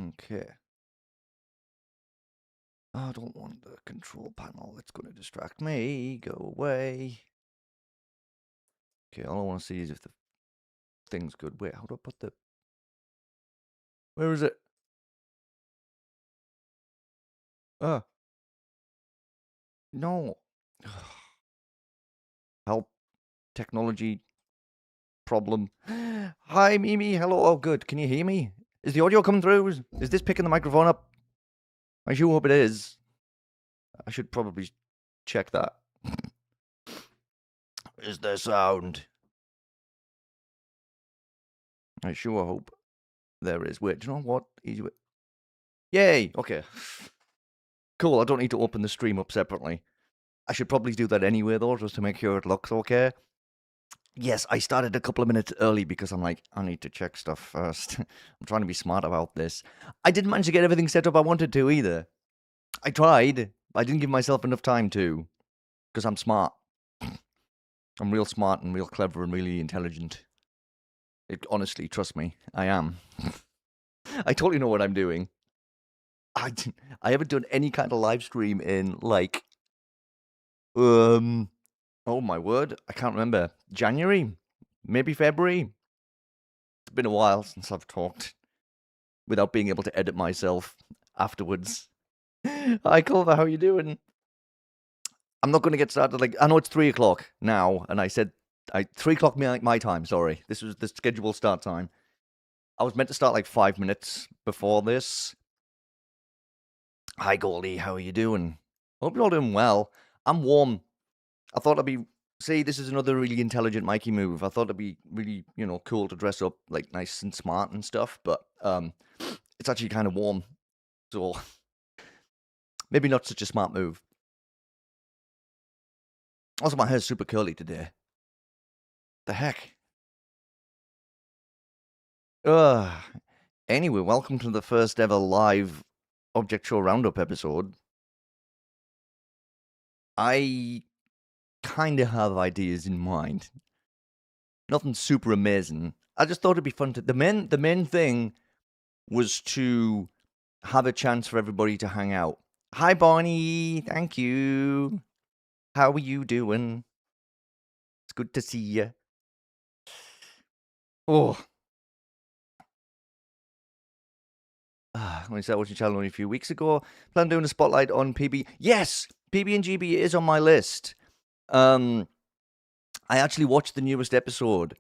Okay. I don't want the control panel. It's going to distract me. Go away. Okay, all I want to see is if the thing's good. Wait, how do I put the... Where is it? No. Help. Technology problem. Hi, Mimi. Hello. Oh, good. Can you hear me? Is the audio coming through? Is this picking the microphone up? I sure hope it is. I should probably check that. Is there sound? I sure hope there is. Wait, do you know what? Easy way. Yay! Okay. Cool, I don't need to open the stream up separately. I should probably do that anyway, though, just to make sure it looks okay. Yes, I started a couple of minutes early because I'm like, I need to check stuff first. I'm trying to be smart about this. I didn't manage to get everything set up I wanted to either. I tried. I didn't give myself enough time to. Because I'm smart. I'm real smart and real clever and really intelligent. Honestly, trust me, I am. I totally know what I'm doing. I haven't done any kind of live stream in like, oh my word, I can't remember. January, maybe February. It's been a while since I've talked without being able to edit myself afterwards. Hi, Culver, how are you doing? I'm not going to get started. Like, I know it's 3 o'clock now, and I said 3 o'clock my time. Sorry, this was the scheduled start time. I was meant to start like 5 minutes before this. Hi, Goldie, how are you doing? Hope you're all doing well. I'm warm. I thought I'd be... See, this is another really intelligent Mikey move. I thought it'd be really, cool to dress up like nice and smart and stuff, but it's actually kind of warm. So maybe not such a smart move. Also, my hair's super curly today. The heck? Anyway, welcome to the first ever live Object Show Roundup episode. I kind of have ideas in mind. Nothing super amazing. I just thought it'd be fun to... The main thing was to have a chance for everybody to hang out. Hi, Bonnie. Thank you. How are you doing? It's good to see you. Oh. When I started watching channel only a few weeks ago, plan on doing a spotlight on PB. Yes, PB and GB is on my list. I actually watched the newest episode.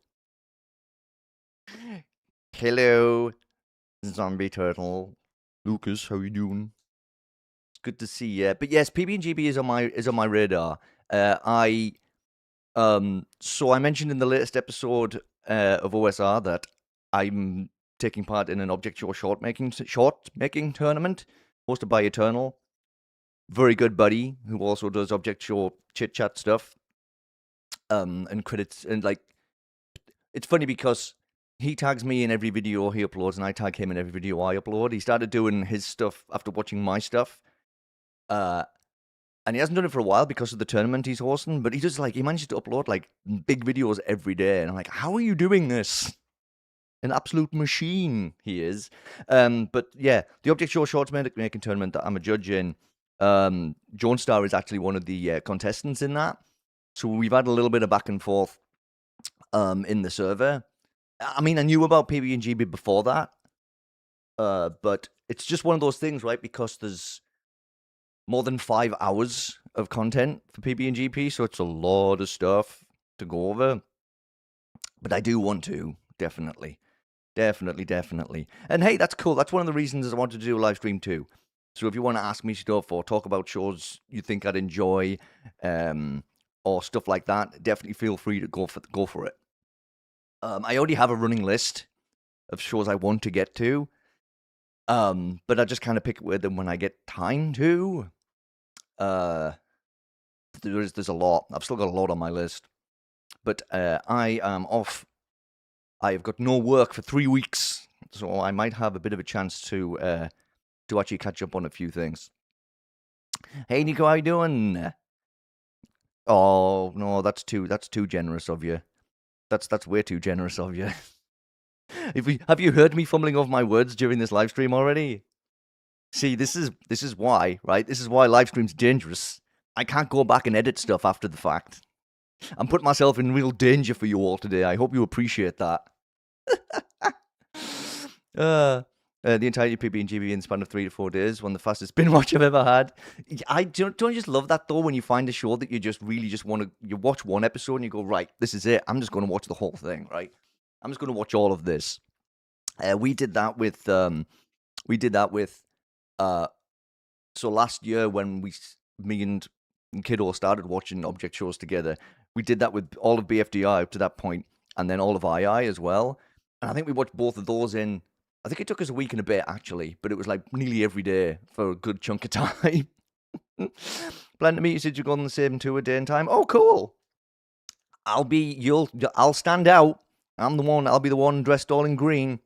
Hello, zombie turtle. Lucas, how you doing? It's good to see you. But yes, PB and GB is on my radar. So I mentioned in the latest episode of OSR that I'm taking part in an Object Show short making tournament hosted by Eternal. Very good buddy who also does Object Show chit chat stuff. And credits, and like, it's funny because he tags me in every video he uploads, and I tag him in every video I upload. He started doing his stuff after watching my stuff. And he hasn't done it for a while because of the tournament he's hosting, but he manages to upload like big videos every day. And I'm like, how are you doing this? An absolute machine he is. But yeah, the Object Show Shorts making tournament that I'm a judge in, Jonestar is actually one of the contestants in that. So we've had a little bit of back and forth in the server. I mean, I knew about PB and GB before that, but it's just one of those things, right? Because there's more than 5 hours of content for PB and GP, so it's a lot of stuff to go over. But I do want to, definitely. And hey, that's cool. That's one of the reasons I wanted to do a live stream too. So if you want to ask me stuff or talk about shows you think I'd enjoy, or stuff like that, definitely feel free to go for it. I already have a running list of shows I want to get to, but I just kind of pick with them when I get time to. There's a lot. I've still got a lot on my list, but I am off. I've got no work for 3 weeks, so I might have a bit of a chance to actually catch up on a few things. Hey, Nico, how you doing? Oh no, that's too generous of you. That's way too generous of you. Have you heard me fumbling over my words during this live stream already? See, this is why, right? This is why live stream's dangerous. I can't go back and edit stuff after the fact. I'm putting myself in real danger for you all today. I hope you appreciate that. The entire PB and GB in the span of 3 to 4 days, one of the fastest binge watch I've ever had. I don't you just love that though when you find a show that you just really just want to you watch one episode and you go, right, this is it. I'm just going to watch the whole thing, right? I'm just going to watch all of this. We did that with uh so last year when me and Kiddo started watching object shows together, we did that with all of BFDI up to that point, and then all of II as well. And I think we watched both of those in. I think it took us a week and a bit actually, but it was like nearly every day for a good chunk of time. Plan to meet you. Said you go on the same tour day and time. Oh, cool. I'll stand out. I'll be the one dressed all in green.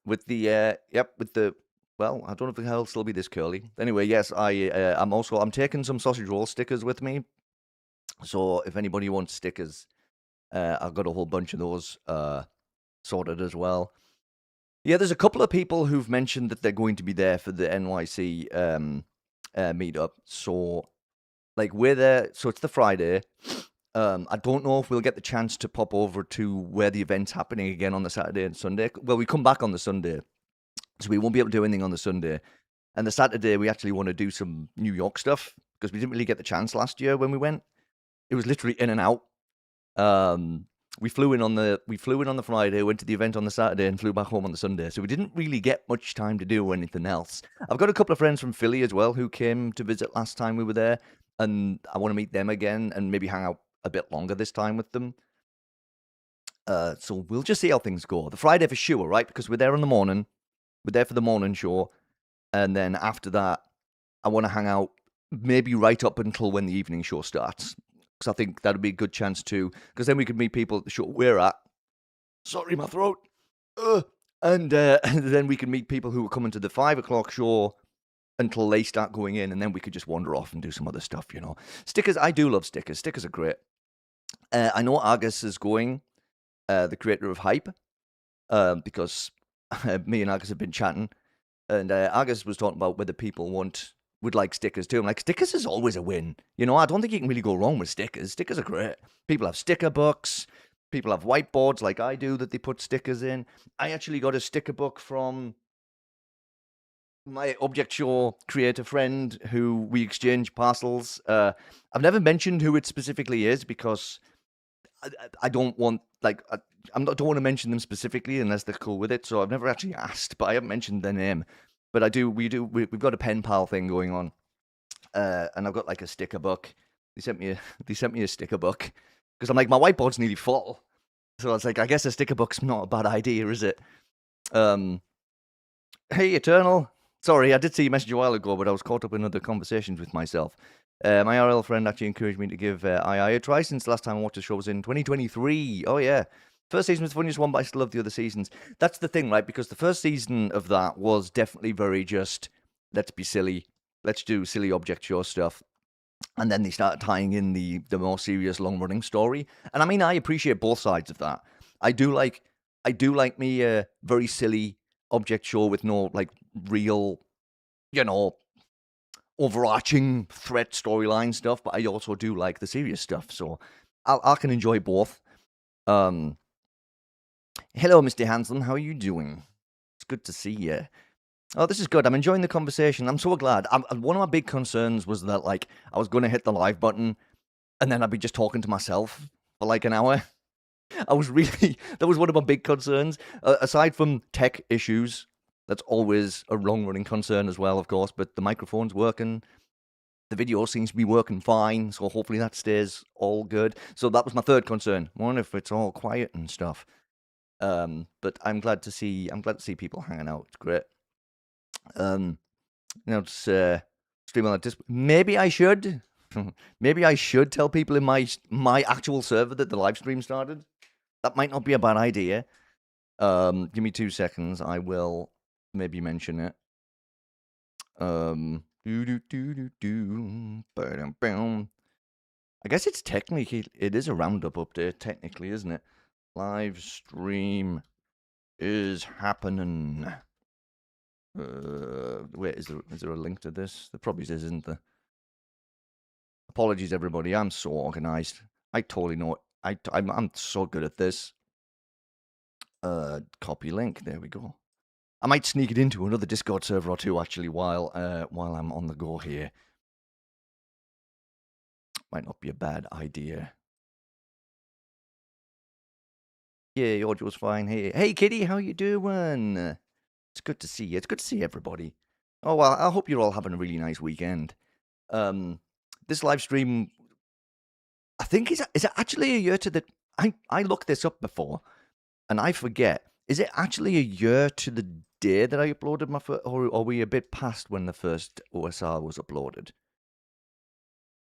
With the well, I don't know if the hell will still be this curly. Anyway, yes, I'm taking some sausage roll stickers with me. So if anybody wants stickers, I've got a whole bunch of those sorted as well. Yeah, there's a couple of people who've mentioned that they're going to be there for the NYC meetup. So like we're there, so it's the Friday. I don't know if we'll get the chance to pop over to where the event's happening again on the Saturday and Sunday. Well, we come back on the Sunday, so we won't be able to do anything on the Sunday. And the Saturday, we actually want to do some New York stuff because we didn't really get the chance last year when we went. It was literally in and out. We flew in on the Friday, went to the event on the Saturday, and flew back home on the Sunday. So we didn't really get much time to do anything else. I've got a couple of friends from Philly as well who came to visit last time we were there, and I want to meet them again and maybe hang out a bit longer this time with them. So we'll just see how things go. The Friday for sure, right? Because we're there in the morning. We're there for the morning show, and then after that, I want to hang out maybe right up until when the evening show starts. Because I think that'd be a good chance to, because then we could meet people at the show we're at. Sorry, my throat. And then we can meet people who are coming to the 5 o'clock show until they start going in, and then we could just wander off and do some other stuff, you know. Stickers, I do love stickers. Stickers are great. I know Argus is going, the creator of Hype, because me and Argus have been chatting, and Argus was talking about whether people would like stickers too. I'm like, stickers is always a win. You know, I don't think you can really go wrong with stickers. Stickers are great. People have sticker books. People have whiteboards like I do that they put stickers in. I actually got a sticker book from my object show creator friend who we exchange parcels. I've never mentioned who it specifically is because I don't want, like, I don't want to mention them specifically unless they're cool with it. So I've never actually asked, but I haven't mentioned their name. But we've got a pen pal thing going on, and I've got like a sticker book. They sent me a sticker book because I'm like, my whiteboard's nearly full, so I was like, I guess a sticker book's not a bad idea, is it? Hey, Eternal. Sorry, I did see you message a while ago, but I was caught up in other conversations with myself. My RL friend actually encouraged me to give II a try since the last time I watched the show was in 2023. Oh yeah. First season was the funniest one, but I still love the other seasons. That's the thing, right? Because the first season of that was definitely very just, let's be silly. Let's do silly object show stuff. And then they started tying in the more serious, long-running story. And I mean, I appreciate both sides of that. I do like me a very silly object show with no, like, real, you know, overarching threat storyline stuff, but I also do like the serious stuff. So I can enjoy both. Hello, Mr. Hanson. How are you doing? It's good to see you. Oh, this is good. I'm enjoying the conversation. I'm so glad. One of my big concerns was that, like, I was going to hit the live button and then I'd be just talking to myself for like an hour. That was one of my big concerns. Aside from tech issues, that's always a long-running concern as well, of course, but the microphone's working. The video seems to be working fine, so hopefully that stays all good. So that was my third concern. I wonder if it's all quiet and stuff. But I'm glad to see people hanging out. It's great. Just stream on this. Maybe I should. Maybe I should tell people in my actual server that the live stream started. That might not be a bad idea. Give me 2 seconds. I will maybe mention it. I guess it's technically, it is a Roundup update, technically, isn't it? Live stream is happening. Wait, is there a link to this? There probably isn't there. Apologies, everybody. I'm so organized. I totally know it. I'm so good at this. Copy link. There we go. I might sneak it into another Discord server or two actually while I'm on the go here. Might not be a bad idea. Yeah, audio's fine. Hey, Kitty, how you doing? It's good to see you. It's good to see everybody. Oh well, I hope you're all having a really nice weekend. This live stream, I think is it actually a year to the. I looked this up before, and I forget. Is it actually a year to the day that I uploaded my first, or are we a bit past when the first OSR was uploaded?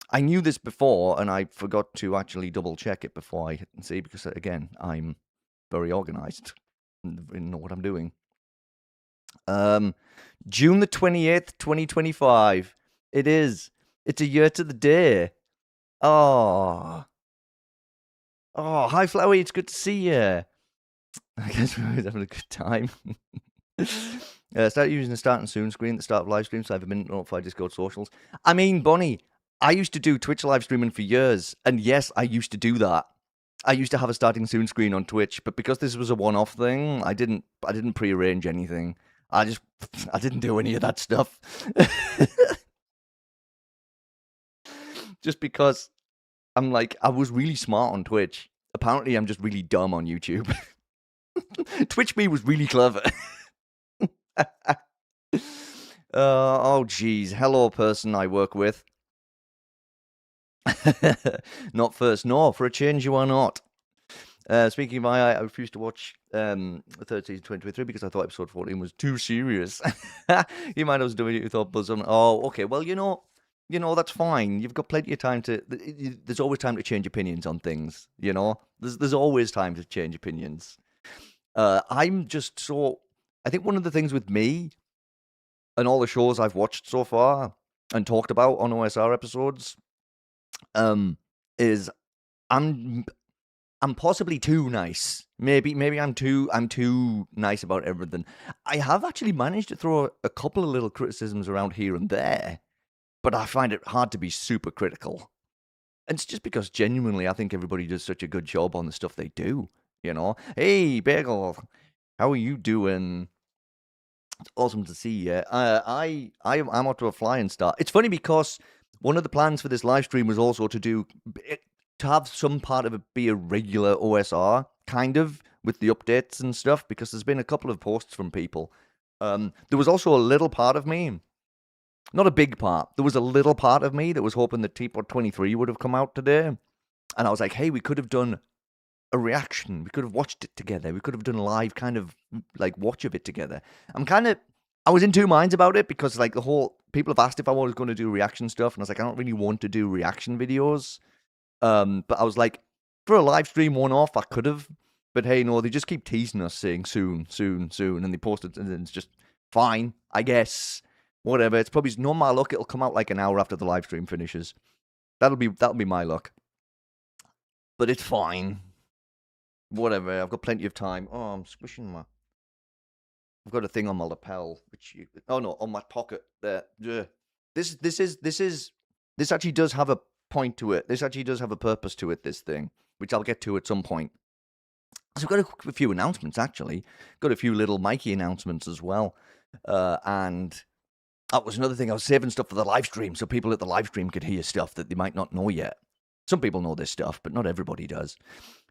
I knew this before, and I forgot to actually double check it before I hit and see, because again, I'm very organized and know what I'm doing. June the 28th, 2025. It is. It's a year to the day. Oh, hi, Flowey. It's good to see you. I guess we're having a good time. Start using the start and soon screen at the start of live streams. So I have a minute to notify Discord socials. I mean, Bonnie, I used to do Twitch live streaming for years, and yes, I used to do that. I used to have a starting soon screen on Twitch, but because this was a one-off thing, I didn't prearrange anything. I didn't do any of that stuff. Just because I'm like, I was really smart on Twitch. Apparently, I'm just really dumb on YouTube. Twitch me was really clever. Oh, geez. Hello, person I work with. Not first. No, for a change, you are not. Speaking of I refused to watch the third season 2023 because I thought episode 14 was too serious. You might have doing it with Buzz on. Oh, okay. Well, you know, that's fine. You've got plenty of time to. There's always time to change opinions on things. You know, there's always time to change opinions. I'm just so. I think one of the things with me and all the shows I've watched so far and talked about on OSR episodes, is I'm possibly too nice. Maybe I'm too nice about everything. I have actually managed to throw a couple of little criticisms around here and there, but I find it hard to be super critical. And it's just because genuinely I think everybody does such a good job on the stuff they do, you know? Hey, Bagel, how are you doing? It's awesome to see you. I'm off to a flying start. It's funny because one of the plans for this live stream was also to have some part of it be a regular OSR, kind of, with the updates and stuff, because there's been a couple of posts from people. There was also a little part of me, not a big part, there was a little part of me that was hoping that Teapot 23 would have come out today. And I was like, hey, we could have done a reaction. We could have watched it together. We could have done a live kind of like watch of it together. I was in two minds about it because like people have asked if I was going to do reaction stuff. And I was like, I don't really want to do reaction videos. But I was like, for a live stream one-off, I could have. But hey, no, they just keep teasing us saying soon, soon, soon. And they posted, and it's just fine, I guess. Whatever. It's probably not my luck. It'll come out like an hour after the live stream finishes. That'll be my luck. But it's fine. Whatever. I've got plenty of time. Oh, I'm squishing I've got a thing on my lapel, on my pocket there. This actually does have a point to it. This actually does have a purpose to it, this thing, which I'll get to at some point. So I've got a few announcements, actually. Got a few little Mikey announcements as well. And that was another thing. I was saving stuff for the live stream so people at the live stream could hear stuff that they might not know yet. Some people know this stuff, but not everybody does.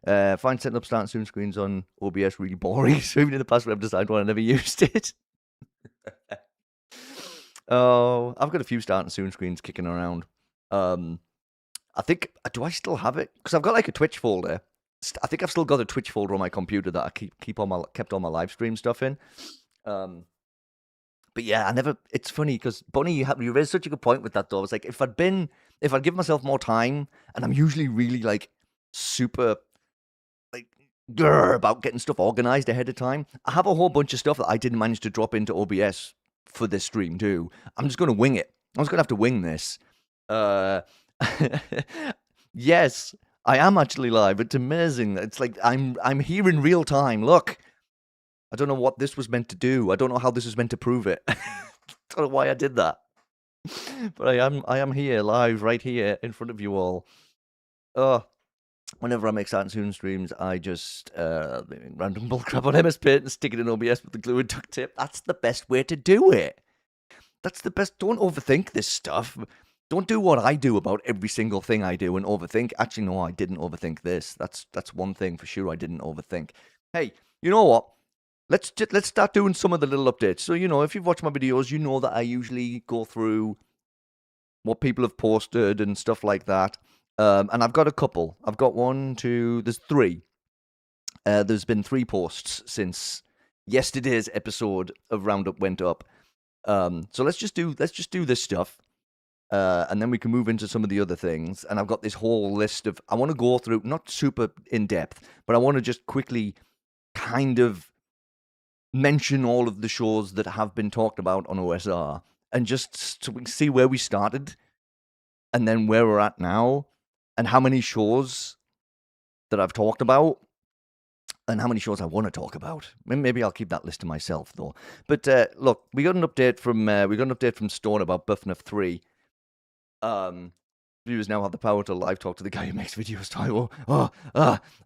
Find setting up start and soon screens on OBS really boring. So even in the past, I've decided why I never used it. Oh, I've got a few start and soon screens kicking around. I think, do I still have it? Because I've got like a Twitch folder. I think I've still got a Twitch folder on my computer that I kept all my live stream stuff in. But yeah, it's funny because Bonnie, you raised such a good point with that though. I was like, if I'd given myself more time, and I'm usually really like super like about getting stuff organized ahead of time. I have a whole bunch of stuff that I didn't manage to drop into OBS for this stream too. I'm just gonna wing it. I'm just gonna have to wing this. Yes, I am actually live. It's amazing. It's like I'm here in real time. Look, I don't know what this was meant to do. I don't know how this was meant to prove it. I don't know why I did that. But I am here live right here in front of you all. Whenever I make Saturn streams, I just random bullcrap on MS Paint and stick it in OBS with the glue and duct tape. That's the best way to do it. That's the best. Don't overthink this stuff. Don't do what I do about every single thing I do and overthink. Actually, no, I didn't overthink this. That's one thing for sure I didn't overthink. Hey, you know what? Let's start doing some of the little updates. So, if you've watched my videos, you know that I usually go through what people have posted and stuff like that. And I've got a couple. I've got there's three. There's been 3 posts since yesterday's episode of Roundup went up. So let's just do this stuff. And then we can move into some of the other things. And I've got this whole list of, I want to go through, not super in depth, but I want to just quickly kind of mention all of the shows that have been talked about on OSR and just so we can see where we started and then where we're at now and how many shows that I've talked about and how many shows I want to talk about. Maybe I'll keep that list to myself though. But look, we got an update from Stone about Buffnuff 3. Viewers now have the power to live talk to the guy who makes videos.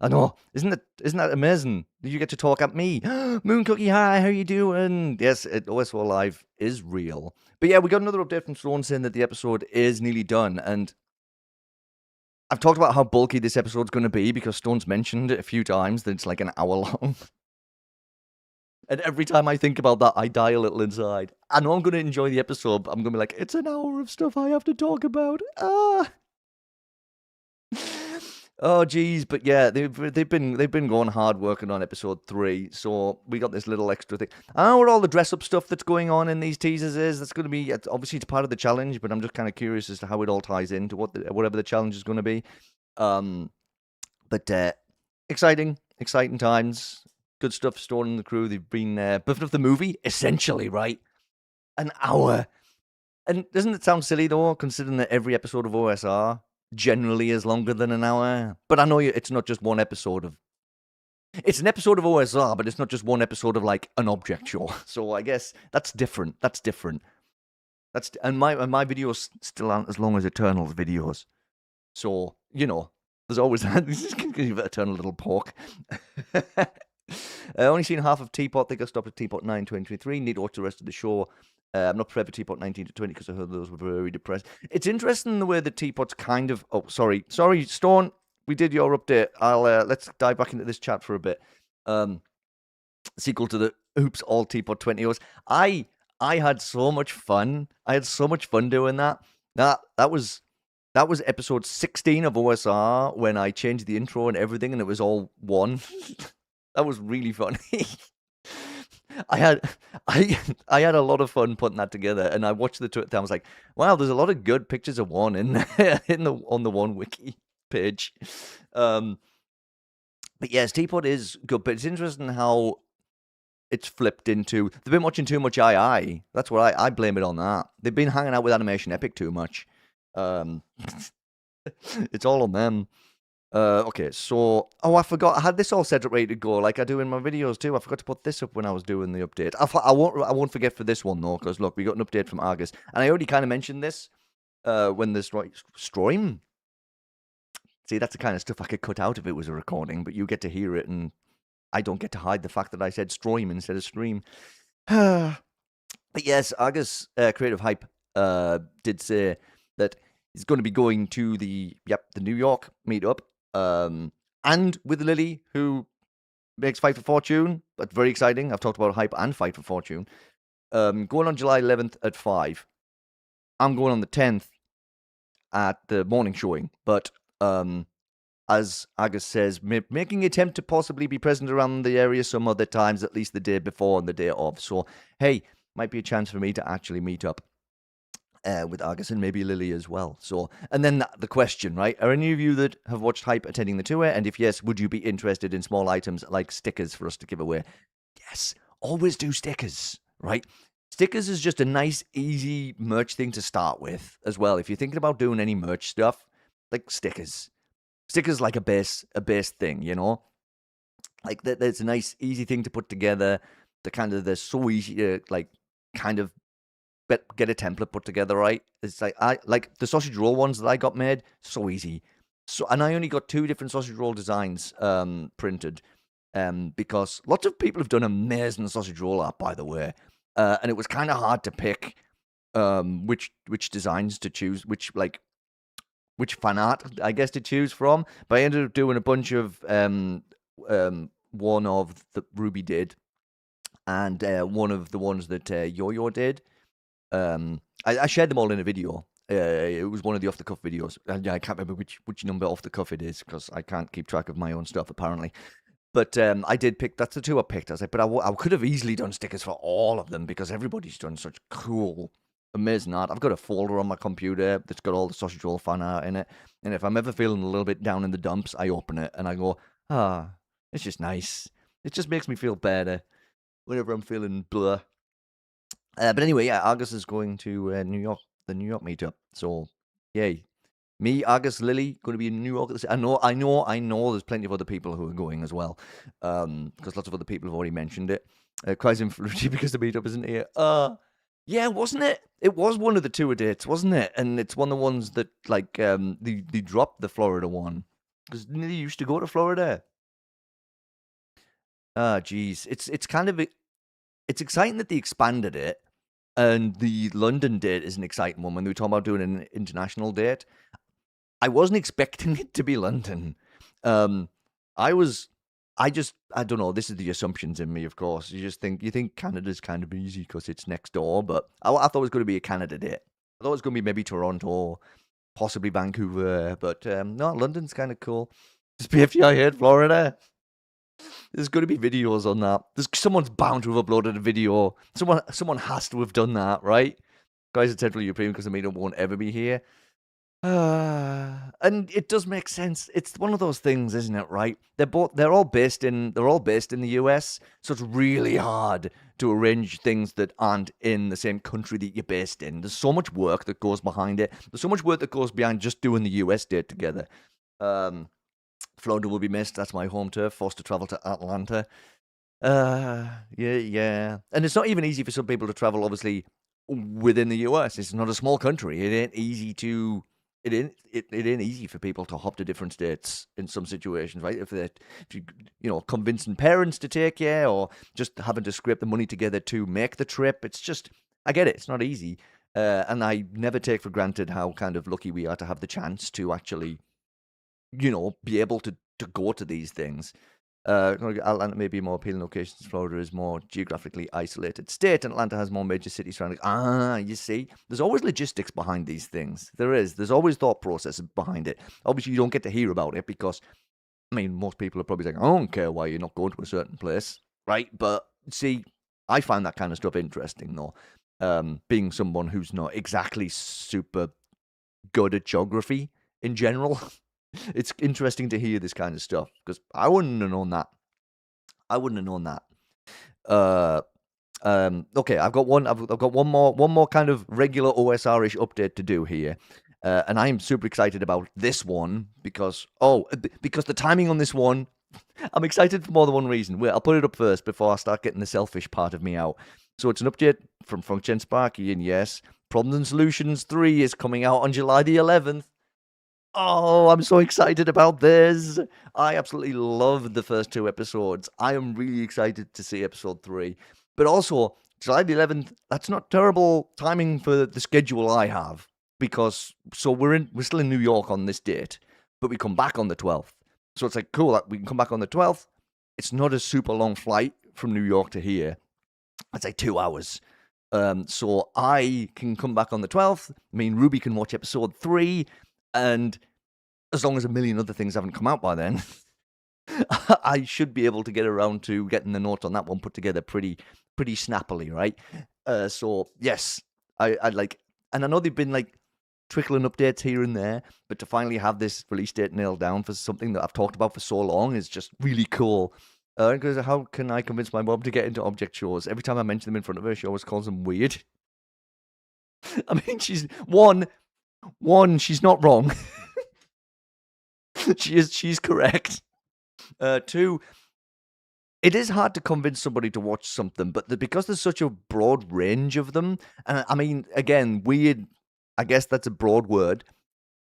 I know. Isn't that amazing? You get to talk at me. Moon Cookie, hi, how you doing? Yes, OSO Live is real. But yeah, we got another update from Stone saying that the episode is nearly done. And I've talked about how bulky this episode's going to be because Stone's mentioned it a few times that it's like an hour long. And every time I think about that, I die a little inside. I know I'm going to enjoy the episode, but I'm going to be like, it's an hour of stuff I have to talk about. Oh, geez. But yeah, they've been going hard working on episode 3. So we got this little extra thing. I don't know what all the dress up stuff that's going on in these teasers is. That's going to be, obviously, it's part of the challenge, but I'm just kind of curious as to how it all ties into whatever the challenge is going to be. But exciting times. Good stuff, Stone and the crew. They've been buffing up the movie, essentially, right? An hour. And doesn't it sound silly, though, considering that every episode of OSR generally is longer than an hour? But I know it's not just one episode of... It's an episode of OSR, but it's not just one episode of, like, an object show. So I guess that's different. And my videos still aren't as long as Eternal's videos. So, there's always that. This is going to be Eternal little pork. Only seen half of Teapot. I think I stopped at Teapot 9, 2023. Need to watch the rest of the show. I'm not prepared for Teapot 19 to 20 because I heard those were very depressed. It's interesting the way the Teapot's kind of... Oh, sorry, Stone. We did your update. Let's dive back into this chat for a bit. Sequel to the Oops All Teapot 20Os. I had so much fun. I had so much fun doing that. That was episode 16 of OSR when I changed the intro and everything, and it was all one. That was really funny. I had a lot of fun putting that together, and I watched the Twitter. I was like, "Wow, there's a lot of good pictures of one on the one wiki page." But yes, Teapot is good, but it's interesting how it's flipped into. They've been watching too much II. That's what I blame it on that. They've been hanging out with Animation Epic too much. It's all on them. Okay, so... Oh, I forgot. I had this all set up ready to go, like I do in my videos too. I forgot to put this up when I was doing the update. I won't forget for this one, though, because, look, we got an update from Argus. And I already kind of mentioned this when the stream... See, that's the kind of stuff I could cut out if it was a recording, but you get to hear it, and I don't get to hide the fact that I said stream instead of stream. But yes, Argus Creative Hype did say that he's going to be going to the New York meetup. And with Lily, who makes Fight for Fortune, but very exciting. I've talked about Hype and Fight for Fortune. Going on July 11th at 5. I'm going on the 10th at the morning showing, but as Agus says, making an attempt to possibly be present around the area some other times, at least the day before and the day of. So, hey, might be a chance for me to actually meet up with Argus and maybe Lily as well. So, and then the question, right? Are any of you that have watched Hype attending the tour? And if yes, would you be interested in small items like stickers for us to give away? Yes, always do stickers, right? Stickers is just a nice, easy merch thing to start with as well. If you're thinking about doing any merch stuff, like stickers. Stickers like a base thing, you know. Like there's a nice, easy thing to put together. They're so easy to like kind of get a template put together, right? It's like I like the sausage roll ones that I got made, so easy. So and I only got 2 different sausage roll designs printed. Because lots of people have done amazing sausage roll art, by the way. And it was kind of hard to pick which designs to choose, which fan art, I guess, to choose from. But I ended up doing a bunch of one of the Ruby did, and one of the ones that Yo-Yo did. I shared them all in a video. It was one of the off the cuff videos. I can't remember which number off the cuff it is because I can't keep track of my own stuff apparently. But I did pick. That's the 2 I picked. I was like, but I could have easily done stickers for all of them because everybody's done such cool, amazing art. I've got a folder on my computer that's got all the sausage roll fan art in it. And if I'm ever feeling a little bit down in the dumps, I open it and I go, it's just nice. It just makes me feel better whenever I'm feeling blah. But anyway, yeah, Argus is going to New York, the New York meetup. So, yay. Me, Argus, Lily, going to be in New York. I know. There's plenty of other people who are going as well, because lots of other people have already mentioned it. Cries Ferrucci because the meetup isn't here. Yeah, wasn't it? It was one of the tour dates, wasn't it? And it's one of the ones that like they dropped the Florida one because they used to go to Florida. Geez, it's kind of it's exciting that they expanded it, and the London date is an exciting one when they were talking about doing an international date. I wasn't expecting it to be London. I don't know. This is the assumptions in me, of course. You think Canada's kind of easy because it's next door, but I thought it was going to be a Canada date. I thought it was going to be maybe Toronto, possibly Vancouver, but no, London's kind of cool. Just BFG, I heard Florida. There's going to be videos on that. Someone's bound to have uploaded a video. Someone has to have done that, right? Guys at Central European because the meetup won't ever be here. And it does make sense. It's one of those things, isn't it? Right? They're all based in the US, so it's really hard to arrange things that aren't in the same country that you're based in. There's so much work that goes behind it. There's so much work that goes behind just doing the US date together. Florida will be missed. That's my home turf. Forced to travel to Atlanta. Yeah. And it's not even easy for some people to travel, obviously, within the US. It's not a small country. It ain't easy to. It ain't easy for people to hop to different states in some situations, right? If you convincing parents to take you, or just having to scrape the money together to make the trip. It's just, I get it. It's not easy, and I never take for granted how kind of lucky we are to have the chance to actually, be able to go to these things. Atlanta may be more appealing locations. Florida is more geographically isolated state, and Atlanta has more major cities surrounding. You see, there's always logistics behind these things. There's always thought process behind it. Obviously, you don't get to hear about it because, most people are probably like, I don't care why you're not going to a certain place, right? But see, I find that kind of stuff interesting, though. Being someone who's not exactly super good at geography in general. It's interesting to hear this kind of stuff because I wouldn't have known that. Okay, I've got one more kind of regular OSR-ish update to do here, and I'm super excited about this one because the timing on this one, I'm excited for more than one reason. Wait, I'll put it up first before I start getting the selfish part of me out. So it's an update from Function Sparky, and yes, Problems and Solutions 3 is coming out on July the 11th. Oh, I'm so excited about this. I absolutely loved the first 2 episodes. I am really excited to see episode 3. But also, July the 11th, that's not terrible timing for the schedule I have. Because, so we're still in New York on this date, but we come back on the 12th. So it's like, cool, we can come back on the 12th. It's not a super long flight from New York to here. It's like 2 hours. So I can come back on the 12th. Ruby can watch episode 3. And as long as a million other things haven't come out by then, I should be able to get around to getting the notes on that one put together pretty snappily, right? So yes, I'd like, and I know they've been like trickling updates here and there, but to finally have this release date nailed down for something that I've talked about for so long is just really cool. Because how can I convince my mom to get into object shows? Every time I mention them in front of her, she always calls them weird. She's one, she's not wrong. She's correct. Two, it is hard to convince somebody to watch something, but because there's such a broad range of them, and I mean, again, weird. I guess that's a broad word.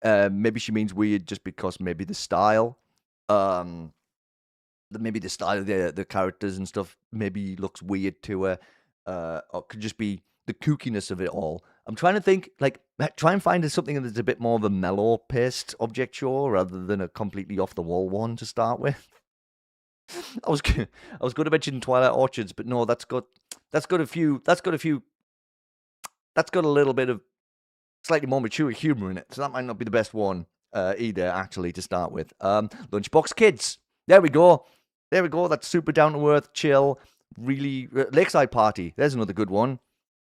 Maybe she means weird just because maybe the style, um, maybe the style of the characters and stuff maybe looks weird to her, or it could just be the kookiness of it all. I'm trying to think, like, try and find something that's a bit more of a mellow paced object show rather than a completely off the wall one to start with. I was going to mention Twilight Orchards, but no, that's got a few that's got a little bit of slightly more mature humor in it, so that might not be the best one either, actually, to start with. Lunchbox Kids. There we go. There we go. That's super down to earth, chill, really. Lakeside Party. There's another good one.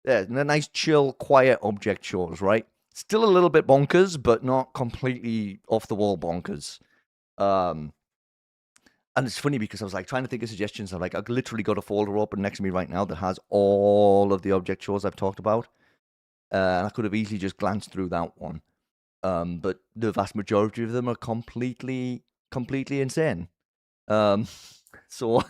Yeah, nice, chill, quiet object shows, right? Still a little bit bonkers, but not completely off the wall bonkers. And it's funny because I was like trying to think of suggestions. I'm like, I've literally got a folder open next to me right now that has all of the object shows I've talked about. And I could have easily just glanced through that one. But the vast majority of them are completely insane. So,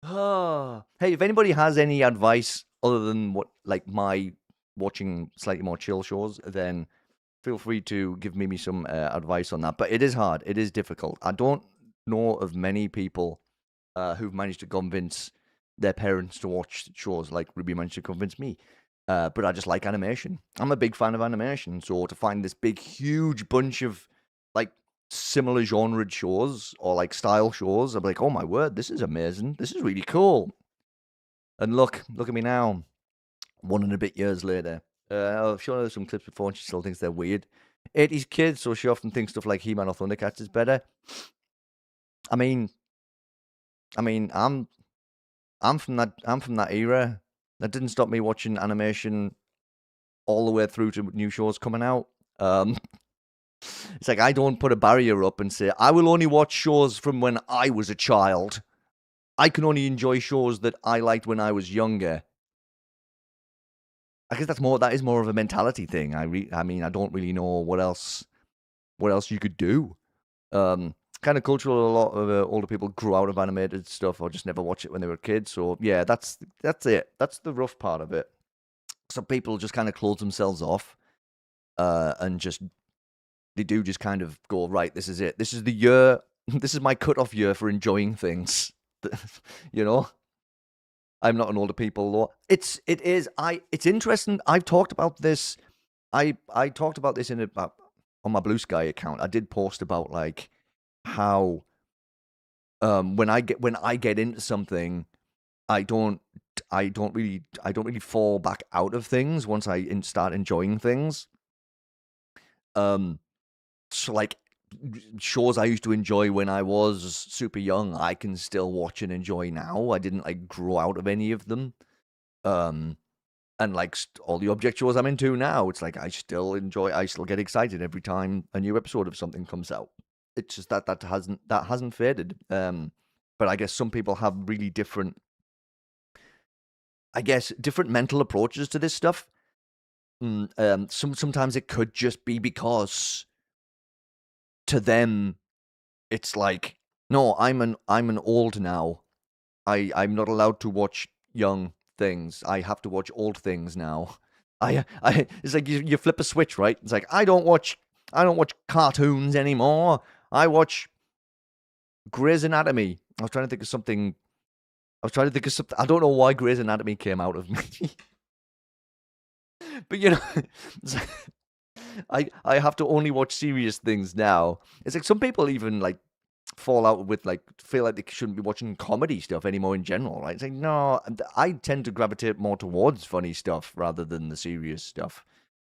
hey, if anybody has any advice other than what, like, my watching slightly more chill shows, then feel free to give me some advice on that. But it is hard. It is difficult. I don't know of many people who've managed to convince their parents to watch shows like Ruby managed to convince me. But I just like animation. I'm a big fan of animation. So to find this big, huge bunch of like similar genre shows or like style shows, I'm like, oh my word, this is amazing. This is really cool. And look at me now, 1 and a bit years later. I've shown her some clips before and she still thinks they're weird. 80s kids, so she often thinks stuff like He-Man or Thundercats is better. I mean, I'm from that era. That didn't stop me watching animation all the way through to new shows coming out. It's like I don't put a barrier up and say I will only watch shows from when I was a child. I can only enjoy shows that I liked when I was younger. I guess that is more of a mentality thing. I mean, I don't really know what else you could do. Kind of cultural. A lot of older people grew out of animated stuff or just never watch it when they were kids. So yeah, that's it. That's the rough part of it. Some people just kind of close themselves off, and they do just kind of go, right, this is it. This is the year. This is my cutoff year for enjoying things. You know, I'm not an older people law. It's interesting. I've talked about this. I talked about this on my Blue Sky account. I did post about like how when I get into something, I don't really fall back out of things once I start enjoying things. So like shows I used to enjoy when I was super young, I can still watch and enjoy now. I didn't like grow out of any of them. And like all the object shows I'm into now, it's like I still get excited every time a new episode of something comes out. It's just that hasn't faded. But I guess some people have really different mental approaches to this stuff. Sometimes it could just be because to them it's like, no, I'm an old now. I'm not allowed to watch young things. I have to watch old things now. It's like you flip a switch, right? It's like I don't watch cartoons anymore. I watch Grey's Anatomy. I was trying to think of something. I don't know why Grey's Anatomy came out of me. But you know, I have to only watch serious things now. It's like some people even like fall out with like feel like they shouldn't be watching comedy stuff anymore in general, right? It's like no, I tend to gravitate more towards funny stuff rather than the serious stuff.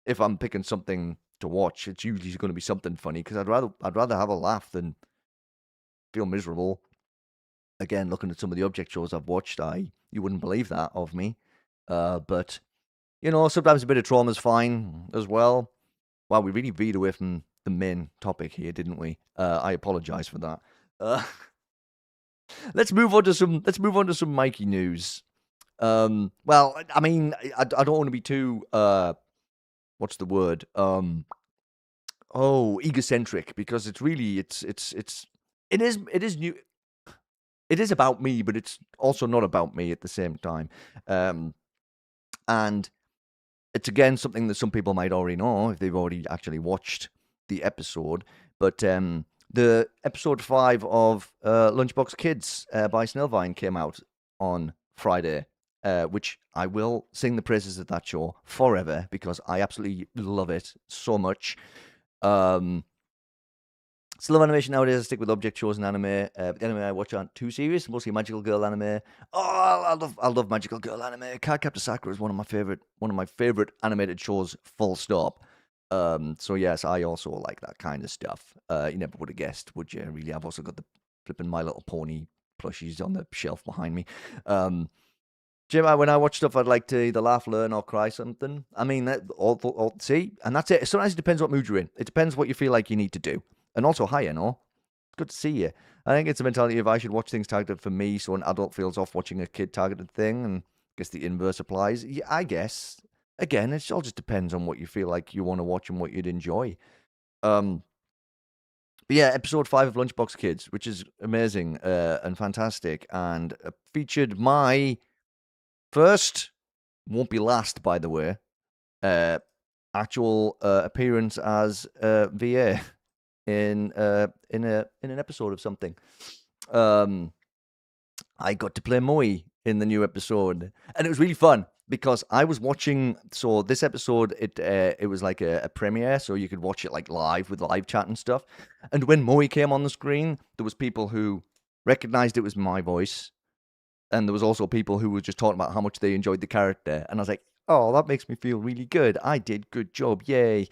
If I'm picking something to watch, it's usually going to be something funny because I'd rather have a laugh than feel miserable. Again, looking at some of the object shows I've watched, you wouldn't believe that of me. But you know, sometimes a bit of trauma is fine as well. Wow, we really veered away from the main topic here, didn't we? I apologize for that. Let's move on to some Mikey news. Well, I mean, I don't want to be too what's the word? egocentric, because it's really it is new. It is about me, but it's also not about me at the same time. And it's again something that some people might already know if they've already actually watched the episode. But the episode 5 of Lunchbox Kids by Snellvine came out on Friday, which I will sing the praises of that show forever because I absolutely love it so much. Still love animation nowadays. I stick with object shows and anime. But the anime I watch aren't too serious. Mostly magical girl anime. Oh, I love magical girl anime. Cardcaptor Sakura is one of my favorite animated shows. Full stop. So yes, I also like that kind of stuff. You never would have guessed, would you? Really, I've also got the flipping My Little Pony plushies on the shelf behind me. Jim, when I watch stuff, I'd like to either laugh, learn, or cry something. I mean, see, and that's it. Sometimes it depends what mood you're in. It depends what you feel like you need to do. And also, hi, it's good to see you. I think it's a mentality of I should watch things targeted for me, so an adult feels off watching a kid-targeted thing, and I guess the inverse applies. Yeah, I guess. Again, it all just depends on what you feel like you want to watch and what you'd enjoy. But yeah, episode 5 of Lunchbox Kids, which is amazing and fantastic, and featured my first, won't be last, by the way, actual appearance as VA in an episode of something. I got to play Moe in the new episode, and it was really fun because I was watching. So this episode, it was like a premiere, so you could watch it like live with live chat and stuff. And when Moe came on the screen, there was people who recognized it was my voice, and there was also people who were just talking about how much they enjoyed the character. And I was like, oh, that makes me feel really good. I did good job, yay.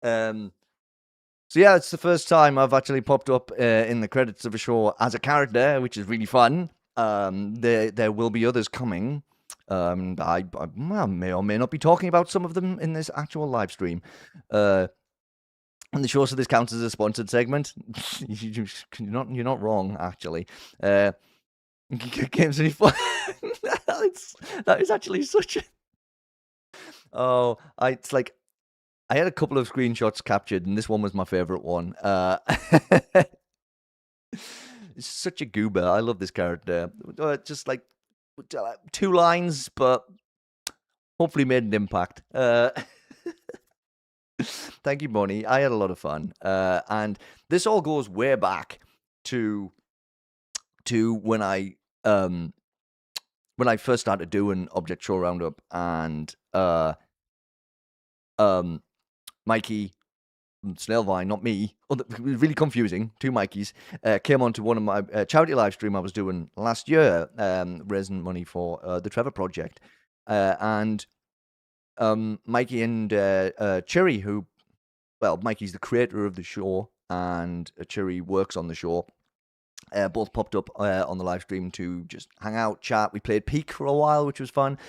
So yeah, it's the first time I've actually popped up in the credits of a show as a character, which is really fun. There will be others coming. I may or may not be talking about some of them in this actual live stream. And the show, so this counts as a sponsored segment. You're not wrong, actually. Games Any Fun. That is actually such a... Oh, it's like... I had a couple of screenshots captured, and this one was my favorite one. It's such a goober. I love this character. Just like 2 lines, but hopefully made an impact. Thank you, Bonnie. I had a lot of fun. And this all goes way back to when I first started doing Object Show Roundup, and Mikey Snellvine, not me. It was really confusing. 2 Mikeys came onto one of my charity live stream I was doing last year, raising money for the Trevor Project, and Mikey and Cherry, who, well, Mikey's the creator of the show, and Cherry works on the show. Both popped up on the live stream to just hang out, chat. We played Peak for a while, which was fun.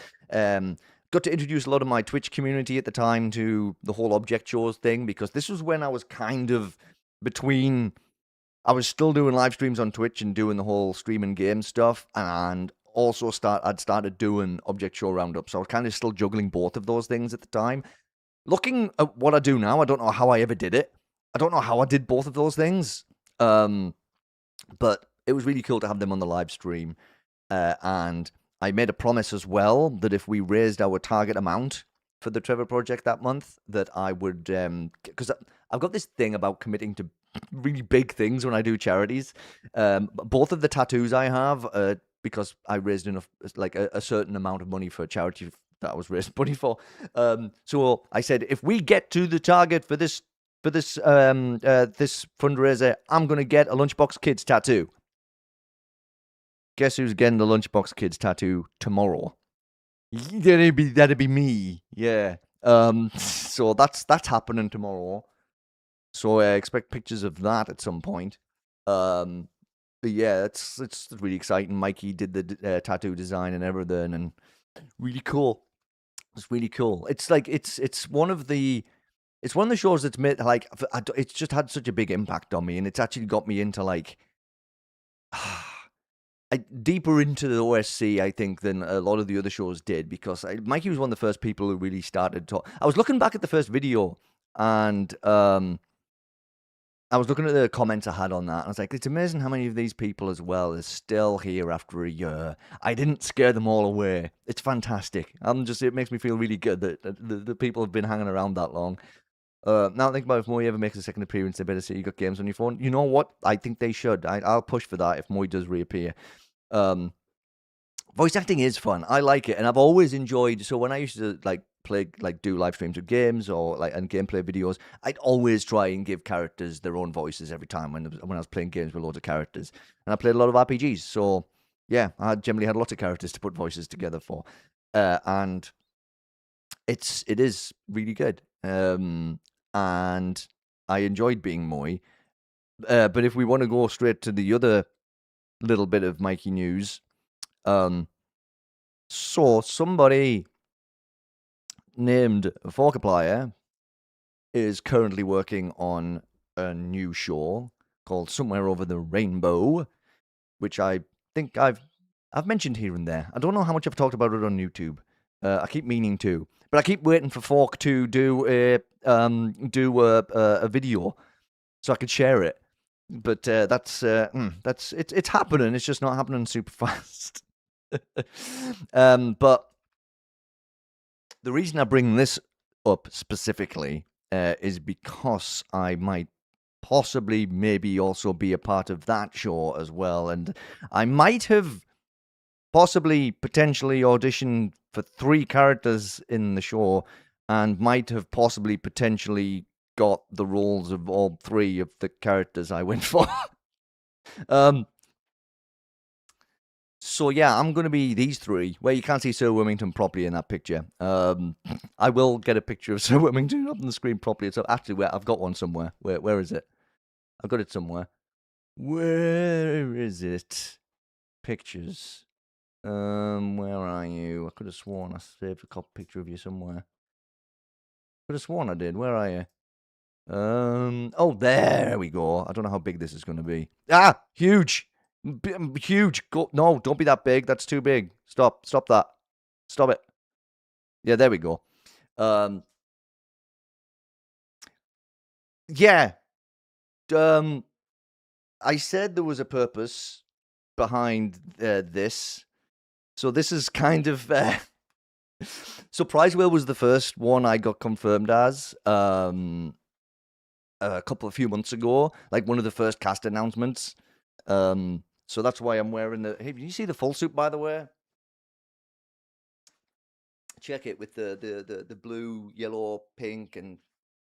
Got to introduce a lot of my Twitch community at the time to the whole object shows thing, because this was when I was kind of between... I was still doing live streams on Twitch and doing the whole streaming game stuff, and also I'd started doing Object Show Roundup, so I was kind of still juggling both of those things at the time. Looking at what I do now, I don't know how I ever did it. I don't know how I did both of those things. But it was really cool to have them on the live stream, and I made a promise as well that if we raised our target amount for the Trevor Project that month, that I would, because I've got this thing about committing to really big things when I do charities. Both of the tattoos I have, because I raised enough, like a certain amount of money for a charity that I was raising money for. So I said, if we get to the target for this fundraiser, I'm gonna get a Lunchbox Kids tattoo. Guess who's getting the Lunchbox Kids tattoo tomorrow? That'd be me. Yeah. So that's happening tomorrow. So I expect pictures of that at some point. But yeah, it's really exciting. Mikey did the tattoo design and everything, and really cool. It's really cool. It's like it's one of the shows that's made, like, it's just had such a big impact on me, and it's actually got me into, like, deeper into the OSC, I think, than a lot of the other shows did, because Mikey was one of the first people who really started to... I was looking back at the first video, and I was looking at the comments I had on that, and I was like, it's amazing how many of these people as well is still here after a year. I didn't scare them all away. It's fantastic. It makes me feel really good that the people have been hanging around that long. Now think about if Moy ever makes a second appearance, they better say you got games on your phone. You know what? I think they should. I'll push for that if Moy does reappear. Voice acting is fun. I like it, and I've always enjoyed. So when I used to do live streams of games or and gameplay videos, I'd always try and give characters their own voices every time when I was playing games with loads of characters, and I played a lot of RPGs. So yeah, I generally had lots of characters to put voices together for, and it is really good. And I enjoyed being Moy. But if we want to go straight to the other little bit of Mikey news, so somebody named Forkaplier is currently working on a new show called Somewhere Over the Rainbow, which I think I've mentioned here and there. I don't know how much I've talked about it on YouTube. I keep meaning to, but I keep waiting for Fork to do a video so I could share it. But that's it's happening. It's just not happening super fast. But the reason I bring this up specifically is because I might possibly maybe also be a part of that show as well, and I might have possibly potentially auditioned for 3 characters in the show, and might have possibly potentially got the roles of all 3 of the characters I went for. So yeah, I'm going to be these 3. Where you can't see Sir Wilmington properly in that picture. I will get a picture of Sir Wilmington up on the screen properly. So actually, I've got one somewhere. Where is it? I've got it somewhere. Where is it? Pictures. Where are you? I could have sworn I saved a picture of you somewhere. Could have sworn I did. Where are you? Oh, there we go. I don't know how big this is going to be. Ah, huge. Huge. No, don't be that big. That's too big. Stop that. Stop it. Yeah, there we go. Yeah. I said there was a purpose behind this. So this is kind of so Pricewell was the first one I got confirmed as a few months ago, like one of the first cast announcements. So that's why I'm wearing the. Hey, did you see the full suit, by the way? Check it with the blue, yellow, pink, and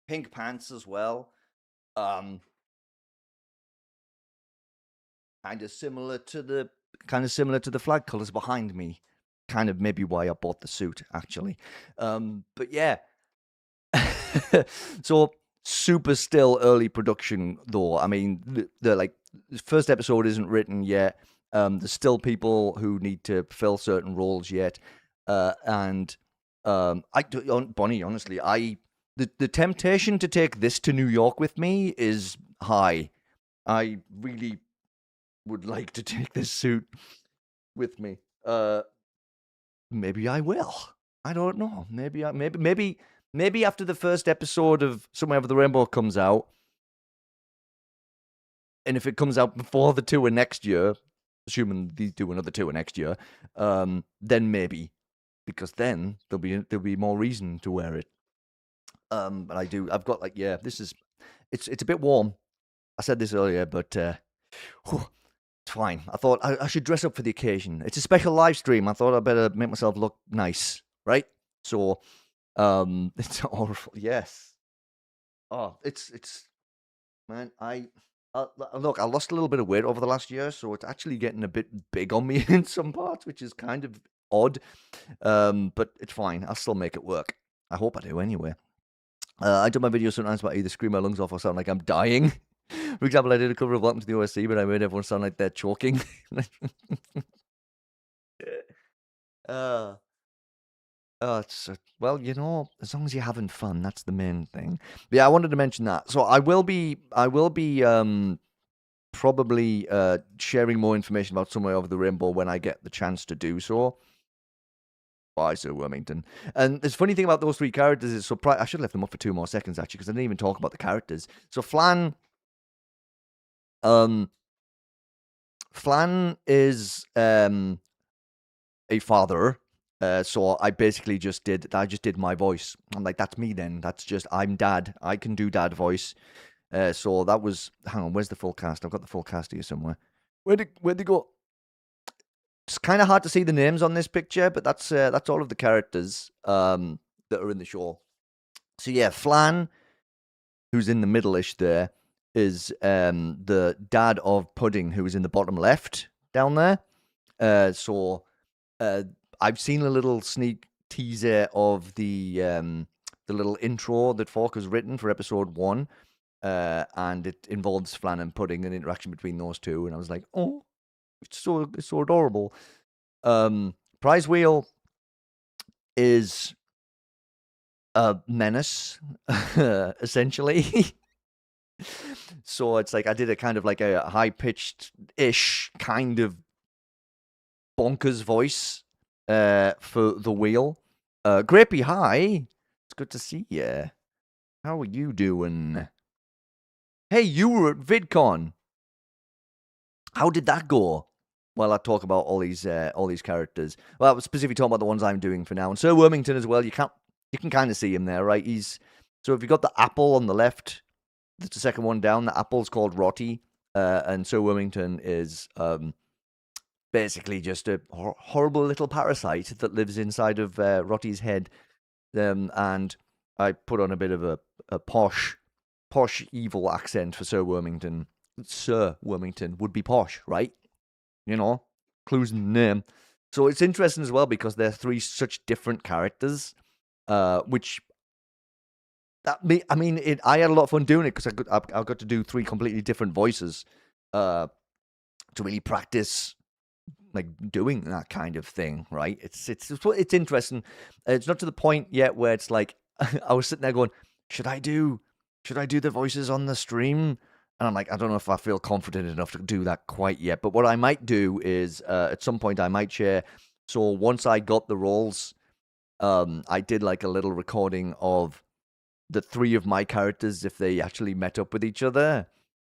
pink pants as well. Kind of similar to the flag colors behind me. Kind of maybe why I bought the suit actually. But yeah. So super still early production though. I mean, the first episode isn't written yet. There's still people who need to fill certain roles yet. And Bonnie, honestly, the temptation to take this to New York with me is high. I really would like to take this suit with me. Maybe I will. I don't know. Maybe after the first episode of Somewhere Over the Rainbow comes out, and if it comes out before the tour next year, assuming they do another tour next year, then maybe, because then there'll be more reason to wear it. But I've got it's a bit warm. I said this earlier, but it's fine. I thought I should dress up for the occasion. It's a special live stream. I thought I'd better make myself look nice, right? So, it's awful. Yes. Oh, it's man. Look. I lost a little bit of weight over the last year, so it's actually getting a bit big on me in some parts, which is kind of odd. But it's fine. I'll still make it work. I hope I do anyway. I do my videos sometimes about either scream my lungs off or sound like I'm dying. For example, I did a cover of Welcome to the OSC, but I made everyone sound like they're choking. Well, as long as you're having fun, that's the main thing. But yeah, I wanted to mention that. So I will be probably sharing more information about Somewhere Over the Rainbow when I get the chance to do so. Bye, Sir Wilmington. And the funny thing about those 3 characters is, I should have left them up for 2 more seconds actually, because I didn't even talk about the characters. So Flan Flan is a father. So I basically just did my voice. I'm like, that's me then. I'm dad. I can do dad voice. So that was, hang on, where's the full cast? I've got the full cast here somewhere. Where'd they go? It's kind of hard to see the names on this picture, but that's all of the characters that are in the show. So yeah, Flan, who's in the middle-ish there, is the dad of Pudding, who is in the bottom left down there. So I've seen a little sneak teaser of the little intro that Falk has written for episode 1, and it involves Flan and Pudding, an interaction between those two, and I was like, oh, it's so adorable. Prize Wheel is a menace, essentially. So it's like I did a kind of like a high-pitched-ish kind of bonkers voice for the wheel. Grapey, hi. It's good to see you. How are you doing? Hey, you were at VidCon. How did that go? Well, I talk about all these characters. Well, I was specifically talking about the ones I'm doing for now. And Sir Wormington as well. You can kind of see him there, right? So if you've got the apple on the left, that's the second one down. The apple's called Rotty, and Sir Wormington is basically just a horrible little parasite that lives inside of Rotty's head. And I put on a bit of a posh evil accent for Sir Wormington. Sir Wormington would be posh, right? You know, clues in the name. So it's interesting as well because they're three such different characters, which I had a lot of fun doing it because I got to do three completely different voices, to really practice like doing that kind of thing, right? It's interesting. It's not to the point yet where it's like I was sitting there going, should I do the voices on the stream? And I'm like, I don't know if I feel confident enough to do that quite yet. But what I might do is at some point I might share. So once I got the roles, I did like a little recording of the three of my characters if they actually met up with each other.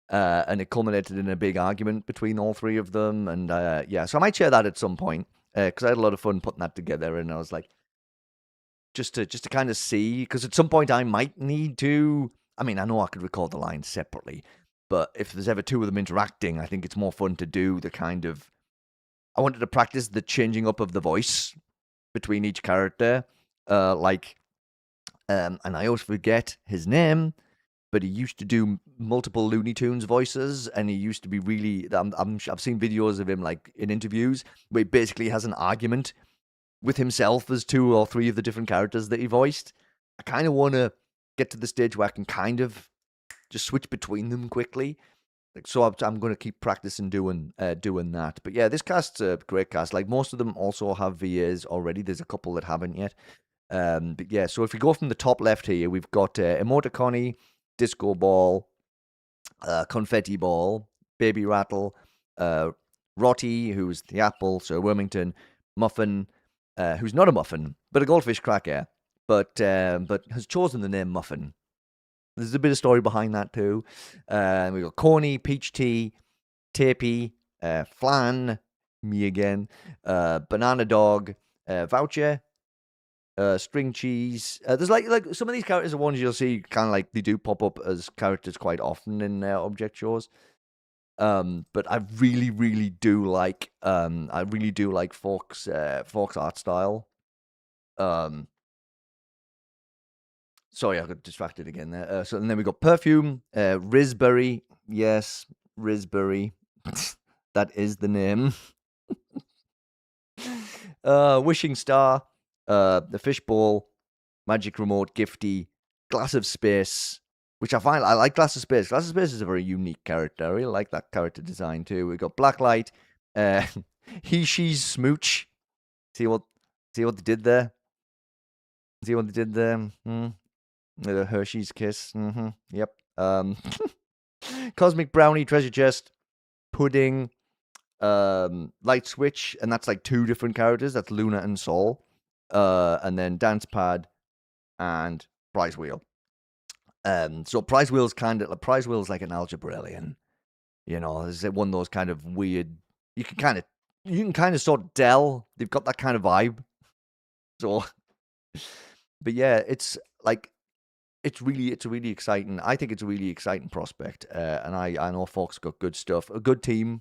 And it culminated in a big argument between all three of them. And so I might share that at some point because I had a lot of fun putting that together. And I was like, just to kind of see, because at some point I might need to. I mean, I know I could record the lines separately, but if there's ever two of them interacting, I think it's more fun to do the kind of. I wanted to practice the changing up of the voice between each character, and I always forget his name. But he used to do multiple Looney Tunes voices, and he used to be really. I've seen videos of him like in interviews where he basically has an argument with himself as two or three of the different characters that he voiced. I kind of want to get to the stage where I can kind of just switch between them quickly. Like, so I'm going to keep practicing doing that. But yeah, this cast's a great cast. Like most of them also have VAs already. There's a couple that haven't yet. But yeah, so if we go from the top left here, we've got Emoticoni, Disco Ball, Confetti Ball, Baby Rattle, Rotty, who's the apple, Sir Wormington, Muffin, who's not a muffin, but a goldfish cracker, but has chosen the name Muffin. There's a bit of story behind that too. We've got Corny, Peach Tea, Tapey, Flan, me again, Banana Dog, Voucher, String Cheese. There's like some of these characters are ones you'll see kind of like they do pop up as characters quite often in object shows. But I really, really do like Fork's art style. Sorry, I got distracted again there. So and then we got Perfume, Risberry. Yes, Risberry. That is the name. Wishing Star, the Fishbowl, Magic Remote, Gifty, Glass of Space, which I like Glass of Space. Glass of Space is a very unique character. I really like that character design too. We got Blacklight, She's Smooch. See what they did there? See what they did there? The Hershey's Kiss. Yep. Cosmic Brownie, Treasure Chest, Pudding, Light Switch, and that's like two different characters. That's Luna and Sol. And then Dance Pad and Prize Wheel. So Prize Wheel is like an algebra alien. You know, is it one of those kind of weird? You can kind of sort of tell they've got that kind of vibe. So, but yeah, like it's really exciting. I think it's a really exciting prospect, and I know Fox got good stuff, a good team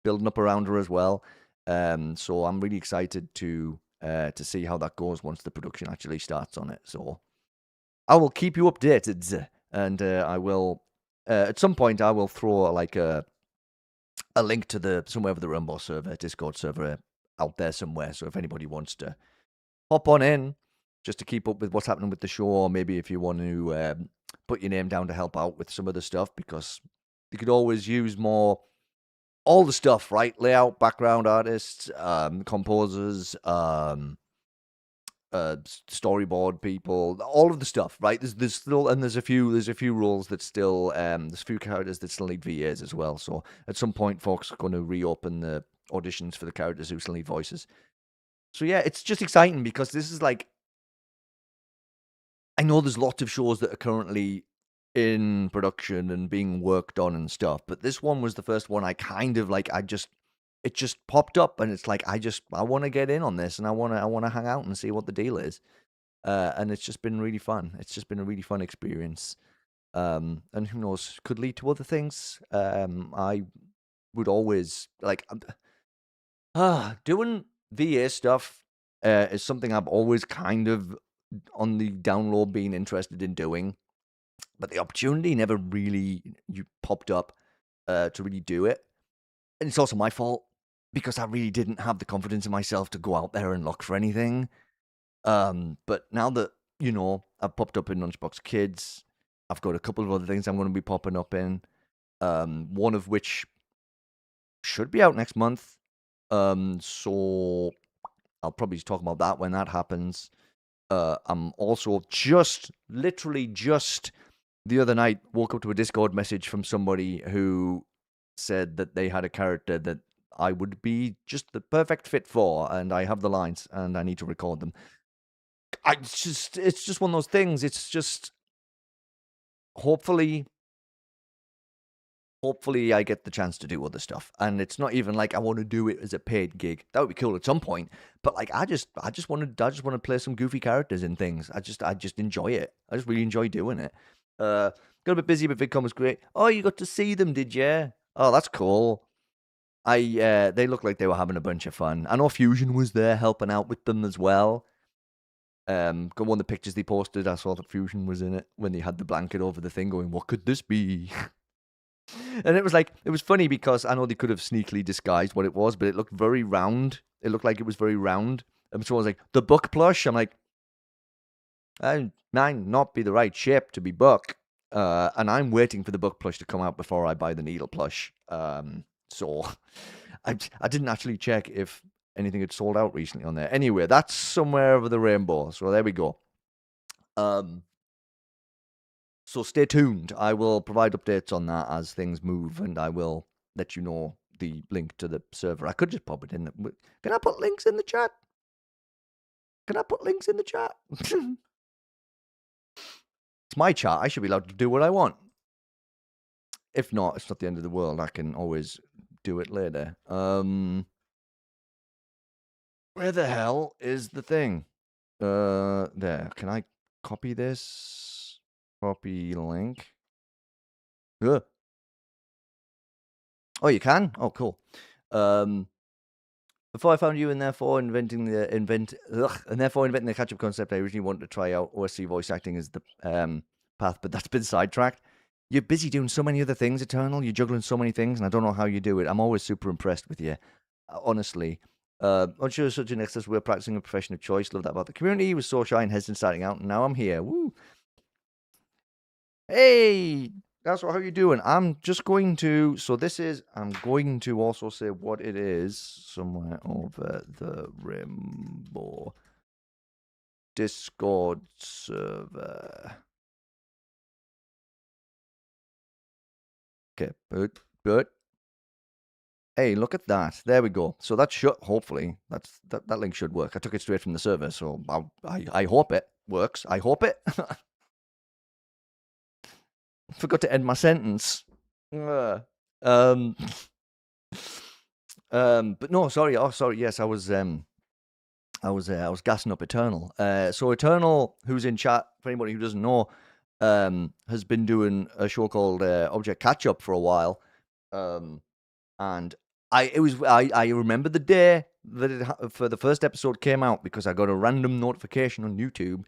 building up around her as well. So I'm really excited to see how that goes once the production actually starts on it. So I will keep you updated, and I will at some point I will throw like a link to the somewhere of the Rumble server, Discord server out there somewhere. So if anybody wants to hop on in just to keep up with what's happening with the show, or maybe if you want to put your name down to help out with some of the stuff, because you could always use more all the stuff, right? Layout, background artists, composers, storyboard people, all of the stuff, right? There's still there's a few roles that still there's a few characters that still need VAs as well. So at some point, folks are going to reopen the auditions for the characters who still need voices. So yeah, it's just exciting because this is like, I know there's lots of shows that are currently in production and being worked on and stuff, but this one was the first one I kind of like. It just popped up, and it's like I want to get in on this, and I want to hang out and see what the deal is. And it's just been really fun. It's just been a really fun experience. And who knows, could lead to other things. I would always like doing VA stuff. Is something I've always kind of on the download been interested in doing, but the opportunity never really you popped up to really do it. And it's also my fault because I really didn't have the confidence in myself to go out there and look for anything. But now that, I've popped up in Lunchbox Kids, I've got a couple of other things I'm going to be popping up in. One of which should be out next month. So I'll probably talk about that when that happens. I'm also literally just the other night, woke up to a Discord message from somebody who said that they had a character that I would be just the perfect fit for, and I have the lines, and I need to record them. It's just one of those things. It's just hopefully I get the chance to do other stuff, and it's not even like I want to do it as a paid gig. That would be cool at some point, but like I just want to play some goofy characters in things. I just enjoy it. I just really enjoy doing it. Got a bit busy, but VidCon was great. Oh, you got to see them, did you? Oh, that's cool. They looked like they were having a bunch of fun. I know Fusion was there helping out with them as well. Got one of the pictures they posted. I saw that Fusion was in it when they had the blanket over the thing, going, "What could this be?" And it was funny because I know they could have sneakily disguised what it was, but it looked very round. It looked like it was very round. And so I was like, "The Buck plush." I'm like, "I might not be the right shape to be Buck." And I'm waiting for the Buck plush to come out before I buy the Needle plush. So I didn't actually check if anything had sold out recently on there. Anyway, that's somewhere over the rainbow. So there we go. So stay tuned. I will provide updates on that as things move, and I will let you know the link to the server. I could just pop it in. Can I put links in the chat? Can I put links in the chat? It's my chat. I should be allowed to do what I want. If not, it's not the end of the world. I can always do it later. Where the hell is the thing? There. Can I copy this? Copy link. Ugh. Oh, you can? Oh, cool. Before I found you and therefore inventing the catch-up concept, I originally wanted to try out OSC voice acting as the path, but that's been sidetracked. You're busy doing so many other things, Eternal. You're juggling so many things, and I don't know how you do it. I'm always super impressed with you, honestly. Unsure such an excess. We're practicing a profession of choice. Love that about the community. Was so shy and hesitant starting out, and now I'm here. Woo! Hey, that's how you doing? I'm just going to. So this is. I'm going to also say what it is somewhere over the rainbow. Discord server. Okay, but. Hey, look at that. There we go. So that should, hopefully, that link should work. I took it straight from the server, so I hope it works. I hope it. Forgot to end my sentence. Um, but no, sorry. Oh, sorry. Yes, I was gassing up Eternal. So Eternal, who's in chat, for anybody who doesn't know, has been doing a show called Object Catch Up for a while. And I remember the day that for the first episode came out because I got a random notification on YouTube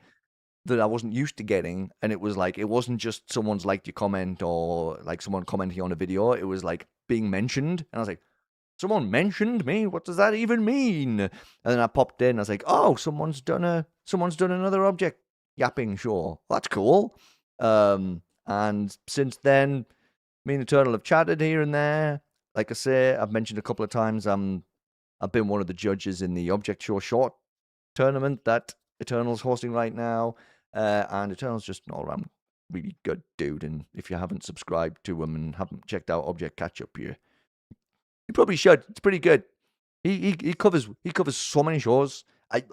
that I wasn't used to getting, and it was like it wasn't just someone's liked your comment or like someone commenting on a video. It was like being mentioned, and I was like, someone mentioned me. What does that even mean? And then I popped in. I was like, oh, someone's done another object yapping show. That's cool. And since then, me and Eternal have chatted here and there. Like I say, I've mentioned a couple of times. I've been one of the judges in the Object Show short tournament that Eternal's hosting right now. And Eternal's just an all around really good dude. And if you haven't subscribed to him and haven't checked out Object Catch Up, you probably should. It's pretty good. He covers so many shows.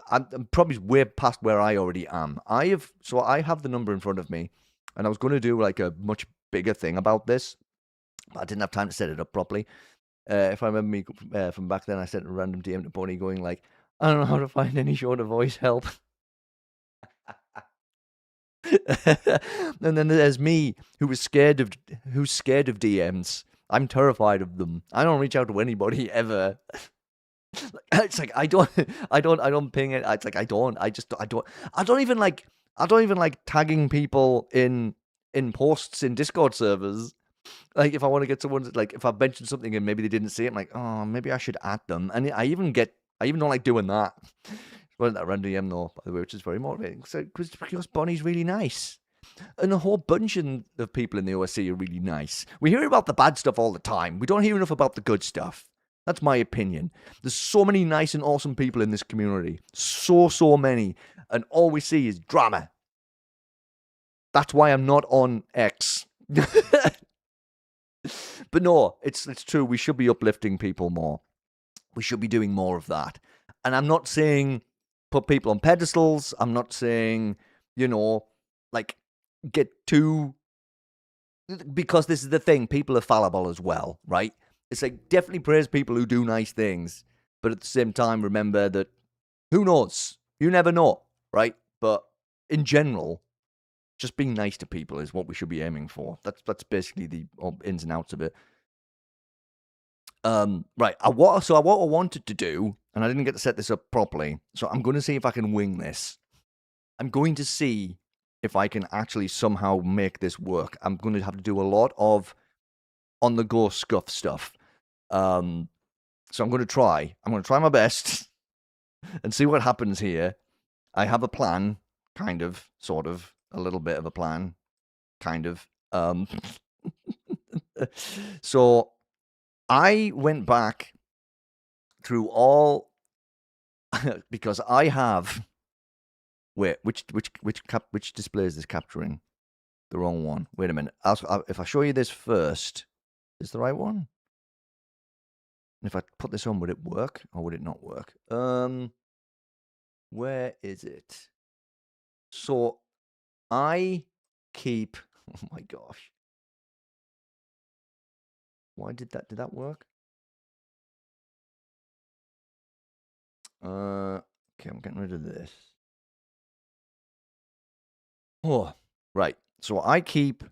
I'm probably way past where I already am. I have the number in front of me, and I was going to do like a much bigger thing about this, but I didn't have time to set it up properly. If I remember me from back then, I sent a random DM to Bonnie going like, I don't know how to find any show to voice help. And then there's me who's scared of DMs. I'm terrified of them. I don't reach out to anybody ever. It's like I don't ping it. It's like I don't even like tagging people in posts in Discord servers. Like if I want to get someone like if I've mentioned something and maybe they didn't see it, I'm like, oh, maybe I should add them. And I even don't like doing that. Wasn't that random DM though, by the way, which is very motivating. So because Bonnie's really nice. And a whole bunch of people in the OSC are really nice. We hear about the bad stuff all the time. We don't hear enough about the good stuff. That's my opinion. There's so many nice and awesome people in this community. So many. And all we see is drama. That's why I'm not on X. But no, it's true. We should be uplifting people more. We should be doing more of that. And I'm not saying put people on pedestals. I'm not saying, like get too, because this is the thing, people are fallible as well, right? It's like definitely praise people who do nice things, but at the same time remember that who knows? You never know, right? But in general, just being nice to people is what we should be aiming for. That's basically the ins and outs of it. Right. What I wanted to do, and I didn't get to set this up properly, so I'm going to see if I can wing this. I'm going to see if I can actually somehow make this work. I'm going to have to do a lot of on the go scuff stuff. So I'm going to try. I'm going to try my best and see what happens here. I have a plan, kind of, sort of, a little bit of a plan, kind of. So I went back through all because I have. Wait, which display is this capturing? The wrong one. Wait a minute. If I show you this first, is the right one? And if I put this on, would it work or would it not work? Where is it? So I keep. Oh my gosh. Why did that work? Okay, I'm getting rid of this. Oh, right. So I keep.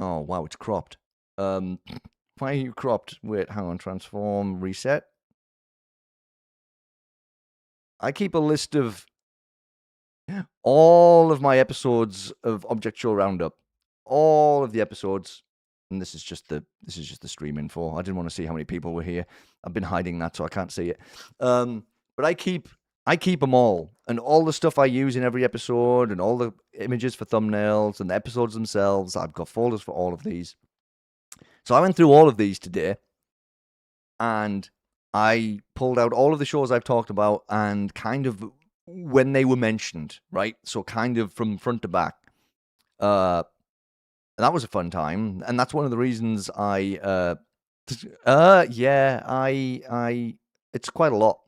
Oh wow, it's cropped. Why are you cropped? Wait, hang on. Transform, reset. I keep a list of all of my episodes of Object Show Roundup, all of the episodes, and this is just the stream info. I didn't want to see how many people were here. I've been hiding that so I can't see it. But I keep them all, and all the stuff I use in every episode, and all the images for thumbnails and the episodes themselves. I've got folders for all of these. So I went through all of these today, and I pulled out all of the shows I've talked about and kind of when they were mentioned, right? So kind of from front to back. That was a fun time, and that's one of the reasons I it's quite a lot.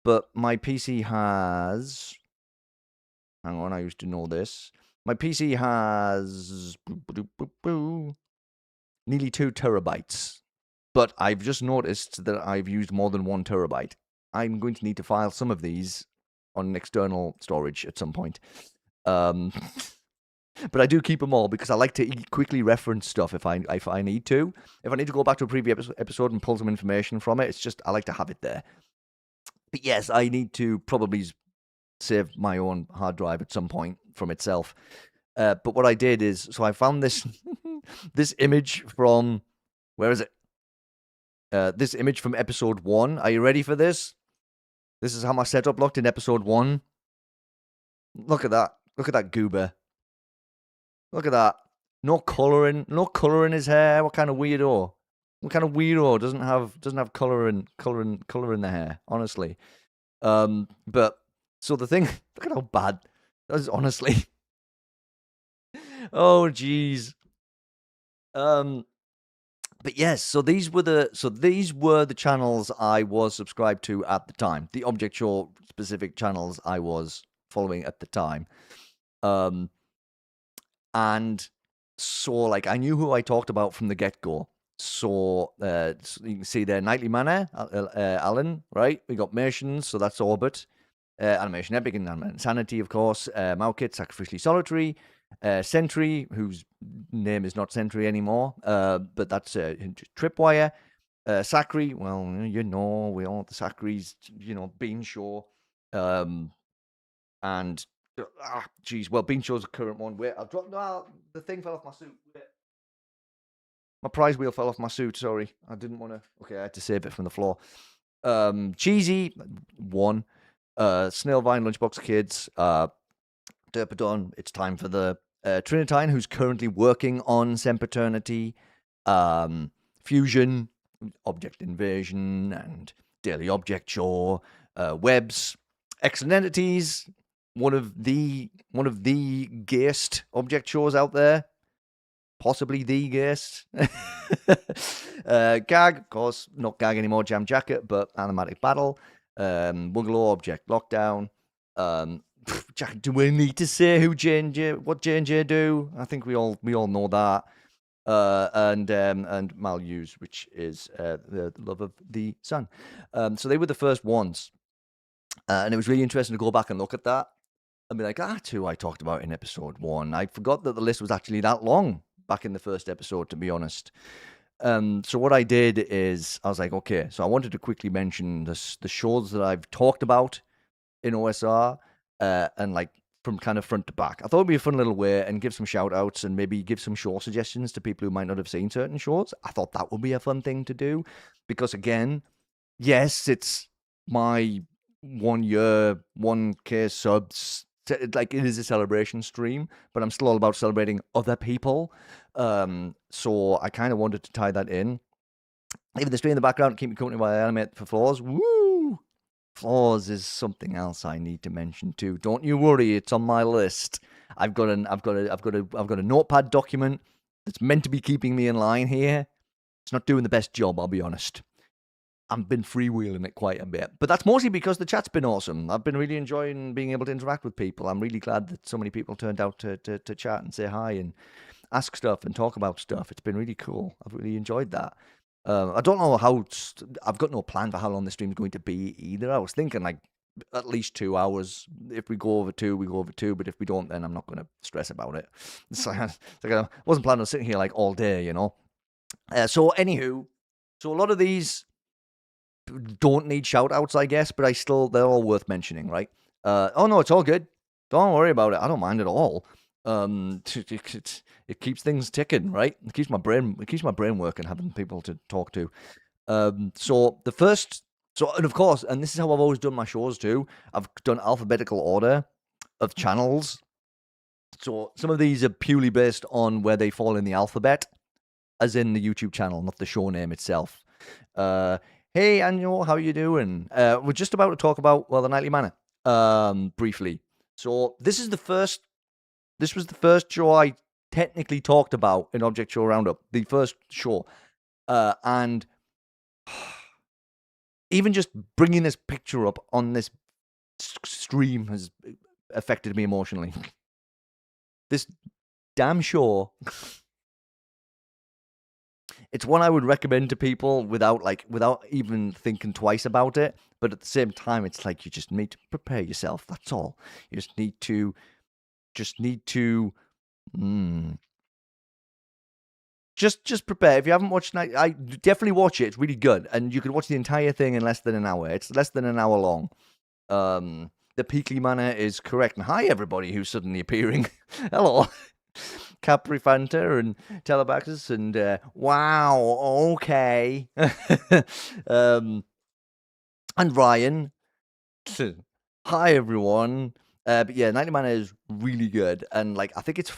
But my PC has, hang on, I used to know this. My PC has nearly 2 terabytes. But I've just noticed that I've used more than 1 terabyte. I'm going to need to file some of these on external storage at some point. But I do keep them all because I like to quickly reference stuff if I need to. If I need to go back to a previous episode and pull some information from it, it's just I like to have it there. But yes, I need to probably save my own hard drive at some point from itself. But what I did is, so I found this this image from, where is it? This image from episode 1. Are you ready for this? This is how my setup looked in episode 1. Look at that. Look at that goober. Look at that. No color in his hair. What kind of weirdo? What kind of weirdo doesn't have color in the hair? Honestly. But so the thing, look at how bad. That is honestly. Oh jeez. But yes, so these were the channels I was subscribed to at the time. The Object Show specific channels I was following at the time. And so like I knew who I talked about from the get-go. So you can see there, Nightly Manor, Alan, right? We got Mations, so that's Orbit. Animation Epic and Insanity, of course. Maukit, Sacrificially Solitary. Sentry, whose name is not Sentry anymore, but that's Tripwire. Sacri, well, you know, we all the Sacris, you know, Bean Show. And, geez, well, Bean Show's the current one. Wait, I've dropped, the thing fell off my suit. Wait. My prize wheel fell off my suit, sorry. I didn't want to, okay, I had to save it from the floor. Cheesy, 1. Snailvine, Lunchbox Kids, Derpadon, it's time for the Trinitine, who's currently working on Sempiternity, Fusion, Object Invasion, and Daily Object Show, Webs, Excellent Entities, one of the gayest object shows out there, possibly the gayest. Gag, of course, not Gag anymore, Jam Jacket, but Animatic Battle, Bungalow, Object Lockdown. Jack, do we need to say who what J&J do? I think we all know that. And Maluse, which is the love of the sun. So they were the first ones, and it was really interesting to go back and look at that and be like, that's who I talked about in episode 1. I forgot that the list was actually that long back in the first episode, to be honest. So what I did is I was like, okay, so I wanted to quickly mention the shows that I've talked about in OSR. And like from kind of front to back. I thought it'd be a fun little way and give some shout outs and maybe give some show suggestions to people who might not have seen certain shows. I thought that would be a fun thing to do because, again, yes, it's my 1 year, 1K subs. Like it is a celebration stream, but I'm still all about celebrating other people. So I kind of wanted to tie that in. Even the stream in the background, keep me company while I animate for Flaws. Woo! Flaws is something else I need to mention too. Don't you worry, it's on my list. I've got a notepad document that's meant to be keeping me in line here. It's not doing the best job, I'll be honest. I've been freewheeling it quite a bit, but that's mostly because the chat's been awesome. I've been really enjoying being able to interact with people. I'm really glad that so many people turned out to chat and say hi and ask stuff and talk about stuff. It's been really cool. I've really enjoyed that. I don't know how. I've got no plan for how long the stream's going to be either. I was thinking like at least 2 hours. If we go over 2, we go over 2. But if we don't, then I'm not going to stress about it. It's like I wasn't planning on sitting here like all day, you know. So anywho, so a lot of these don't need shout outs, I guess, but they're all worth mentioning, right? Oh no, it's all good. Don't worry about it. I don't mind at all. It keeps things ticking, right? It keeps my brain working, having people to talk to. And of course, and this is how I've always done my shows too. I've done alphabetical order of channels. So some of these are purely based on where they fall in the alphabet, as in the YouTube channel, not the show name itself. Hey, Annual, how you doing? We're just about to talk about, the Nightly Manor, briefly. So this was the first show I technically talked about in Object Show Roundup, the first show. And even just bringing this picture up on this stream has affected me emotionally. This damn show It's one I would recommend to people without even thinking twice about it. But at the same time, it's like you just need to prepare yourself. That's all. You just need to mm, just prepare. If you haven't watched Night, I definitely watch it. It's really good, and you can watch the entire thing in less than an hour. It's less than an hour long. The Peakley Manor is correct. And hi, everybody who's suddenly appearing. Hello, Capri Fanta and Telebaxus, and wow, okay. And Ryan. Hi, everyone. But yeah, Nightly Manor is really good, and like I think it's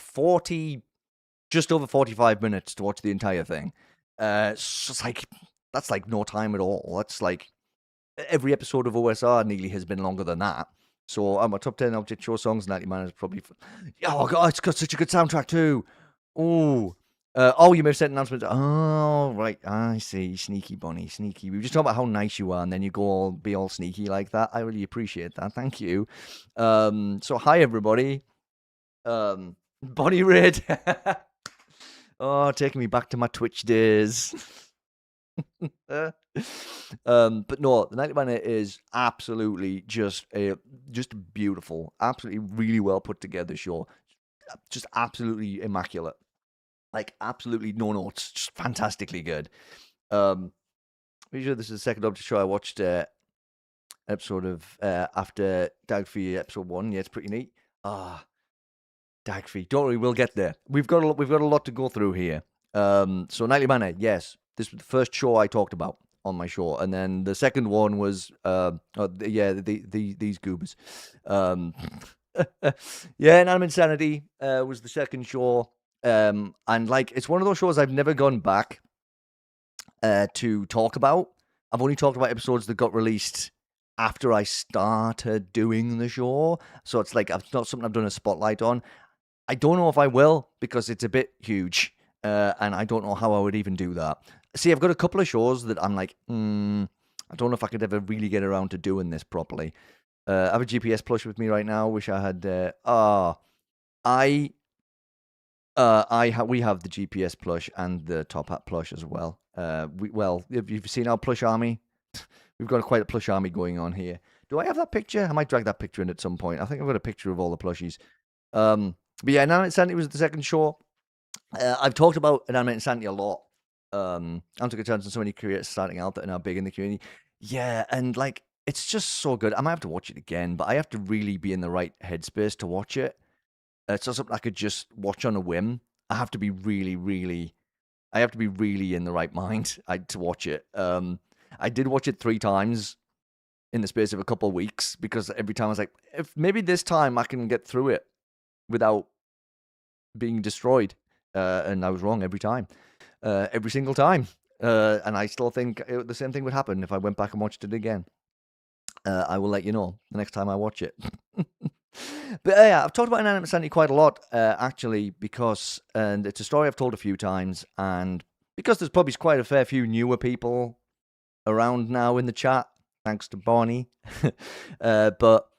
just over 45 minutes to watch the entire thing. It's just like that's like no time at all. That's like every episode of OSR nearly has been longer than that. So my top 10 object show songs, 90 Man is probably. Oh god, it's got such a good soundtrack too. Oh. You may have sent announcements. Oh, right. I see. Sneaky Bonnie, sneaky. We were just talking about how nice you are, and then you go be all sneaky like that. I really appreciate that. Thank you. So hi everybody. Bonnie Raid. Oh, taking me back to my Twitch days. But no, the 90 Minute is absolutely just beautiful, absolutely really well put together show, just absolutely immaculate, like absolutely no notes, just fantastically good. Pretty sure this is the second object show I watched episode of after Dagfree episode 1. Yeah, it's pretty neat. Dagfree, don't worry, we'll get there. We've got a lot to go through here. So Nightly Manor, yes, this was the first show I talked about on my show, and then the second one was these goobers. Yeah, Animal Insanity was the second show, and like it's one of those shows I've never gone back to talk about. I've only talked about episodes that got released after I started doing the show, so it's like it's not something I've done a spotlight on. I don't know if I will because it's a bit huge, and I don't know how I would even do that. See, I've got a couple of shows that I'm like, I don't know if I could ever really get around to doing this properly. I have a GPS plush with me right now. Wish I had. We have the GPS plush and the top hat plush as well. If you've seen our plush army, we've got quite a plush army going on here. Do I have that picture? I might drag that picture in at some point. I think I've got a picture of all the plushies. But yeah, Inanimate Insanity was the second show. I've talked about Inanimate Insanity a lot. I took a chance on so many creators starting out that are now big in the community. Yeah, and like it's just so good. I might have to watch it again, but I have to really be in the right headspace to watch it. It's not something I could just watch on a whim. I have to be really, really. I have to be really in the right mind to watch it. I did watch it 3 times in the space of a couple of weeks because every time I was like, if maybe this time I can get through it without being destroyed. And I was wrong every time, every single time. And I still think the same thing would happen if I went back and watched it again. I will let you know the next time I watch it. But yeah, I've talked about Inanimate Insanity quite a lot, actually, because and it's a story I've told a few times, and because there's probably quite a fair few newer people around now in the chat, thanks to Barney. But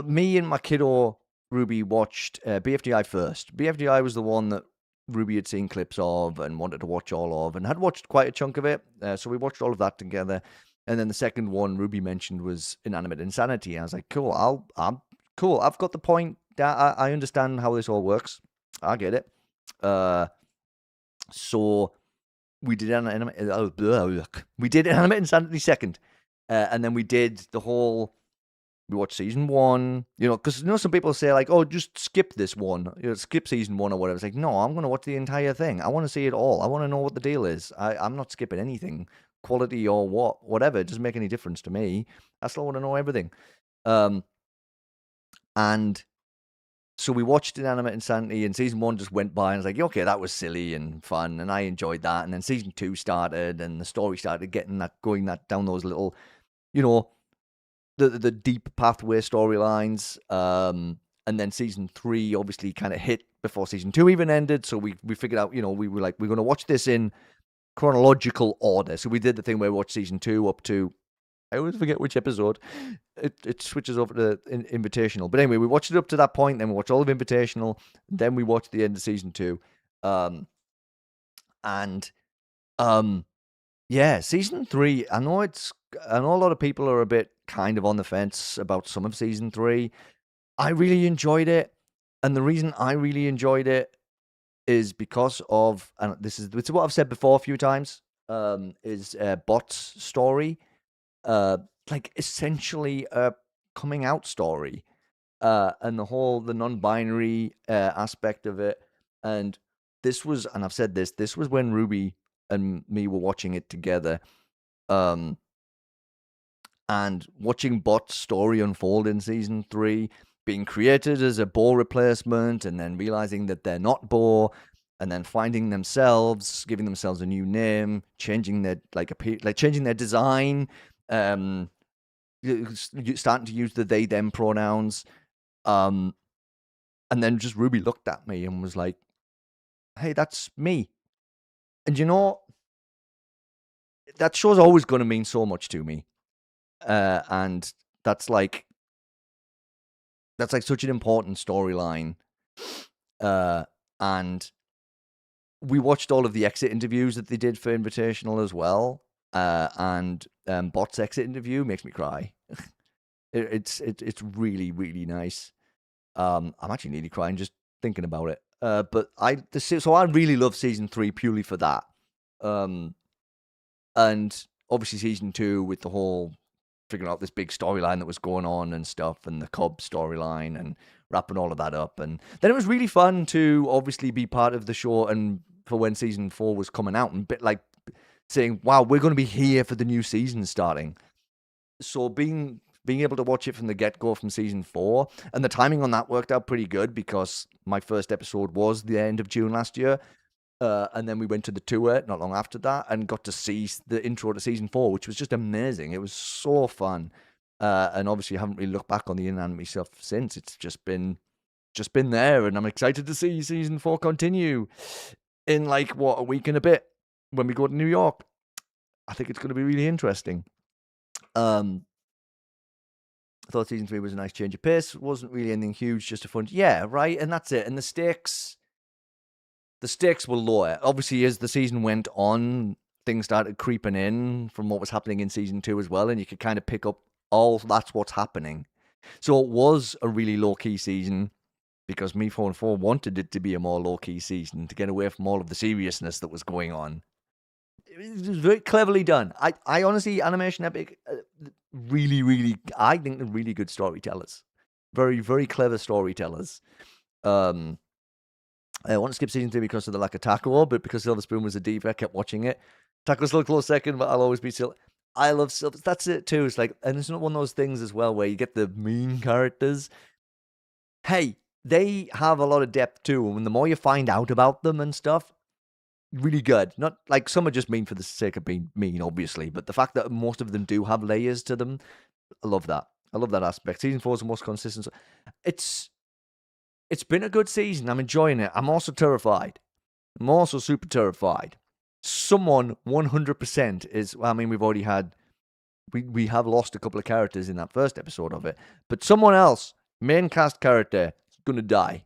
me and my kiddo Ruby watched BFDI first. BFDI was the one that Ruby had seen clips of and wanted to watch all of, and had watched quite a chunk of it. So we watched all of that together. And then the second one Ruby mentioned was Inanimate Insanity. I was like, cool, I'm cool. I've got the point. I understand how this all works. I get it. So we did Inanimate Insanity second. And then we did the whole. We watched season 1, because some people say like, "Oh, just skip this one, skip season 1 or whatever." It's like, no, I'm going to watch the entire thing. I want to see it all. I want to know what the deal is. I'm not skipping anything, quality or whatever. It doesn't make any difference to me. I still want to know everything. And so we watched Inanimate Insanity, and season 1 just went by, and I was like, okay, that was silly and fun, and I enjoyed that. And then season 2 started, and the story started going down those little, the deep pathway storylines, and then season 3 obviously kind of hit before season 2 even ended. So we figured out, we were like, we're going to watch this in chronological order. So we did the thing where we watched season 2 up to, I always forget which episode. It switches over to Invitational. But anyway, we watched it up to that point. Then we watched all of Invitational. Then we watched the end of season 2. And yeah, season 3. I know a lot of people are a bit kind of on the fence about some of season 3. I really enjoyed it, and the reason I really enjoyed it is because of, and this is what I've said before a few times, is Bot's story, like essentially a coming out story, and the non-binary aspect of it, and and I've said this was when Ruby and me were watching it together, um, and watching Bot's story unfold in season 3, being created as a Bo replacement, and then realizing that they're not Bo, and then finding themselves, giving themselves a new name, changing their changing their design, um, starting to use the they them pronouns, and then just Ruby looked at me and was like, "Hey, that's me," and that show's always going to mean so much to me, and that's like such an important storyline. And we watched all of the exit interviews that they did for Invitational as well. And Bot's exit interview makes me cry. It's really, really nice. I'm actually nearly crying just thinking about it. But so I really love season 3 purely for that. And obviously season 2 with the whole figuring out this big storyline that was going on and stuff, and the Cobb storyline, and wrapping all of that up. And then it was really fun to obviously be part of the show, and for when season 4 was coming out, and bit like saying, wow, we're going to be here for the new season starting. So being able to watch it from the get-go from season 4, and the timing on that worked out pretty good because my first episode was the end of June last year. And then we went to the tour not long after that and got to see the intro to season 4, which was just amazing. It was so fun. And obviously I haven't really looked back on the inanimate stuff since. It's just been there, and I'm excited to see season 4 continue in a week and a bit when we go to New York. I think it's going to be really interesting. I thought season 3 was a nice change of pace. Wasn't really anything huge, just a fun, yeah, right, and that's it. And the stakes were lower. Obviously, as the season went on, things started creeping in from what was happening in season 2 as well, and you could kind of pick up, that's what's happening. So it was a really low-key season because Me 4 and 4 wanted it to be a more low-key season to get away from all of the seriousness that was going on. It was very cleverly done. I honestly, Animation Epic, really, really, I think they're really good storytellers. Very, very clever storytellers. I want to skip season 3 because of the lack of Taco, but because Silver Spoon was a diva, I kept watching it. Taco's still a close second, but I'll always be Silver. I love Silver. That's it too. It's like, and it's not one of those things as well where you get the mean characters. Hey, they have a lot of depth too, and the more you find out about them and stuff, really good. Not like some are just mean for the sake of being mean, obviously, but the fact that most of them do have layers to them, I love that. I love that aspect. Season 4 is the most consistent. It's been a good season. I'm enjoying it. I'm also terrified. I'm also super terrified. Someone 100% is. I mean, we've already had. We have lost a couple of characters in that first episode of it, but someone else, main cast character, is gonna die.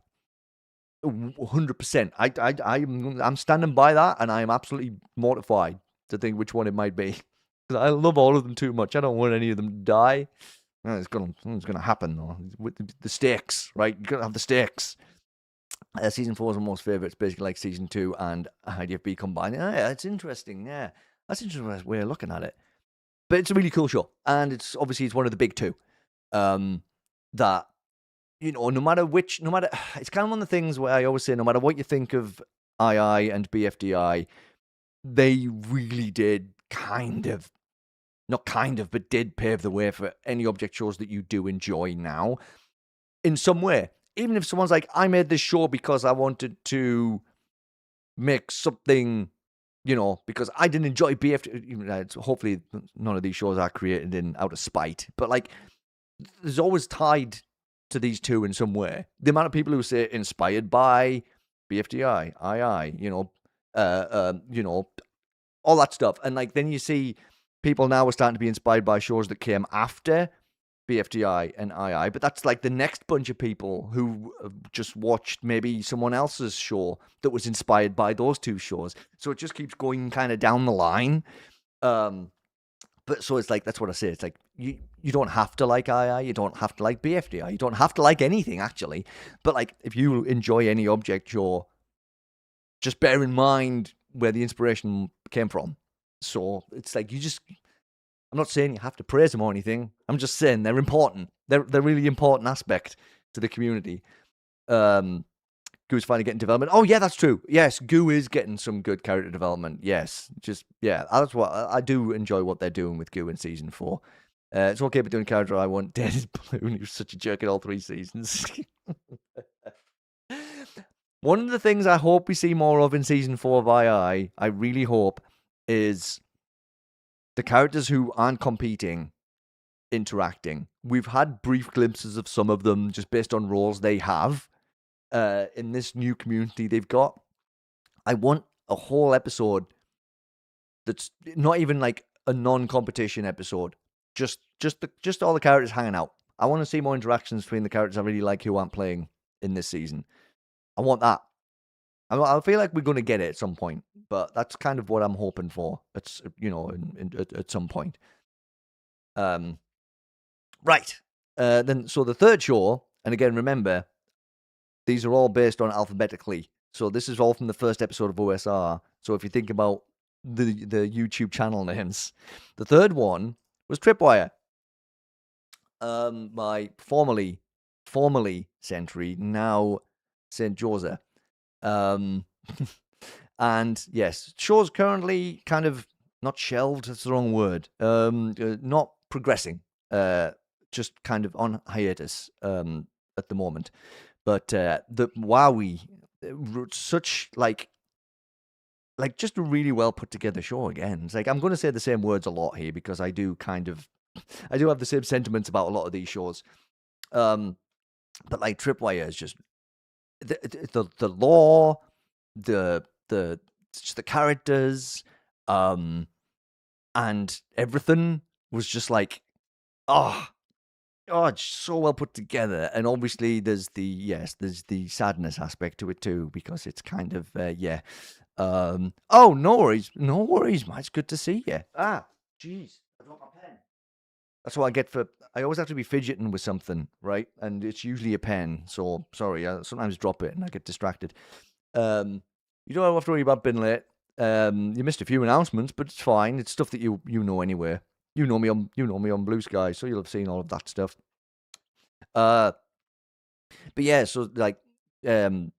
100%. I'm standing by that, and I am absolutely mortified to think which one it might be. Because I love all of them too much. I don't want any of them to die. It's gonna happen though. With the stakes, right? You're gonna have the stakes. Season 4 is my most favorite. It's basically like season 2 and IDFB combined. Yeah, it's interesting. Yeah, that's an interesting way of looking at it. But it's a really cool show, and it's one of the big two. That no matter it's kind of one of the things where I always say, no matter what you think of II and BFDI, they really did but did pave the way for any object shows that you do enjoy now in some way. Even if someone's like, I made this show because I wanted to make something, because I didn't enjoy BFDI. Hopefully none of these shows are created out of spite, but like, there's always tied to these two in some way. The amount of people who say inspired by BFDI, II, all that stuff. And like, then you see people now are starting to be inspired by shows that came after BFDI and II, but that's like the next bunch of people who just watched maybe someone else's show that was inspired by those two shows. So it just keeps going kind of down the line. But so it's like, that's what I say. It's like, you don't have to like II, you don't have to like BFDI, you don't have to like anything actually. But like, if you enjoy any object show, just bear in mind where the inspiration came from. So it's like, I'm not saying you have to praise them or anything. I'm just saying they're important. They're really important aspect to the community. Goo's finally getting development. Oh yeah, that's true. Yes, Goo is getting some good character development. Yes, that's what I do enjoy what they're doing with Goo in season 4. It's okay, but doing character I want dead is Balloon. He was such a jerk in all 3 seasons. One of the things I hope we see more of in season 4 of II, I really hope, is the characters who aren't competing interacting. We've had brief glimpses of some of them just based on roles they have in this new community they've got. I want a whole episode that's not even like a non-competition episode. Just all the characters hanging out. I want to see more interactions between the characters I really like who aren't playing in this season. I want that. I feel like we're going to get it at some point, but that's kind of what I'm hoping for. It's at some point. Right. Then so the third show, and again remember, these are all based on alphabetically. So this is all from the first episode of OSR. So if you think about the YouTube channel names, the third one was Tripwire. By formerly Sentry, now St. Josa. And yes, show's currently kind of not shelved, that's the wrong word. Not progressing. Just kind of on hiatus at the moment. But the Wowie, such like just a really well put together show again. It's like, I'm going to say the same words a lot here because I do have the same sentiments about a lot of these shows. But like Tripwire is just the lore, just the characters, and everything was just like, it's so well put together. And obviously there's the sadness aspect to it too, because it's kind of no worries, man. It's good to see you. Jeez, I dropped my pen. That's what I get for. I always have to be fidgeting with something, right? And it's usually a pen. So sorry, I sometimes drop it and I get distracted. You don't have to worry about being late. You missed a few announcements, but it's fine. It's stuff that you know anyway. You know me on Blue Sky, so you'll have seen all of that stuff. But yeah, so like, Tripwire's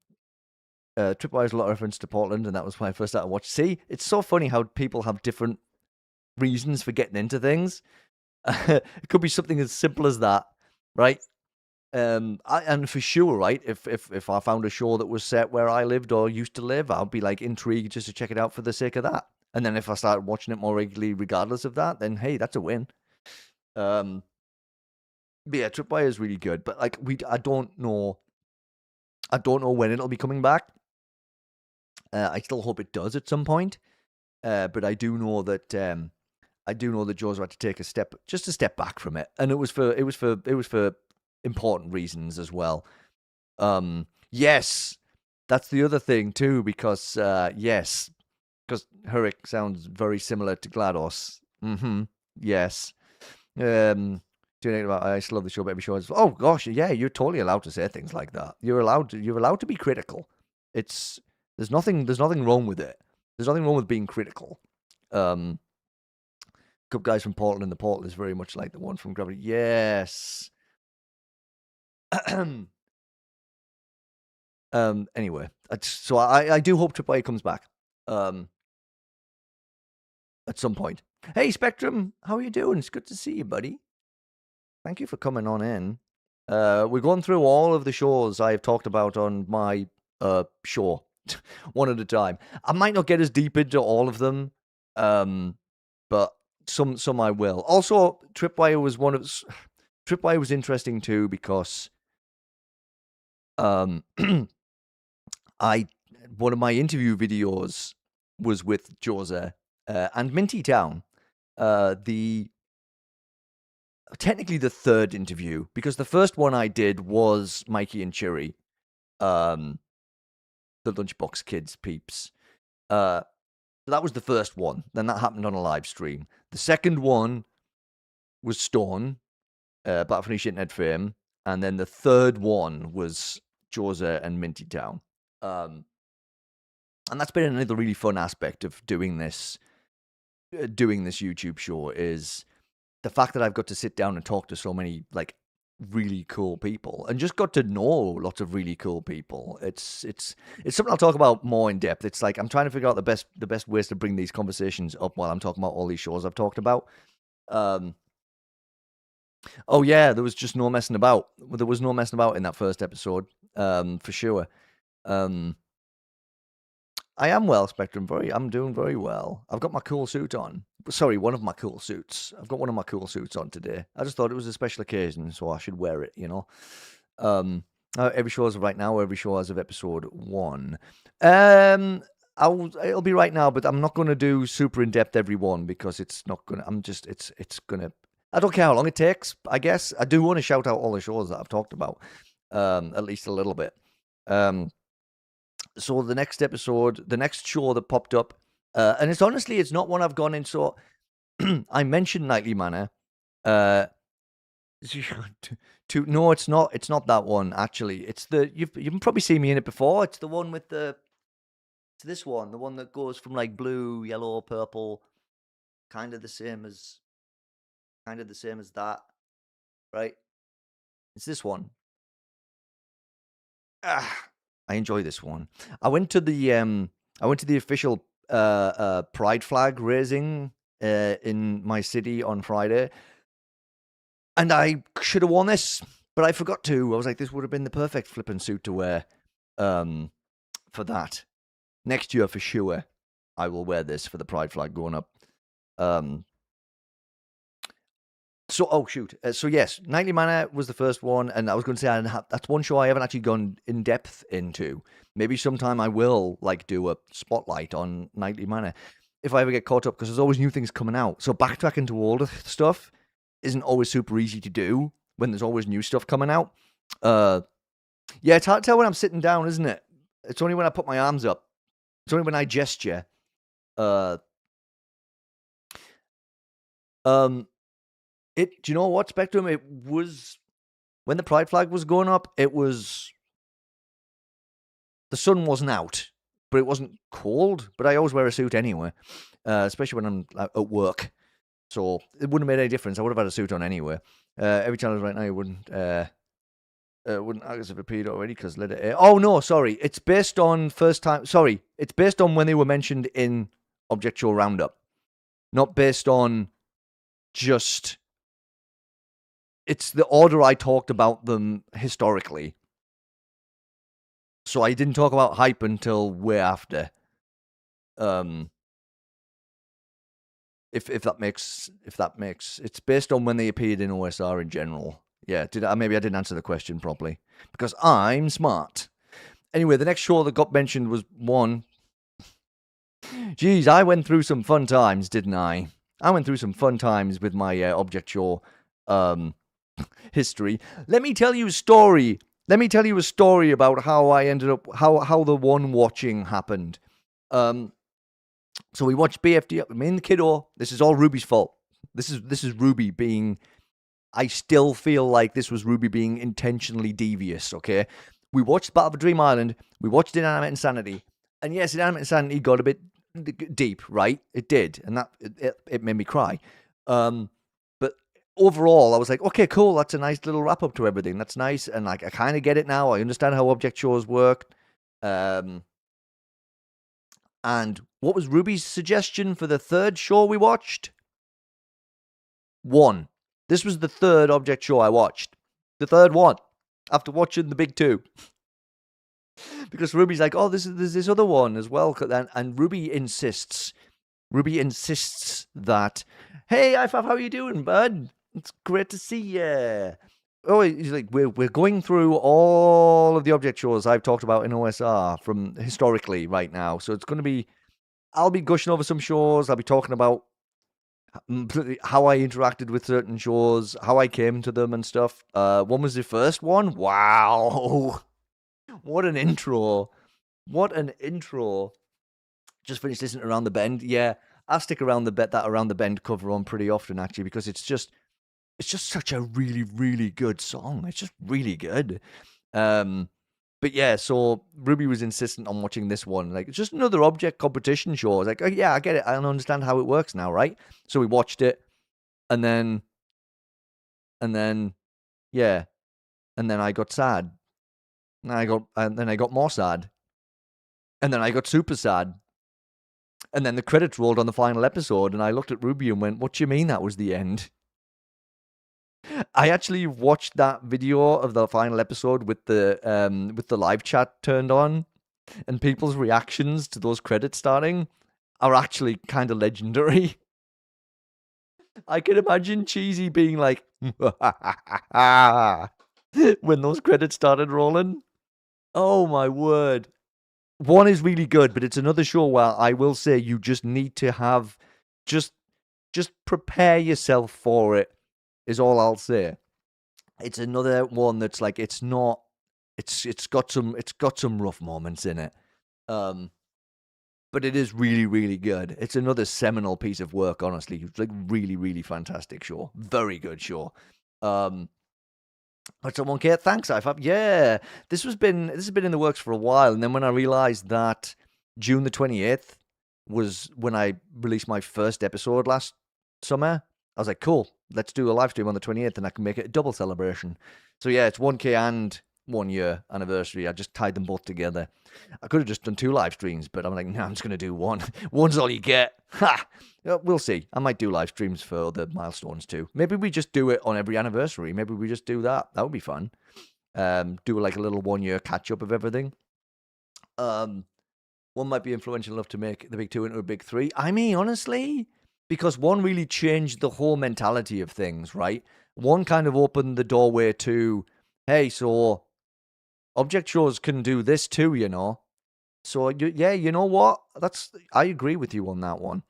a lot of reference to Portland, and that was when I first started watching. See, it's so funny how people have different reasons for getting into things. It could be something as simple as that, right? And for sure, right? If I found a show that was set where I lived or used to live, I'd be like intrigued just to check it out for the sake of that. And then if I started watching it more regularly, regardless of that, then hey, that's a win. But yeah, Tripwire is really good. But like, I don't know when it'll be coming back. I still hope it does at some point. But I do know that Joe's had to take a step back from it, and it was for important reasons as well. Yes, that's the other thing too, because Hurrick sounds very similar to GLaDOS. Yes. I still love the show, but every show is, oh gosh, yeah, you're totally allowed to say things like that. You're allowed to be critical. There's nothing wrong with it. There's nothing wrong with being critical. Couple guys from Portland, and the Portal is very much like the one from Gravity. Yes. Anyway, so I do hope Tripwire comes back. At some point. Hey, Spectrum, how are you doing? It's good to see you, buddy. Thank you for coming on in. We're going through all of the shows I have talked about on my show, one at a time. I might not get as deep into all of them, but some I will. Also, Tripwire was interesting too, because one of my interview videos was with Josa and Minty Town. The technically the third interview, because the first one I did was Mikey and Chiri, the Lunchbox Kids peeps. That was the first one. Then that happened on a live stream. The second one was Stone, Black Phoenicia Internet Fame. And then the third one was Joza and Minty Town. And that's been another really fun aspect of doing this YouTube show, is the fact that I've got to sit down and talk to so many like really cool people and just got to know lots of really cool people. It's something I'll talk about more in depth. It's like I'm trying to figure out the best ways to bring these conversations up while I'm talking about all these shows I've talked about. Oh yeah, there was just no messing about. There was no messing about in that first episode, for sure. I am well, Spectrum. I'm doing very well. I've got my cool suit on. Sorry, one of my cool suits. I've got one of my cool suits on today. I just thought it was a special occasion, so I should wear it, you know. Every show as of right now, every show as of episode 1. It'll be right now, but I'm not going to do super in-depth every one because it's not going to, it's going to, I don't care how long it takes, I guess. I do want to shout out all the shows that I've talked about, at least a little bit. So the next episode, the next show that popped up, and it's not one I've gone in. So I mentioned Nightly Manor. No, it's not. It's not that one. Actually, it's you've probably seen me in it before. It's the one with it's this one, the one that goes from like blue, yellow, purple, kind of the same as that, right? It's this one. I enjoy this one. I went to the official pride flag raising in my city on Friday, and I should have worn this, but I forgot to. I was like, this would have been the perfect flippin' suit to wear for that. Next year for sure, I will wear this for the pride flag going up. So yes, Nightly Manor was the first one, and I was going to say that's one show I haven't actually gone in depth into. Maybe sometime I will like do a spotlight on Nightly Manor if I ever get caught up, because there's always new things coming out. So backtracking to older stuff isn't always super easy to do when there's always new stuff coming out. Yeah, it's hard to tell when I'm sitting down, isn't it? It's only when I put my arms up. It's only when I gesture. Do you know what, Spectrum? It was when the pride flag was going up. It was the sun wasn't out, but it wasn't cold. But I always wear a suit anyway, especially when I'm at work. So it wouldn't have made any difference. I would have had a suit on anyway. Every channel right now, it wouldn't act as if it appeared already because let it air. Oh no, sorry. It's based on first time. Sorry, it's based on when they were mentioned in Object Show Roundup, not based on just. It's the order I talked about them historically. So I didn't talk about hype until way after. If that makes it's based on when they appeared in OSR in general. Yeah, maybe I didn't answer the question properly because I'm smart. Anyway, the next show that got mentioned was one. Geez, I went through some fun times, didn't I? I went through some fun times with my Object Show history. Let me tell you a story. About how I ended up, how the one watching happened. So we watched BFD. Me and the kiddo. This is all Ruby's fault. This is Ruby being. I still feel like this was Ruby being intentionally devious. Okay, we watched Battle for Dream Island. We watched Inanimate Insanity, and yes, Inanimate Insanity got a bit deep, right? It did, and that it made me cry. Overall, I was like, okay, cool. That's a nice little wrap up to everything. That's nice. And like, I kind of get it now. I understand how object shows work. And what was Ruby's suggestion for the third show we watched? 1. This was the third object show I watched. The third one. After watching the big 2. Because Ruby's like, oh, there's this other one as well. And Ruby insists that, hey, IFAF, how are you doing, bud? It's great to see you. Oh, he's like, we're going through all of the object shows I've talked about in OSR from historically right now. So it's going to be, I'll be gushing over some shows. I'll be talking about how I interacted with certain shows, how I came to them and stuff. One was the first one. Wow. What an intro. What an intro. Just finished listening to Around the Bend. Yeah, I stick around that Around the Bend cover on pretty often actually because it's just such a really, really good song. It's just really good. Um, but yeah, so Ruby was insistent on watching this one. Like, it's just another object competition show. I was like, oh, yeah, I get it. I don't understand how it works now, right? So we watched it, and then, and then, yeah, and then I got sad. And then I got more sad. And then I got super sad. And then the credits rolled on the final episode, and I looked at Ruby and went, "What do you mean that was the end?" I actually watched that video of the final episode with the live chat turned on, and people's reactions to those credits starting are actually kind of legendary. I can imagine Cheesy being like, when those credits started rolling. Oh my word. One is really good, but it's another show where I will say you just need to have just prepare yourself for it is all I'll say. It's another one that's like it's got some rough moments in it. But it is really, really good. It's another seminal piece of work, honestly. It's like really, really fantastic show. Very good show. But someone care. Thanks, IFAB. Yeah, this has been in the works for a while, and then when I realized that June the 28th was when I released my first episode last summer, I was like, cool, let's do a live stream on the 28th, and I can make it a double celebration. So yeah, it's 1K and 1 year anniversary. I just tied them both together. I could have just done 2 live streams, but I'm like, no, I'm just gonna do one. One's all you get. Ha! We'll see. I might do live streams for other milestones too. Maybe we just do it on every anniversary. Maybe we just do that. That would be fun. Do like a little 1 year catch up of everything. One might be influential enough to make the big 2 into a big 3. I mean, honestly, because one really changed the whole mentality of things, right? One kind of opened the doorway to, hey, so object shows can do this too, you know. So yeah, you know what? I agree with you on that one.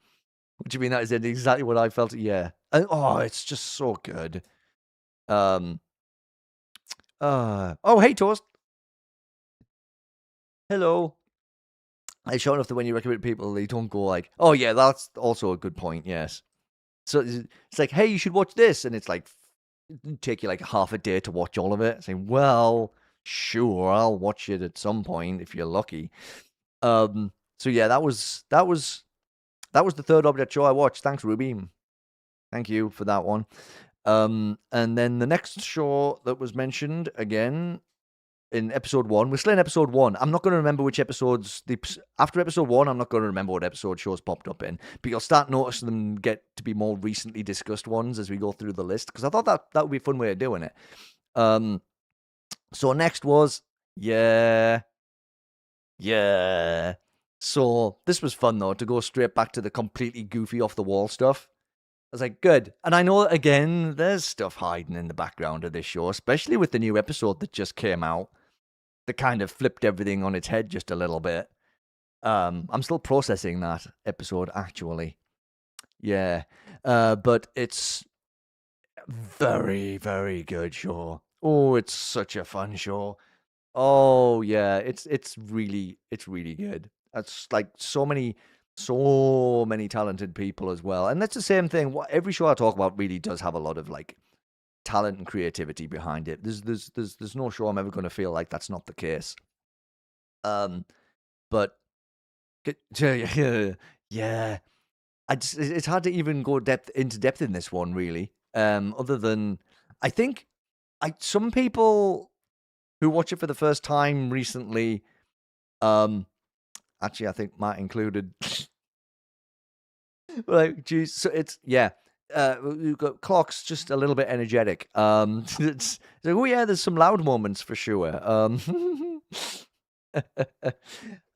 What do you mean that is exactly what I felt? Yeah. Oh, it's just so good. Oh, hey, Toast. Hello. It's sure enough that when you recommend people, they don't go like, oh, yeah, that's also a good point. Yes. So it's like, hey, you should watch this. And it's like, take you like half a day to watch all of it. Saying, well, sure, I'll watch it at some point if you're lucky. So yeah, that was the third object show I watched. Thanks, Ruby. Thank you for that one. And then the next show that was mentioned again in episode 1, we're still in episode 1. I'm not going to remember which episodes. After episode 1, I'm not going to remember what episode shows popped up in, but you'll start noticing them get to be more recently discussed ones as we go through the list, because I thought that would be a fun way of doing it. So next was, yeah. So this was fun though, to go straight back to the completely goofy off the wall stuff. I was like, good. And I know, again, there's stuff hiding in the background of this show, especially with the new episode that just came out that kind of flipped everything on its head just a little bit. I'm still processing that episode, actually. Yeah. But it's very, very good show. Oh, it's such a fun show. Oh, yeah. It's really good. That's like so many talented people as well. And that's the same thing. Every show I talk about really does have a lot of like talent and creativity behind it. There's no show I'm ever going to feel like that's not the case. But yeah, it's hard to even go into depth in this one really. Other than I think some people who watch it for the first time recently, actually I think Matt included. Like, geez, so it's we've got Clock's just a little bit energetic. It's like, oh yeah, there's some loud moments for sure. And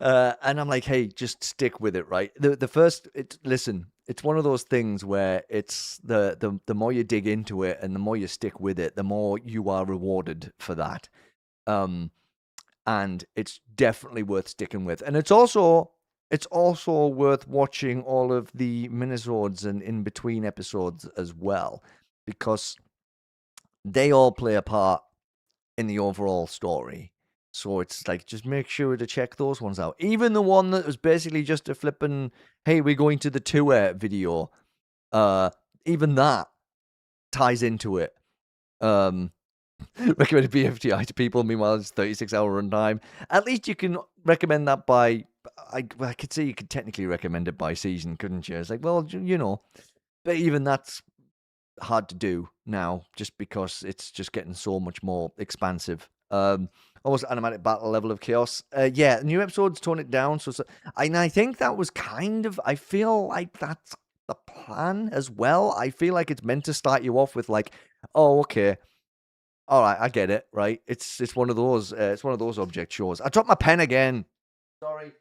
I'm like, hey, just stick with it, right? The first, listen, it's one of those things where it's the more you dig into it and the more you stick with it, the more you are rewarded for that. And it's definitely worth sticking with. And it's also it's also worth watching all of the minisodes and in between episodes as well, because they all play a part in the overall story. So it's like, just make sure to check those ones out. Even the one that was basically just a flippin', hey, we're going to the tour video. Even that ties into it. Recommended BFTI to people. Meanwhile, it's 36-hour runtime. At least you can recommend that by. I could say you could technically recommend it by season, couldn't you? It's like, well, you know, but even that's hard to do now, just because it's just getting so much more expansive. Almost animatic battle level of chaos. Yeah, new episodes tone it down. So and I think that was kind of. I feel like that's the plan as well. I feel like it's meant to start you off with like, oh, okay. All right, I get it. Right, it's one of those. It's one of those object shows. I dropped my pen again. Sorry.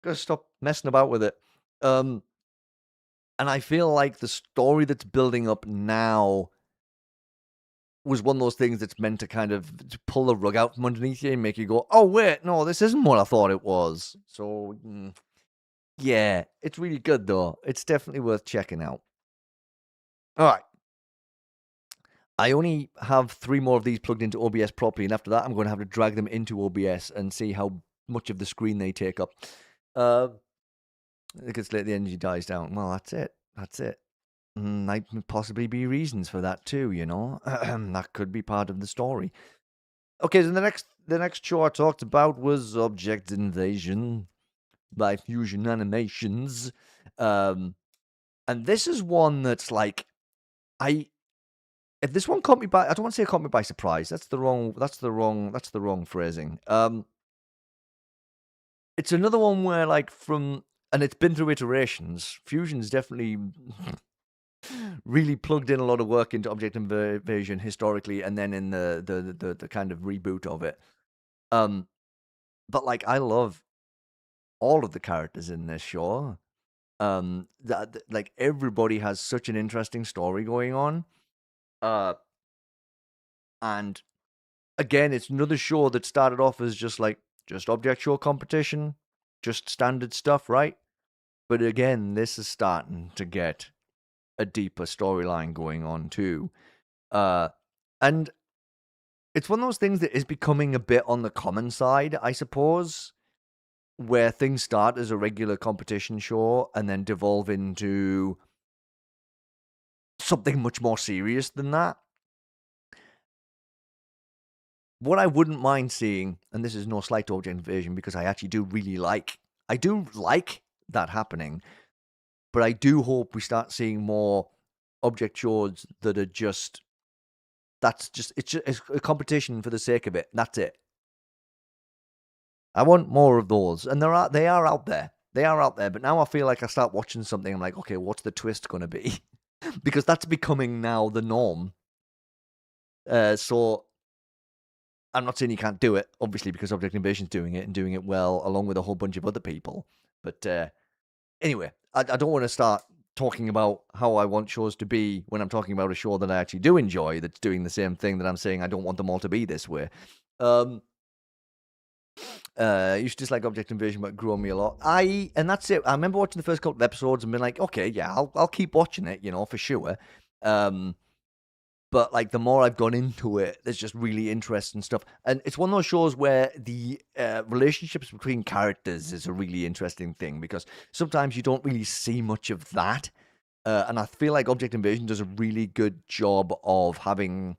Gotta stop messing about with it. And I feel like the story that's building up now was one of those things that's meant to kind of pull the rug out from underneath you and make you go, "Oh wait, no, this isn't what I thought it was." So yeah, it's really good though. It's definitely worth checking out. All right. I only have 3 more of these plugged into OBS properly, and after that, I'm going to have to drag them into OBS and see how much of the screen they take up. Because let the energy dies down. Well, that's it. That's it. Might possibly be reasons for that too. You know, that could be part of the story. Okay, so the next show I talked about was Object Invasion by Fusion Animations, and this is one that's like if this one caught me by, I don't want to say it caught me by surprise. That's the wrong phrasing. It's another one where and it's been through iterations. Fusion's definitely really plugged in a lot of work into Object Invasion historically, and then in the kind of reboot of it. But like, I love all of the characters in this show. Like, everybody has such an interesting story going on. And again, it's another show that started off as just object show competition, just standard stuff, right? But again, this is starting to get a deeper storyline going on too. And it's one of those things that is becoming a bit on the common side, I suppose, where things start as a regular competition show and then devolve into something much more serious than that. What I wouldn't mind seeing, and this is no slight to Object Invasion, because I actually do really like that happening, but I do hope we start seeing more object shows that are it's a competition for the sake of it. That's it. I want more of those, and they are out there. They are out there, but now I feel like I start watching something, I'm like, okay, what's the twist going to be? Because that's becoming now the norm. So I'm not saying you can't do it, obviously, because Object Invasion's doing it and doing it well, along with a whole bunch of other people. But anyway, I don't want to start talking about how I want shows to be when I'm talking about a show that I actually do enjoy that's doing the same thing that I'm saying I don't want them all to be this way. I used to dislike Object Invasion, but it grew on me a lot. And that's it. I remember watching the first couple of episodes and being like, okay, yeah, I'll keep watching it, for sure. But like, the more I've gone into it, there's just really interesting stuff. And it's one of those shows where the relationships between characters is a really interesting thing, because sometimes you don't really see much of that. And I feel like Object Invasion does a really good job of having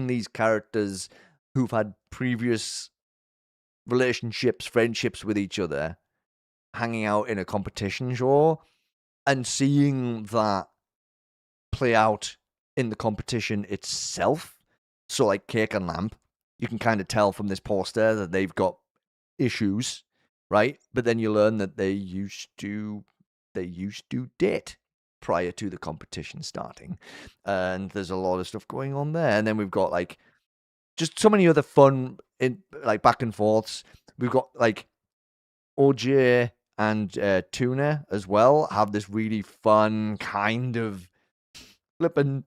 these characters who've had previous relationships, friendships with each other, hanging out in a competition show, and seeing that play out in the competition itself. So like Cake and Lamp, you can kind of tell from this poster that they've got issues, right? But then you learn that they used to date prior to the competition starting, and there's a lot of stuff going on there. And then we've got like just so many other fun back and forths. We've got like OJ and Tuna as well have this really fun kind of flippin'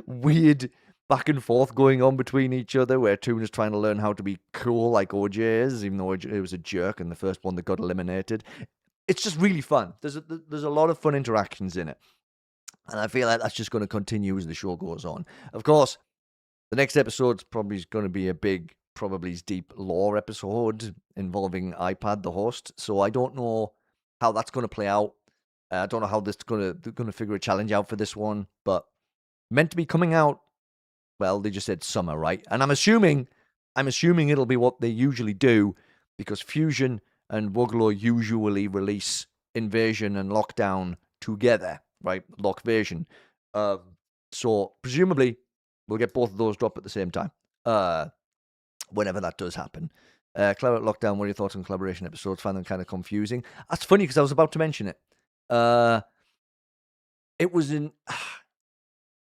weird back and forth going on between each other, where Toon is trying to learn how to be cool like OJ is, even though OJ was a jerk in the first one that got eliminated. It's just really fun. There's a lot of fun interactions in it, and I feel like that's just going to continue as the show goes on. Of course, the next episode's probably going to be a big, probably deep lore episode involving iPad, the host. So I don't know how that's going to play out. I don't know how this they're going to figure a challenge out for this one, but meant to be coming out. Well, they just said summer, right? And I'm assuming it'll be what they usually do, because Fusion and Wuglo usually release Invasion and Lockdown together, right? Lockvasion. So presumably we'll get both of those drop at the same time. Whenever that does happen. Lockdown, what are your thoughts on collaboration episodes? Find them kind of confusing. That's funny because I was about to mention it. It was in.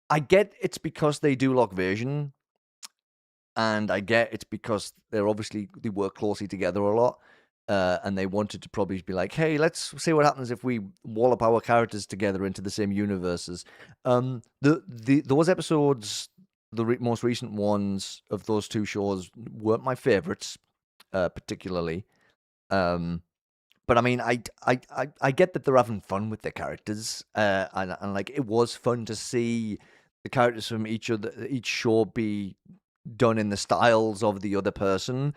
I get it's because they do Lockvasion, and I get it's because they work closely together a lot, and they wanted to probably be like, hey, let's see what happens if we wallop our characters together into the same universes. Those episodes, the most recent ones of those two shows, weren't my favorites, particularly. But I mean, I get that they're having fun with their characters, and like it was fun to see the characters from each show be done in the styles of the other person.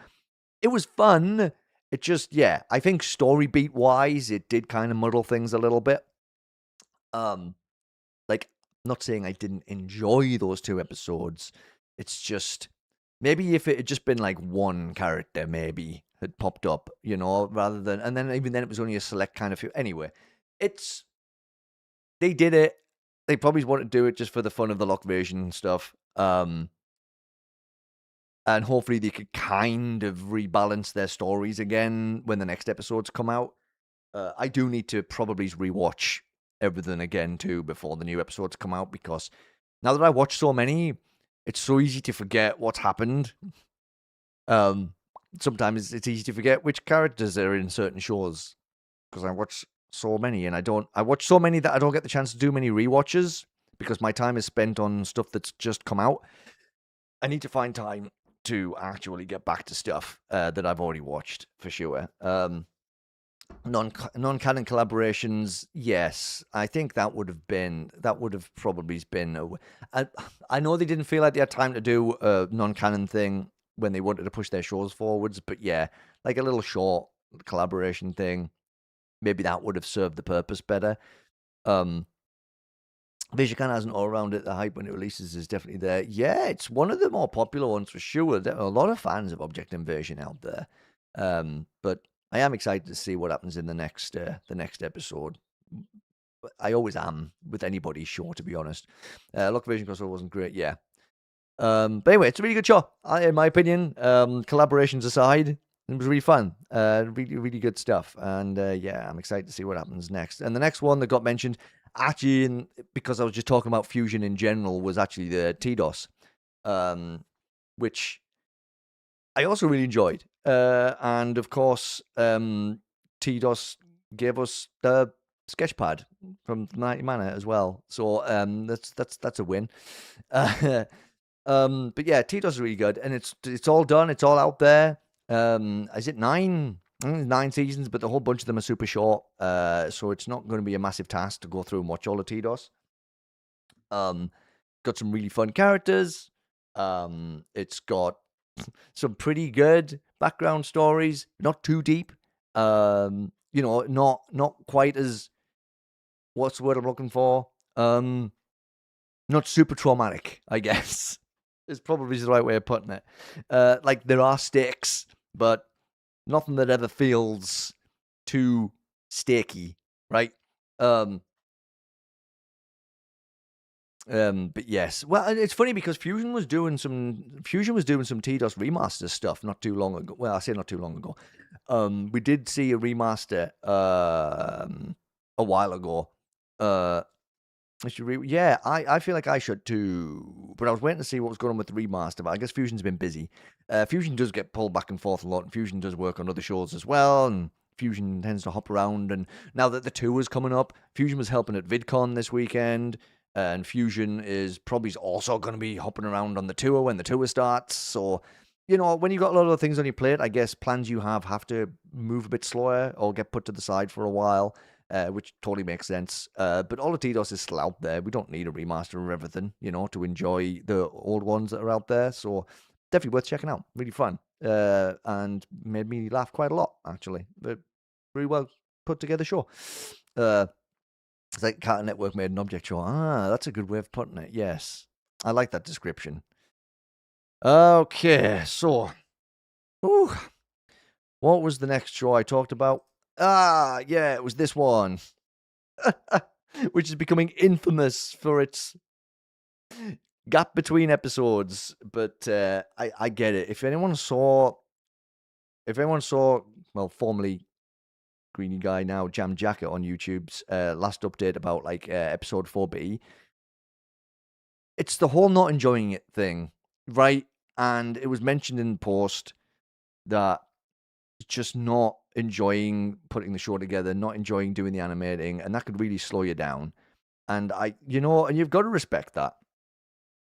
It was fun. It just, yeah, I think story beat wise, it did kind of muddle things a little bit. Like, not saying I didn't enjoy those two episodes. It's just maybe if it had just been like one character, maybe had popped up, rather than, and then even then it was only a select kind of few. Anyway, they did it. They probably want to do it just for the fun of the Lockvasion stuff. And hopefully they could kind of rebalance their stories again when the next episodes come out. I do need to probably rewatch everything again too before the new episodes come out, because now that I watch so many, it's so easy to forget what's happened. Sometimes it's easy to forget which characters are in certain shows, because I watch so many, and I watch so many that I don't get the chance to do many rewatches because my time is spent on stuff that's just come out. I need to find time to actually get back to stuff that I've already watched for sure. Non-canon collaborations, yes, I think that would have probably been. I know they didn't feel like they had time to do a non-canon thing when they wanted to push their shows forwards, but yeah, like a little short collaboration thing, maybe that would have served the purpose better. Vision kind of has an all around it. The hype when it releases is definitely there. Yeah, it's one of the more popular ones for sure. There are a lot of fans of Object Invasion out there. But I am excited to see what happens in the next episode. I always am with anybody's show, to be honest. Lockvasion crossover wasn't great, yeah. But anyway, it's a really good show, in my opinion. Collaborations aside, it was really fun. Really, really good stuff. And yeah, I'm excited to see what happens next. And the next one that got mentioned, actually, because I was just talking about Fusion in general, was actually the TDOS, which I also really enjoyed. And of course, TDOS gave us the sketchpad from Mighty Manor as well. So that's a win. But yeah, TDOS is really good, and it's all done. It's all out there. Is it 9? I think it's 9 seasons, but a whole bunch of them are super short. So it's not going to be a massive task to go through and watch all of TDOS. Got some really fun characters. It's got some pretty good background stories, not too deep. Not quite as, what's the word I'm looking for? Not super traumatic, I guess. Is probably the right way of putting it. Like there are stakes, but nothing that ever feels too stakey, right? But yes, well, it's funny because Fusion was doing some TDOS remaster stuff not too long ago. Well, I say not too long ago. We did see a remaster a while ago. I feel like I should too, but I was waiting to see what was going on with the remaster. But I guess Fusion's been busy. Fusion does get pulled back and forth a lot, and Fusion does work on other shows as well, and Fusion tends to hop around. And now that the 2 is coming up, Fusion was helping at VidCon this weekend. And Fusion is probably also going to be hopping around on the tour when the tour starts. So, when you've got a lot of things on your plate, I guess plans you have to move a bit slower or get put to the side for a while, which totally makes sense. But all of Tidos is still out there. We don't need a remaster of everything, to enjoy the old ones that are out there. So, definitely worth checking out. Really fun. And made me laugh quite a lot, actually. But really well put together show. It's like Cartoon Network made an object show. That's a good way of putting it. Yes. I like that description. Okay, so ooh, what was the next show I talked about? Yeah, it was this one. Which is becoming infamous for its gap between episodes. But I get it. If anyone saw, well, formerly Greeny Guy, now Jam Jacket on YouTube's last update about like episode 4B, it's the whole not enjoying it thing, right? And it was mentioned in the post that it's just not enjoying putting the show together, not enjoying doing the animating, and that could really slow you down. And and you've got to respect that.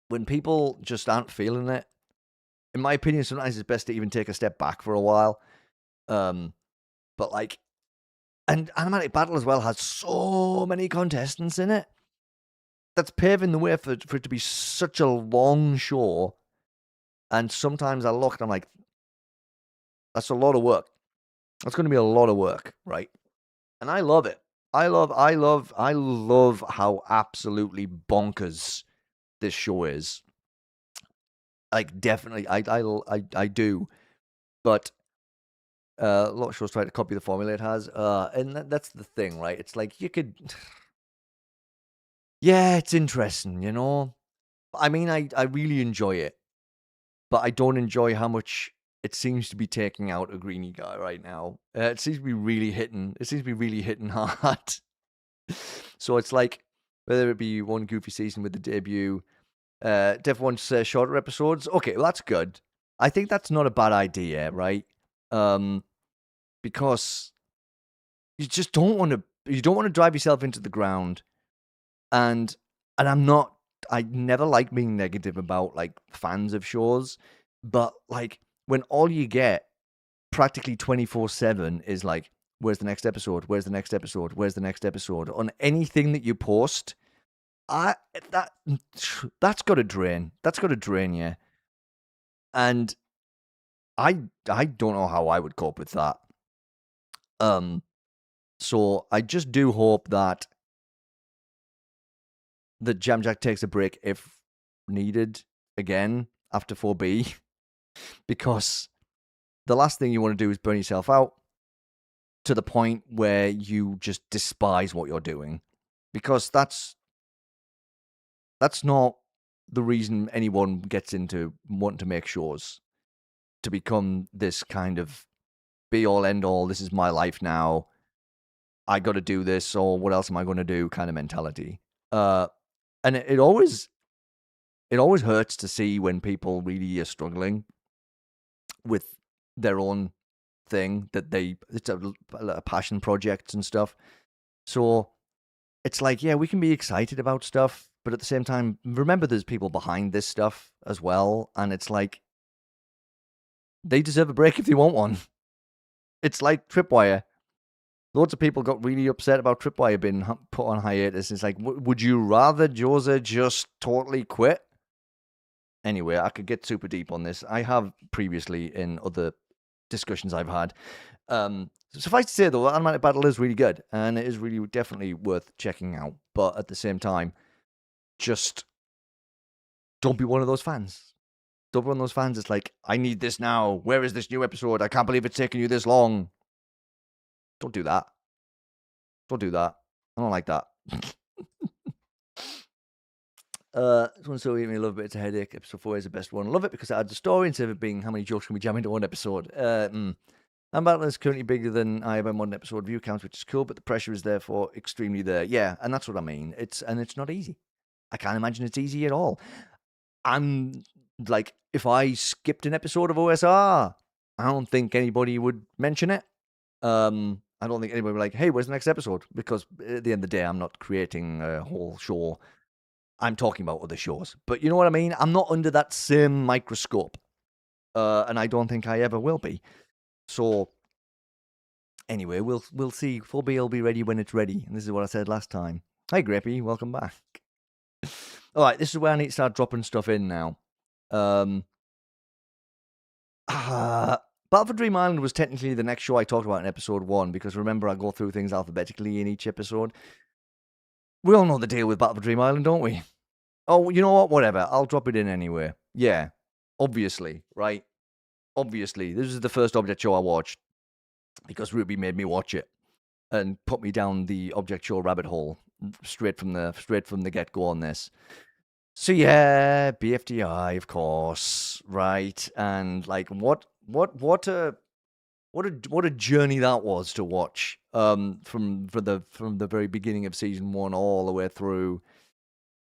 When people just aren't feeling it, in my opinion, sometimes it's best to even take a step back for a while. But like, and Animatic Battle as well has so many contestants in it. That's paving the way for it to be such a long show. And sometimes I look and I'm like, that's a lot of work. That's going to be a lot of work, right? And I love it. I love how absolutely bonkers this show is. Like, definitely, I do. But a lot of shows try to copy the formula it has, and that's the thing, right? It's like you could, yeah, it's interesting, I mean, I really enjoy it, but I don't enjoy how much it seems to be taking out a Greeny Guy right now. It seems to be really hitting. It seems to be really hitting hard. So it's like whether it be one goofy season with the debut, Dev wants shorter episodes. Okay, well that's good. I think that's not a bad idea, right? Because you just don't want to. You don't want to drive yourself into the ground, and I'm not. I never like being negative about like fans of shows, but like when all you get practically 24/7 is like, where's the next episode? Where's the next episode? Where's the next episode? On anything that you post, I that that's got to drain. That's got to drain you. And I don't know how I would cope with that. So I just do hope that Jamjack takes a break if needed again after 4B, because the last thing you want to do is burn yourself out to the point where you just despise what you're doing, because that's not the reason anyone gets into wanting to make shows, to become this kind of be all end all, this is my life now, I got to do this, or what else am I going to do kind of mentality. And it always hurts to see when people really are struggling with their own thing that it's a passion project and stuff. So it's like, yeah, we can be excited about stuff, but at the same time, remember there's people behind this stuff as well. And it's like, they deserve a break if they want one. It's like Tripwire. Loads of people got really upset about Tripwire being put on hiatus. It's like, would you rather Joza just totally quit? Anyway, I could get super deep on this. I have previously in other discussions I've had. Suffice to say, though, Animatic Battle is really good, and it is really definitely worth checking out. But at the same time, just don't be one of those fans. Don't be one of those fans. It's like, I need this now. Where is this new episode? I can't believe it's taking you this long. Don't do that. Don't do that. I don't like that. This one's so giving me a little bit. It's a headache. Episode 4 is the best one. I love it because it adds a story instead of it being how many jokes can we jam into one episode. Battle is currently bigger than I have on one episode view count, which is cool, but the pressure is therefore extremely there. Yeah, and that's what I mean. It's not easy. I can't imagine it's easy at all. I'm like, if I skipped an episode of OSR, I don't think anybody would mention it. I don't think anybody would be like, hey, where's the next episode? Because at the end of the day, I'm not creating a whole show I'm talking about other shows. But you know what I mean? I'm not under that same microscope. And I don't think I ever will be. So anyway, we'll see. 4B will be ready when it's ready. And this is what I said last time. Hi, Grippy. Welcome back. All right, this is where I need to start dropping stuff in now. Battle for Dream Island was technically the next show I talked about in episode 1, because remember, I go through things alphabetically in each episode. We all know the deal with Battle for Dream Island, don't we? Oh, you know what? Whatever. I'll drop it in anyway. Yeah. Obviously, right? Obviously. This is the first object show I watched because Ruby made me watch it and put me down the object show rabbit hole straight from the get-go on this. So yeah, BFDI, of course, right? And like, what a journey that was to watch. From the very beginning of season 1 all the way through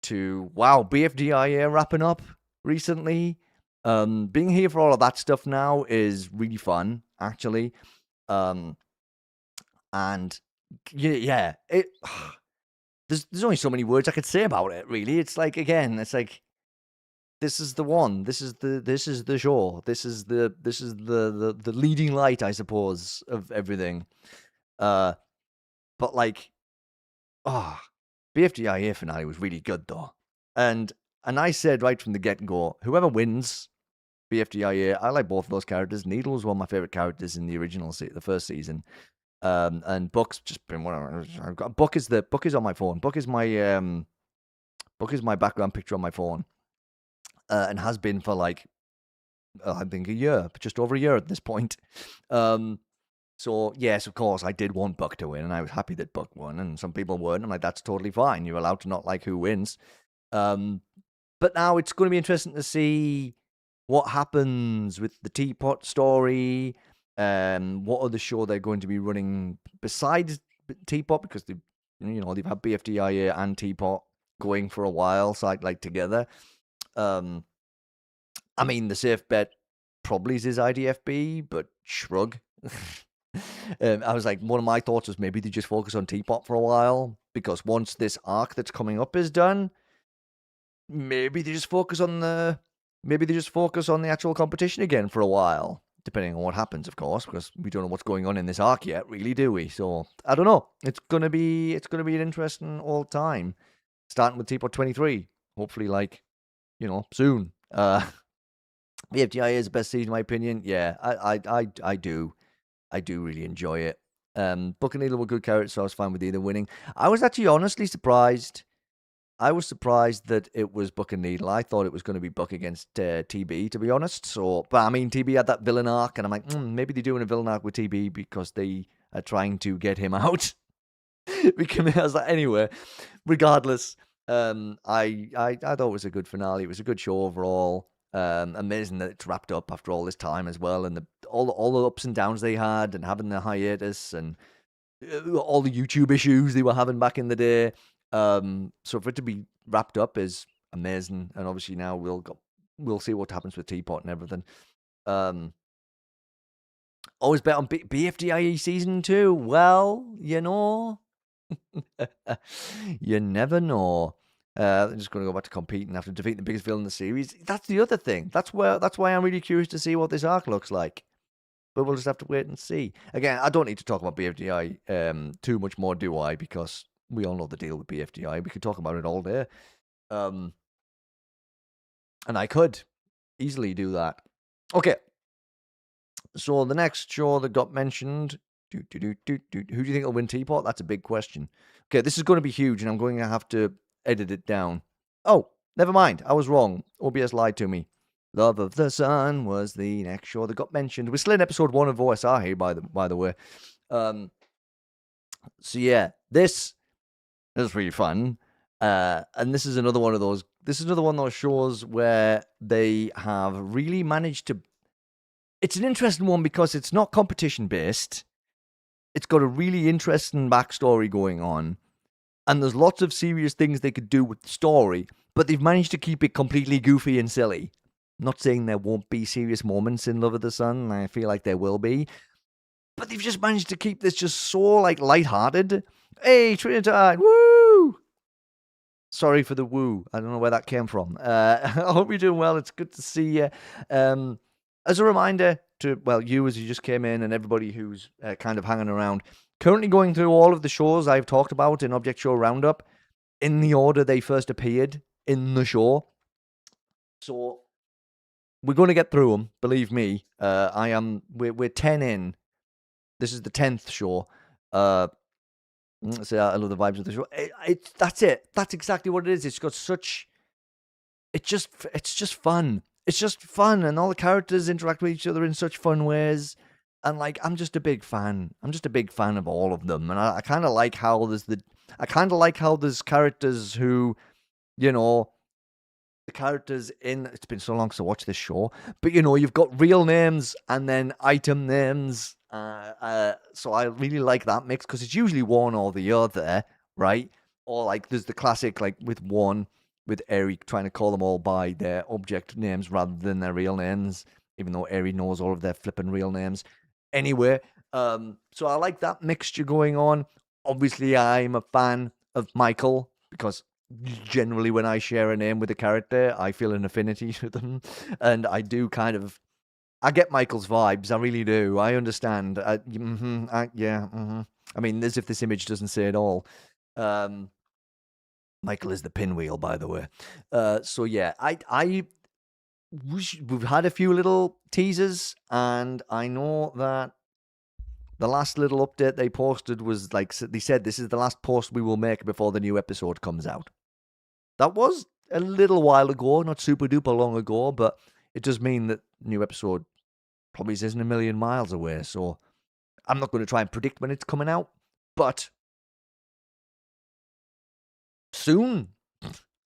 to wow, BFDI wrapping up recently. Being here for all of that stuff now is really fun, actually. And yeah, it. There's only so many words I could say about it. Really, it's like, again, it's like, this is the one. This is the show. This is the leading light, I suppose, of everything. But like, BFDIA finale was really good though, and I said right from the get go, whoever wins BFDIA, I like both of those characters. Needle was one of my favorite characters in the original the first season. And Buck's just been whatever. I've got Buck is on my phone. Buck is my background picture on my phone, and has been for like I think a year, just over a year at this point. So yes, of course, I did want Buck to win, and I was happy that Buck won. And some people weren't. I'm like, that's totally fine. You're allowed to not like who wins. But now it's going to be interesting to see what happens with the Teapot story. What other show they're going to be running besides Teapot, because they've had BFDIA and Teapot going for a while, like together. I mean, the safe bet probably is IDFB, but shrug. I was like, one of my thoughts was maybe they just focus on Teapot for a while, because once this arc that's coming up is done, maybe they just focus on the actual competition again for a while, depending on what happens, of course, because we don't know what's going on in this arc yet, really, do we? So I don't know. It's gonna be an interesting all time, starting with Teapot 23, hopefully, soon. The FTI is the best season, in my opinion. Yeah, I do really enjoy it. Buck and Needle were good characters, so I was fine with either winning. I was actually honestly surprised. I was surprised that it was Buck and Needle. I thought it was going to be Buck against TB, to be honest. So, but I mean, TB had that villain arc, and I'm like, maybe they're doing a villain arc with TB because they are trying to get him out. Because I was like, anyway, regardless, I thought it was a good finale. It was a good show overall. Amazing that it's wrapped up after all this time as well, and all the ups and downs they had, and having the hiatus, and all the YouTube issues they were having back in the day. So for it to be wrapped up is amazing, and obviously now we'll see what happens with Teapot and everything. Always bet on BFDIE season 2. Well, you know, you never know. I'm just going to go back to competing after defeating the biggest villain in the series. That's the other thing. That's why I'm really curious to see what this arc looks like. But we'll just have to wait and see. Again, I don't need to talk about BFDI too much more, do I? Because we all know the deal with BFDI. We could talk about it all day. And I could easily do that. Okay. So the next show that got mentioned, who do you think will win Teapot? That's a big question. Okay, this is going to be huge, and I'm going to have to edit it down. Oh, never mind. I was wrong. OBS lied to me. Love of the Sun was the next show that got mentioned. We're still in episode 1 of OSR here, by the way. So yeah, this is really fun. And this is another one of those. This is another one of those shows where they have really managed to. It's an interesting one because it's not competition based. It's got a really interesting backstory going on, and there's lots of serious things they could do with the story, but they've managed to keep it completely goofy and silly. I'm not saying there won't be serious moments in Love of the Sun. I feel like there will be, but they've just managed to keep this just so lighthearted. Hey, Trinidad, woo! Sorry for the woo. I don't know where that came from. I hope you're doing well. It's good to see you. As a reminder to, well, you as you just came in and everybody who's kind of hanging around, currently going through all of the shows I've talked about in Object Show Roundup in the order they first appeared in the show. So we're going to get through them, believe me. We're 10 in. This is the 10th show. So I love the vibes of the show. That's it. That's exactly what it is. It's got such. It's just fun. It's just fun, and all the characters interact with each other in such fun ways. And like, I'm just a big fan. I'm just a big fan of all of them, and I kind of like how there's characters who, you know, the characters in. It's been so long since I watched this show, but you know, you've got real names and then item names. So I really like that mix because it's usually one or the other, right? Or like there's the classic like with Eric trying to call them all by their object names rather than their real names, even though Eric knows all of their flipping real names. Anyway, so I like that mixture going on. Obviously, I'm a fan of Michael because generally when I share a name with a character, I feel an affinity to them, and I do kind of. I get Michael's vibes. I really do. I understand. I mean, as if this image doesn't say it all. Michael is the pinwheel, by the way. So yeah, we've had a few little teasers, and I know that the last little update they posted was like they said this is the last post we will make before the new episode comes out. That was a little while ago, not super duper long ago, but it does mean that new episode probably isn't a million miles away. So I'm not going to try and predict when it's coming out, but soon,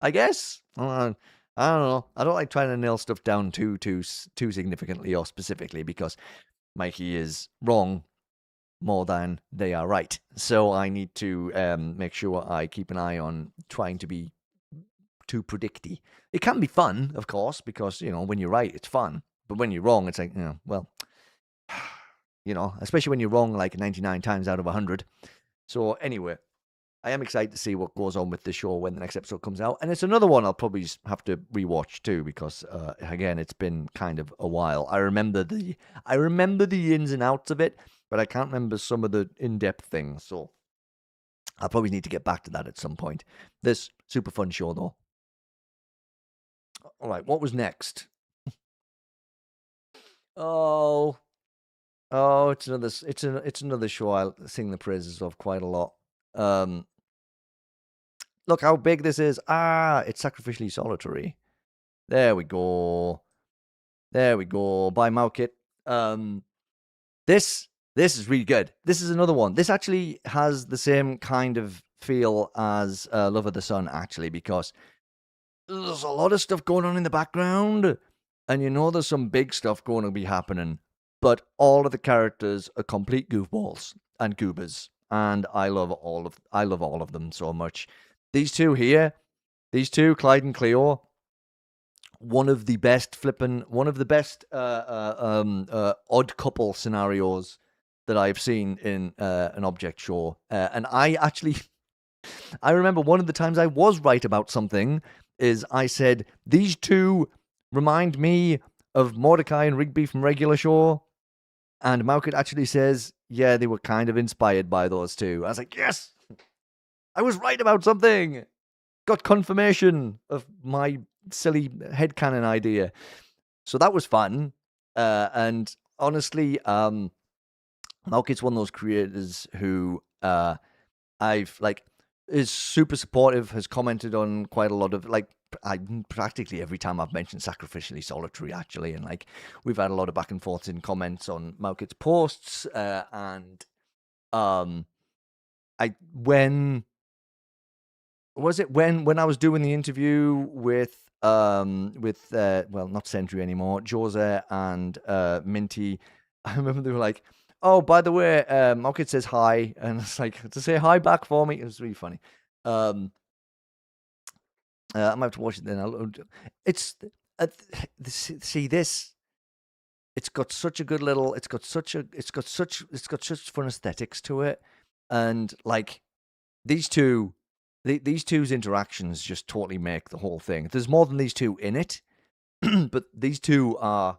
I guess. I don't know. I don't like trying to nail stuff down too significantly or specifically because Mikey is wrong more than they are right. So I need to make sure I keep an eye on trying to be too predicty. It can be fun, of course, because you know when you're right, it's fun. But when you're wrong, it's like, you know, well, you know, especially when you're wrong like 99 times out of 100. So anyway, I am excited to see what goes on with the show when the next episode comes out. And it's another one I'll probably have to rewatch too because again, it's been kind of a while. I remember the ins and outs of it, but I can't remember some of the in-depth things. So I'll probably need to get back to that at some point. This super fun show though. All right, what was next? Oh, it's another show I sing the praises of quite a lot. Look how big this is. It's Sacrificially Solitary. There we go. By Malkit. This is really good. This is another one. This actually has the same kind of feel as Love of the Sun, actually, because there's a lot of stuff going on in the background, and you know there's some big stuff going to be happening, but all of the characters are complete goofballs and goobers, and I love all of them so much. These two, Clyde and Cleo, one of the best odd couple scenarios that I've seen in an object show. And I remember one of the times I was right about something is I said, these two remind me of Mordecai and Rigby from Regular Show. And Malkit actually says, yeah, they were kind of inspired by those two. I was like, yes, I was right about something. Got confirmation of my silly headcanon idea. So that was fun. And honestly, Malkit's one of those creators who I've like is super supportive, has commented on quite a lot of like practically every time I've mentioned Sacrificially Solitary actually, and like we've had a lot of back and forths in comments on Malkit's posts, and when I was doing the interview with well, not Sentry anymore, Jose and Minty, I remember they were like, oh, by the way, Malkit says hi, and it's like, to say hi back for me. It was really funny. I might have to watch it then. It's see this. It's got such a good little. It's got such fun aesthetics to it, and like these two, these two's interactions just totally make the whole thing. There's more than these two in it, but these two are.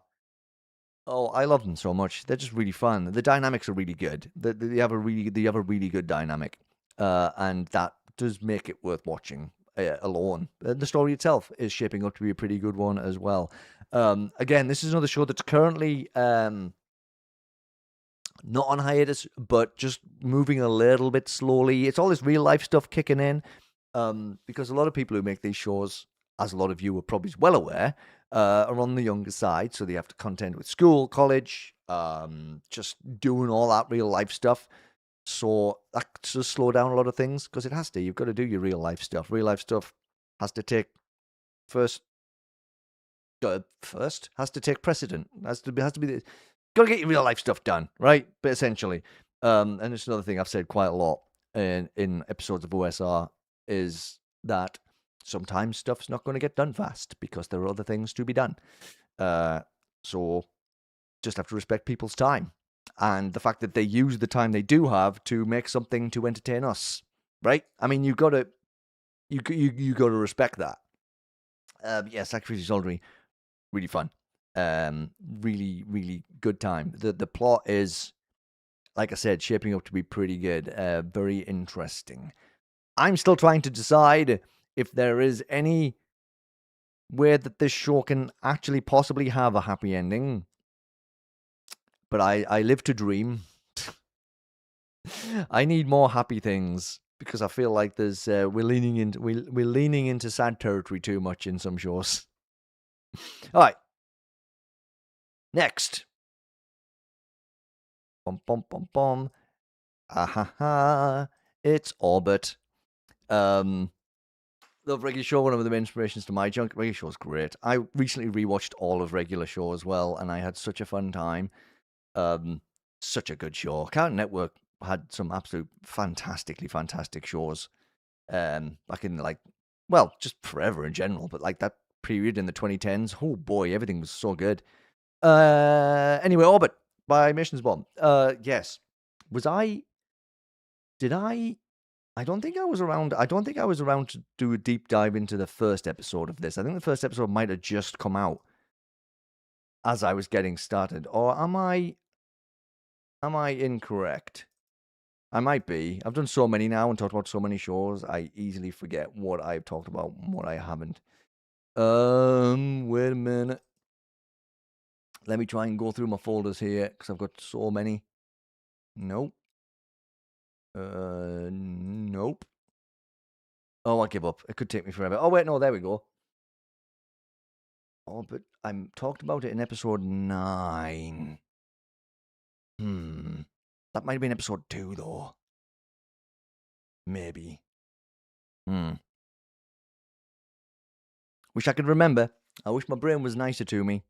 Oh, I love them so much. They're just really fun. The dynamics are really good. They have a really good dynamic, and that does make it worth watching alone. The story itself is shaping up to be a pretty good one as well. Again, this is another show that's currently not on hiatus, but just moving a little bit slowly. It's all this real life stuff kicking in, because a lot of people who make these shows, as a lot of you are probably well aware, are on the younger side, so they have to contend with school, college, just doing all that real life stuff. So that does slow down a lot of things because it has to. You've got to do your real life stuff. Real life stuff has to take first has to take precedent. Has to be got to get your real life stuff done, right? But essentially, and it's another thing I've said quite a lot in episodes of OSR is that sometimes stuff's not going to get done fast because there are other things to be done. So just have to respect people's time and the fact that they use the time they do have to make something to entertain us, right? I mean, you got to respect that. Yeah, Sacrifice Soldiery, really fun. Really, really good time. The plot is, like I said, shaping up to be pretty good. Very interesting. I'm still trying to decide if there is any way that this show can actually possibly have a happy ending. But I live to dream. I need more happy things because I feel like there's we're leaning into sad territory too much in some shows. All right. Next. Bum bum bum bum. It's Orbit. The regular show, one of the inspirations to my junk. Regular show is great. I recently rewatched all of regular show as well, and I had such a fun time. Such a good show. Cartoon Network had some absolute fantastic shows. Back in just forever in general, but like that period in the 2010s. Oh boy, everything was so good. Anyway, Orbit by Missions Bomb. Yes. Did I don't think I was around. I don't think I was around to do a deep dive into the first episode of this. I think the first episode might have just come out as I was getting started. Or am I incorrect? I might be. I've done so many now and talked about so many shows, I easily forget what I've talked about and what I haven't. Wait a minute. Let me try and go through my folders here, because I've got so many. Nope. Nope. Oh, I give up. It could take me forever. Oh, wait, no, there we go. Oh, but I talked about it in episode 9. That might have been episode 2, though. Maybe. Wish I could remember. I wish my brain was nicer to me.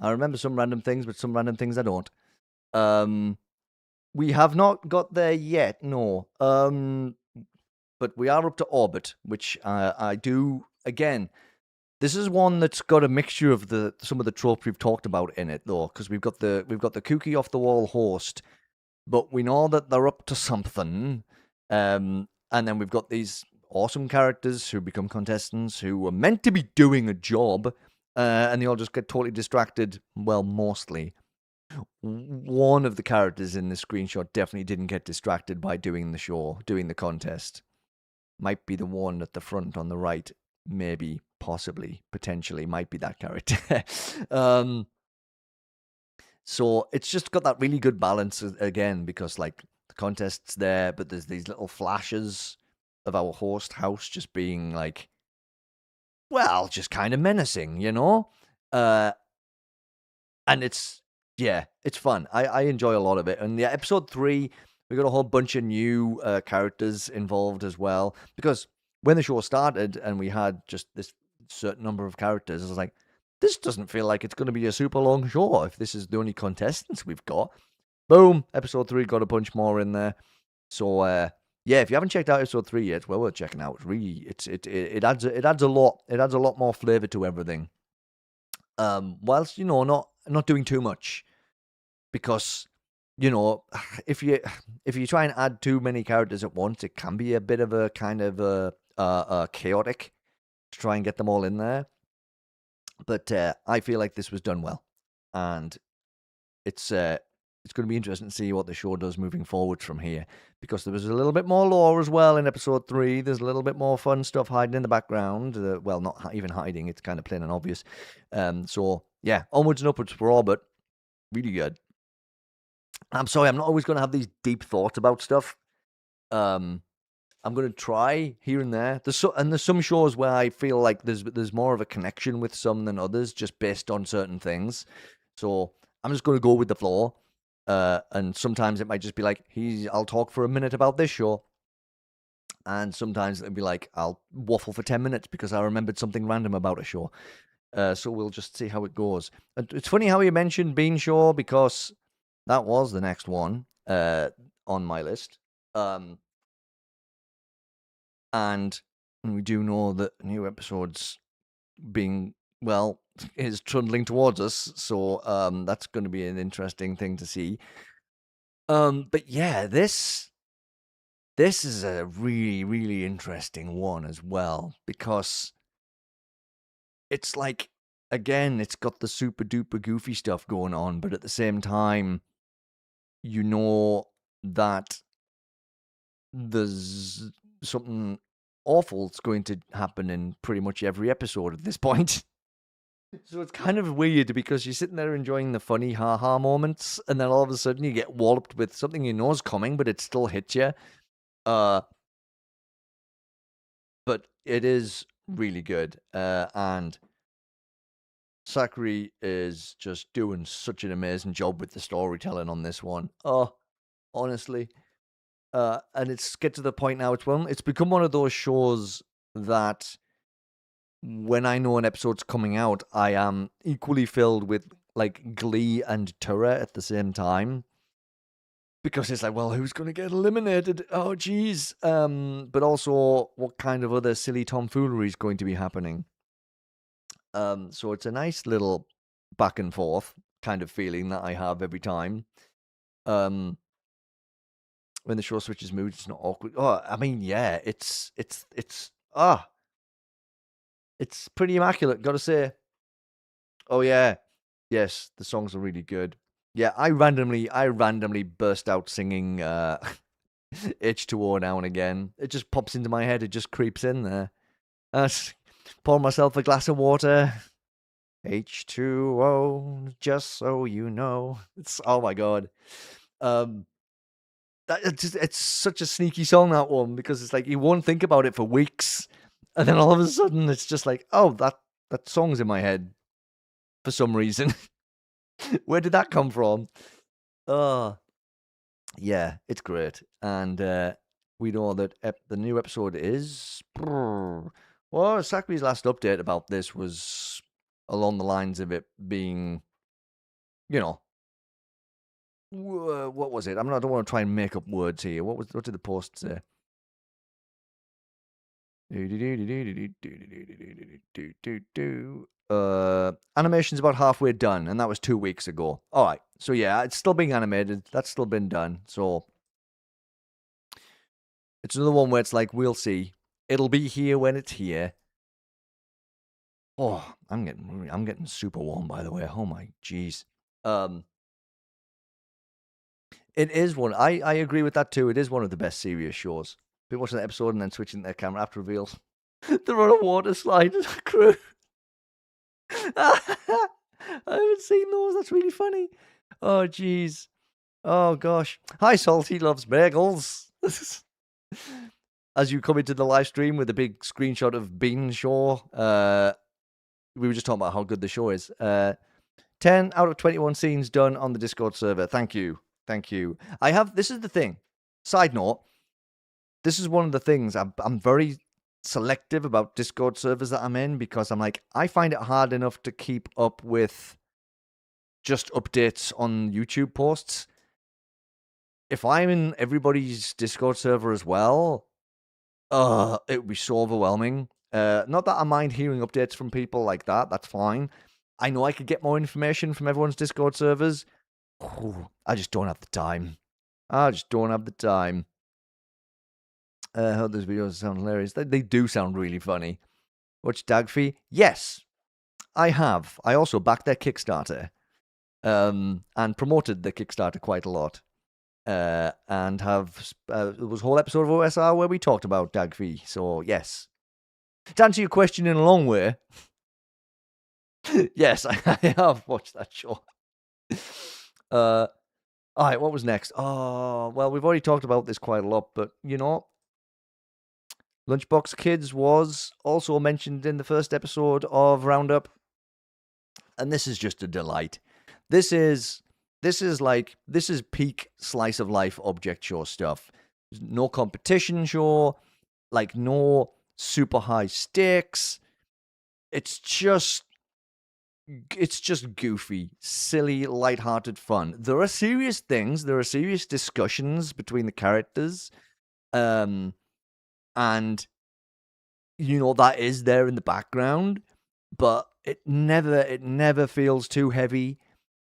I remember some random things, but some random things I don't. We have not got there yet, no. But we are up to Orbit, which I do again. This is one that's got a mixture of some of the tropes we've talked about in it, though, because we've got the kooky off the wall host, but we know that they're up to something. And then we've got these awesome characters who become contestants who were meant to be doing a job, and they all just get totally distracted. Well, mostly. One of the characters in the screenshot definitely didn't get distracted by doing the show, doing the contest. Might be the one at the front on the right. Maybe, possibly, potentially, might be that character. So it's just got that really good balance again, because like the contest's there, but there's these little flashes of our host house just being like, well, just kind of menacing, you know? And it's fun. I enjoy a lot of it. And yeah, episode 3, we got a whole bunch of new characters involved as well. Because when the show started and we had just this certain number of characters, I was like, this doesn't feel like it's going to be a super long show if this is the only contestants we've got. Boom, episode 3 got a bunch more in there. So yeah, if you haven't checked out episode 3 yet, well, worth checking out. It's really it adds a lot. It adds a lot more flavor to everything. Whilst not doing too much, because if you try and add too many characters at once, it can be a bit of a kind of chaotic to try and get them all in there. But I feel like this was done well, and it's going to be interesting to see what the show does moving forward from here, because there was a little bit more lore as well in episode 3. There's a little bit more fun stuff hiding in the background. Well, not even hiding; it's kind of plain and obvious. So yeah, onwards and upwards for Orbit. Really good. I'm sorry, I'm not always going to have these deep thoughts about stuff. I'm going to try here and there. There's some shows where I feel like there's more of a connection with some than others, just based on certain things. So I'm just going to go with the flow. And sometimes it might just be like, I'll talk for a minute about this show. And sometimes it'll be like, I'll waffle for 10 minutes because I remembered something random about a show. So we'll just see how it goes. And it's funny how you mentioned Bean Show, because that was the next one on my list. And we do know that new episodes is trundling towards us. So that's going to be an interesting thing to see. But yeah, this is a really, really interesting one as well, because it's like, again, it's got the super duper goofy stuff going on, but at the same time, you know that there's something awful that's going to happen in pretty much every episode at this point. So it's kind of weird, because you're sitting there enjoying the funny ha-ha moments, and then all of a sudden you get walloped with something you know is coming, but it still hits you. But it is really good. And Sakuri is just doing such an amazing job with the storytelling on this one. Oh, honestly. And it's get to the point now, it's become one of those shows that when I know an episode's coming out, I am equally filled with like glee and terror at the same time, because it's like, well, who's going to get eliminated? Oh, geez. But also, what kind of other silly tomfoolery is going to be happening? So it's a nice little back and forth kind of feeling that I have every time. When the show switches moods, it's not awkward. Oh, I mean, yeah, it's pretty immaculate, gotta say. Oh yeah, yes, the songs are really good. Yeah, I randomly burst out singing H2O now and again. It just pops into my head. It just creeps in there. Pour myself a glass of water. H2O, just so you know. It's, oh my god. It's such a sneaky song, that one, because it's like you won't think about it for weeks, and then all of a sudden it's just like, oh, that song's in my head for some reason. Where did that come from? Oh, yeah, it's great. And we know that the new episode is... Well, Sakuri's last update about this was along the lines of it being, you know, what was it? I don't want to try and make up words here. What did the post say? Animation's about halfway done, and that was 2 weeks ago. All right, so yeah, it's still being animated. That's still been done. So it's another one where it's like, we'll see. It'll be here when it's here. Oh, I'm getting super warm, by the way. Oh my jeez. It is one. I agree with that too. It is one of the best serious shows. People watching the episode and then switching their camera after reveals. They're on a water slide as a crew. I haven't seen those. That's really funny. Oh jeez. Oh gosh. Hi, Salty loves bagels. As you come into the live stream with a big screenshot of Bean Shaw, we were just talking about how good the show is. 10 out of 21 scenes done on the Discord server. Thank you. Thank you. This is the thing. Side note, this is one of the things I'm very selective about Discord servers that I'm in, because I'm like, I find it hard enough to keep up with just updates on YouTube posts. If I'm in everybody's Discord server as well, it would be so overwhelming. Not that I mind hearing updates from people like that. That's fine. I know I could get more information from everyone's Discord servers. I just don't have the time. I just don't have the time. Heard those videos sound hilarious. They do sound really funny. Watch Dagfee? Yes, I have. I also backed their Kickstarter, and promoted the Kickstarter quite a lot. And have there was a whole episode of OSR where we talked about Dagfee. So yes, to answer your question in a long way, yes, I have watched that show. All right, what was next? Oh, well, we've already talked about this quite a lot, but Lunchbox Kids was also mentioned in the first episode of Roundup, and this is just a delight. This is peak slice of life object show stuff. There's no competition show, like no super high stakes. It's just goofy, silly, light-hearted fun. There are serious things, there are serious discussions between the characters. And that is there in the background, but it never feels too heavy.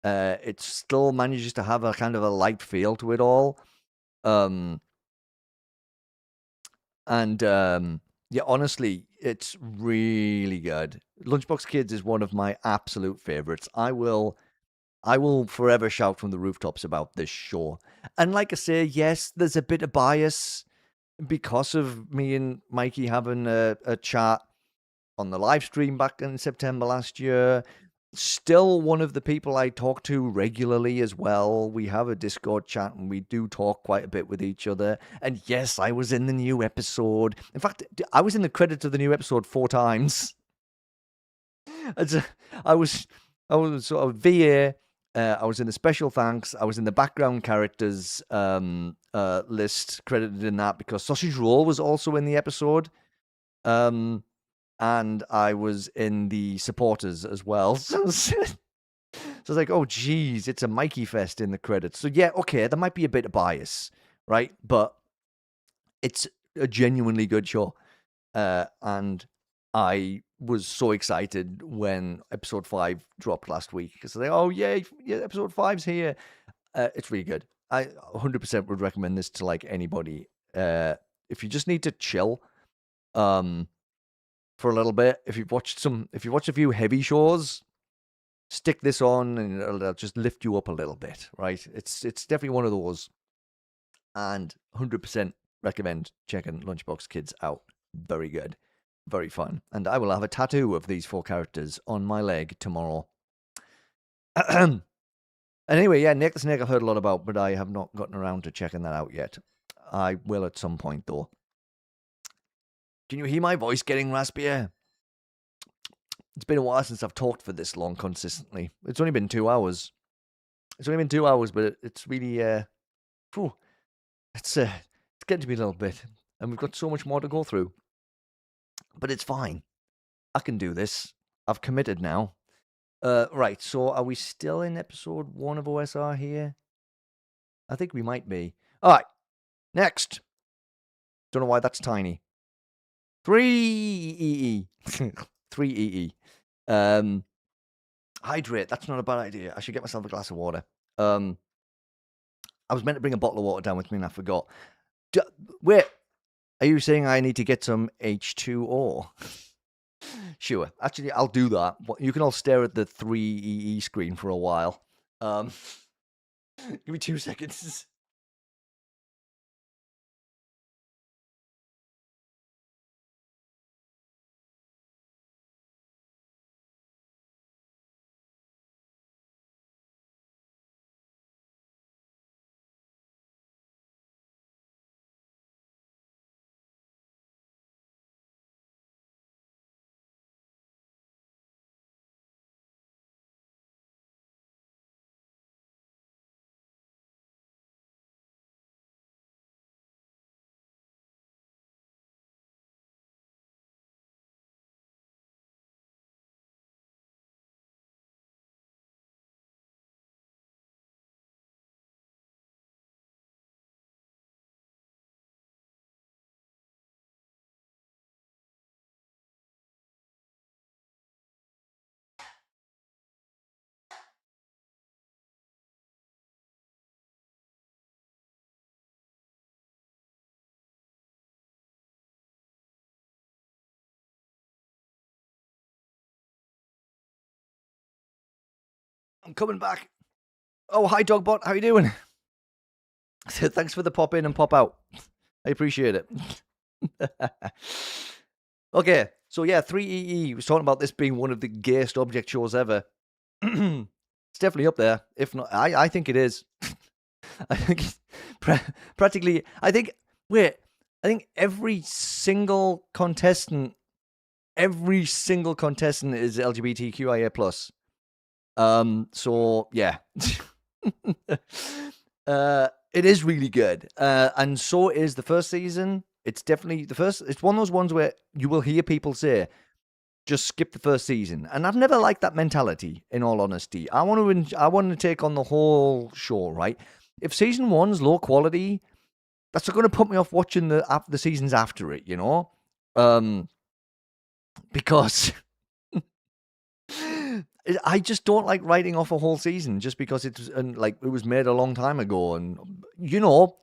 It still manages to have a kind of a light feel to it all. Yeah, honestly, it's really good. Lunchbox Kids is one of my absolute favorites. I will forever shout from the rooftops about this show. And like I say, yes, there's a bit of bias because of me and Mikey having a chat on the live stream back in September last year. Still one of the people I talk to regularly as well. We have a Discord chat and we do talk quite a bit with each other. And yes, I was in the new episode. In fact, I was in the credits of the new episode 4 times. I was sort of VA. I was in the special thanks. I was in the background characters list, credited in that because Sausage Roll was also in the episode. And I was in the supporters as well. So it's like, oh, geez, it's a Mikey Fest in the credits. So yeah, okay, there might be a bit of bias, right? But it's a genuinely good show. And I was so excited when episode 5 dropped last week because like, oh yeah, episode 5's here. It's really good. I 100% would recommend this to like anybody. If you just need to chill, for a little bit, if you've watched a few heavy shows, stick this on and it'll just lift you up a little bit, right? It's definitely one of those, and 100% recommend checking Lunchbox Kids out. Very good, very fun, and I will have a tattoo of these 4 characters on my leg tomorrow. And anyway, yeah, Nick the Snake I've heard a lot about, but I have not gotten around to checking that out yet. I will at some point, though. Can you hear my voice getting raspier? It's been a while since I've talked for this long consistently. It's only been 2 hours. But it's really, it's getting to me a little bit. And we've got so much more to go through. But it's fine. I can do this. I've committed now. Right, so are we still in episode 1 of OSR here? I think we might be. All right, next. Don't know why that's tiny. 3 EE. 3 EE. Hydrate. That's not a bad idea. I should get myself a glass of water. I was meant to bring a bottle of water down with me and I forgot. Wait, are you saying I need to get some H2O? Sure. Actually, I'll do that. You can all stare at the 3EE screen for a while. Give me 2 seconds. I'm coming back. Oh, hi, Dogbot. How you doing? Thanks for the pop in and pop out. I appreciate it. Okay, so yeah, 3EE was talking about this being one of the gayest object shows ever. It's definitely up there. If not, I think it is. I think practically. I think every single contestant is LGBTQIA plus. So yeah. It is really good. And so is the first season. It's definitely the first. It's one of those ones where you will hear people say, "Just skip the first season," and I've never liked that mentality. In all honesty, I want to take on the whole show. Right? If season one's low quality, that's not going to put me off watching the seasons after it. Because I just don't like writing off a whole season just because it was made a long time ago, and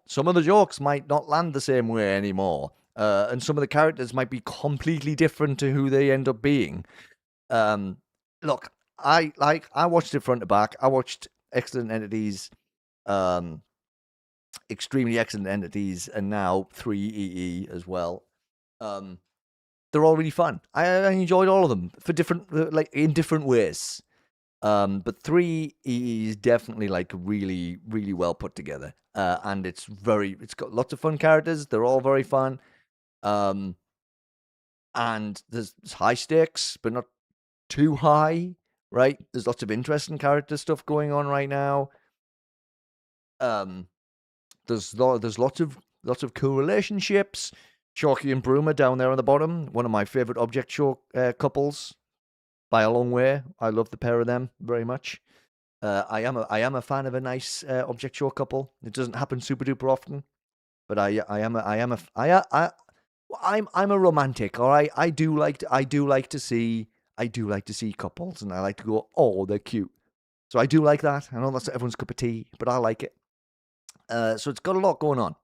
some of the jokes might not land the same way anymore, and some of the characters might be completely different to who they end up being. Look, I watched it front to back. I watched Excellent Entities, Extremely Excellent Entities, and now 3EE as well. They're all really fun. I enjoyed all of them for different, in different ways. But 3EE is definitely really, really well put together. And it's got lots of fun characters. They're all very fun. And there's high stakes, but not too high, right? There's lots of interesting character stuff going on right now. There's lots of cool relationships. Chalky and Broomer down there on the bottom, one of my favorite object show couples by a long way. I love the pair of them very much. I am a fan of a nice object show couple. It doesn't happen super duper often, but I'm a romantic. All right, I do like to see couples, and I like to go, oh, they're cute. So I do like that. I know that's not everyone's cup of tea, but I like it. So it's got a lot going on,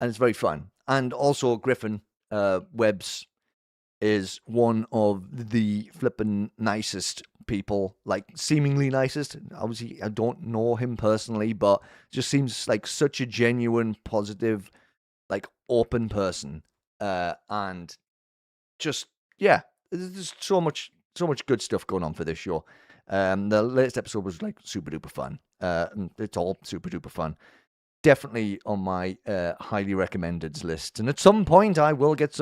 and it's very fun. And also Griffin Webbs is one of the flippin' nicest people, seemingly nicest. Obviously, I don't know him personally, but just seems like such a genuine, positive, open person. And just, yeah, there's so much good stuff going on for this show. The latest episode was super duper fun. It's all super duper fun. Definitely on my highly recommended list. And at some point, I will get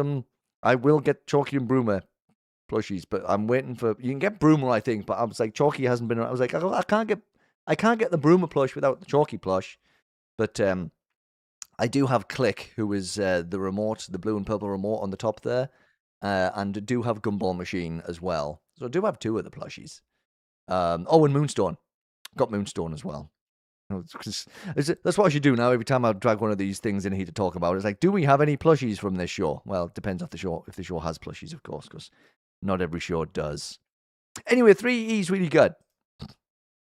Chalky and Broomer plushies, but I'm waiting for. You can get Broomer, I think, but I was like, Chalky hasn't been. I was like, I can't get the Broomer plush without the Chalky plush. But I do have Click, who is the remote, the blue and purple remote on the top there, and I do have Gumball Machine as well. So I do have two of the plushies. And Moonstone, got Moonstone as well. That's what I should do now. Every time I drag one of these things in here to talk about, it's like, do we have any plushies from this show? Well, it depends if the show has plushies, of course, because not every show does. Anyway, 3E is really good.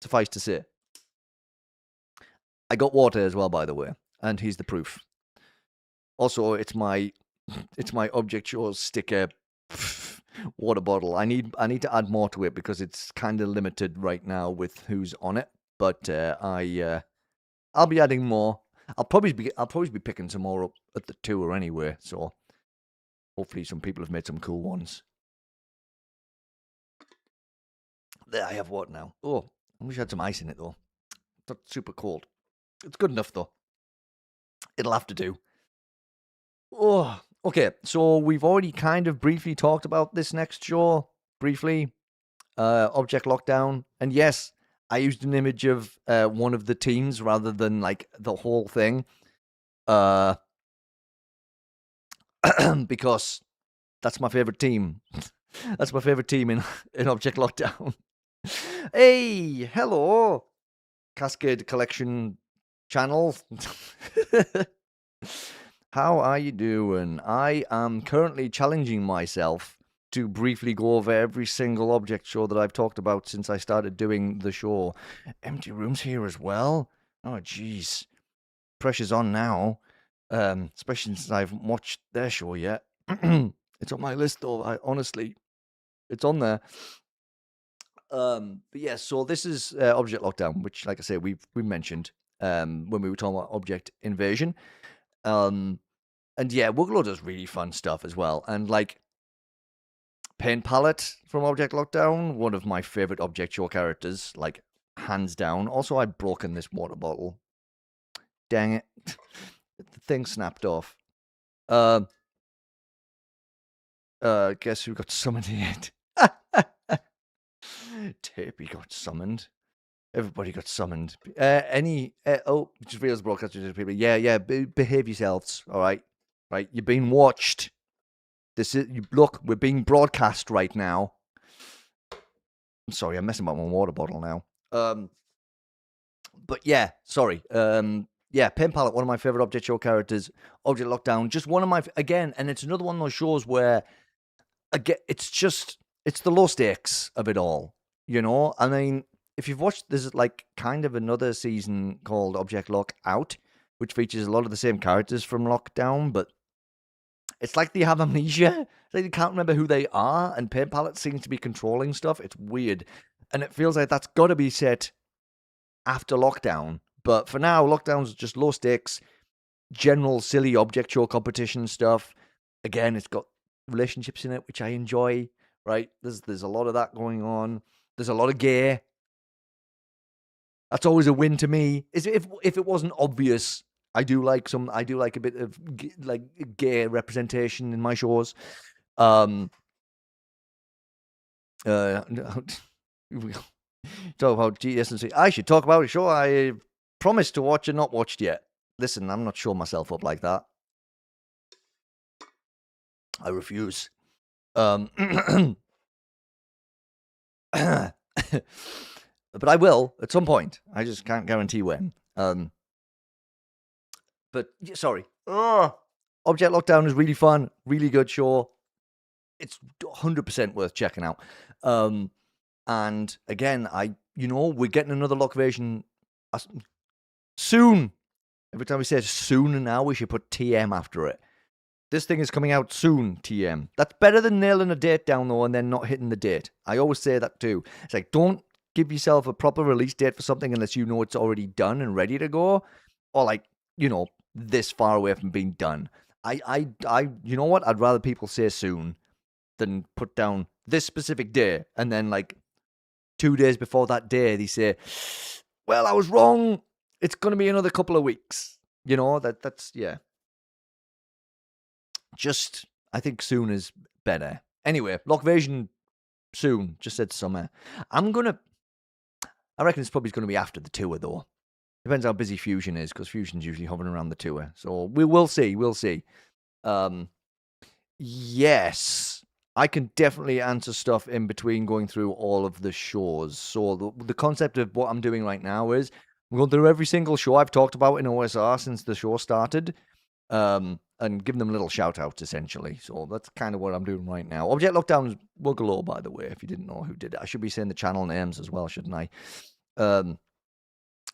Suffice to say, I got water as well, by the way, and here's the proof. Also, it's my object show sticker water bottle. I need to add more to it because it's kind of limited right now with who's on it. But I'll be adding more. I'll probably be picking some more up at the tour anyway. So hopefully some people have made some cool ones. There, I have water now. Oh, I wish I had some ice in it though. It's not super cold. It's good enough though. It'll have to do. Oh, okay. So we've already kind of briefly talked about this next show. Briefly. Object Lockdown. And yes, I used an image of one of the teams rather than the whole thing. Because that's my favorite team. That's my favorite team in Object Lockdown. Hey, hello, Cascade Collection channel. How are you doing? I am currently challenging myself to briefly go over every single object show that I've talked about since I started doing the show. Empty Rooms here as well? Oh, jeez. Pressure's on now. Especially since I haven't watched their show yet. It's on my list, though. Honestly, it's on there. But yeah, so this is Object Lockdown, which, like I say, we mentioned when we were talking about Object Invasion. And yeah, Woogalo does really fun stuff as well. And like Paint Palette from Object Lockdown, one of my favorite Object Show characters, like hands down. Also, I'd broken this water bottle. Dang it. The thing snapped off. Guess who got summoned here? Tapey got summoned. Everybody got summoned. Just realized broadcasting to people. Yeah. Behave yourselves. All right, right. You're being watched. Look. We're being broadcast right now. I'm sorry. I'm messing about my water bottle now. But yeah, sorry. Yeah, Pen Palette, one of my favorite Object Show characters. Object Lockdown, just one of my again, and it's another one of those shows where again, it's the low stakes of it all. You know, I mean, if you've watched, there's like kind of another season called Object Lockout, which features a lot of the same characters from Lockdown, but it's like they have amnesia. It's like they can't remember who they are, and Paint Palette seems to be controlling stuff. It's weird, and it feels like that's got to be set after Lockdown. But for now, Lockdown's just low stakes, general silly Object Show competition stuff. Again, it's got relationships in it, which I enjoy. Right? There's a lot of that going on. There's a lot of gay. That's always a win to me. Is if it wasn't obvious, I do like a bit of like gay representation in my shows. Talk about GSNC. I should talk about a show I promised to watch and not watched yet. Listen, I'm not showing myself up like that. I refuse. But I will at some point. I just can't guarantee when. But sorry. Object Lockdown is really fun, really good show. It's 100% worth checking out. And again, we're getting another Lockvasion soon. Every time we say soon now, we should put TM after it. This thing is coming out soon, TM. That's better than nailing a date down, though, and then not hitting the date. I always say that, too. It's like, don't give yourself a proper release date for something unless you know it's already done and ready to go. Or, like, this far away from being done. You know what? I'd rather people say soon than put down this specific day. And then, like, 2 days before that day, they say, well, I was wrong. It's going to be another couple of weeks. That's, yeah. Just, I think soon is better. Anyway, Lockvasion soon. Just said summer. I reckon it's probably going to be after the tour, though. Depends how busy Fusion is, because Fusion's usually hovering around the tour. So we'll see. We'll see. Yes, I can definitely answer stuff in between going through all of the shows. So the concept of what I'm doing right now is I'm going through every single show I've talked about in OSR since the show started. And giving them a little shout out, essentially. So that's kind of what I'm doing right now. Object Lockdown is Woogalo, by the way, if you didn't know who did it. I should be saying the channel names as well, shouldn't I?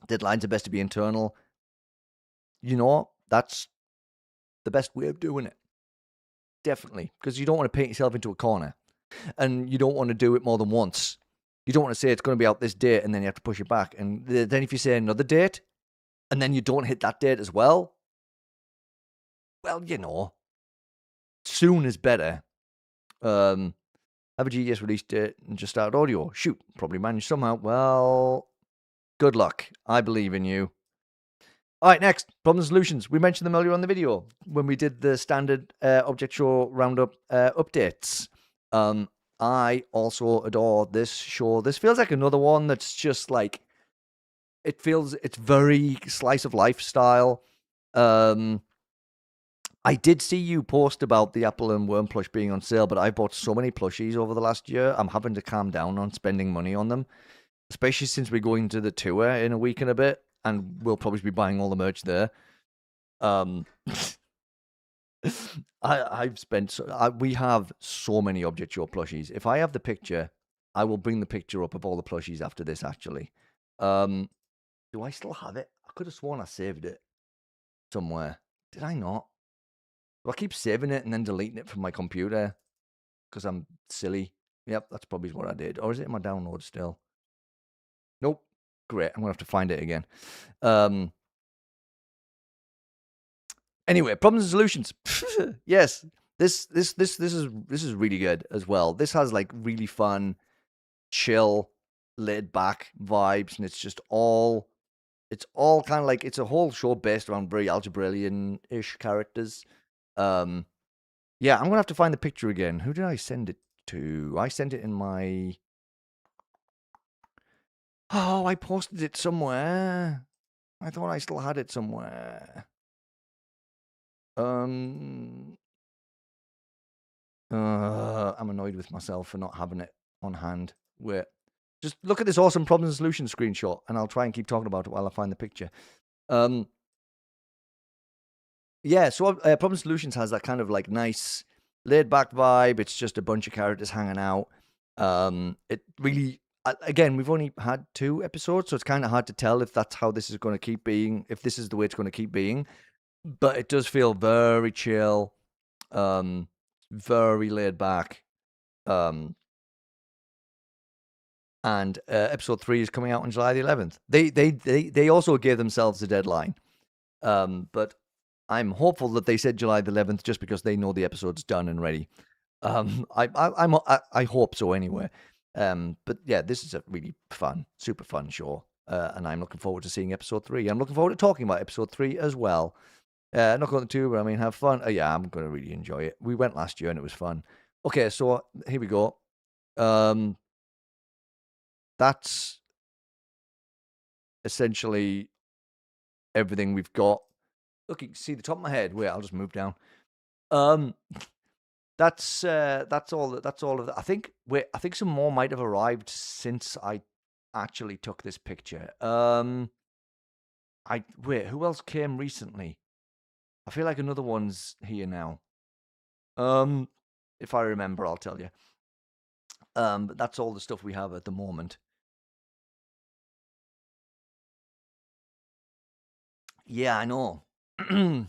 Deadlines are best to be internal. That's the best way of doing it. Definitely. Because you don't want to paint yourself into a corner. And you don't want to do it more than once. You don't want to say it's going to be out this date and then you have to push it back. And then if you say another date and then you don't hit that date as well, well, soon is better. Have a GDS release date and just start audio. Shoot, probably manage somehow. Well, good luck. I believe in you. All right, next, problems and solutions. We mentioned them earlier on the video when we did the standard Object Show Roundup updates. I also adore this show. This feels like another one that's just like, it's very slice of life style. I did see you post about the Apple and Worm plush being on sale, but I bought so many plushies over the last year. I'm having to calm down on spending money on them, especially since we're going to the tour in a week and a bit, and we'll probably be buying all the merch there. I've spent. We have so many Object Show plushies. If I have the picture, I will bring the picture up of all the plushies after this. Actually, do I still have it? I could have sworn I saved it somewhere. Did I not? I keep saving it and then deleting it from my computer because I'm silly. Yep, that's probably what I did. Or is it in my download still? Nope. Great. I'm gonna have to find it again. Anyway, problems and solutions. Yes, this is really good as well. This has like really fun, chill, laid back vibes, and it's all kind of like it's a whole show based around very algebraian-ish characters. Um, yeah, I'm gonna have to find the picture again. Who did I send it to? I sent it in my. Oh, I posted it somewhere. I thought I still had it somewhere. Um, I'm annoyed with myself for not having it on hand. Wait, just look at this awesome problem and solution screenshot, and I'll try and keep talking about it while I find the picture. Yeah, so Problem Solutions has that kind of like nice laid back vibe. It's just a bunch of characters hanging out. It really, again, we've only had 2 episodes, so it's kind of hard to tell if that's how this is going to keep being, if this is the way it's going to keep being. But it does feel very chill, very laid back. And episode 3 is coming out on July the 11th. They also gave themselves a deadline. But I'm hopeful that they said July the 11th just because they know the episode's done and ready. I hope so anyway. But yeah, this is a really fun, super fun show, and I'm looking forward to seeing episode 3. I'm looking forward to talking about episode 3 as well. Not going to, but I mean, have fun. Yeah, I'm going to really enjoy it. We went last year and it was fun. Okay, so here we go. That's essentially everything we've got. Look, you can see the top of my head. Wait, I'll just move down. That's all. That's all of that. I think some more might have arrived since I actually took this picture. Who else came recently? I feel like another one's here now. If I remember, I'll tell you. But that's all the stuff we have at the moment. Yeah, I know. I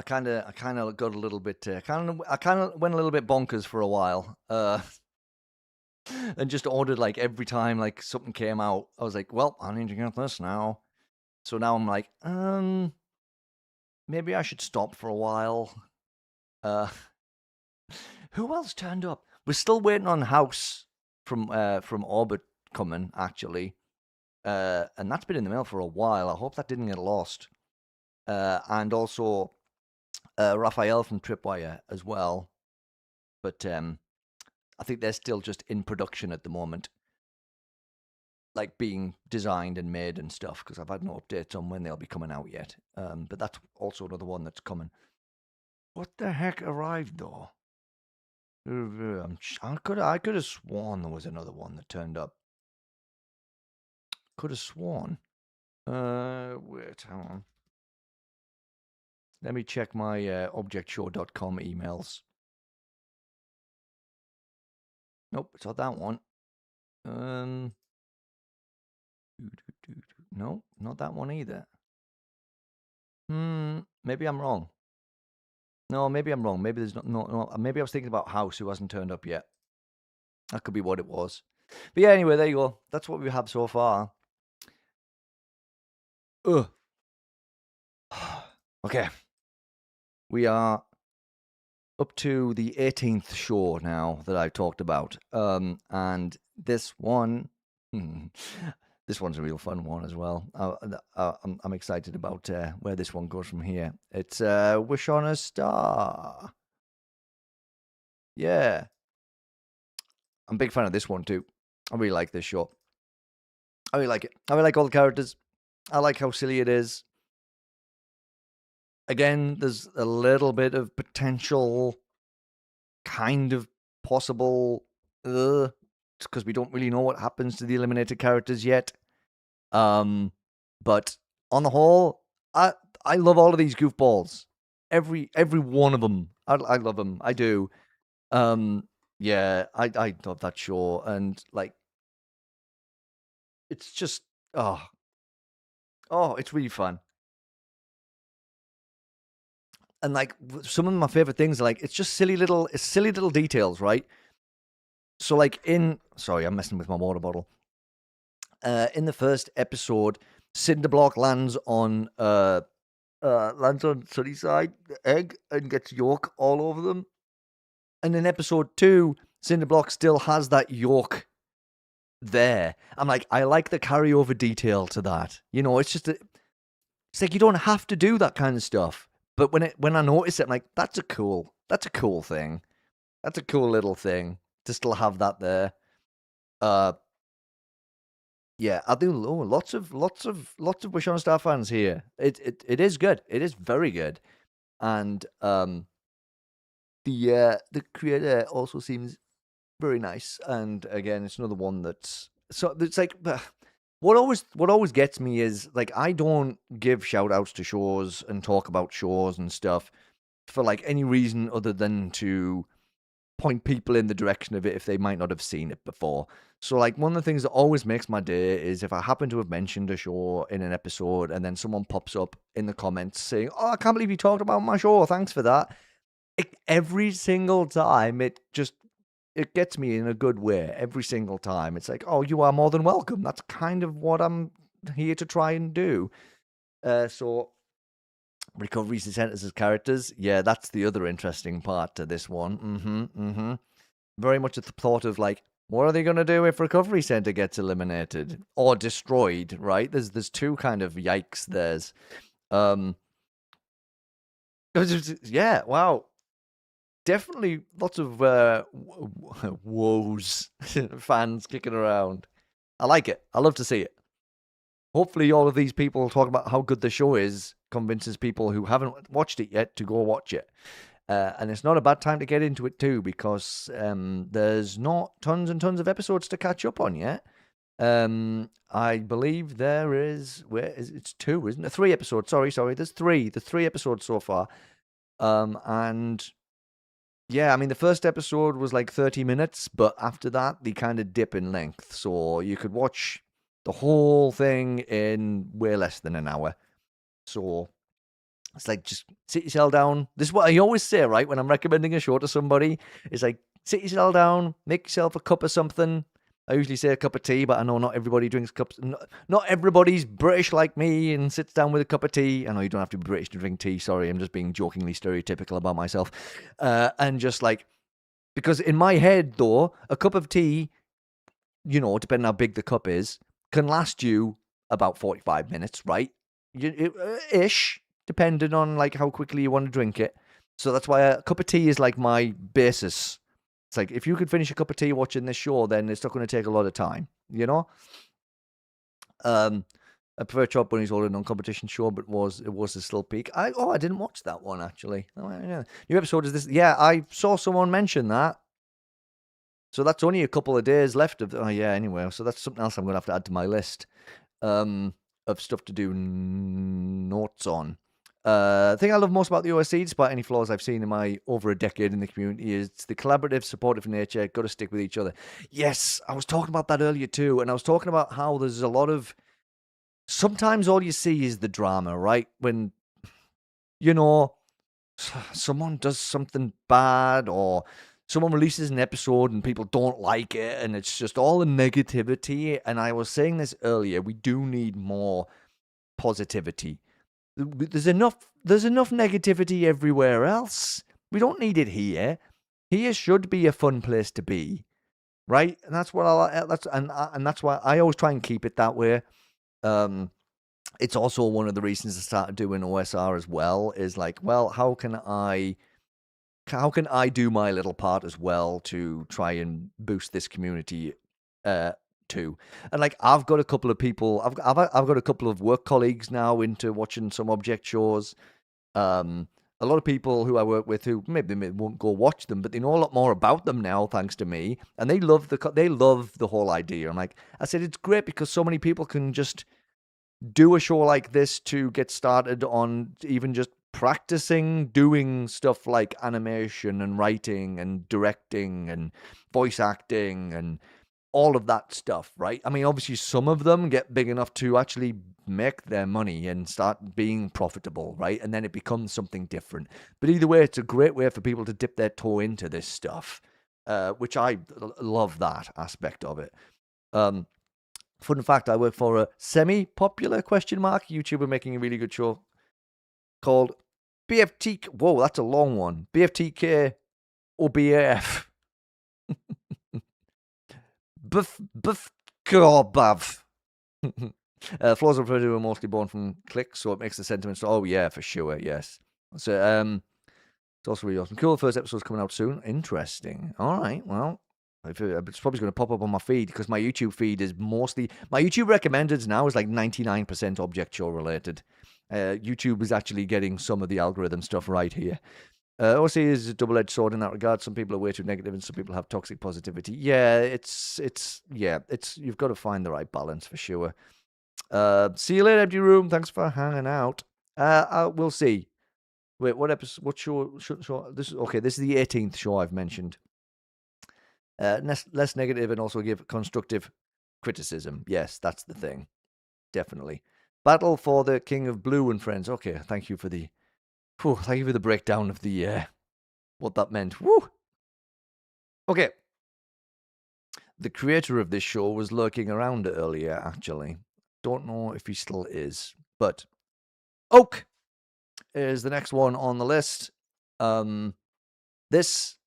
kind of got a little bit. I kind of went a little bit bonkers for a while. And just ordered like every time like something came out. I was like, well, I need to get this now. So now I'm like, maybe I should stop for a while. Uh, who else turned up? We're still waiting on House from Orbit coming actually, and that's been in the mail for a while. I hope that didn't get lost. And also Raphael from Tripwire as well, but I think they're still just in production at the moment, like being designed and made and stuff. Because I've had no updates on when they'll be coming out yet. But that's also another one that's coming. What the heck arrived though? I could have sworn there was another one that turned up. Could have sworn. Wait, hang on. Let me check my objectshow.com emails. Nope, it's not that one. No, not that one either. Maybe I'm wrong. No, maybe I'm wrong. Maybe there's no. Maybe I was thinking about House, who hasn't turned up yet. That could be what it was. But yeah, anyway, there you go. That's what we have so far. Ugh. Okay. We are up to the 18th show now that I talked about. And this one, this one's a real fun one as well. I'm excited about where this one goes from here. It's Wish on a Star. Yeah. I'm a big fan of this one too. I really like this show. I really like it. I really like all the characters. I like how silly it is. Again, there's a little bit of potential, kind of possible, because we don't really know what happens to the eliminated characters yet. But on the whole, I love all of these goofballs. Every one of them. I love them. I do. Yeah, I love that show, and like, it's just oh, it's really fun. And like some of my favorite things are like it's just silly little details, right? So like sorry, I'm messing with my water bottle. In the first episode, Cinderblock lands on Sunnyside, the egg, and gets yolk all over them. And in episode 2, Cinderblock still has that yolk there. I'm like, I like the carryover detail to that. You know, it's just it's like you don't have to do that kind of stuff. But when I notice it, I'm like, that's a cool thing. That's a cool little thing to still have that there. Yeah, I do. Lots of Wish on a Star fans here. It is good. It is very good, and the creator also seems very nice. And again, it's another one that's so it's like what always gets me is like I don't give shout outs to shows and talk about shows and stuff for like any reason other than to point people in the direction of it if they might not have seen it before. So like one of the things that always makes my day is if I happen to have mentioned a show in an episode and then someone pops up in the comments saying, "Oh, I can't believe you talked about my show. Thanks for that." Every single time it gets me in a good way. Every single time. It's like, "Oh, you are more than welcome." That's kind of what I'm here to try and do. So recovery centers as characters. Yeah, that's the other interesting part to this one. Very much at the thought of like, what are they going to do if recovery center gets eliminated or destroyed? Right? There's two kind of yikes. There's, yeah, wow, definitely lots of woes fans kicking around. I like it. I love to see it. Hopefully, all of these people talking about how good the show is convinces people who haven't watched it yet to go watch it. And it's not a bad time to get into it too, because there's not tons and tons of episodes to catch up on yet. I believe there is. It's 2, isn't it? 3 episodes. Sorry. There's 3. There's 3 episodes so far. And yeah, I mean the first episode was like 30 minutes, but after that they kind of dip in length, so you could watch the whole thing in way less than an hour. So it's like, just sit yourself down. This is what I always say, right? When I'm recommending a show to somebody, it's like, sit yourself down, make yourself a cup of something. I usually say a cup of tea, but I know not everybody drinks cups. Not everybody's British like me and sits down with a cup of tea. I know you don't have to be British to drink tea. Sorry, I'm just being jokingly stereotypical about myself. And just like, because in my head, though, a cup of tea, you know, depending how big the cup is, can last you about 45 minutes, right? Ish, depending on like how quickly you want to drink it. So that's why a cup of tea is like my basis. It's like, if you could finish a cup of tea watching this show, then it's not going to take a lot of time, you know? I prefer Chop Bunny's Older non-competition show, but it was a still peak. I didn't watch that one, actually. Oh, yeah. New episode is this. Yeah, I saw someone mention that. So that's only a couple of days left of. Oh, yeah, anyway. So that's something else I'm going to have to add to my list of stuff to do notes on. The thing I love most about the OSC, despite any flaws I've seen in my over a decade in the community, is the collaborative, supportive nature. Got to stick with each other. Yes, I was talking about that earlier too, and I was talking about how there's a lot of. Sometimes all you see is the drama, right? When, you know, someone does something bad or someone releases an episode and people don't like it, and it's just all the negativity. And I was saying this earlier, we do need more positivity. There's enough negativity everywhere else. We don't need it here. Here should be a fun place to be, right? And that's what I like. That's why I always try and keep it that way. It's also one of the reasons I started doing OSR as well. Is like, well, how can I do my little part as well to try and boost this community too? And like, I've got a couple of people, I've got a couple of work colleagues now into watching some object shows. A lot of people who I work with who maybe they won't go watch them, but they know a lot more about them now thanks to me, and they love the whole idea. I'm like, I said, it's great because so many people can just do a show like this to get started on even just practicing doing stuff like animation and writing and directing and voice acting and all of that stuff, right? I mean, obviously, some of them get big enough to actually make their money and start being profitable, right? And then it becomes something different. But either way, it's a great way for people to dip their toe into this stuff, which I love that aspect of it. Fun fact, I work for a semi-popular YouTuber making a really good show called BFT. Whoa, that's a long one. BFTK or BAF. Buff Gorbav. Flaws of Purdue are mostly born from clicks, so it makes the sentiments. Oh, yeah, for sure, yes. So, it's also really awesome. Cool, the first episode's coming out soon. Interesting. All right, well, it's probably going to pop up on my feed because my YouTube feed is mostly... My YouTube recommended now is like 99% Object Show related. YouTube is actually getting some of the algorithm stuff right here. OC is a double-edged sword in that regard. Some people are way too negative, and some people have toxic positivity. Yeah, it's you've got to find the right balance for sure. See you later, Empty Room. Thanks for hanging out. We'll see. Wait, what episode? What show? This is the 18th show I've mentioned. Less negative and also give constructive criticism. Yes, that's the thing. Definitely. Battle for the King of Blue and Friends. Okay, thank you for the breakdown of the what that meant. Woo. Okay. The creator of this show was lurking around earlier, actually. Don't know if he still is, but Oak is the next one on the list. This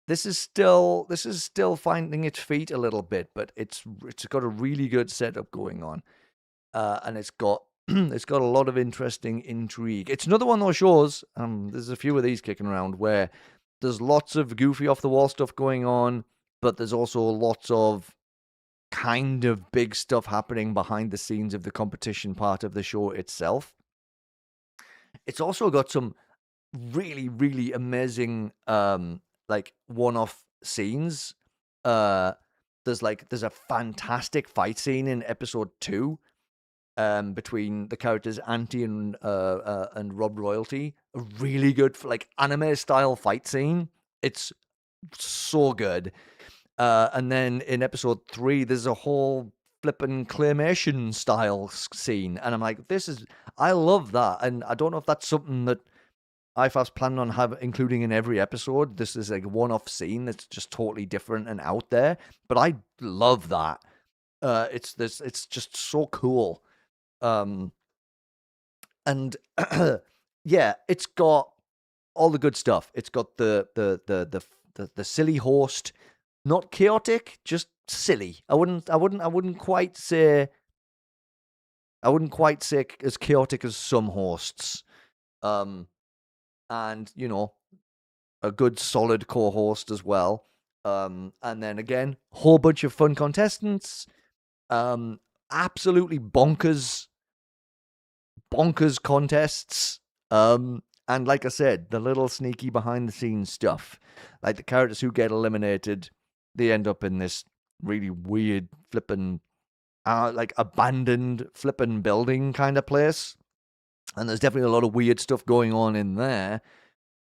is still finding its feet a little bit, but it's got a really good setup going on, and it's got it's got a lot of interesting intrigue. It's another one of those shows. There's a few of these kicking around where there's lots of goofy off the wall stuff going on, but there's also lots of kind of big stuff happening behind the scenes of the competition part of the show itself. It's also got some really, really amazing like one-off scenes. There's a fantastic fight scene in episode 2 between the characters Auntie and Rob Royalty. A really good anime style fight scene. It's so good. And then in episode 3, there's a whole flippin' claymation style scene, and I'm like, I love that, and I don't know if that's something that IFAF's planning on including in every episode. This is like a one-off scene that's just totally different and out there, but I love that. It's just so cool. And yeah, it's got all the good stuff. It's got the silly host, not chaotic, just silly. I wouldn't quite say as chaotic as some hosts. And a good solid co-host as well. And then again, whole bunch of fun contestants. Absolutely bonkers contests. And like I said, the little sneaky behind the scenes stuff. Like the characters who get eliminated, they end up in this really weird flippin' abandoned flippin' building kind of place. And there's definitely a lot of weird stuff going on in there.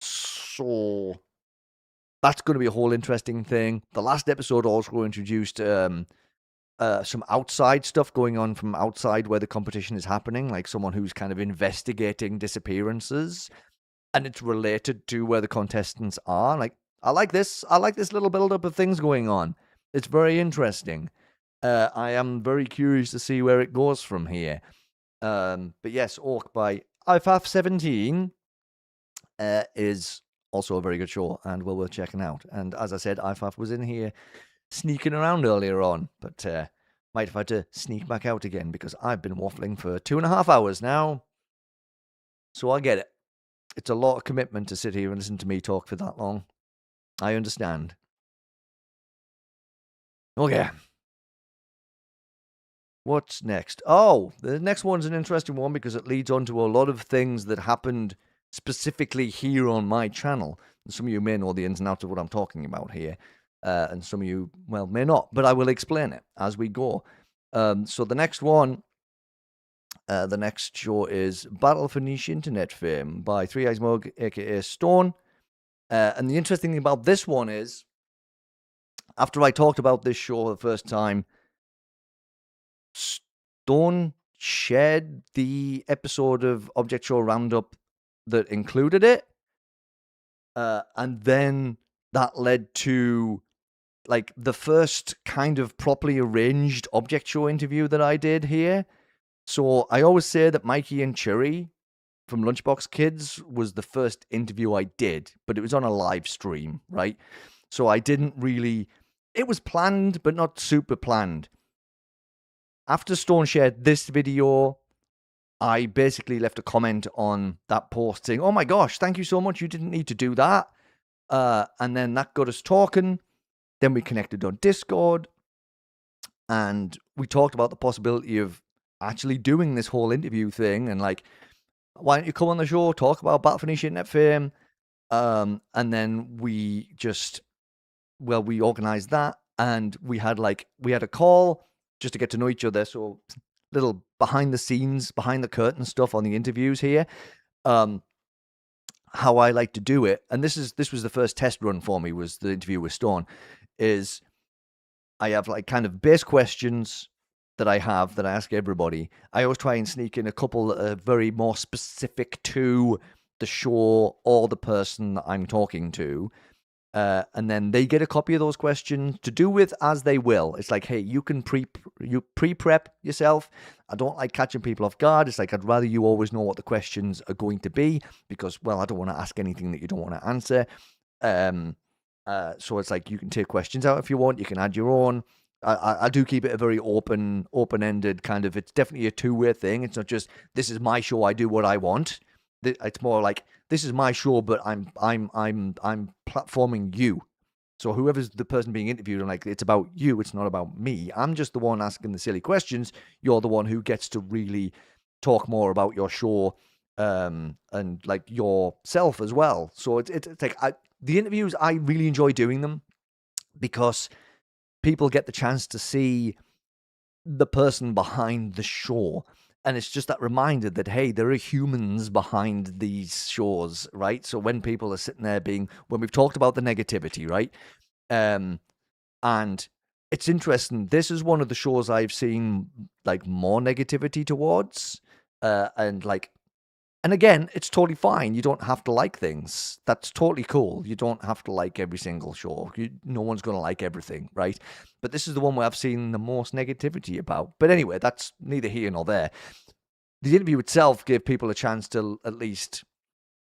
So that's going to be a whole interesting thing. The last episode also introduced some outside stuff going on from outside where the competition is happening, like someone who's kind of investigating disappearances, and it's related to where the contestants are. Like, I like this little build-up of things going on. It's very interesting. I am very curious to see where it goes from here. But yes, Orc by IFAF17 is also a very good show and well worth checking out. And as I said, IFAF was in here sneaking around earlier on, but might have had to sneak back out again because I've been waffling for 2.5 hours now. So I get it. It's a lot of commitment to sit here and listen to me talk for that long. I understand. Okay. What's next? Oh, the next one's an interesting one because it leads on to a lot of things that happened specifically here on my channel. And some of you may know the ins and outs of what I'm talking about here. And some of you, well, may not. But I will explain it as we go. So the next one, the next show is Battle for Niche Internet Fame by Three Eyes Mug, a.k.a. Stone. And the interesting thing about this one is after I talked about this show the first time, Stone shared the episode of Object Show Roundup that included it. And then that led to like the first kind of properly arranged Object Show interview that I did here. So I always say that Mikey and Cherry from Lunchbox Kids was the first interview I did, but it was on a live stream, right? So I didn't really, it was planned, but not super planned. After Stone shared this video, I basically left a comment on that post saying, "Oh my gosh, thank you so much. You didn't need to do that." And then that got us talking. Then we connected on Discord and we talked about the possibility of actually doing this whole interview thing. And like, why don't you come on the show, talk about Battle for Niche Internet Fame? And then we organized that and we had a call just to get to know each other. So little behind the scenes, behind the curtain stuff on the interviews here. How I like to do it, and this was the first test run for me, was the interview with Stone, is I have like kind of base questions that I ask everybody. I always try and sneak in a couple very more specific to the show or the person that I'm talking to. And then they get a copy of those questions to do with as they will. It's like, hey, you can pre-prep yourself. I don't like catching people off guard. It's like, I'd rather you always know what the questions are going to be because, well, I don't want to ask anything that you don't want to answer. So it's like, you can take questions out if you want. You can add your own. I do keep it a very open-ended kind of, it's definitely a two-way thing. It's not just, this is my show, I do what I want. It's more like, this is my show, but I'm platforming you. So whoever's the person being interviewed, I'm like, it's about you. It's not about me. I'm just the one asking the silly questions. You're the one who gets to really talk more about your show, and like yourself as well. So it's like the interviews, I really enjoy doing them because people get the chance to see the person behind the show. And it's just that reminder that, hey, there are humans behind these shows, right? So when people are sitting there when we've talked about the negativity, right? And it's interesting. This is one of the shows I've seen like more negativity towards. And again, it's totally fine. You don't have to like things. That's totally cool. You don't have to like every single show. No one's going to like everything, right? But this is the one where I've seen the most negativity about. But anyway, that's neither here nor there. The interview itself gave people a chance to at least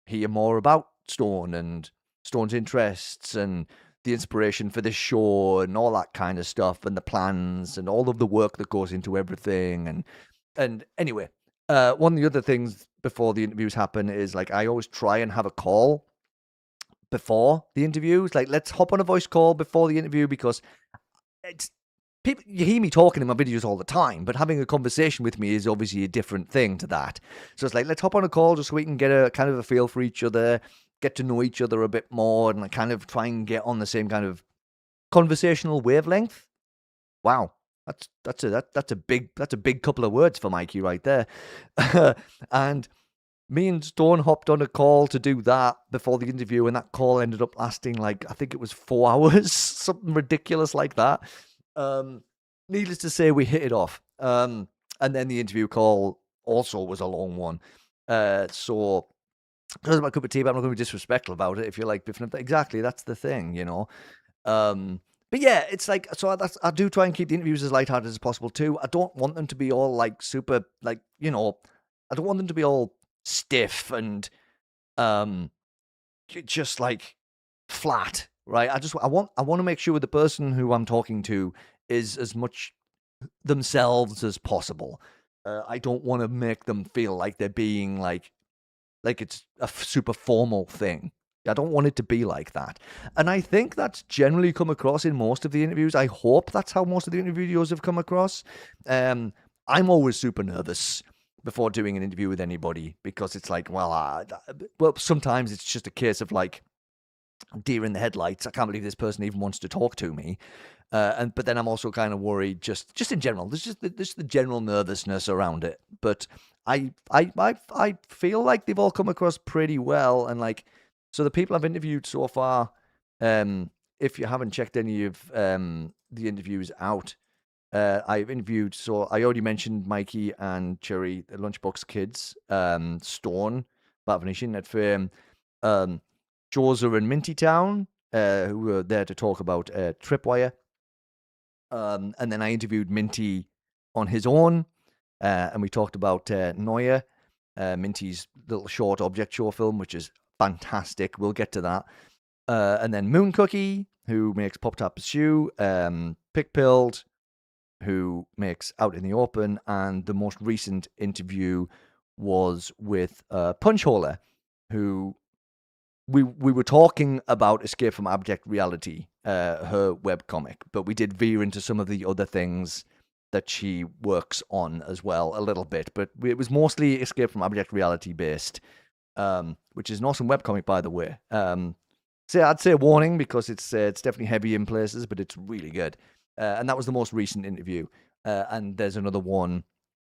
hear more about Stone and Stone's interests and the inspiration for this show and all that kind of stuff and the plans and all of the work that goes into everything. And anyway, one of the other things before the interviews happen is like, I always try and have a call before the interviews. Like, let's hop on a voice call before the interview because people, you hear me talking in my videos all the time, but having a conversation with me is obviously a different thing to that. So it's like, let's hop on a call just so we can get a kind of a feel for each other, get to know each other a bit more, and like kind of try and get on the same kind of conversational wavelength. Wow. That's a big couple of words for Mikey right there. And me and Stone hopped on a call to do that before the interview, and that call ended up lasting like, I think it was 4 hours, something ridiculous like that. Needless to say, we hit it off. And then the interview call also was a long one. So because of my cup of tea, but I'm not going to be disrespectful about it. If you're like biffing up, exactly, that's the thing, you know. But yeah, it's like, so I do try and keep the interviews as lighthearted as possible too. I don't want them to be all like super, like, you know, I don't want them to be all stiff and just like flat, right? I want to make sure the person who I'm talking to is as much themselves as possible. I don't want to make them feel like they're being like it's a super formal thing. I don't want it to be like that. And I think that's generally come across in most of the interviews. I hope that's how most of the interviews have come across. I'm always super nervous before doing an interview with anybody because it's like, well, sometimes it's just a case of like deer in the headlights. I can't believe this person even wants to talk to me. But then I'm also kind of worried just in general. There's just the general nervousness around it. But I feel like they've all come across pretty well. And like, so the people I've interviewed so far, if you haven't checked any of the interviews out, I've interviewed. So I already mentioned Mikey and Cherry, the Lunchbox Kids, Stone, Batvanation at Firm, Joza and Minty Town, who were there to talk about Tripwire. And then I interviewed Minty on his own, and we talked about Neuer, Minty's little short object show film, which is fantastic. We'll get to that. And then Moon Cookie, who makes Pop Tart Pursue, Pick Pilled, who makes Out in the Open, and the most recent interview was with Punch Holer, who we were talking about Escape from Abject Reality, her webcomic, but we did veer into some of the other things that she works on as well a little bit, but it was mostly Escape from Abject Reality based, which is an awesome webcomic, by the way. So I'd say warning, because it's definitely heavy in places, but it's really good. And that was the most recent interview. And there's another one,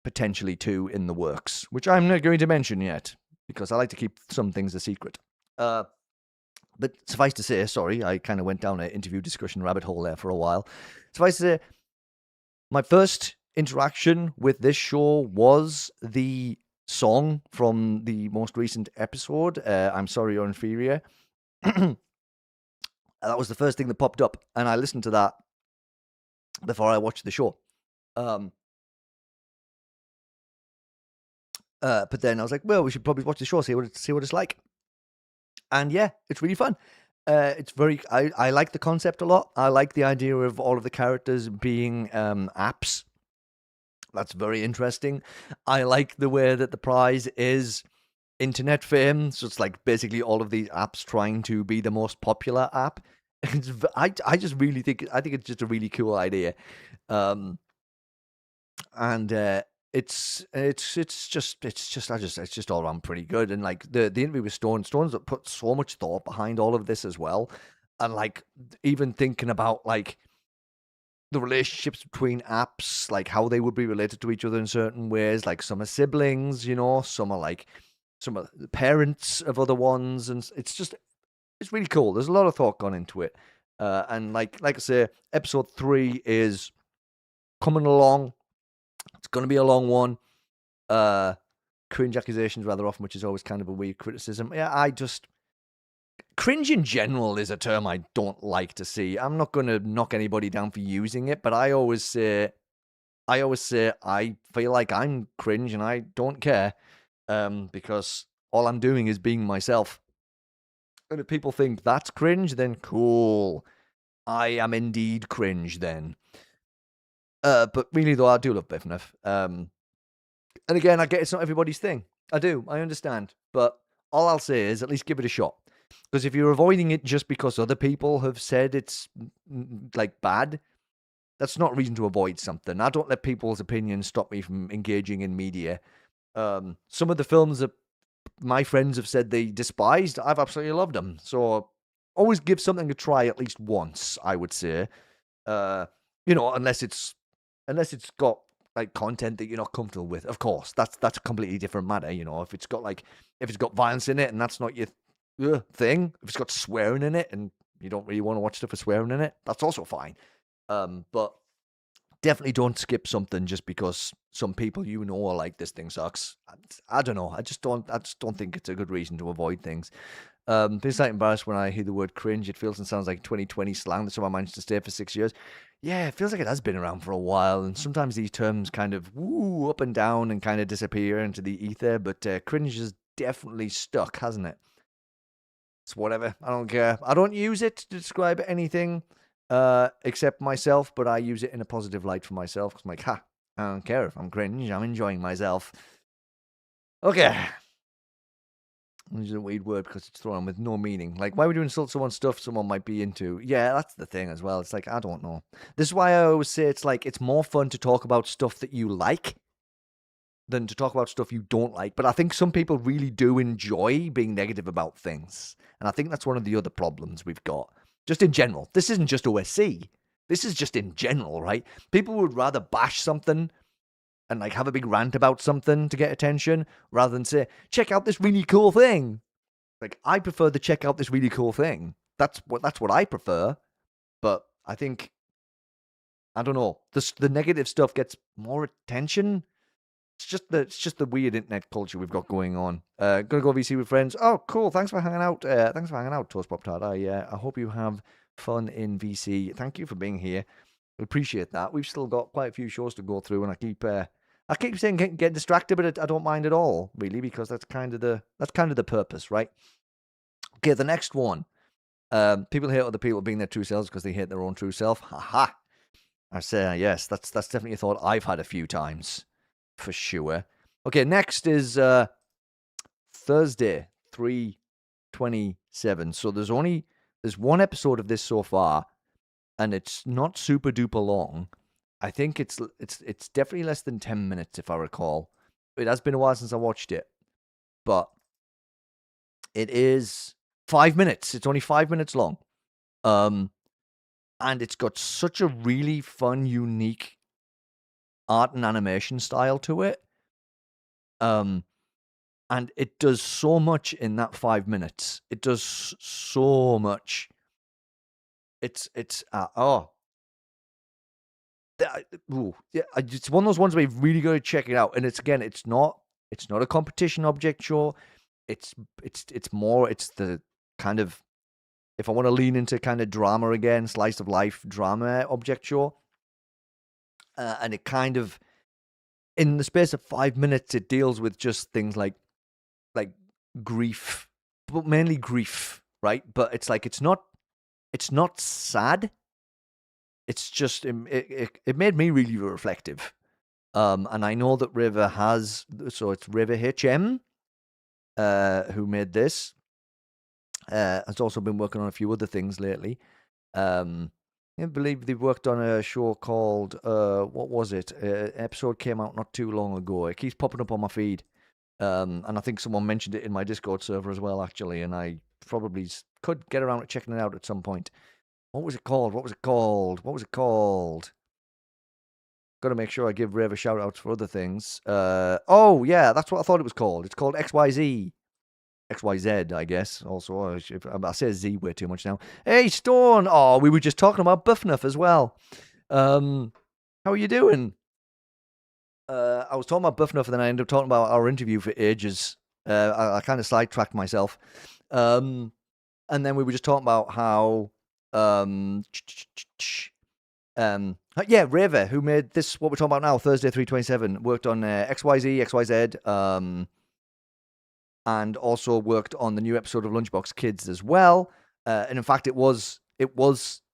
potentially two, in the works, which I'm not going to mention yet, because I like to keep some things a secret. But suffice to say, sorry, I kind of went down an interview discussion rabbit hole there for a while. Suffice to say, my first interaction with this show was the song from the most recent episode, I'm Sorry You're Inferior. That was the first thing that popped up, and I listened to that before I watched the show. But then I was like, well, we should probably watch the show, see what it's like. And yeah, it's really fun. It's very. I like the concept a lot. I like the idea of all of the characters being apps. That's very interesting. I like the way that the prize is internet fame. So it's like basically all of these apps trying to be the most popular app. I just really think it's just a really cool idea, and it's just all around pretty good. And like the interview with Stone's put so much thought behind all of this as well, and like even thinking about like the relationships between apps, like how they would be related to each other in certain ways. Like some are siblings, some are the parents of other ones, and it's really cool. There's a lot of thought gone into it, and like I say, episode 3 is coming along. It's going to be a long one. Cringe accusations rather often, which is always kind of a weird criticism. Yeah, cringe in general is a term I don't like to see. I'm not going to knock anybody down for using it, but I always say I feel like I'm cringe and I don't care, because all I'm doing is being myself. And if people think that's cringe, then cool. I am indeed cringe then. But really though, I do love Biffneff. And again, I get it's not everybody's thing. I do. I understand. But all I'll say is at least give it a shot. Because if you're avoiding it just because other people have said it's like bad, that's not a reason to avoid something. I don't let people's opinions stop me from engaging in media. Some of the films that my friends have said they despised, I've absolutely loved them. So always give something a try at least once, I would say. Unless it's got like content that you're not comfortable with. Of course, that's a completely different matter. If it's got violence in it and that's not your thing, if it's got swearing in it and you don't really want to watch stuff with swearing in it, that's also fine. But definitely don't skip something just because some people are like, this thing sucks. I don't know. I just don't think it's a good reason to avoid things. Feels like embarrassed when I hear the word cringe. It feels and sounds like 2020 slang that's how I managed to stay for 6 years. Yeah, it feels like it has been around for a while, and sometimes these terms kind of woo up and down and kind of disappear into the ether, but cringe has definitely stuck, hasn't it? It's whatever. I don't care. I don't use it to describe anything except myself, but I use it in a positive light for myself. Because I'm like, I don't care if I'm cringe. I'm enjoying myself. Okay. Which is a weird word because it's thrown with no meaning. Like, why would you insult someone's stuff someone might be into? Yeah, that's the thing as well. It's like, I don't know. This is why I always say it's like, it's more fun to talk about stuff that you like than to talk about stuff you don't like. But I think some people really do enjoy being negative about things. And I think that's one of the other problems we've got. Just in general. This isn't just OSC. This is just in general, right? People would rather bash something and like have a big rant about something to get attention rather than say, check out this really cool thing. Like, I prefer to check out this really cool thing. That's what I prefer. but I think, I don't know, the negative stuff gets more attention. It's just the weird internet culture we've got going on. Gonna go VC with friends. Oh, cool. Thanks for hanging out. Thanks for hanging out, Toast Pop Tart. I hope you have fun in VC. Thank you for being here. We appreciate that. We've still got quite a few shows to go through, and I keep saying get distracted, but I don't mind at all, really, because that's kind of the purpose, right? Okay, the next one. People hate other people being their true selves because they hate their own true self. Ha. I say yes. That's definitely a thought I've had a few times, for sure. Okay, next is Thursday, 3/27. So there's one episode of this so far, and it's not super duper long. I think it's definitely less than 10 minutes, if I recall. It has been a while since I watched it, but it is 5 minutes. It's only 5 minutes long. And it's got such a really fun, unique art and animation style to it. And it does so much in that 5 minutes. It does so much. It's one of those ones where you've really got to check it out. And it's not a competition object show. It's the kind of, if I want to lean into kind of drama again, slice of life drama object show. And it kind of, in the space of 5 minutes, it deals with just things like grief, but mainly grief, right? But it's like, it's not sad. It's just, it made me really reflective. And I know that River has, so it's River HM, who made this. Has also been working on a few other things lately. I believe they've worked on a show called, what was it? Episode came out not too long ago. It keeps popping up on my feed. And I think someone mentioned it in my Discord server as well, actually. And I probably could get around to checking it out at some point. What was it called? Got to make sure I give Rave a shout out for other things. Oh, yeah, that's what I thought it was called. It's called XYZ. XYZ, I guess. Also, I say Z way too much now. Hey, Stone! Oh, we were just talking about Buffnuff as well. How are you doing? I was talking about Buffnuff, and then I ended up talking about our interview for ages. I kind of sidetracked myself. And then we were just talking about how... Raver, who made this, what we're talking about now, Thursday 3/27, worked on XYZ, XYZ, and also worked on the new episode of Lunchbox Kids as well. And in fact, it was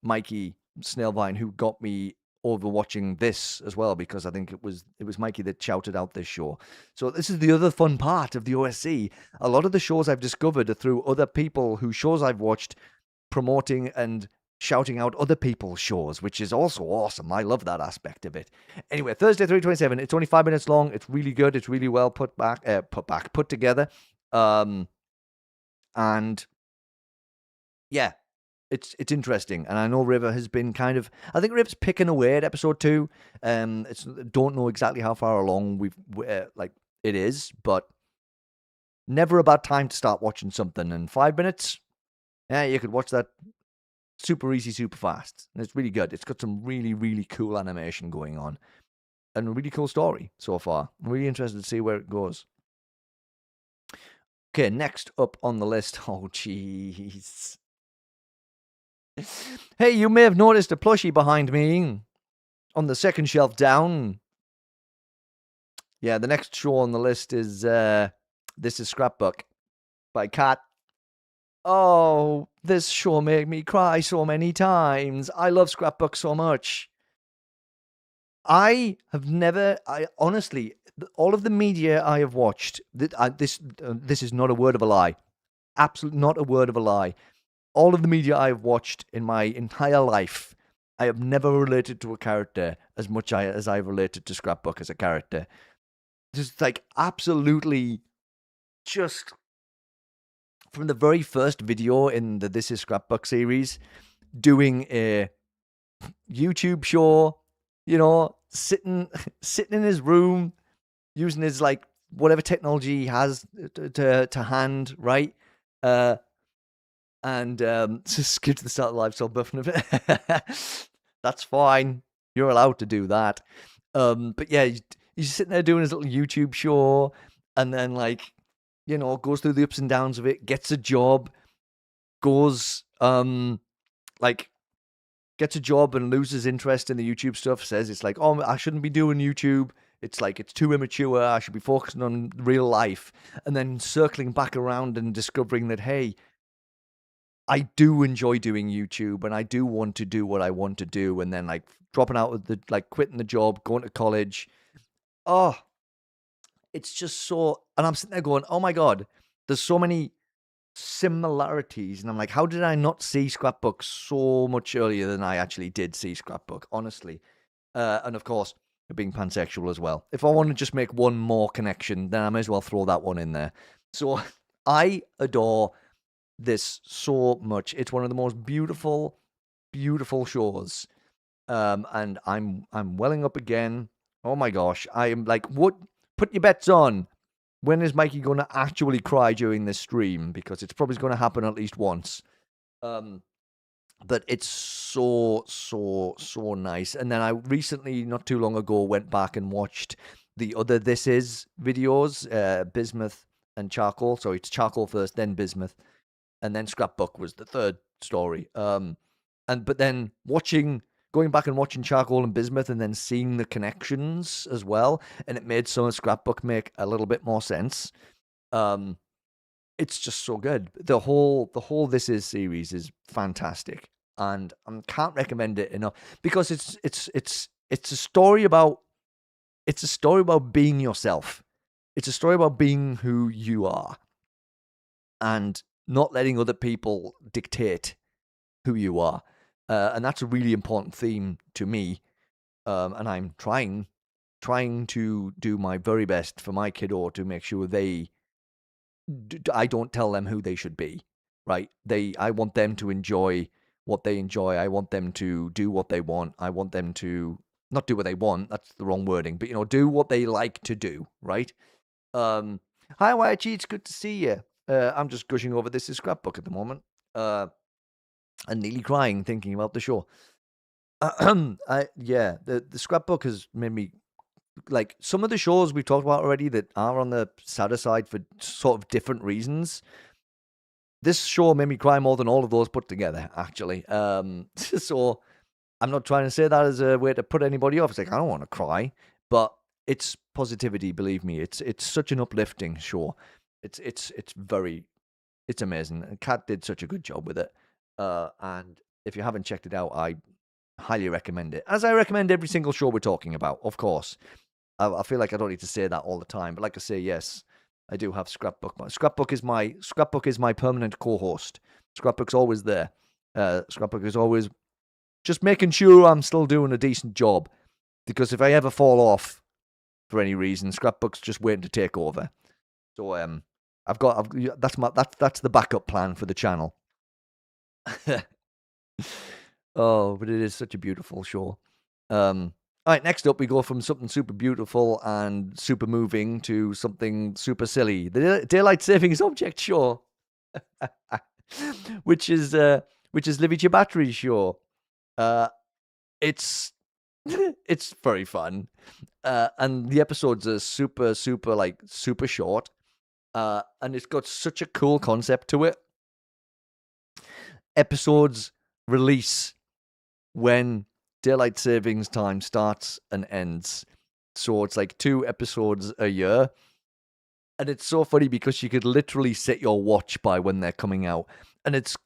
Mikey Snailvine who got me over watching this as well, because I think it was Mikey that shouted out this show. So this is the other fun part of the OSC. A lot of the shows I've discovered are through other people whose shows I've watched, promoting and shouting out other people's shows, which is also awesome. I love that aspect of it. Anyway, Thursday 3/27. It's only 5 minutes long. It's really good. It's really well put together. And yeah, it's interesting. And I know River has been I think River's picking away at episode 2. Don't know exactly how far along it is, but never a bad time to start watching something. And 5 minutes, yeah, you could watch that super easy, super fast. And it's really good. It's got some really, really cool animation going on. And a really cool story so far. I'm really interested to see where it goes. Okay, next up on the list. Oh, jeez. Hey, you may have noticed a plushie behind me on the second shelf down. Yeah, the next show on the list is This is Scrapbook by Kat. Oh, this show made me cry so many times. I love Scrapbook so much. I honestly, all of the media I have watched, this is not a word of a lie. Absolutely not a word of a lie. All of the media I have watched in my entire life, I have never related to a character as much as I've related to Scrapbook as a character. Just absolutely, just from the very first video in the This is Scrapbook series, doing a YouTube show, sitting in his room, using his whatever technology he has to hand, right? and just skip to the start of the live song buffing of it. That's fine. You're allowed to do that. But yeah, he's sitting there doing his little YouTube show, and then like, goes through the ups and downs of it, gets a job, goes like gets a job and loses interest in the YouTube stuff, says it's like, oh, I shouldn't be doing YouTube. It's like, it's too immature. I should be focusing on real life. And then circling back around and discovering that, hey, I do enjoy doing YouTube and I do want to do what I want to do. And then like dropping out of the, like quitting the job, going to college. Oh, it's just so, and I'm sitting there going, oh my God, there's so many similarities. And I'm like, how did I not see Scrapbook so much earlier than I actually did see Scrapbook, honestly? And of course, being pansexual as well. If I want to just make one more connection, then I may as well throw that one in there. So I adore this so much. It's one of the most beautiful, beautiful shows. And I'm welling up again. Oh my gosh. I am like, what? Put your bets on. When is Mikey going to actually cry during this stream? Because it's probably going to happen at least once. But it's so, so, so nice. And then I recently, not too long ago, went back and watched the other This Is videos, Bismuth and Charcoal. So it's Charcoal first, then Bismuth, and then Scrapbook was the third story. But then going back and watching Charcoal and Bismuth and then seeing the connections as well, and it made some of Scrapbook make a little bit more sense. It's just so good. The whole This Is series is fantastic, and I can't recommend it enough because it's a story about being yourself. It's a story about being who you are, and not letting other people dictate who you are. And that's a really important theme to me. And I'm trying to do my very best for my kiddo to make sure I don't tell them who they should be, right? I want them to enjoy what they enjoy. I want them to do what they want. I want them to not do what they want. That's the wrong wording, but do what they like to do, right? Hi, YG. It's good to see you. I'm just gushing over This Is Scrapbook at the moment, and nearly crying thinking about the show. The Scrapbook has made me like some of the shows we've talked about already that are on the sadder side for sort of different reasons. This show made me cry more than all of those put together, actually. So I'm not trying to say that as a way to put anybody off. It's like, I don't want to cry, but it's positivity, believe me. It's such an uplifting show. It's amazing. Kat did such a good job with it. And if you haven't checked it out, I highly recommend it. As I recommend every single show we're talking about, of course. I feel like I don't need to say that all the time, but like I say, yes, I do have Scrapbook. Scrapbook is my permanent co-host. Scrapbook's always there. Scrapbook is always just making sure I'm still doing a decent job. Because if I ever fall off for any reason, Scrapbook's just waiting to take over. So that's the backup plan for the channel. Oh, but it is such a beautiful show. All right, next up, we go from something super beautiful and super moving to something super silly. The Daylight Savings Object Show, which is Livy Chabatry's show. It's it's very fun, and the episodes are super short, and it's got such a cool concept to it. Episodes release when daylight savings time starts and ends. So it's like 2 episodes a year. And it's so funny because you could literally set your watch by when they're coming out. And it's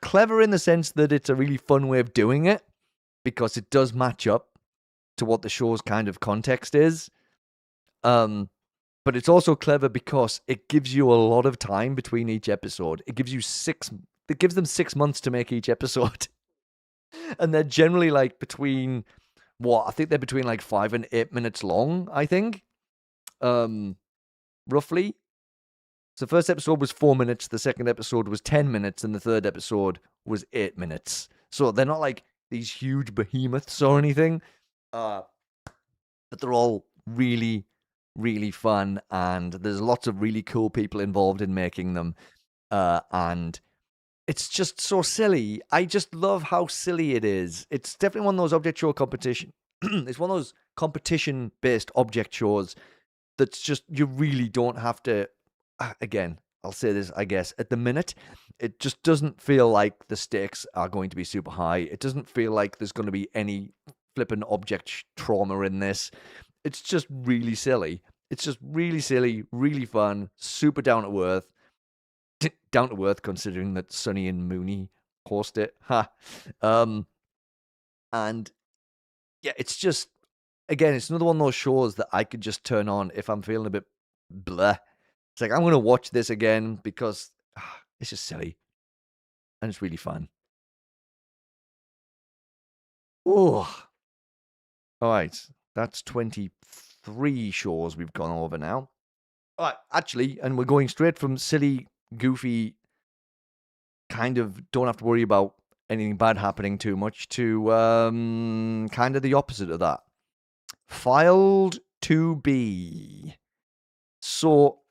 clever in the sense that it's a really fun way of doing it because it does match up to what the show's kind of context is. But it's also clever because it gives you a lot of time between each episode. It gives them 6 months to make each episode. And they're generally like between I think they're between like 5 and 8 minutes long, I think. Roughly. So the first episode was 4 minutes, the second episode was 10 minutes, and the third episode was 8 minutes. So they're not like these huge behemoths or anything. But they're all really, really fun, and there's lots of really cool people involved in making them. And it's just so silly. I just love how silly it is. It's definitely one of those object show competition. It's one of those competition-based object shows that's just, you really don't have to. Again, I'll say this, I guess, at the minute, it just doesn't feel like the stakes are going to be super high. It doesn't feel like there's going to be any flipping object trauma in this. It's just really silly. It's just really silly, really fun, super down to earth. Down to earth, considering that Sonny and Mooney host it. Ha. And yeah, it's just, again, it's another one of those shows that I could just turn on if I'm feeling a bit bleh. It's like, I'm going to watch this again because it's just silly. And it's really fun. Oh. All right. That's 23 shows we've gone over now. All right. Actually, and we're going straight from silly, goofy, kind of don't have to worry about anything bad happening too much to kind of the opposite of that. Filed to be. So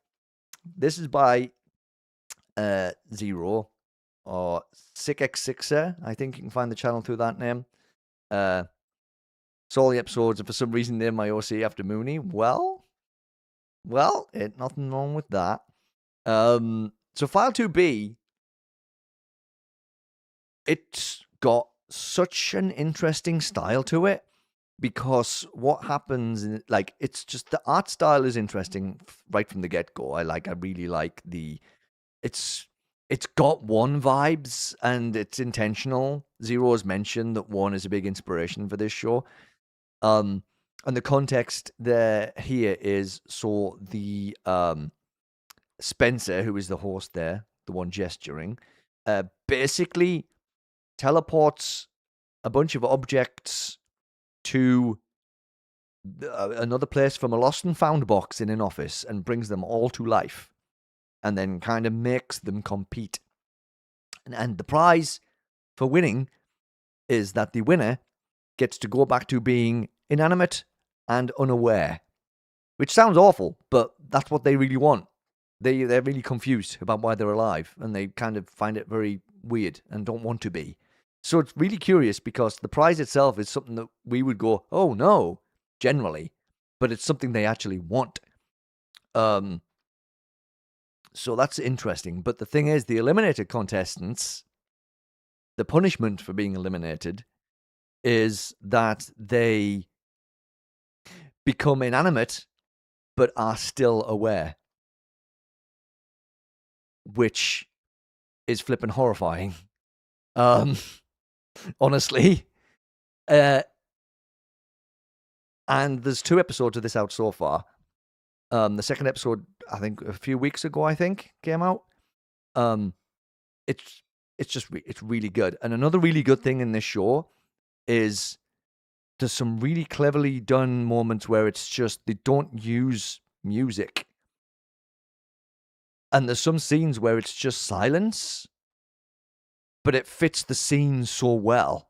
this is by Zero or SickX6er. I think you can find the channel through that name. So all the episodes are for some reason named my OC after Mooney. Well, ain't nothing wrong with that. So File 2B, it's got such an interesting style to it, because what happens in, like, it's just the art style is interesting right from the get-go. I really like it's got One vibes, and it's intentional. Zero has mentioned that One is a big inspiration for this show. And the context there here is, so the Spencer, who is the host there, the one gesturing, basically teleports a bunch of objects to another place from a lost and found box in an office and brings them all to life, and then kind of makes them compete. And the prize for winning is that the winner gets to go back to being inanimate and unaware, which sounds awful, but that's what they really want. They're really confused about why they're alive, and they kind of find it very weird and don't want to be. So it's really curious, because the prize itself is something that we would go, oh no, generally, but it's something they actually want. So that's interesting. But the thing is, the eliminated contestants, the punishment for being eliminated is that they become inanimate but are still aware, which is flippin' horrifying. Honestly. And there's 2 episodes of this out so far. The second episode, I think a few weeks ago, came out. It's really good. And another really good thing in this show is there's some really cleverly done moments where it's just, they don't use music. And there's some scenes where it's just silence, but it fits the scene so well.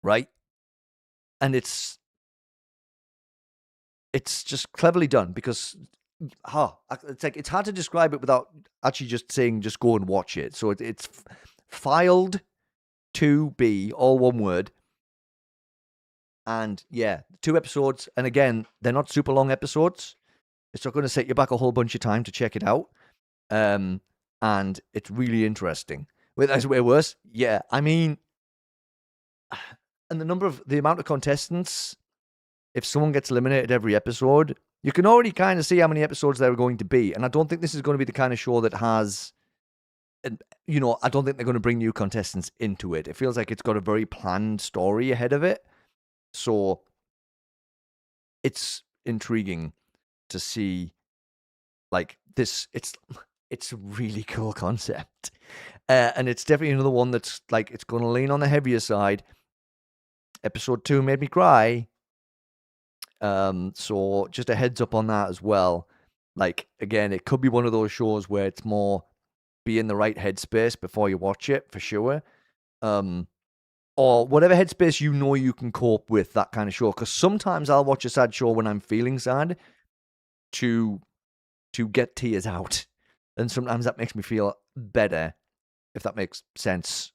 Right? And it's just cleverly done, because it's like, it's hard to describe it without actually just saying, just go and watch it. So it's Filed to be, all one word. And yeah, 2 episodes. And again, they're not super long episodes. It's not going to set you back a whole bunch of time to check it out. And it's really interesting. Wait, that's way worse. Yeah, I mean, and the amount of contestants, if someone gets eliminated every episode, you can already kind of see how many episodes there are going to be. And I don't think this is going to be the kind of show that has, I don't think they're going to bring new contestants into it. It feels like it's got a very planned story ahead of it. So it's intriguing to see, like, this. It's a really cool concept. And it's definitely another one that's, like, it's going to lean on the heavier side. Episode 2 made me cry. So just a heads up on that as well. Like, again, it could be one of those shows where it's more be in the right headspace before you watch it, for sure. Or whatever headspace you can cope with that kind of show. Because sometimes I'll watch a sad show when I'm feeling sad to get tears out. And sometimes that makes me feel better. if that makes sense.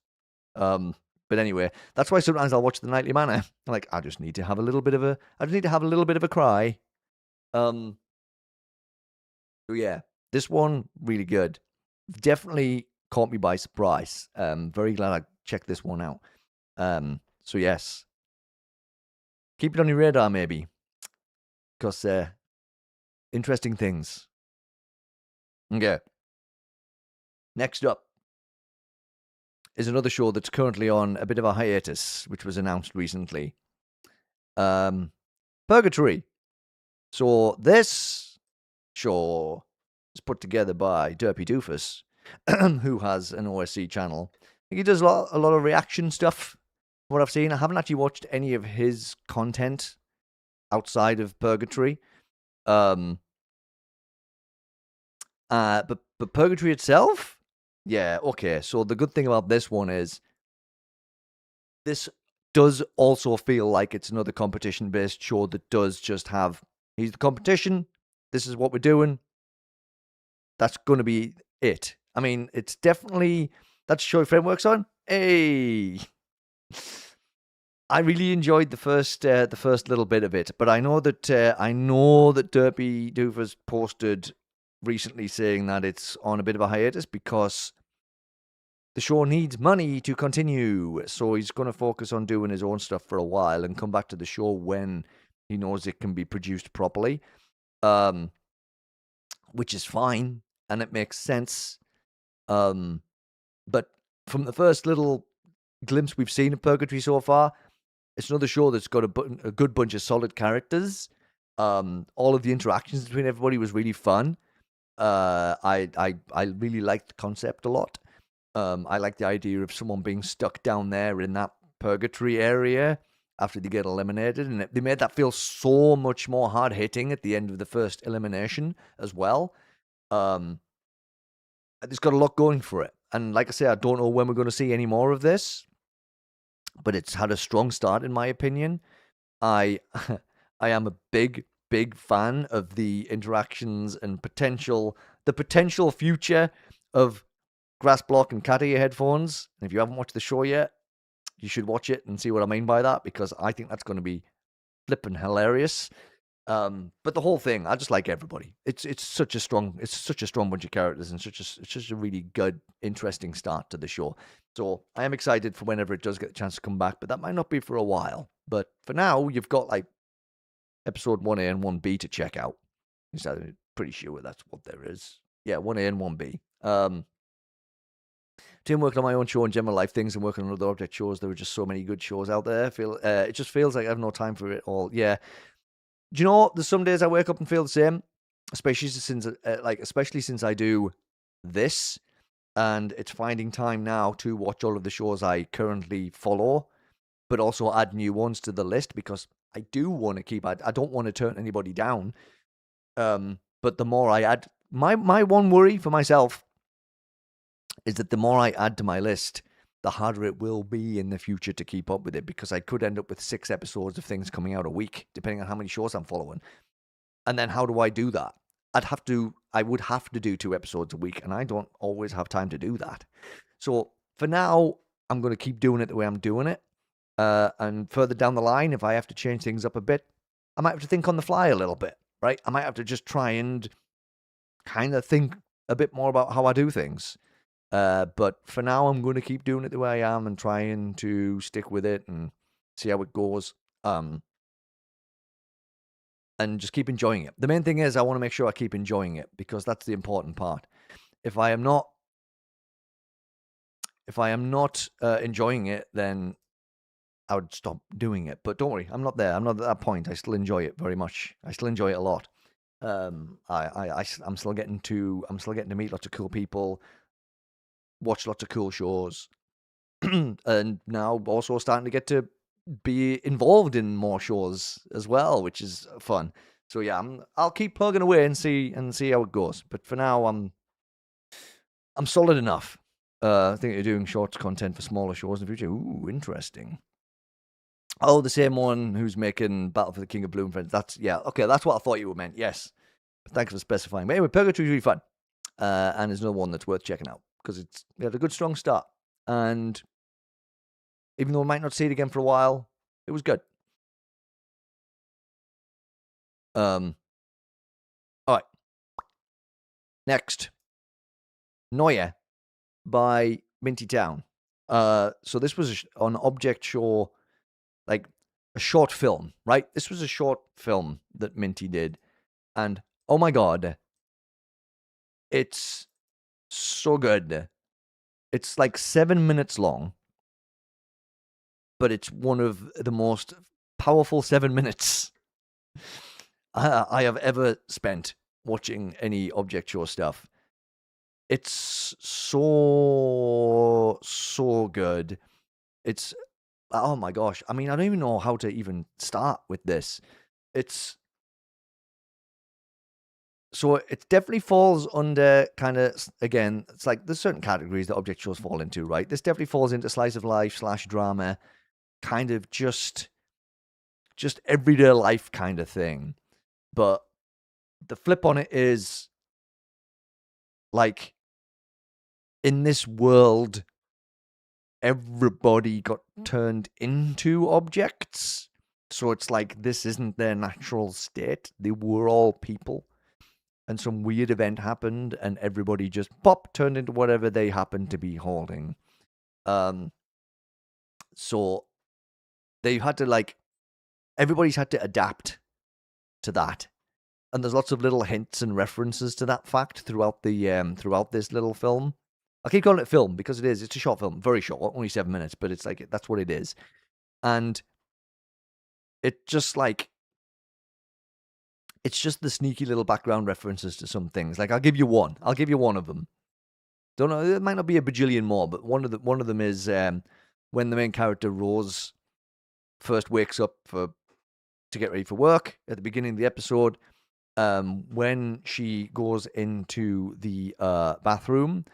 But anyway, that's why sometimes I'll watch The Nightly Manor. Like, I just need to have a little bit of a cry. So yeah, this one really good. Definitely caught me by surprise. Very glad I checked this one out. So yes, keep it on your radar maybe, because interesting things. Okay. Next up is another show that's currently on a bit of a hiatus, which was announced recently. Purgatory. So this show is put together by Derpy Doofus, who has an OSC channel. I think he does a lot of reaction stuff. What I've seen, I haven't actually watched any of his content outside of Purgatory. But Purgatory itself, yeah, okay. So the good thing about this one is this does also feel like it's another competition-based show that does just have, here's the competition, this is what we're doing, that's going to be it. I mean, it's definitely, that's show frameworks on. Hey, I really enjoyed the first little bit of it, but I know that Derpy Doofus posted recently saying that it's on a bit of a hiatus because the show needs money to continue. So he's going to focus on doing his own stuff for a while and come back to the show when he knows it can be produced properly, which is fine and it makes sense. But from the first little glimpse we've seen of Purgatory so far, it's another show that's got a good bunch of solid characters. All of the interactions between everybody was really fun. I really liked the concept a lot. I like the idea of someone being stuck down there in that purgatory area after they get eliminated, and they made that feel so much more hard hitting at the end of the first elimination as well. It's got a lot going for it, and like I say, I don't know when we're going to see any more of this, but it's had a strong start in my opinion. I am a big fan of the interactions and the potential future of Grass Block and Cat Ear headphones. And if you haven't watched the show yet, you should watch it and see what I mean by that, because I think that's going to be flippin' hilarious. But the whole thing, I just like everybody. It's such a strong bunch of characters, and it's just a really good, interesting start to the show. So I am excited for whenever it does get a chance to come back, but that might not be for a while. But for now, you've got like episode 1A and 1B to check out. I'm pretty sure that's what there is. Yeah, 1A and 1B. Between working on my own show and general life things and working on other object shows, there were just so many good shows out there. It just feels like I have no time for it all. Yeah. Do you know, there's some days I wake up and feel the same, especially since I do this, and it's finding time now to watch all of the shows I currently follow, but also add new ones to the list, because I do want to keep. I don't want to turn anybody down. But the more I add, my one worry for myself is that the more I add to my list, the harder it will be in the future to keep up with it, because I could end up with 6 episodes of things coming out a week, depending on how many shows I'm following. And then how do I do that? I would have to do 2 episodes a week, and I don't always have time to do that. So for now, I'm going to keep doing it the way I'm doing it. And further down the line, if I have to change things up a bit, I might have to think on the fly a little bit, right? I might have to just try and kind of think a bit more about how I do things. But for now, I'm going to keep doing it the way I am and trying to stick with it and see how it goes. And just keep enjoying it. The main thing is I want to make sure I keep enjoying it, because that's the important part. If I am not enjoying it, then I would stop doing it. But don't worry, I'm not there. I'm not at that point. I still enjoy it very much. I still enjoy it a lot. I'm still getting to meet lots of cool people, watch lots of cool shows, and now also starting to get to be involved in more shows as well, which is fun. So yeah, I'll keep plugging away and see how it goes. But for now, I'm solid enough. I think you're doing shorts content for smaller shows in the future. Ooh, interesting. Oh, the same one who's making Battle for the King of Blue and Friends. That's what I thought you were meant. Yes. Thanks for specifying. But anyway, Purgatory is really fun. And there's another one that's worth checking out. because it had a good strong start, and even though I might not see it again for a while, it was good. All right. Next, Neue by Minty Town. So this was an object show, like a short film, right? This was a short film that Minty did, and oh my god, it's so good. It's like 7 minutes long, but it's one of the most powerful 7 minutes I have ever spent watching any object show stuff. It's so good. It's oh my gosh. I mean, I don't even know how to even start with this. It's so it definitely falls under kind of, again, it's like there's certain categories that object shows fall into, right? This definitely falls into slice of life / drama, kind of just everyday life kind of thing. But the flip on it is, like, in this world, everybody got turned into objects. So it's like this isn't their natural state. They were all people. And some weird event happened, and everybody just turned into whatever they happened to be holding. So they had to, like, everybody's had to adapt to that. And there's lots of little hints and references to that fact throughout this little film. I keep calling it film because it is. It's a short film, very short, only 7 minutes, but it's like that's what it is. And it just like it's just the sneaky little background references to some things. Like I'll give you one of them. Don't know, it might not be a bajillion more, but one of them is when the main character Rose first wakes up to get ready for work at the beginning of the episode. When she goes into the bathroom,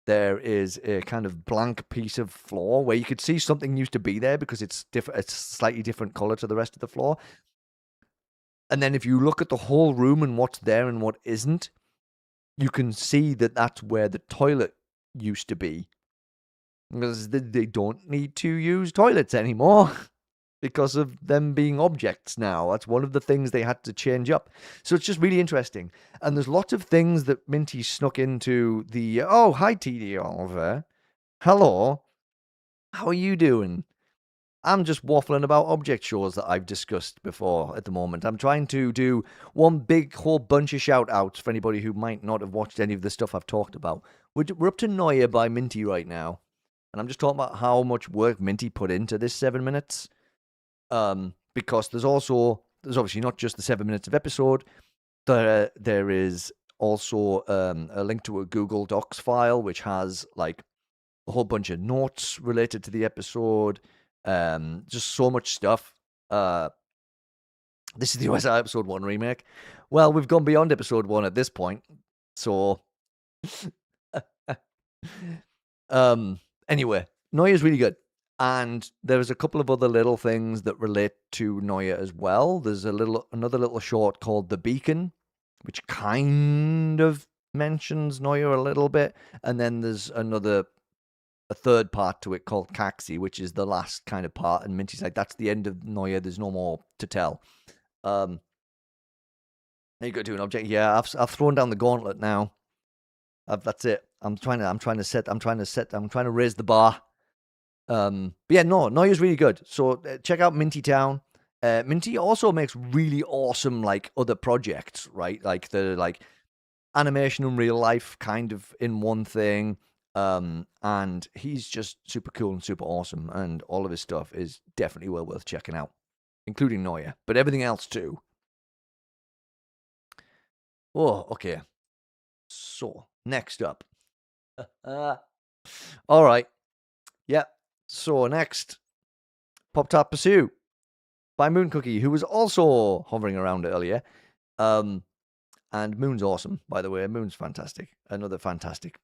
there is a kind of blank piece of floor where you could see something used to be there because it's different. It's slightly different color to the rest of the floor. And then if you look at the whole room and what's there and what isn't, you can see that that's where the toilet used to be. Because they don't need to use toilets anymore because of them being objects now. That's one of the things they had to change up. So it's just really interesting. And there's lots of things that Minty snuck into the, oh, hi, TD Oliver. Hello. How are you doing? I'm just waffling about object shows that I've discussed before at the moment. I'm trying to do one big whole bunch of shout outs for anybody who might not have watched any of the stuff I've talked about. We're up to Neue by Minty right now. And I'm just talking about how much work Minty put into this 7 minutes. Because there's obviously not just the 7 minutes of episode. There is also a link to a Google Docs file, which has like a whole bunch of notes related to the episode. Just so much stuff. This is the USI episode 1 remake. Well, we've gone beyond episode 1 at this point. So, anyway, Neue is really good. And there's a couple of other little things that relate to Neue as well. There's another little short called The Beacon, which kind of mentions Neue a little bit. And then there's a third part to it called Caxi, which is the last kind of part. And Minty's like, that's the end of Neue. There's no more to tell. Now you got to do an object. Yeah, I've thrown down the gauntlet now. That's it. I'm trying to raise the bar. But yeah, Neue is really good. So check out Minty Town. Minty also makes really awesome like other projects, right? Like the like animation and real life kind of in one thing. And he's just super cool and super awesome, and all of his stuff is definitely well worth checking out, including Neue, but everything else too. Oh, okay. So next up, all right, yeah. So next, Pop Tart Pursuit by Moon Cookie, who was also hovering around earlier. And Moon's awesome, by the way. Moon's fantastic. Another fantastic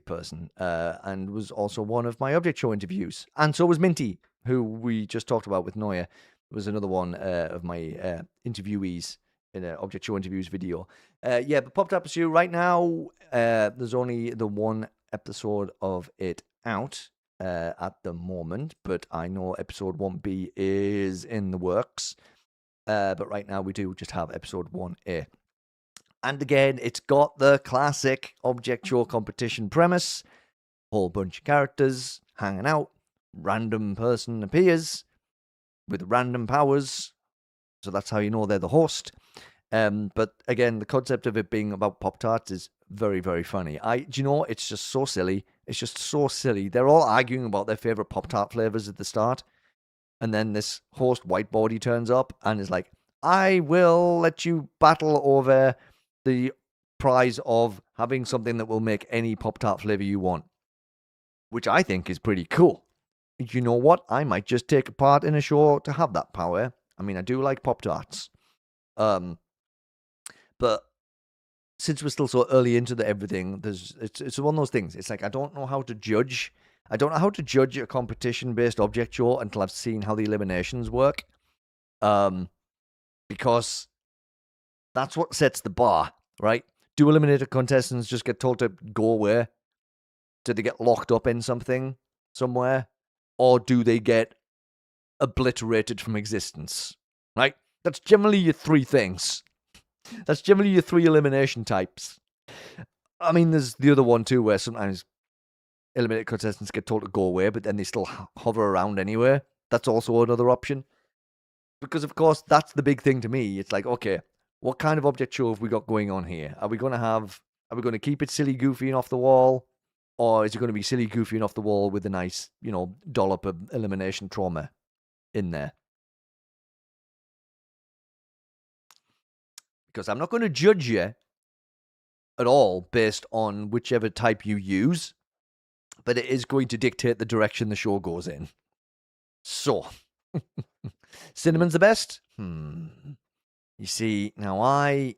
person. And was also one of my object show interviews. And so was Minty, who we just talked about with Neue. Was another one of my interviewees in an object show interviews video. Yeah, but Pop Tart Pursuit right now, there's only the one episode of it out at the moment, but I know episode 1B is in the works. But right now we do just have episode 1A. And again, it's got the classic object show competition premise. Whole bunch of characters hanging out. Random person appears with random powers. So that's how you know they're the host. But again, the concept of it being about Pop-Tarts is very, very funny. Do you know, it's just so silly. It's just so silly. They're all arguing about their favorite Pop-Tart flavors at the start. And then this host whiteboardy turns up and is like, I will let you battle over the prize of having something that will make any Pop-Tart flavor you want, which I think is pretty cool. You know what? I might just take a part in a show to have that power. I mean, I do like Pop-Tarts. But since we're still so early into everything, it's one of those things. It's like, I don't know how to judge. I don't know how to judge a competition-based object show until I've seen how the eliminations work. Because that's what sets the bar, right? Do eliminated contestants just get told to go away? Do they get locked up in something somewhere? Or do they get obliterated from existence, right? That's generally your three things. That's generally your three elimination types. I mean, there's the other one too, where sometimes eliminated contestants get told to go away, but then they still hover around anyway. That's also another option. Because, of course, that's the big thing to me. It's like, okay, what kind of object show have we got going on here? Are we going to keep it silly, goofy, and off the wall? Or is it going to be silly, goofy, and off the wall with a nice, dollop of elimination trauma in there? Because I'm not going to judge you at all based on whichever type you use, but it is going to dictate the direction the show goes in. So, cinnamon's the best? You see, now I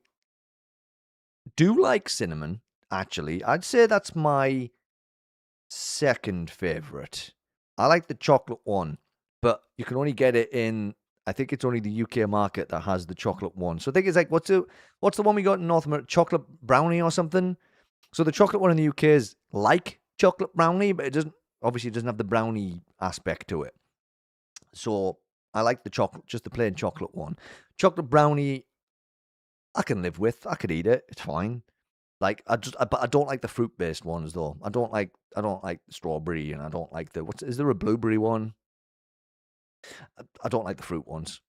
do like cinnamon, actually. I'd say that's my second favorite. I like the chocolate one, but you can only get it in, I think it's only the UK market that has the chocolate one. So I think it's like, what's the one we got in North America? Chocolate brownie or something? So the chocolate one in the UK is like chocolate brownie, but it doesn't have the brownie aspect to it. So I like the chocolate, just the plain chocolate one. Chocolate brownie, I can live with. I could eat it. It's fine. Like but I don't like the fruit-based ones though. I don't like strawberry, and I don't like is there a blueberry one? I don't like the fruit ones,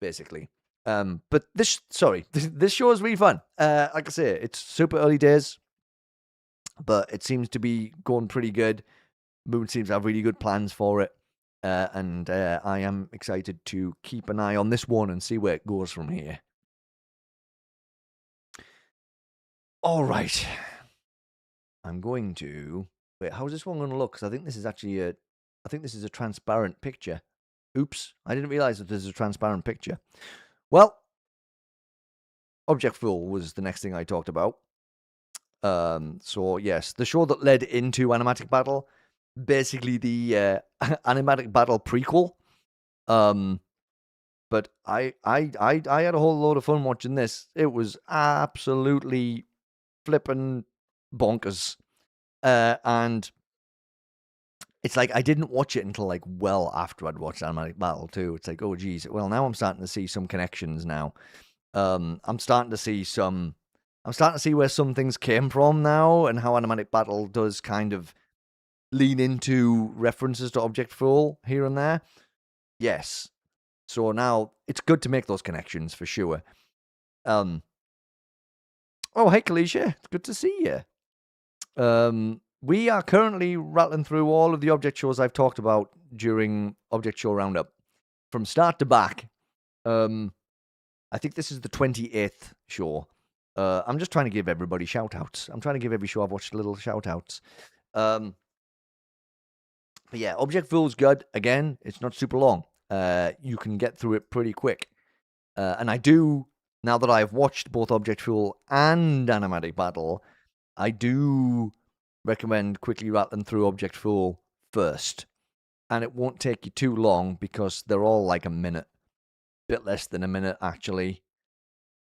basically. But this show is really fun. Like I say, it's super early days, but it seems to be going pretty good. Moon seems to have really good plans for it. And I am excited to keep an eye on this one and see where it goes from here. All right. I'm going to... Wait, how's this one going to look? Because I think this is actually a transparent picture. Oops, I didn't realize that there's a transparent picture. Well, Object Fool was the next thing I talked about. So, yes, the show that led into Animatic Battle, basically the Animatic Battle prequel. But I had a whole load of fun watching this. It was absolutely flippin' bonkers. And it's like I didn't watch it until like well after I'd watched Animatic Battle too. It's like, oh geez, well now I'm starting to see some connections now. I'm starting to see where some things came from now, and how Animatic Battle does kind of lean into references to Object Fool here and there. Yes. So now it's good to make those connections for sure. Oh, hey, Kalisha. It's good to see you. We are currently rattling through all of the object shows I've talked about during Object Show Roundup, from start to back. I think this is the 28th show. I'm just trying to give everybody shout-outs. I'm trying to give every show I've watched little shout-outs. But yeah, Object Fool's good. Again, it's not super long. You can get through it pretty quick. And I do, now that I've watched both Object Fool and Animatic Battle, I do recommend quickly rattling through Object Fool first. And it won't take you too long, because they're all like a minute. Bit less than a minute, actually.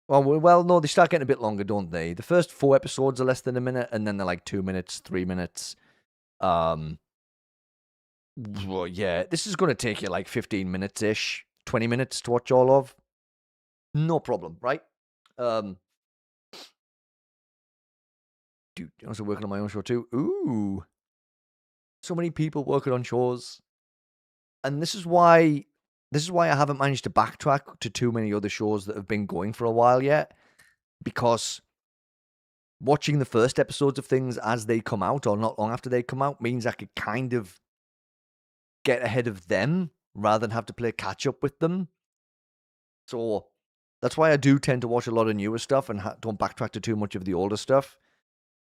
Well, no, they start getting a bit longer, don't they? The first 4 episodes are less than a minute, and then they're like 2 minutes, 3 minutes. Well, yeah, this is going to take you like 15 minutes ish, 20 minutes to watch all of. No problem, right? Dude, I'm also working on my own show too. Ooh, so many people working on shows, and this is why I haven't managed to backtrack to too many other shows that have been going for a while yet, because watching the first episodes of things as they come out or not long after they come out means I could kind of get ahead of them rather than have to play catch up with them. So that's why I do tend to watch a lot of newer stuff and don't backtrack to too much of the older stuff.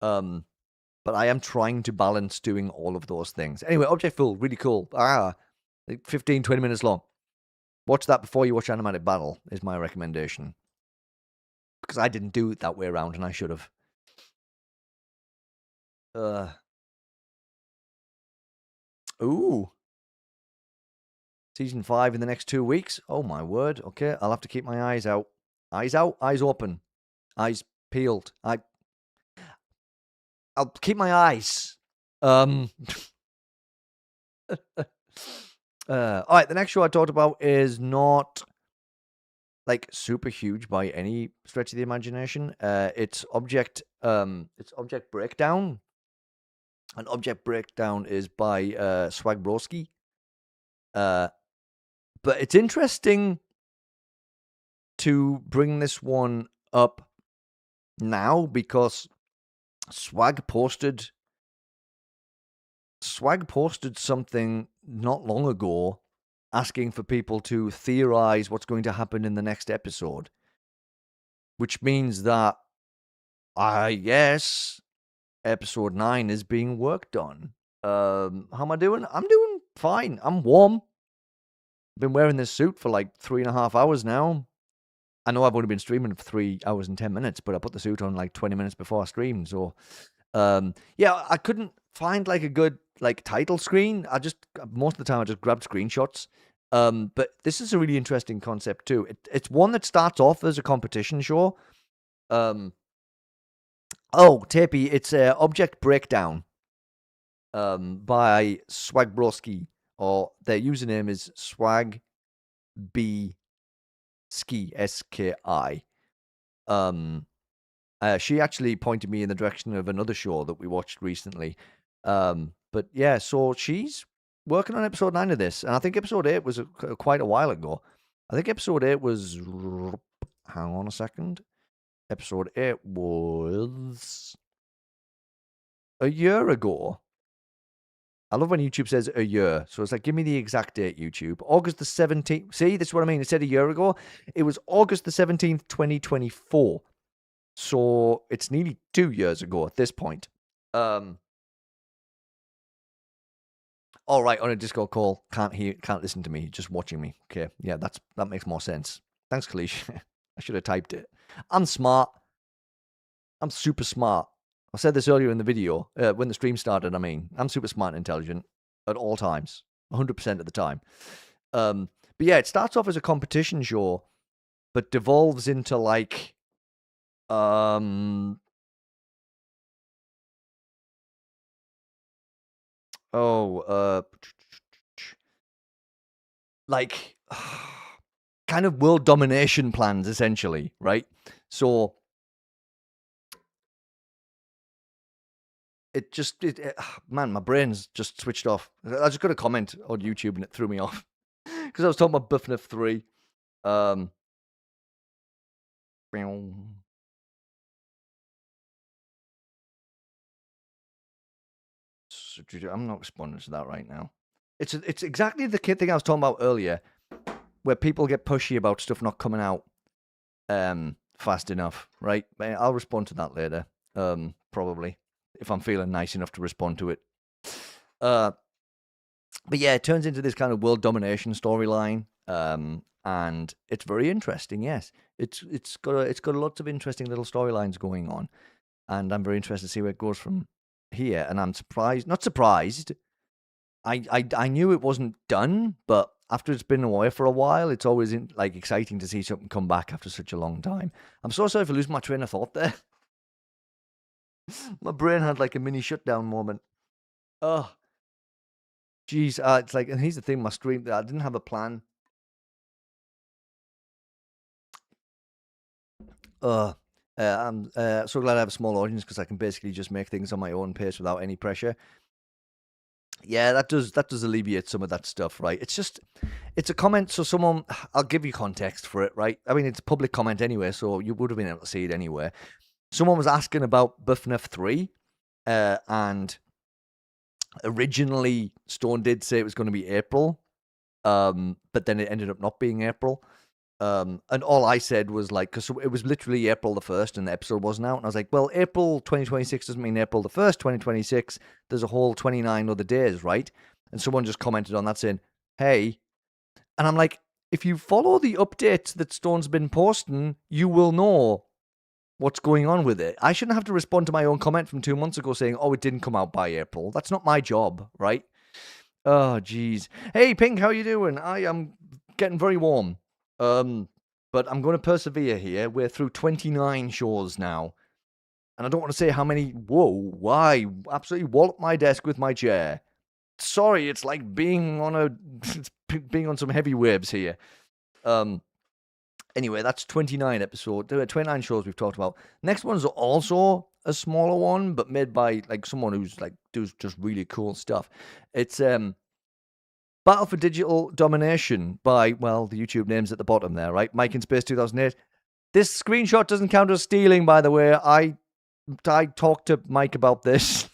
But I am trying to balance doing all of those things. Anyway, Object Full, really cool. Like 15, 20 minutes long. Watch that before you watch Animated Battle is my recommendation. Because I didn't do it that way around and I should have. Ooh. Season 5 in the next 2 weeks. Oh my word. Okay, I'll have to keep my eyes out. Eyes out, eyes open. Eyes peeled. I'll keep my eyes. All right, the next show I talked about is not like super huge by any stretch of the imagination. It's Object Breakdown. And Object Breakdown is by Swag Broski. But it's interesting to bring this one up now because Swag posted something not long ago asking for people to theorize what's going to happen in the next episode, which means that I guess episode 9 is being worked on. How am I doing? I'm doing fine. I'm warm. Been wearing this suit for like 3.5 hours now. I know I've only been streaming for 3 hours and 10 minutes, but I put the suit on like 20 minutes before I streamed. So, yeah, I couldn't find like a good like title screen. Most of the time I just grabbed screenshots. But this is a really interesting concept too. It's one that starts off as a competition show. Tapey, it's Object Breakdown. By Swag Broski, or their username is Swag B Ski SKI. She actually pointed me in the direction of another show that we watched recently. But yeah, so she's working on episode 9 of this, and I think episode 8 was quite a while ago. I think episode 8 was. Hang on a second. Episode 8 was a year ago. I love when YouTube says a year. So it's like, give me the exact date, YouTube. August the 17th. See, this is what I mean. It said a year ago. It was August the 17th, 2024. So it's nearly 2 years ago at this point. All right, on a Discord call. Can't listen to me. Just watching me. Okay. Yeah, that makes more sense. Thanks, Kalish. I should have typed it. I'm smart. I'm super smart. I said this earlier in the video, when the stream started, I mean. I'm super smart and intelligent at all times, 100% of the time. But yeah, it starts off as a competition show, but devolves into like, like, kind of world domination plans, essentially, right? So man, my brain's just switched off. I just got a comment on YouTube and it threw me off because I was talking about Buffnuff 3. I'm not responding to that right now. It's exactly the thing I was talking about earlier, where people get pushy about stuff not coming out fast enough, right? I'll respond to that later, probably, if I'm feeling nice enough to respond to it. But yeah, it turns into this kind of world domination storyline, and it's very interesting. Yes, it's got lots of interesting little storylines going on, and I'm very interested to see where it goes from here. And I'm not surprised. I knew it wasn't done, but after it's been away for a while, it's always exciting to see something come back after such a long time. I'm so sorry for losing my train of thought there. My brain had like a mini shutdown moment. Oh, geez. It's like, and here's the thing, my stream, I didn't have a plan. I'm so glad I have a small audience because I can basically just make things on my own pace without any pressure. Yeah, that does alleviate some of that stuff, right? It's a comment, so someone, I'll give you context for it, right? I mean, it's a public comment anyway, so you would have been able to see it anyway. Someone was asking about BuffNuff 3, and originally Stone did say it was going to be April, but then it ended up not being April. And all I said was like, because it was literally April the 1st and the episode wasn't out. And I was like, well, April 2026 doesn't mean April the 1st, 2026. There's a whole 29 other days, right? And someone just commented on that saying, hey. And I'm like, if you follow the updates that Stone's been posting, you will know what's going on with it. I shouldn't have to respond to my own comment from 2 months ago saying, oh, it didn't come out by April. That's not my job, right? Oh, geez. Hey, Pink, how you doing? I am getting very warm. But I'm going to persevere here. We're through 29 shows now. And I don't want to say how many. Whoa, why? Absolutely wallop my desk with my chair. Sorry, it's like being on being on some heavy waves here. Anyway, that's 29 episodes. There are 29 shows we've talked about. Next one's also a smaller one, but made by like someone who's like does just really cool stuff. It's Battle for Digital Domination by, well, the YouTube name's at the bottom there, right? Mike in Space 2008. This screenshot doesn't count as stealing, by the way. I talked to Mike about this.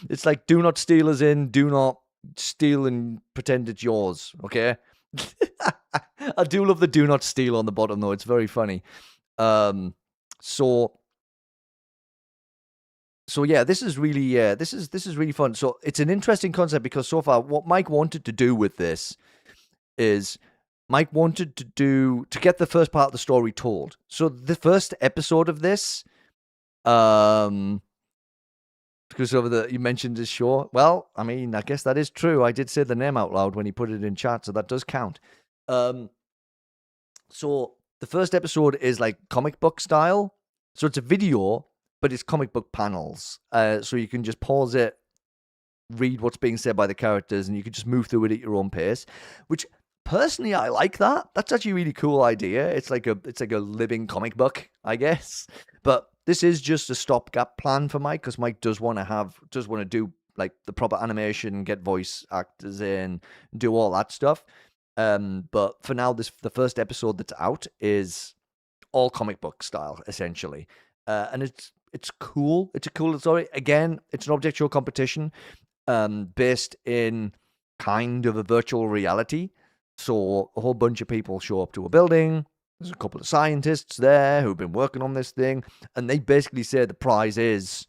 It's like, do not steal us in, do not steal and pretend it's yours, okay? I do love the do not steal on the bottom, though. It's very funny. So yeah, this is really this is really fun. So it's an interesting concept because so far what Mike wanted to do with this is Mike wanted to get the first part of the story told. So the first episode of this, because you mentioned his show. Well, I mean, I guess that is true. I did say the name out loud when he put it in chat, so that does count. So the first episode is like comic book style. So it's a video, but it's comic book panels. So you can just pause it, read what's being said by the characters, and you can just move through it at your own pace. Which personally, I like that. That's actually a really cool idea. It's like a living comic book, I guess. But this is just a stopgap plan for Mike because Mike does want to do like the proper animation, get voice actors in, do all that stuff. But for now, the first episode that's out is all comic book style, essentially. And it's cool. It's a cool story. Again, it's an object show competition based in kind of a virtual reality. So a whole bunch of people show up to a building. There's a couple of scientists there who've been working on this thing. And they basically say the prize is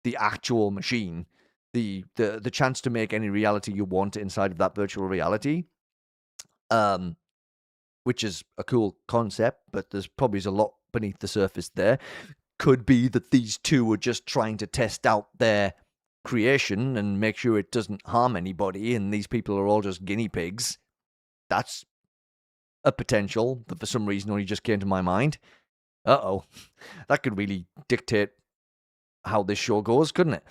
the actual machine. The chance to make any reality you want inside of that virtual reality. Which is a cool concept, but there's probably a lot beneath the surface there. Could be that these two are just trying to test out their creation and make sure it doesn't harm anybody, and these people are all just guinea pigs. That's a potential that for some reason only just came to my mind. Uh-oh. That could really dictate how this show goes, couldn't it?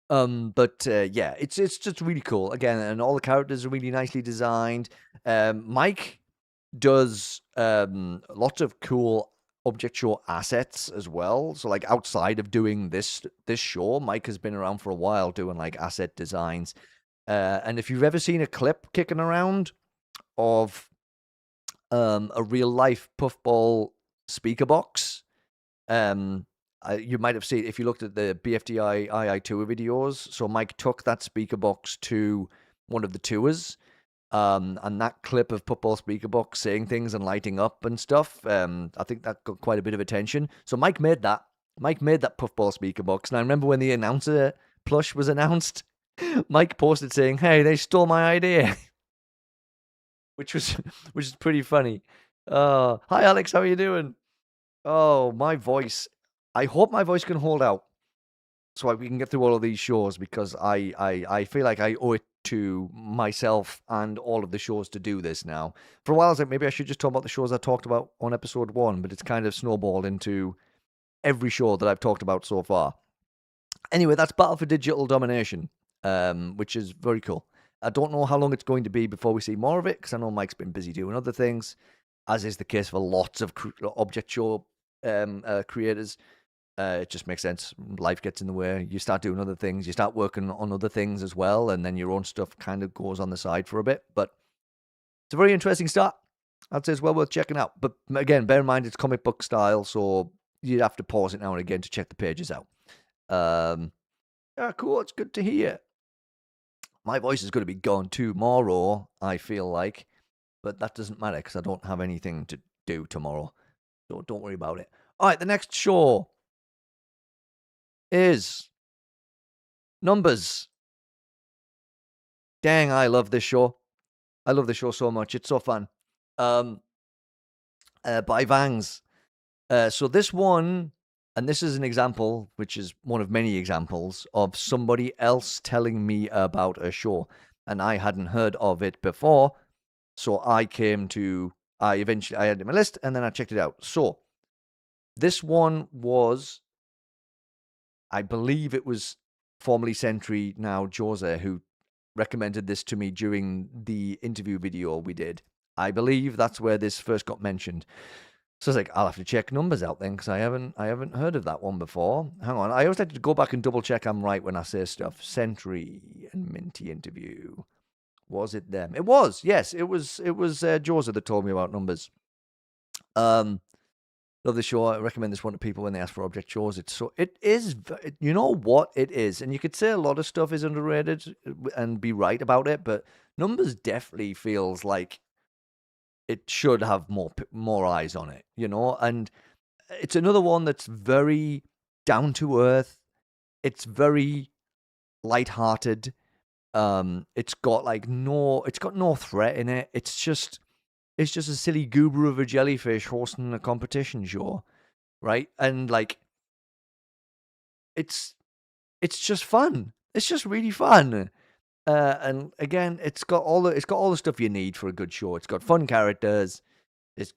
But yeah, it's just really cool. Again, and all the characters are really nicely designed. Mike does lots of cool object show assets as well. So like outside of doing this show, Mike has been around for a while doing like asset designs. And if you've ever seen a clip kicking around of a real life puffball speaker box, you might have seen if you looked at the BFDI II tour videos. So Mike took that speaker box to one of the tours. And that clip of Puffball Speaker Box saying things and lighting up and stuff, I think that got quite a bit of attention. So Mike made that. Mike made that Puffball Speaker Box. And I remember when the announcer plush was announced, Mike posted saying, "Hey, they stole my idea," which is pretty funny. Hi, Alex. How are you doing? Oh, my voice. I hope my voice can hold out. so we can get through all of these shows, because I feel like I owe it to myself and all of the shows to do this now. For a while, I was like, maybe I should just talk about the shows I talked about on episode 1, but it's kind of snowballed into every show that I've talked about so far. Anyway, that's Battle for Digital Domination, which is very cool. I don't know how long it's going to be before we see more of it, because I know Mike's been busy doing other things, as is the case for lots of object show creators. It just makes sense. Life gets in the way. You start doing other things. You start working on other things as well, and then your own stuff kind of goes on the side for a bit. But it's a very interesting start. I'd say it's well worth checking out. But again, bear in mind it's comic book style, so you'd have to pause it now and again to check the pages out. Yeah, cool. It's good to hear. My voice is going to be gone tomorrow, I feel like, but that doesn't matter because I don't have anything to do tomorrow, so don't worry about it. All right, the next show is Numbers. Dang, I love this show. I love this show so much. It's so fun. By Vangs. So this one, and this is an example, which is one of many examples of somebody else telling me about a show, and I hadn't heard of it before. So I had it in my list, and then I checked it out. So this one was, I believe it was formerly Sentry, now Jose, who recommended this to me during the interview video we did. I believe that's where this first got mentioned. So I was like, I'll have to check Numbers out then, because I haven't heard of that one before. Hang on, I always like to go back and double check I'm right when I say stuff. Sentry and Minty interview. Was it them? It was, yes. It was Jose that told me about Numbers. Love the show. I recommend this one to people when they ask for object shows. It is, you know what it is, and you could say a lot of stuff is underrated and be right about it, but Numbers definitely feels like it should have more eyes on it, and it's another one that's very down to earth. It's very lighthearted. It's got no threat in it. It's just a silly goober of a jellyfish hosting a competition show, right? And it's just fun. It's just really fun. And again, it's got all the stuff you need for a good show. It's got fun characters. It's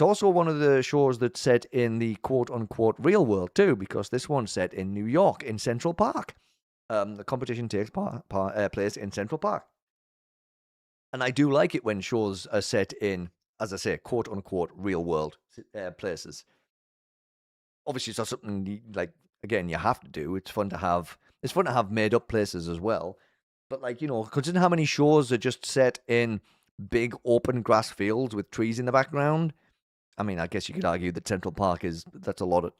also one of the shows that's set in the quote unquote real world too, because this one's set in New York in Central Park. The competition takes place in Central Park. And I do like it when shows are set in, as I say, quote unquote real world places. Obviously, it's not something again, you have to do. It's fun to have made up places as well. But considering how many shows are just set in big open grass fields with trees in the background, I mean, I guess you could argue that Central Park that's a lot of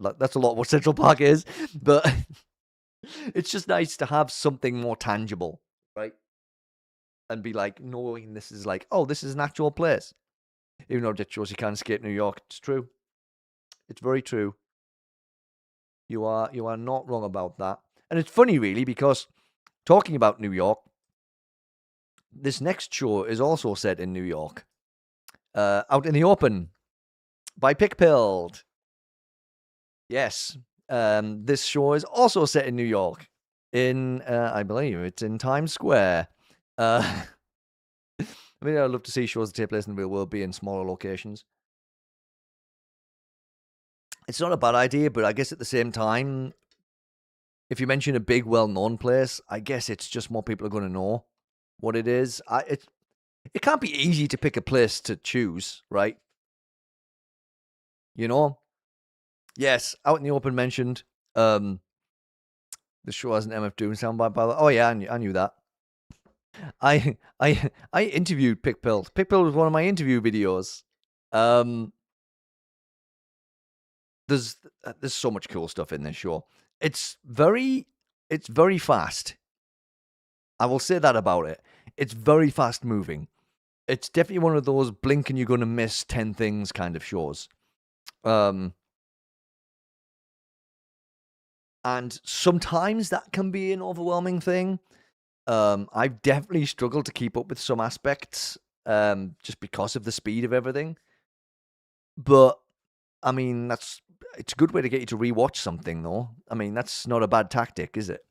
what Central Park is, but it's just nice to have something more tangible, right? And be knowing this is this is an actual place. Even though it shows you can't skate New York, it's true. It's very true. You are not wrong about that. And it's funny, really, because talking about New York, this next show is also set in New York. Out in the Open by Pickpilled. Yes. This show is also set in New York. I believe it's in Times Square. I mean, I'd love to see shows that take place in the real world be in smaller locations. It's not a bad idea, but I guess at the same time, if you mention a big, well-known place, I guess it's just more people are going to know what it is. It can't be easy to pick a place to choose, right? Yes, Out in the Open mentioned. The show has an MF Doom soundbite, by the way. Oh yeah, I knew that. I interviewed Pickpilled. Pickpilled was one of my interview videos. There's so much cool stuff in this show. It's very fast. I will say that about it. It's very fast moving. It's definitely one of those blink and you're going to miss 10 things kind of shows. And sometimes that can be an overwhelming thing. I've definitely struggled to keep up with some aspects just because of the speed of everything. But I mean, that's it's a good way to get you to rewatch something, though. I mean, that's not a bad tactic, is it?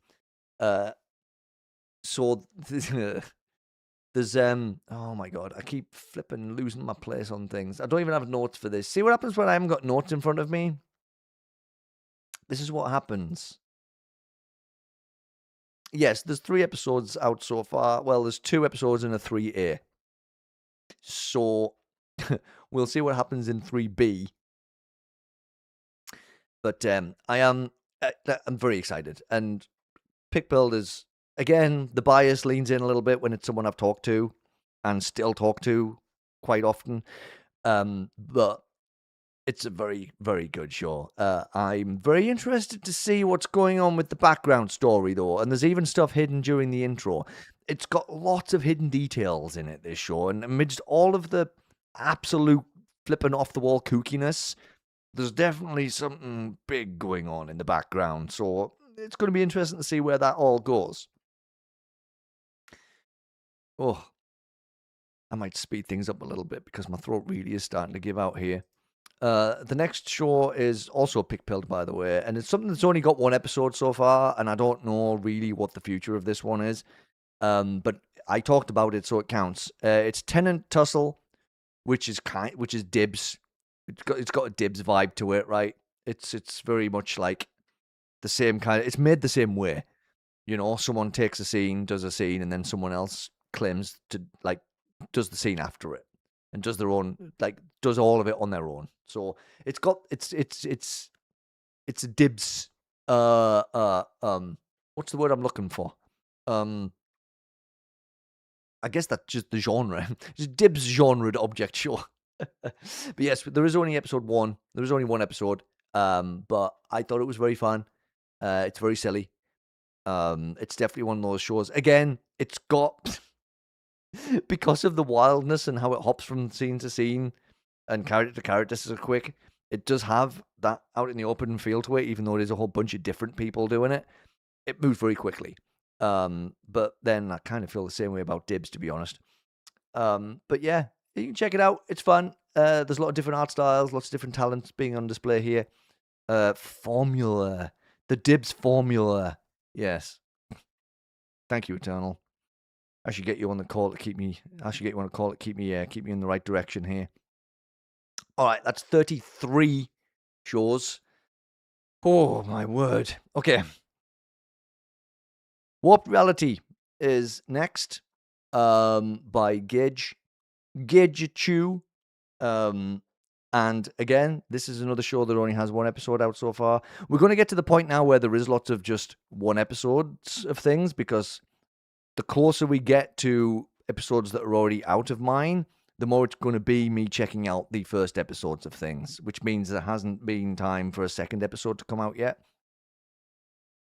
So there's oh my god, I keep flipping losing my place on things. I don't even have notes for this. See what happens when I haven't got notes in front of me? This is what happens. Yes, there's 3 episodes out so far. Well, there's 2 episodes in a 3A. So we'll see what happens in 3B. But I'm very excited. And Pick Builders, again, the bias leans in a little bit when it's someone I've talked to and still talk to quite often. But it's a very, very good show. I'm very interested to see what's going on with the background story, though. And there's even stuff hidden during the intro. It's got lots of hidden details in it, this show. And amidst all of the absolute flipping off-the-wall kookiness, there's definitely something big going on in the background. So it's going to be interesting to see where that all goes. Oh, I might speed things up a little bit because my throat really is starting to give out here. The next show is also pick-pilled, by the way, and it's something that's only got 1 episode so far, and I don't know really what the future of this one is. But I talked about it, so it counts. It's Tenant Tussle, which is Dibs. It's got a Dibs vibe to it, right? It's very much like the same kind. It's made the same way, you know. Someone takes a scene, does a scene, and then someone else claims to does the scene after it. And does their own, does all of it on their own. So it's a Dibs. What's the word I'm looking for? I guess that's just the genre. Just Dibs genred object show. But yes, there is only episode 1. There is only 1 episode. But I thought it was very fun. It's very silly. It's definitely one of those shows. Again, it's got. Because of the wildness and how it hops from scene to scene and character to character so quick, it does have that out in the open feel to it, even though it is a whole bunch of different people doing it. It moves very quickly. But then I kind of feel the same way about Dibs, to be honest. But yeah, you can check it out. It's fun. There's a lot of different art styles, lots of different talents being on display here. Formula. The Dibs formula. Yes. Thank you, Eternal. I should get you on the call to keep me. Keep me in the right direction here. All right, that's 33 shows. Oh my word. Okay. Warped Reality is next. By Gage Chu. And again, this is another show that only has 1 episode out so far. We're going to get to the point now where there is lots of just 1 episodes of things, because the closer we get to episodes that are already out of mine, the more it's going to be me checking out the first episodes of things, which means there hasn't been time for a second episode to come out yet.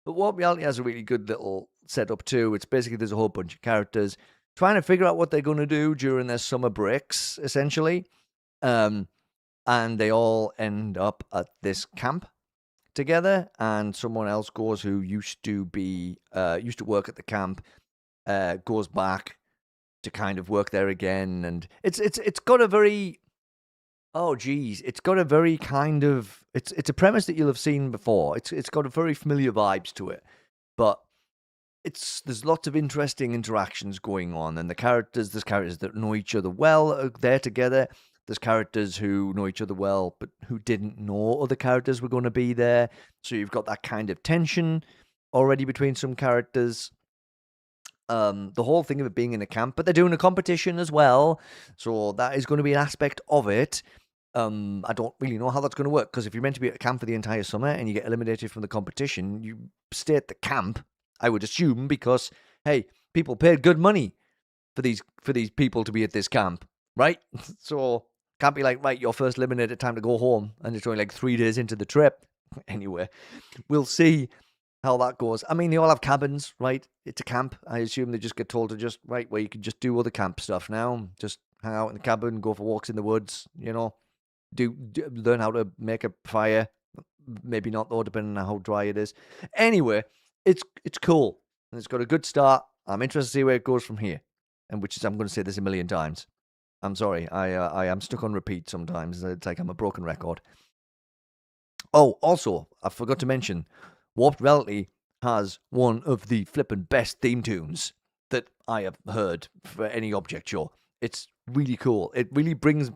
But Warped Reality has a really good little setup too. It's basically there's a whole bunch of characters trying to figure out what they're going to do during their summer breaks, essentially. And they all end up at this camp together, and someone else goes who used to work at the camp, goes back to kind of work there again, and it's got a very it's got a very kind of it's a premise that you'll have seen before. It's got a very familiar vibes to it, but there's lots of interesting interactions going on, and there's characters that know each other well are there together. There's characters who know each other well, but who didn't know other characters were going to be there. So you've got that kind of tension already between some characters. The whole thing of it being in a camp, but they're doing a competition as well, so that is going to be an aspect of it. I don't really know how that's going to work, because if you're meant to be at a camp for the entire summer and you get eliminated from the competition, you stay at the camp, I would assume, because hey, people paid good money for these people to be at this camp, right? So can't be like, right, you're first eliminated, time to go home, and it's only like 3 days into the trip. Anyway, we'll see how that goes. I mean, they all have cabins, right? It's a camp. I assume they just get told to just, right, where you can just do other camp stuff now. Just hang out in the cabin, go for walks in the woods, you know, learn how to make a fire. Maybe not, though, depending on how dry it is. Anyway, it's cool. And it's got a good start. I'm interested to see where it goes from here. And I'm going to say this a million times. I'm sorry. I am stuck on repeat sometimes. It's like I'm a broken record. Oh, also, I forgot to mention, Warped Reality has one of the flippin' best theme tunes that I have heard for any object show. It's really cool. It really brings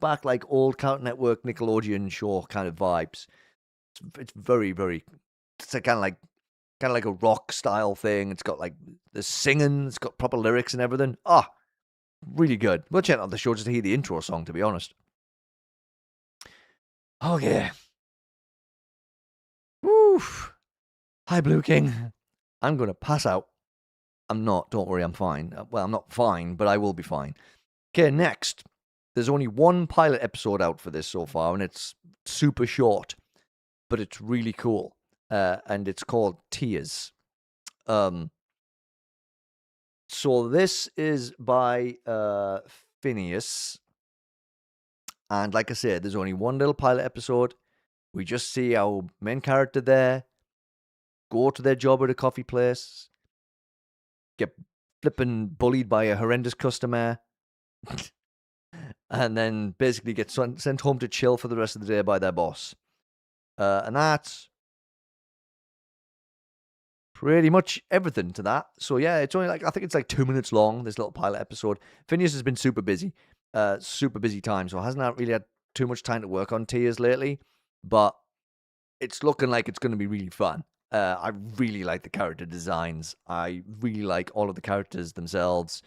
back like old Cartoon Network, Nickelodeon show kind of vibes. It's very, very. It's kind of like a rock style thing. It's got like the singing. It's got proper lyrics and everything. Ah, really good. We'll check out the show just to hear the intro song. To be honest. Okay. Woof. Hi, Blue King. I'm gonna pass out. I'm not. Don't worry. I'm fine. Well, I'm not fine, but I will be fine. Okay. Next, there's only one pilot episode out for this so far, and it's super short, but it's really cool. And it's called Tears. Um, So this is by Phineas, and like I said, there's only one little pilot episode. We just see our main character there go to their job at a coffee place, get flipping bullied by a horrendous customer, and then basically get sent home to chill for the rest of the day by their boss. And that's pretty much everything to that. So yeah, it's only like I think it's like 2 minutes long. This little pilot episode. Phineas has been super busy time, so hasn't really had too much time to work on Tears lately. But it's looking like it's going to be really fun. I really like the character designs. I really like all of the characters themselves.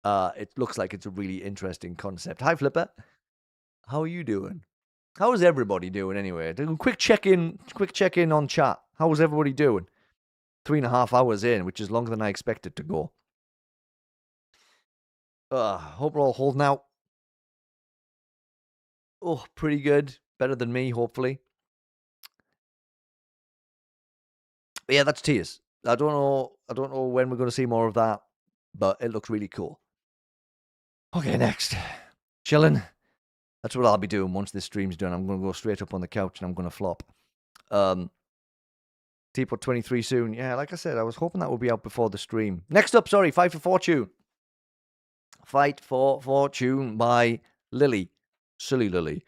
It looks like it's a really interesting concept. Hi, Flipper. How are you doing? How is everybody doing anyway? Quick check in on chat. How is everybody doing? 3.5 hours in, which is longer than I expected to go. Hope we're all holding out. Oh, pretty good. Better than me, hopefully. But yeah, that's Tears. I don't know when we're going to see more of that, but it looks really cool. Okay, next. Chilling. That's what I'll be doing once this stream's done. I'm going to go straight up on the couch and I'm going to flop. Teapot 23 soon. Yeah, like I said, I was hoping that would be out before the stream. Next up, Fight for Fortune. Fight for Fortune by Lily. Silly Lily.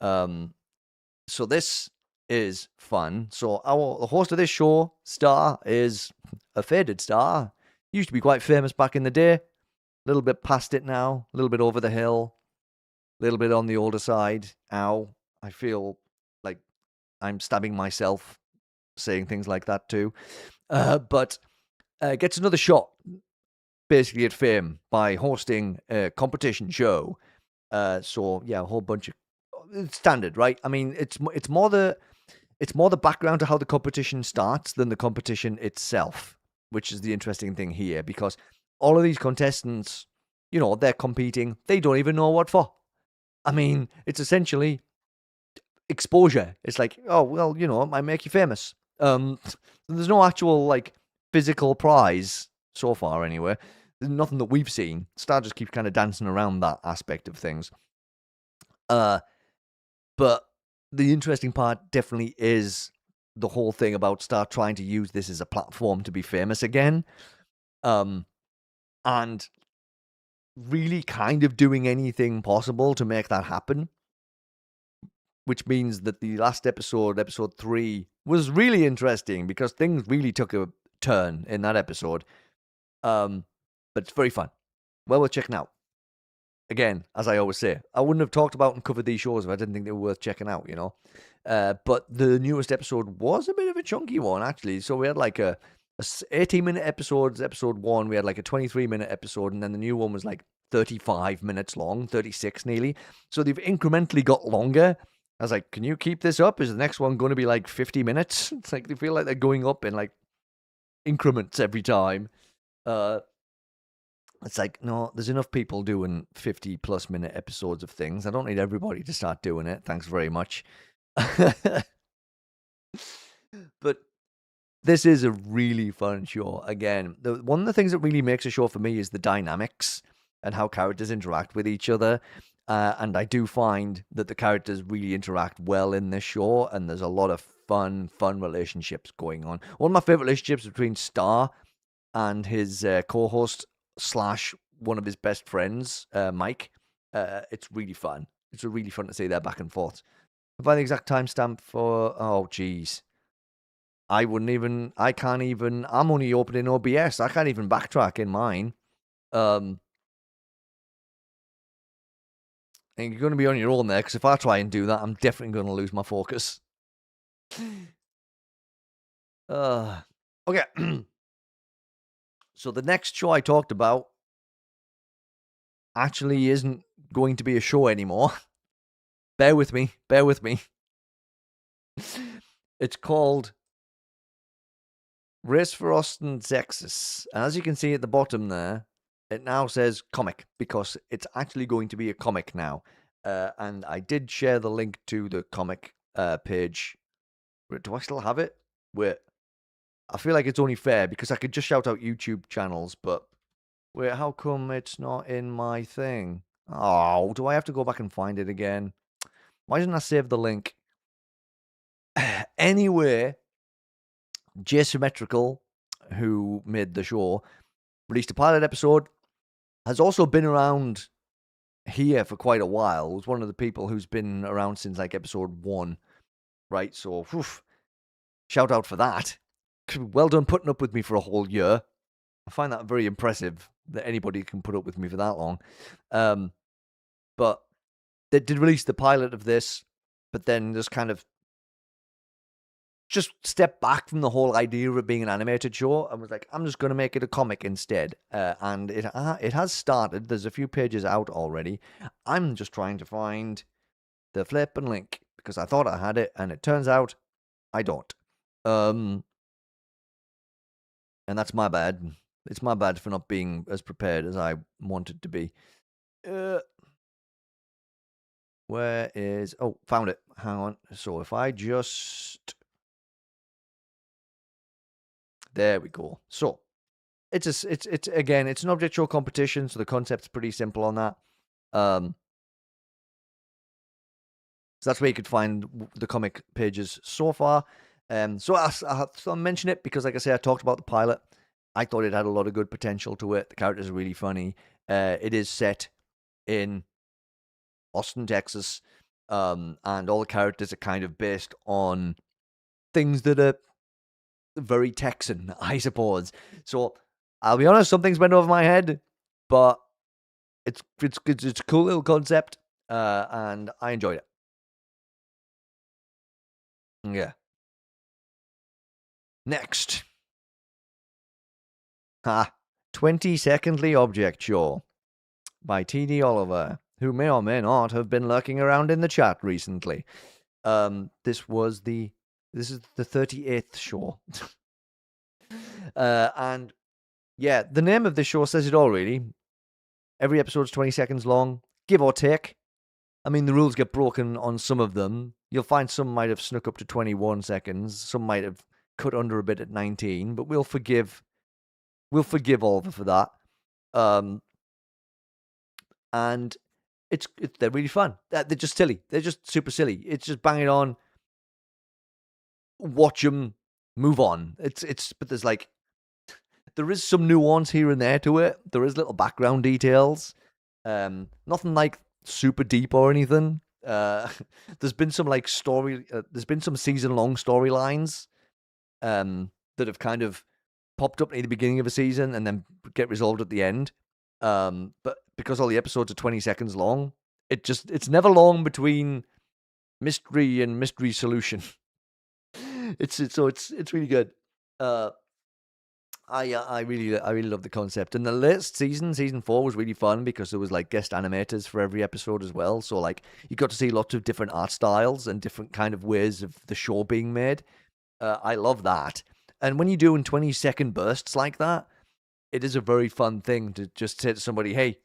So this is fun. So the host of this show, Star, is a faded star. Used to be quite famous back in the day. A little bit past it now. A little bit over the hill. A little bit on the older side. Ow. I feel like I'm stabbing myself saying things like that too. But gets another shot basically at fame by hosting a competition show. So yeah, a whole bunch of it's standard, right? I mean, it's more the background to how the competition starts than the competition itself, which is the interesting thing here because all of these contestants, they're competing. They don't even know what for. I mean, it's essentially exposure. It's like, oh well, it might make you famous. There's no actual like physical prize so far, anyway. There's nothing that we've seen. Star just keeps kind of dancing around that aspect of things. But the interesting part definitely is the whole thing about Star trying to use this as a platform to be famous again. And really kind of doing anything possible to make that happen. Which means that the last episode 3, was really interesting because things really took a turn in that episode. But it's very fun. Well worth checking out. Again, as I always say, I wouldn't have talked about and covered these shows if I didn't think they were worth checking out, But the newest episode was a bit of a chunky one, actually. So we had like a 18-minute episode, episode 1. We had like a 23-minute episode, and then the new one was like 35 minutes long, 36 nearly. So they've incrementally got longer. I was like, can you keep this up? Is the next one going to be like 50 minutes? It's like they feel like they're going up in like increments every time. It's like, no, there's enough people doing 50+ minute episodes of things. I don't need everybody to start doing it. Thanks very much. But this is a really fun show. Again, one of the things that really makes a show for me is the dynamics and how characters interact with each other. And I do find that the characters really interact well in this show, and there's a lot of fun relationships going on. One of my favorite relationships between Star and his co-host / one of his best friends, Mike. It's really fun. It's really fun to see their back and forth. Find the exact timestamp for. Oh, jeez. I can't even. I'm only opening OBS. I can't even backtrack in mine. And you're going to be on your own there, because if I try and do that, I'm definitely going to lose my focus. Okay. So the next show I talked about actually isn't going to be a show anymore. Bear with me. Bear with me. It's called Race for Austin, Texas. And as you can see at the bottom there, it now says comic, because it's actually going to be a comic now. And I did share the link to the comic page. Do I still have it? Wait. I feel like it's only fair, because I could just shout out YouTube channels, but wait, how come it's not in my thing? Oh, do I have to go back and find it again? Why didn't I save the link? Anyway, J-Symmetrical, who made the show, released a pilot episode, has also been around here for quite a while. Was one of the people who's been around since like episode 1, right? So, shout out for that. Well done putting up with me for a whole year. I find that very impressive that anybody can put up with me for that long. But they did release the pilot of this, but then just step back from the whole idea of it being an animated show and was like, I'm just going to make it a comic instead. And it has started. There's a few pages out already. I'm just trying to find the flip and link, because I thought I had it, and it turns out I don't. And that's my bad. It's my bad for not being as prepared as I wanted to be. Where is... Oh, found it. Hang on. So if I just... There we go. So it's again, it's an object show competition, so the concept's pretty simple on that. So that's where you could find the comic pages so far. So I'll mention it because, like I say, I talked about the pilot. I thought it had a lot of good potential to it. The characters are really funny. It is set in Austin, Texas, and all the characters are kind of based on things that are very Texan, I suppose. So I'll be honest, some things went over my head, but it's a cool little concept, and I enjoyed it. Yeah. Next. 20-secondly Object Show by T.D. Oliver, who may or may not have been lurking around in the chat recently. This is the 38th show. And yeah, the name of this show says it all, really. Every episode's 20 seconds long, give or take. I mean, the rules get broken on some of them. You'll find some might have snuck up to 21 seconds. Some might have cut under a bit at 19, but we'll forgive Oliver for that. And they're really fun. They're just silly. They're just super silly. It's just bang it on. Watch them, move on. But there is some nuance here and there to it. There is little background details. Nothing like super deep or anything. There's been some there's been some season-long storylines that have kind of popped up at the beginning of a season and then get resolved at the end. But because all the episodes are 20 seconds long, it's never long between mystery and mystery solution. It's really good. I really love the concept. And the latest season 4 was really fun because there was like guest animators for every episode as well. So like you got to see lots of different art styles and different kind of ways of the show being made. I love that. And when you do in 20-second bursts like that, it is a very fun thing to just say to somebody, "Hey,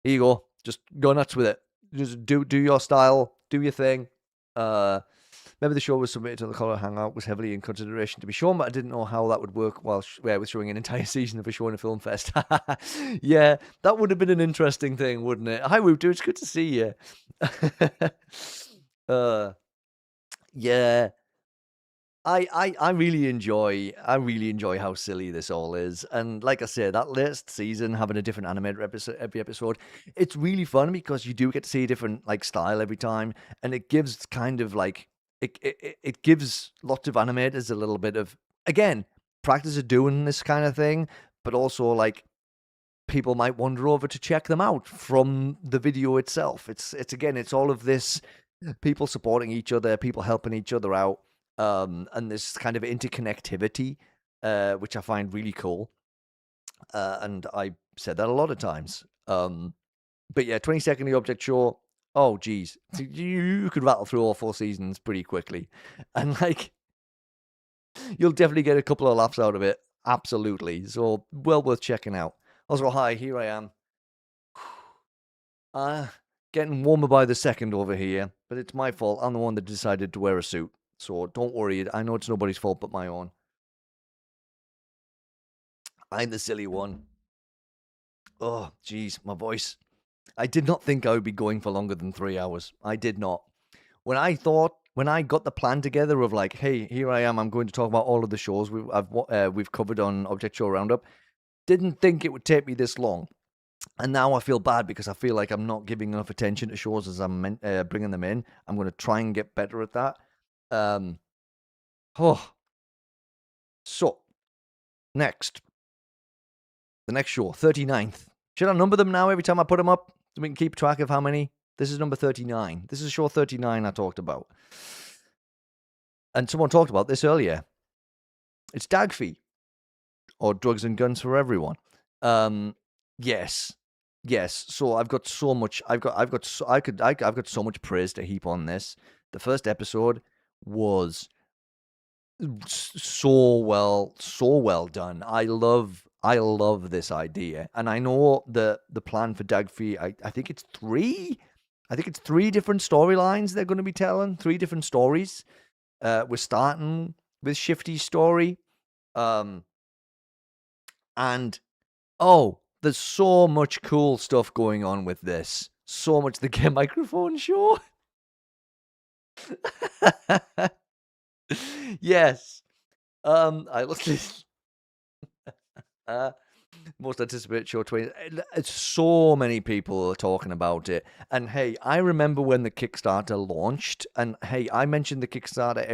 here you go. Just go nuts with it. Just do your style, do your thing." Maybe the show was submitted to the Color Hangout was heavily in consideration to be shown, but I didn't know how that would work while with showing an entire season of a show in a film fest. Yeah, that would have been an interesting thing, wouldn't it? Hi, Woop, it's good to see you. Yeah. I really enjoy how silly this all is, and like I said, that latest season having a different animator episode every episode, it's really fun because you do get to see a different like style every time, and it gives kind of like it gives lots of animators a little bit of, again, practice of doing this kind of thing, but also like people might wander over to check them out from the video itself. It's again, it's all of this people supporting each other, people helping each other out, and this kind of interconnectivity, which I find really cool. And I said that a lot of times. But yeah, 20 second the object show. Oh, geez, you could rattle through all 4 seasons pretty quickly, and like you'll definitely get a couple of laughs out of it. Absolutely, so well worth checking out. Also, hi, here I am. Uh, Getting warmer by the second over here, but it's my fault. I'm the one that decided to wear a suit. So don't worry. I know it's nobody's fault but my own. I'm the silly one. Oh, jeez, my voice. I did not think I would be going for longer than 3 hours. I did not. When I got the plan together of like, hey, here I am. I'm going to talk about all of the shows we've covered on Object Show Roundup. Didn't think it would take me this long. And now I feel bad because I feel like I'm not giving enough attention to shows as I'm bringing them in. I'm going to try and get better at that. Oh, so next, the next show, 39th. Should I number them now every time I put them up so we can keep track of how many? This is number 39. This is show 39 I talked about. And someone talked about this earlier. It's Dagfee, or Drugs and Guns for Everyone. Yes. Yes. So I've got so much I've got so much praise to heap on this. The first episode was so well done. I love this idea. And I know the plan for Dagfee, I think it's three. I think it's three different storylines they're going to be telling, three different stories. We're starting with Shifty's story. And oh, there's so much cool stuff going on with this. So much the Get Microphone show. Yes. I looked at most anticipated show 20. So many people are talking about it. And hey, I remember when the Kickstarter launched, and hey, I mentioned the Kickstarter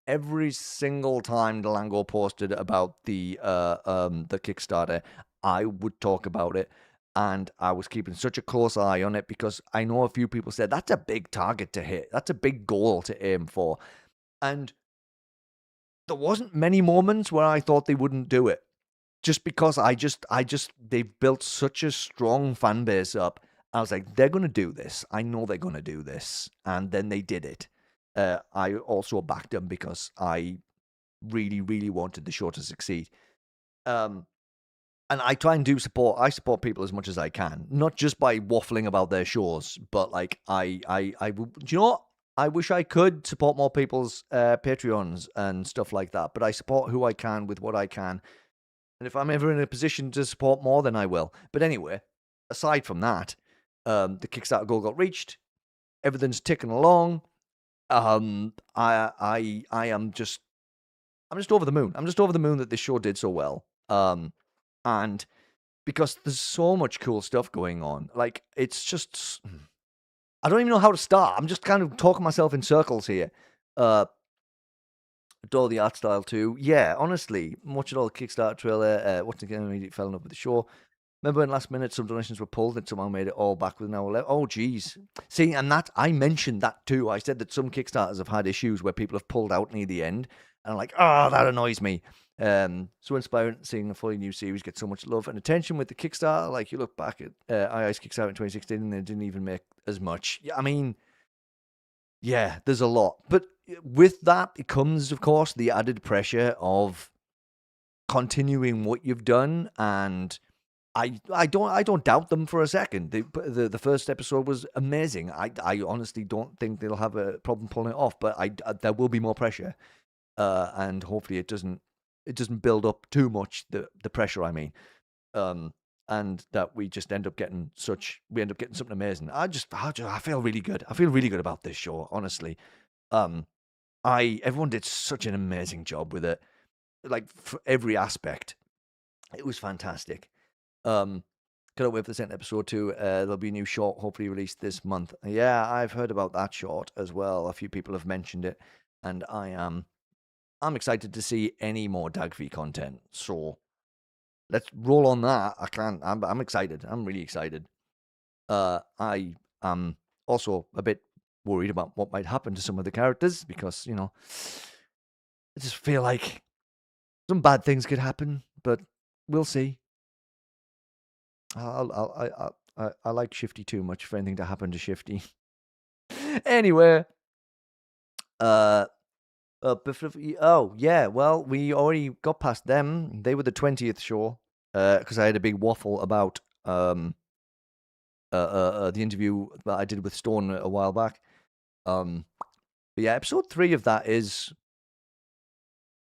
every single time Delango posted about the Kickstarter, I would talk about it. And I was keeping such a close eye on it because I know a few people said that's a big target to hit. That's a big goal to aim for. And there wasn't many moments where I thought they wouldn't do it. Just because they've built such a strong fan base up. I was like, they're going to do this. I know they're going to do this. And then they did it. I also backed them because I really, really wanted the show to succeed. And I try and I support people as much as I can, not just by waffling about their shows, but like do you know what? I wish I could support more people's Patreons and stuff like that, but I support who I can with what I can. And if I'm ever in a position to support more, then I will. But anyway, aside from that, the Kickstarter goal got reached. Everything's ticking along. I'm just over the moon. I'm just over the moon that this show did so well. And because there's so much cool stuff going on, like it's just, I don't even know how to start. I'm just kind of talking myself in circles here. Adore the art style too. Yeah, honestly, watching all the Kickstarter trailer, watching the game, immediately fell in love with the show. Remember when last minute some donations were pulled and somehow made it all back with an hour left? Oh, geez. See, and that, I mentioned that too. I said that some Kickstarters have had issues where people have pulled out near the end. And I'm like, oh, that annoys me. So inspiring seeing a fully new series get so much love and attention with the Kickstarter. Like, you look back at II's Kickstarter in 2016 and they didn't even make as much. I mean, yeah, there's a lot. But with that, it comes, of course, the added pressure of continuing what you've done, and I don't doubt them for a second. The first episode was amazing. I honestly don't think they'll have a problem pulling it off, but there will be more pressure, and hopefully it doesn't build up too much, the pressure. I mean, and that we just end up getting something amazing. I feel really good. I feel really good about this show, honestly. everyone did such an amazing job with it, like for every aspect. It was fantastic. Cannot wait for the second episode too. There'll be a new short, hopefully released this month. Yeah, I've heard about that short as well. A few people have mentioned it, and I'm excited to see any more Dagvi content. So let's roll on that. I'm excited. I'm really excited. I am also a bit worried about what might happen to some of the characters because I just feel like some bad things could happen, but we'll see. I like Shifty too much for anything to happen to Shifty. Anyway, oh yeah, well we already got past them. They were the 20th show because I had a big waffle about the interview that I did with Stone a while back. But yeah, episode 3 of that is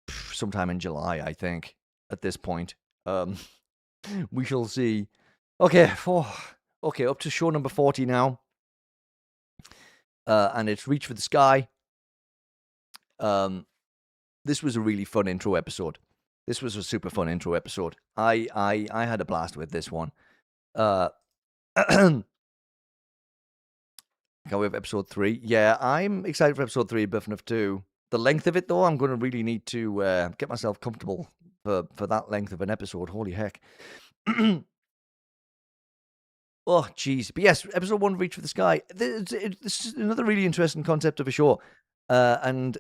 sometime in July, I think. At this point, we shall see. Okay, up to show number 40 now. And it's Reach for the Sky. This was a really fun intro episode. This was a super fun intro episode. I had a blast with this one. Can we have episode 3? Yeah, I'm excited for episode 3 of Buff Enough 2. The length of it, though, I'm going to really need to get myself comfortable for that length of an episode. Holy heck. Oh, jeez. But yes, episode 1, Reach for the Sky. This is another really interesting concept of a show. And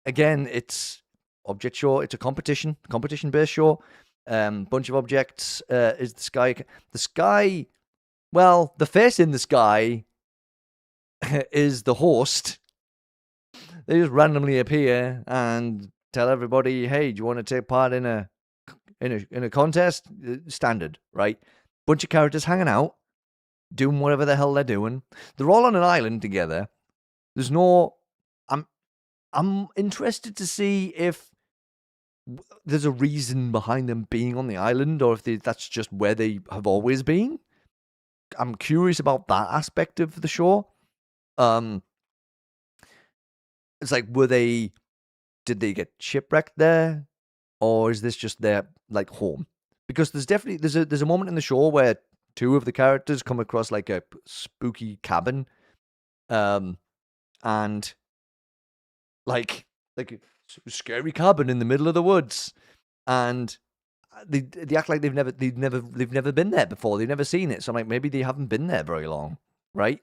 again, it's object show. It's a competition-based show. Bunch of objects is the sky. The sky, well, the face in the sky is the host. They just randomly appear and tell everybody, "Hey, do you want to take part in a contest?" Standard, right? Bunch of characters hanging out, doing whatever the hell they're doing. They're all on an island together. There's no. I'm interested to see if there's a reason behind them being on the island, or if that's just where they have always been. I'm curious about that aspect of the show. It's like, did they get shipwrecked there, or is this just their like home? Because there's a moment in the show where 2 of the characters come across like a spooky cabin, and like a scary cabin in the middle of the woods, and they act like they've never been there before. They've never seen it. So I'm like, maybe they haven't been there very long, right?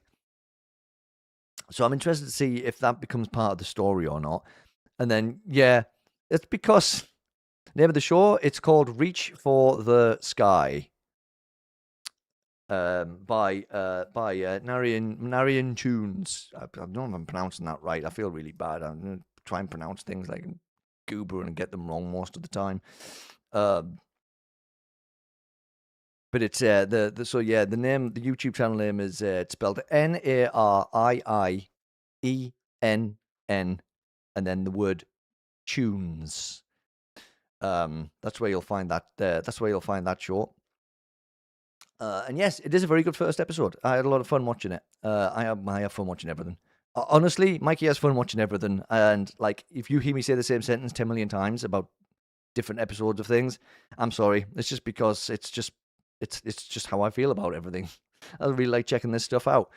So I'm interested to see if that becomes part of the story or not. And then, yeah, it's because the name of the show, it's called Reach for the Sky. By Narian Tunes. I don't know if I'm pronouncing that right. I feel really bad. I'm going to try and pronounce things like goober and get them wrong most of the time. But it's the name, the YouTube channel name is it's spelled Narienn, and then the word tunes. That's where you'll find that. That's where you'll find that show. And yes, it is a very good first episode. I had a lot of fun watching it. I have fun watching everything. Honestly, Mikey has fun watching everything. And like, if you hear me say the same sentence 10 million times about different episodes of things, I'm sorry. It's just because it's just how I feel about everything. I really like checking this stuff out.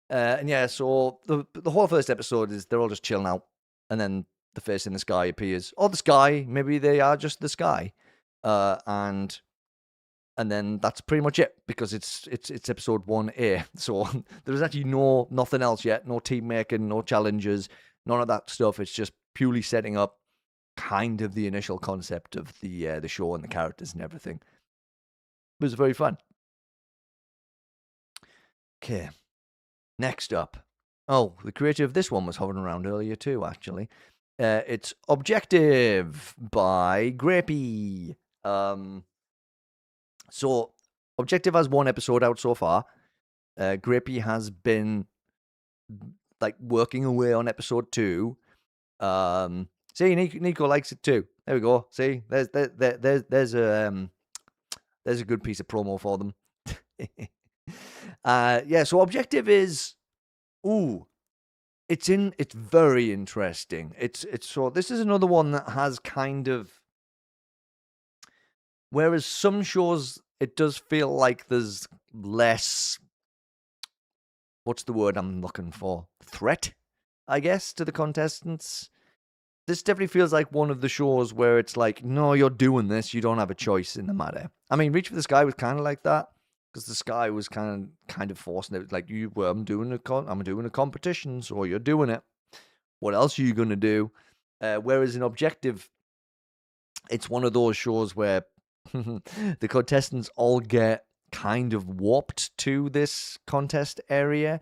And yeah, so the whole first episode is they're all just chilling out, and then the face in the sky appears. Or the sky, maybe they are just the sky. And then that's pretty much it, because it's episode 1A. So there's actually nothing else yet. No team making, no challenges, none of that stuff. It's just purely setting up kind of the initial concept of the show and the characters and everything. It was very fun. Okay, next up. Oh, the creator of this one was hovering around earlier too, actually. It's Objective by Grapey. So, Objective has 1 episode out so far. Grapey has been like working away on episode 2. See, Nico likes it too. There we go. See, there's a good piece of promo for them. Yeah. So Objective is, It's very interesting. It's so this is another one that has kind of, whereas some shows it does feel like there's less, what's the word I'm looking for? Threat, I guess, to the contestants. This definitely feels like one of the shows where it's like, no, you're doing this. You don't have a choice in the matter. I mean, Reach for the Sky was kind of like that, because the Sky was kind of forcing it. Like, I'm doing a competition, so you're doing it. What else are you gonna do? Whereas in Objective, it's one of those shows where the contestants all get kind of warped to this contest area.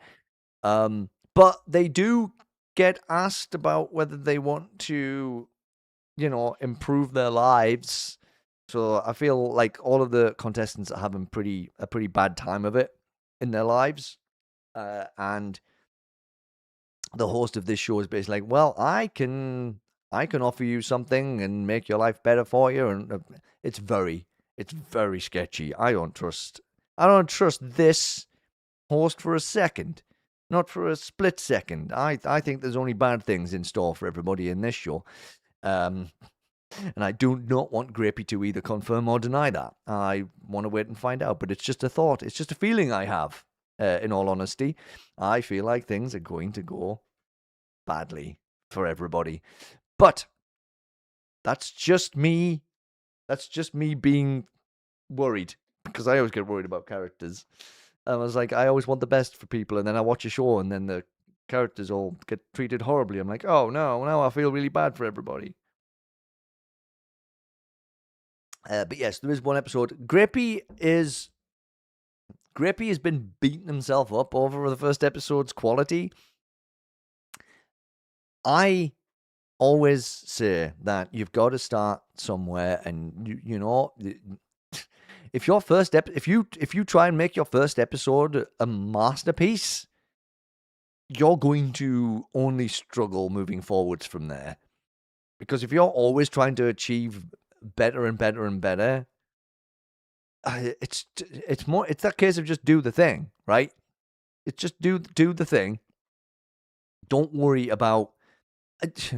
But they do get asked about whether they want to, improve their lives. So I feel like all of the contestants are having a pretty bad time of it in their lives. And the host of this show is basically like, well, I can offer you something and make your life better for you. And it's very sketchy. I don't trust this host for a second. Not for a split second. I think there's only bad things in store for everybody in this show. And I do not want Grapey to either confirm or deny that. I want to wait and find out. But it's just a thought. It's just a feeling I have, in all honesty. I feel like things are going to go badly for everybody. But that's just me. That's just me being worried. Because I always get worried about characters. I was like, I always want the best for people, and then I watch a show, and then the characters all get treated horribly. I'm like, oh no, now I feel really bad for everybody. But yes, there is one episode. Grapey has been beating himself up over the first episode's quality. I always say that you've got to start somewhere, and you know. If you try and make your first episode a masterpiece, you're going to only struggle moving forwards from there. Because if you're always trying to achieve better and better and better, it's that case of just do the thing, right? It's just do the thing. Don't worry about. It's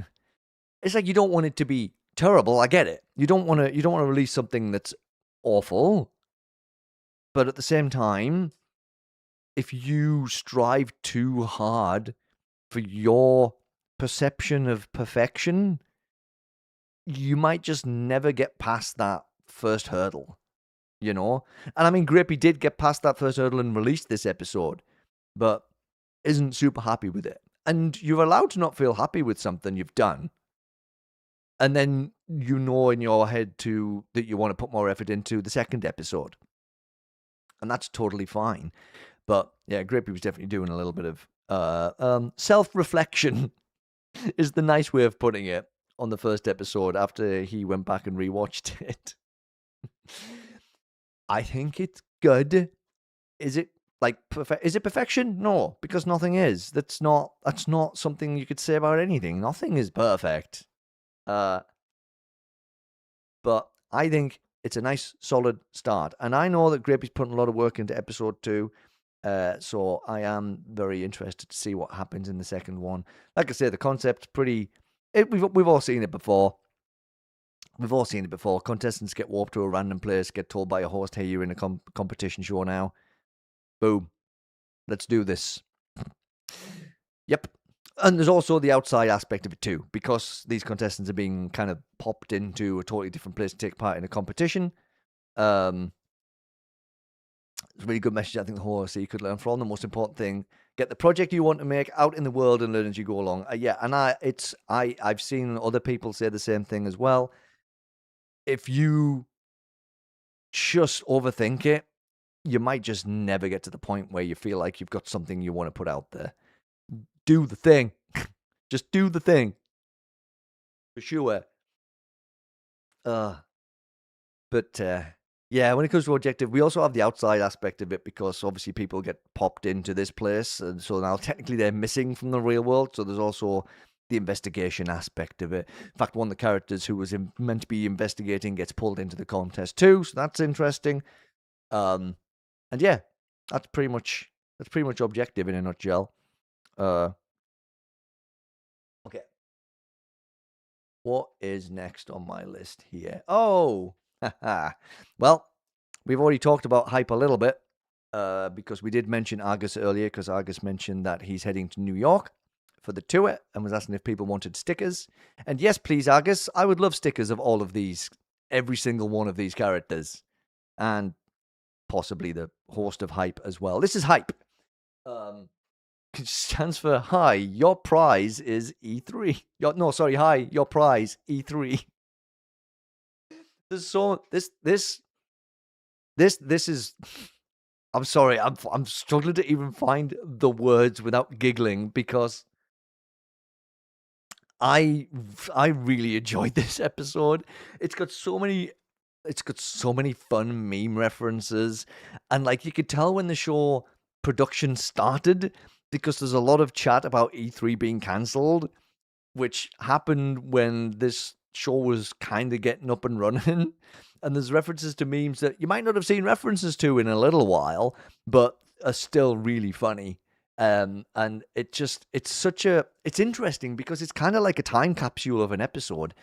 like you don't want it to be terrible. I get it. You don't want to release something that's awful. But at the same time, if you strive too hard for your perception of perfection, you might just never get past that first hurdle, And I mean, Grapey did get past that first hurdle and released this episode, but isn't super happy with it. And you're allowed to not feel happy with something you've done. And then in your head that you want to put more effort into the second episode. And that's totally fine. But yeah, Grapey was definitely doing a little bit of self-reflection is the nice way of putting it on the first episode after he went back and rewatched it. I think it's good. Is it is it perfection? No, because nothing is. That's not something you could say about anything. Nothing is perfect. But I think it's a nice, solid start. And I know that Grapey's putting a lot of work into episode 2. So I am very interested to see what happens in the second one. Like I say, the concept's pretty. We've all seen it before. We've all seen it before. Contestants get warped to a random place, get told by a host, "Hey, you're in a competition show now." Boom. Let's do this. Yep. And there's also the outside aspect of it too, because these contestants are being kind of popped into a totally different place to take part in a competition. It's a really good message I think the whole OC could learn from. The most important thing: get the project you want to make out in the world and learn as you go along. Yeah, and I've seen other people say the same thing as well. If you just overthink it, you might just never get to the point where you feel like you've got something you want to put out there. Do the thing. Just do the thing. For sure. But yeah, when it comes to Objective, we also have the outside aspect of it, because obviously people get popped into this place, and so now technically they're missing from the real world. So there's also the investigation aspect of it. In fact, one of the characters who was meant to be investigating gets pulled into the contest too, so that's interesting. And yeah, that's pretty much Objective in a nutshell. What is next on my list here? Oh, well, we've already talked about hype a little bit because we did mention Argus earlier because Argus mentioned that he's heading to New York for the tour and was asking if people wanted stickers. And yes, please, Argus, I would love stickers of all of these, every single one of these characters, and possibly the host of hype as well. This is hype. It stands for hi, your prize is E3. Hi, your prize E3. There's so this is. I'm sorry, I'm struggling to even find the words without giggling because I really enjoyed this episode. It's got so many fun meme references, and like you could tell when the show production started because there's a lot of chat about E3 being cancelled, which happened when this show was kind of getting up and running. And there's references to memes that you might not have seen references to in a little while, but are still really funny. And it's interesting because it's kind of like a time capsule of an episode.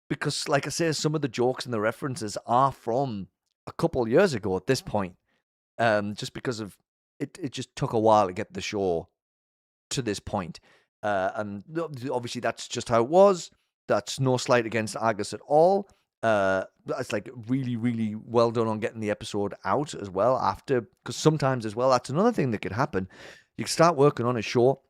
Because, like I say, some of the jokes and the references are from a couple years ago at this point. Just because of it just took a while to get the show to this point. And obviously that's just how it was. That's no slight against Argus at all. It's like really, really well done on getting the episode out as well after, because sometimes as well, that's another thing that could happen. You can start working on a show,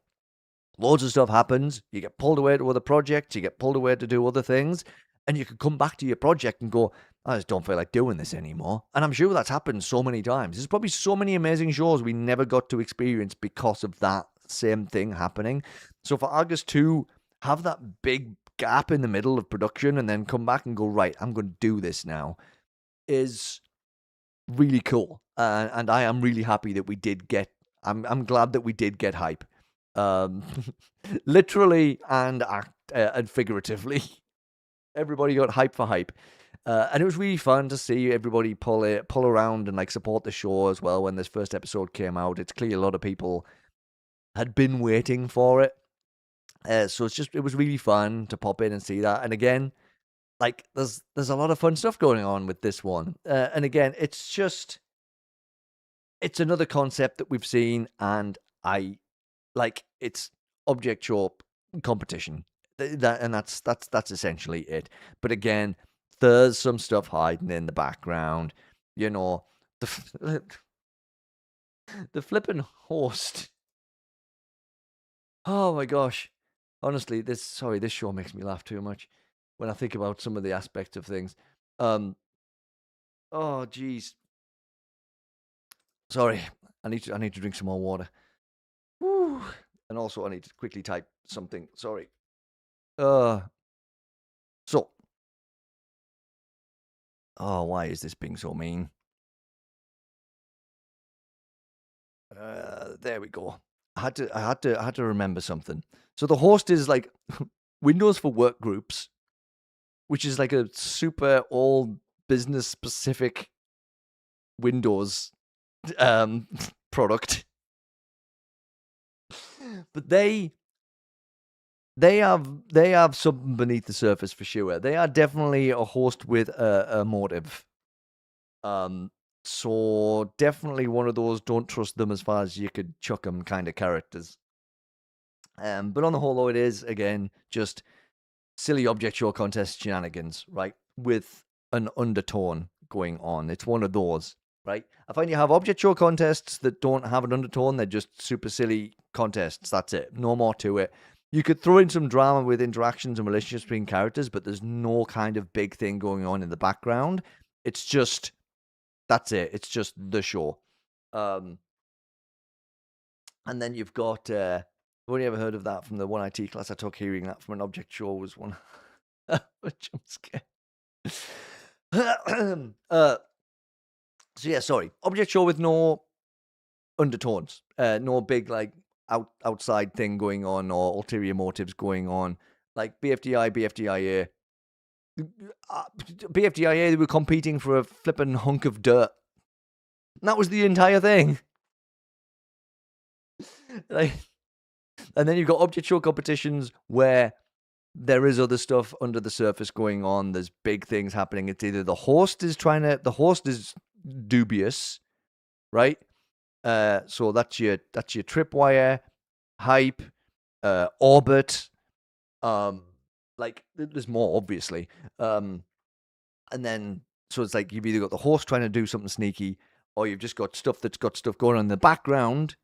loads of stuff happens, you get pulled away to other projects, you get pulled away to do other things, and you could come back to your project and go, I just don't feel like doing this anymore. And I'm sure that's happened so many times. There's probably so many amazing shows we never got to experience because of that same thing happening. So for Argus to have that big gap in the middle of production and then come back and go, right, I'm going to do this now, is really cool. And I am really happy that we did get, I'm glad that we did get hype. Literally and figuratively. Everybody got hype for hype. And it was really fun to see everybody pull around and like support the show as well when this first episode came out. It's clear a lot of people had been waiting for it. So it was really fun to pop in and see that. And again, like there's a lot of fun stuff going on with this one. And again, it's another concept that we've seen, and I like it's object show competition. That's essentially it. But again, there's some stuff hiding in the background. You know, the flipping host. Oh my gosh. Honestly, this show makes me laugh too much when I think about some of the aspects of things. Oh geez. Sorry. I need to drink some more water. Woo. And also I need to quickly type something. Sorry. So. Oh, why is this being so mean? There we go. I had to remember something. So the host is like Windows for work groups, which is like a super old business specific Windows product. But they have something beneath the surface for sure. They are definitely a host with a motive. So definitely one of those don't trust them as far as you could chuck them kind of characters. But on the whole, though, it is again just silly object show contest shenanigans, right? With an undertone going on. It's one of those, right? I find you have object show contests that don't have an undertone. They're just super silly contests. That's it. No more to it. You could throw in some drama with interactions and relationships between characters, but there's no kind of big thing going on in the background. It's just, that's it. It's just the show. And then you've got, I've only ever heard of that from the one IT class I took. Hearing that from an object show was one. A jump scare. So yeah, sorry. Object show with no undertones, no big like outside thing going on or ulterior motives going on. Like BFDI, BFDIA. BFDIA, they were competing for a flippin' hunk of dirt. And that was the entire thing. Like, and then you've got object show competitions where there is other stuff under the surface going on. There's big things happening. It's either the host is dubious, right? So that's your tripwire, hype, orbit. Like there's more obviously. And then so it's like you've either got the host trying to do something sneaky, or you've just got stuff going on in the background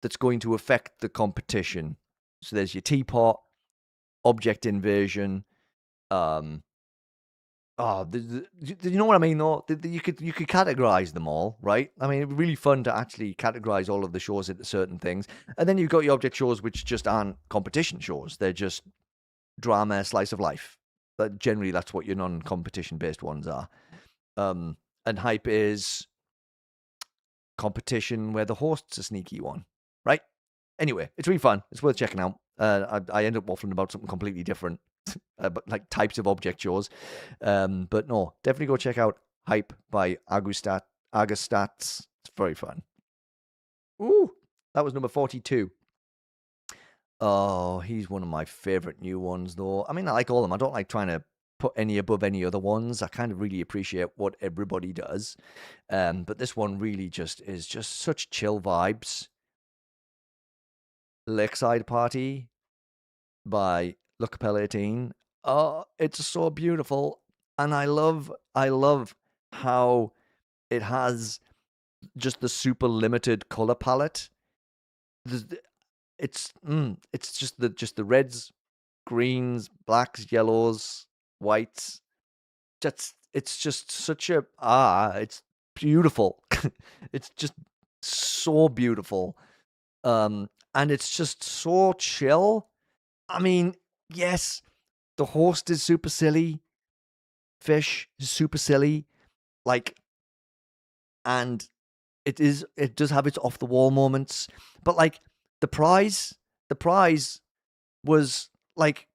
that's going to affect the competition. So there's your teapot, object invasion. You know what I mean though? You could categorize them all, right? I mean, it'd be really fun to actually categorize all of the shows into certain things. And then you've got your object shows, which just aren't competition shows. They're just drama, slice of life. But generally, that's what your non-competition based ones are. And hype is competition where the host's a sneaky one, right? Anyway, it's really fun. It's worth checking out. I end up waffling about something completely different, but like types of object shows. But no, definitely go check out Hype by Agustats. It's very fun. Ooh, that was number 42. Oh, he's one of my favorite new ones, though. I mean, I like all of them. I don't like trying to put any above any other ones. I kind of really appreciate what everybody does. But this one really is just such chill vibes. Lakeside Party by Look Capel 18. Oh, it's so beautiful. And I love how it has just the super limited color palette. It's just the reds, greens, blacks, yellows, whites. It's just such it's beautiful. It's just so beautiful. And it's just so chill. I mean, yes, the host is super silly. Fish is super silly. Like, and it does have its off the wall moments. But like the prize was like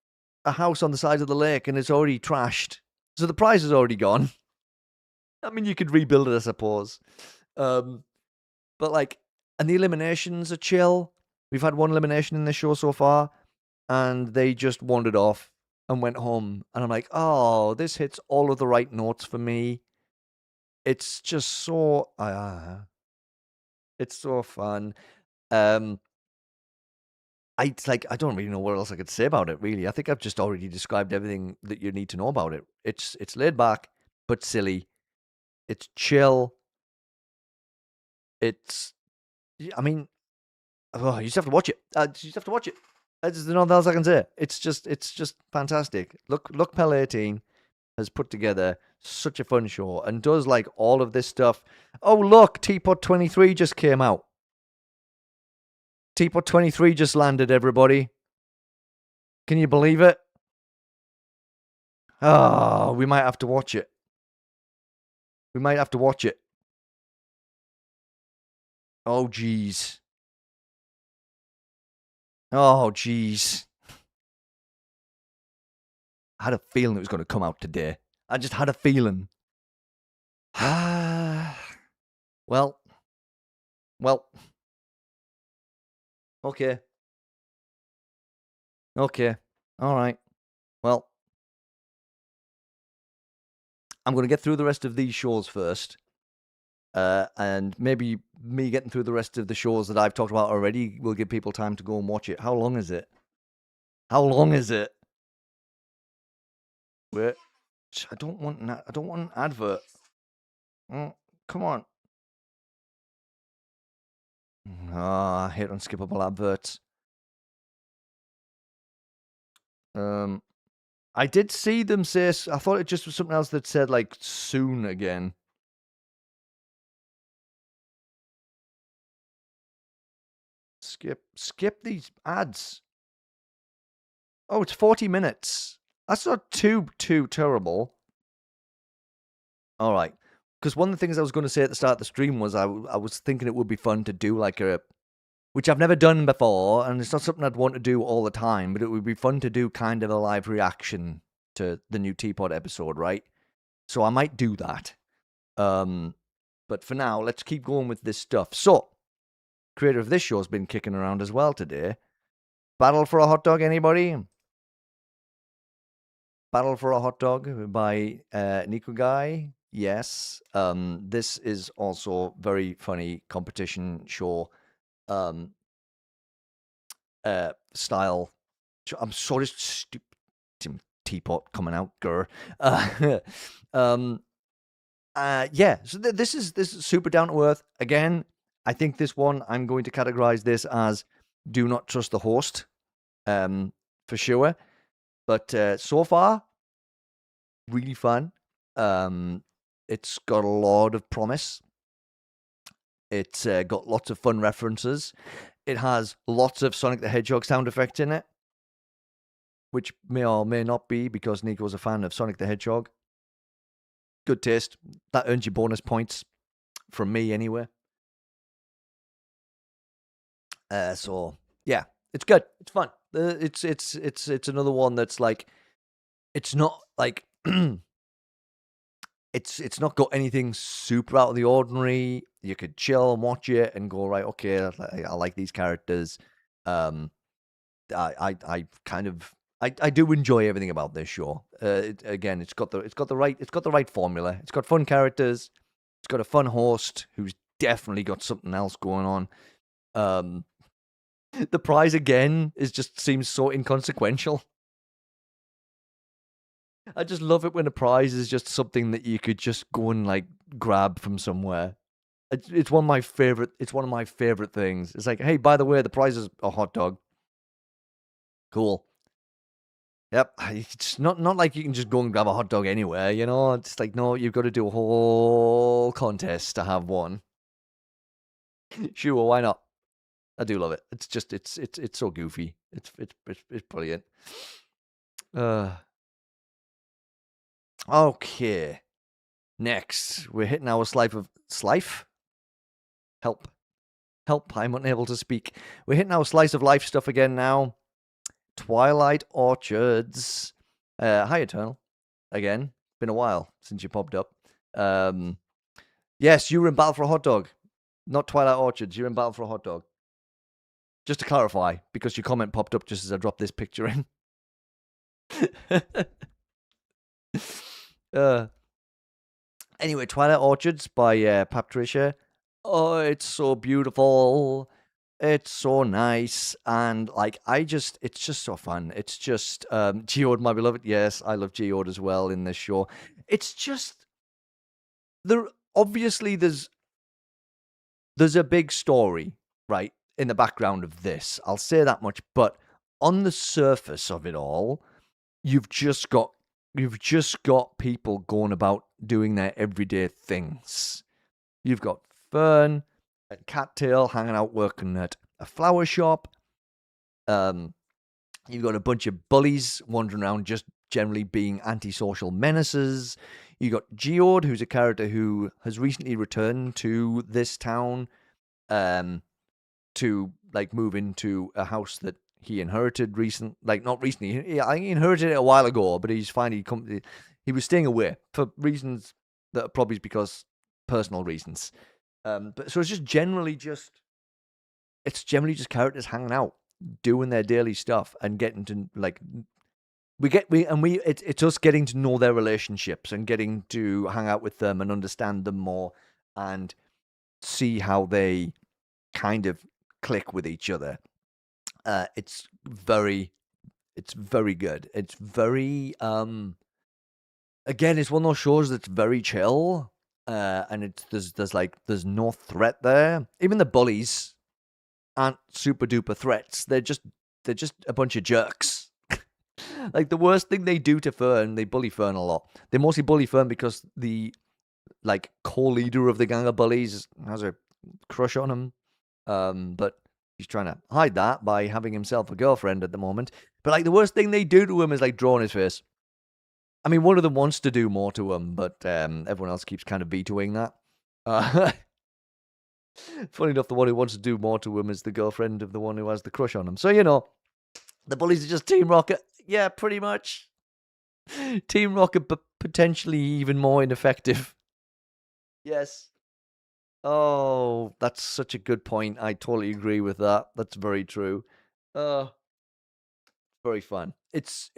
a house on the side of the lake and it's already trashed. So the prize is already gone. I mean, you could rebuild it, I suppose. But like, and the eliminations are chill. We've had one elimination in this show so far, and they just wandered off and went home. And I'm like, oh, this hits all of the right notes for me. It's just so, it's so fun. I don't really know what else I could say about it. Really, I think I've just already described everything that you need to know about it. It's laid back but silly. It's chill. It's, I mean, oh, you just have to watch it. You just have to watch it. There's nothing else I can say. It's just fantastic. Look, Pell 18 has put together such a fun show and does like all of this stuff. Oh, look, Teapot 23 just came out. Teapot 23 just landed, everybody. Can you believe it? Oh, we might have to watch it. We might have to watch it. Oh, jeez. Oh, jeez. I had a feeling it was going to come out today. I just had a feeling. Well. Okay. All right. Well, I'm going to get through the rest of these shows first. And maybe me getting through the rest of the shows that I've talked about already will give people time to go and watch it. How long is it? Wait. I don't want an advert. Oh, come on. I hate unskippable adverts. I did see them say. I thought it just was something else that said like soon again. Skip these ads. Oh, it's 40 minutes. That's not too terrible. All right. Because one of the things I was going to say at the start of the stream was I was thinking it would be fun to do like which I've never done before, and it's not something I'd want to do all the time, but it would be fun to do kind of a live reaction to the new Teapot episode, right? So I might do that. But for now, let's keep going with this stuff. So, creator of this show has been kicking around as well today. Battle for a hot dog, anybody? Battle for a Hot Dog by Nico Guy. Yes. This is also very funny competition show um, style. I'm sort of stupid teapot coming out, grr. Um, yeah. So this is super down to earth. Again, I think this one I'm going to categorize this as do not trust the host, for sure. But so far, really fun. It's got a lot of promise. It's got lots of fun references. It has lots of Sonic the Hedgehog sound effects in it, which may or may not be because Nico's a fan of Sonic the Hedgehog. Good taste. That earns you bonus points from me anyway. So yeah, it's good. It's fun. It's another one that's like, it's not like it's not got anything super out of the ordinary. You could chill and watch it and go, right, okay, I like these characters. Um, I kind of I do enjoy everything about this show. Again, it's got the right formula. It's got fun characters. It's got a fun host who's definitely got something else going on. Um, the prize again seems so inconsequential. I just love it when a prize is just something that you could just go and like grab from somewhere. It's one of my favorite. It's one of my favorite things. It's like, hey, by the way, the prize is a hot dog. Cool. Yep. It's not like you can just go and grab a hot dog anywhere. You know, it's like, no, you've got to do a whole contest to have one. Sure, why not? I do love it. It's just it's so goofy. It's brilliant. Okay. Next, we're hitting our slice. Help. I'm unable to speak. We're hitting our slice of life stuff again now. Twilight Orchards. Hi, Eternal. Again, been a while since you popped up. Yes, you were in Battle for a Hot Dog, not Twilight Orchards. You're in Battle for a Hot Dog. Just to clarify, because your comment popped up just as I dropped this picture in. Anyway, Twilight Orchards by Patricia. Oh, it's so beautiful. It's so nice. And like, it's just so fun. It's just, Geode, my beloved. Yes, I love Geode as well in this show. It's just, obviously there's a big story, right, in the background of this. I'll say that much. But on the surface of it all, you've just got people going about doing their everyday things. You've got Fern and Cattail hanging out working at a flower shop. You've got a bunch of bullies wandering around just generally being antisocial menaces. You got Geode, who's a character who has recently returned to this town to like move into a house that he inherited not recently. I think he inherited it a while ago, but he's finally he was staying away for reasons that are probably because personal reasons. But so it's generally just characters hanging out, doing their daily stuff, and getting to like it's us getting to know their relationships and getting to hang out with them and understand them more and see how they kind of click with each other. It's very good. It's very again, it's one of those shows that's very chill. And there's no threat there. Even the bullies aren't super duper threats. They're just a bunch of jerks. Like the worst thing they do to Fern, they bully Fern a lot. They mostly bully Fern because the like co-leader of the gang of bullies has a crush on him. But he's trying to hide that by having himself a girlfriend at the moment. But like the worst thing they do to him is like draw on his face. I mean, one of them wants to do more to him, but everyone else keeps kind of vetoing that. Funny enough, the one who wants to do more to him is the girlfriend of the one who has the crush on him. So, you know, the bullies are just Team Rocket. Yeah, pretty much. Team Rocket, but potentially even more ineffective. Yes. Oh, that's such a good point. I totally agree with that. That's very true. Very fun. It's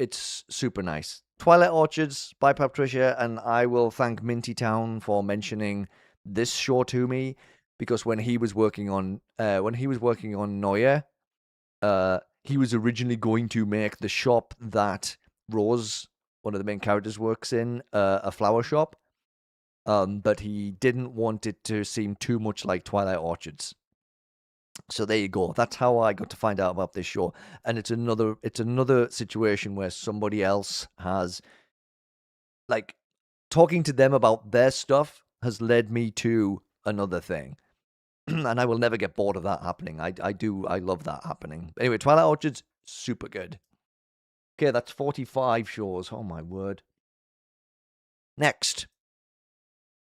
super nice. Twilight Orchards by Patricia, and I will thank Minty Town for mentioning this show to me because when he was working on Noya, he was originally going to make the shop that Rose, one of the main characters, works in, a flower shop. But he didn't want it to seem too much like Twilight Orchards. So there you go. That's how I got to find out about this show. And it's another situation where somebody else has, like, talking to them about their stuff has led me to another thing. And I will never get bored of that happening. I love that happening. Anyway, Twilight Orchards, super good. Okay, that's 45 shows. Oh my word. Next.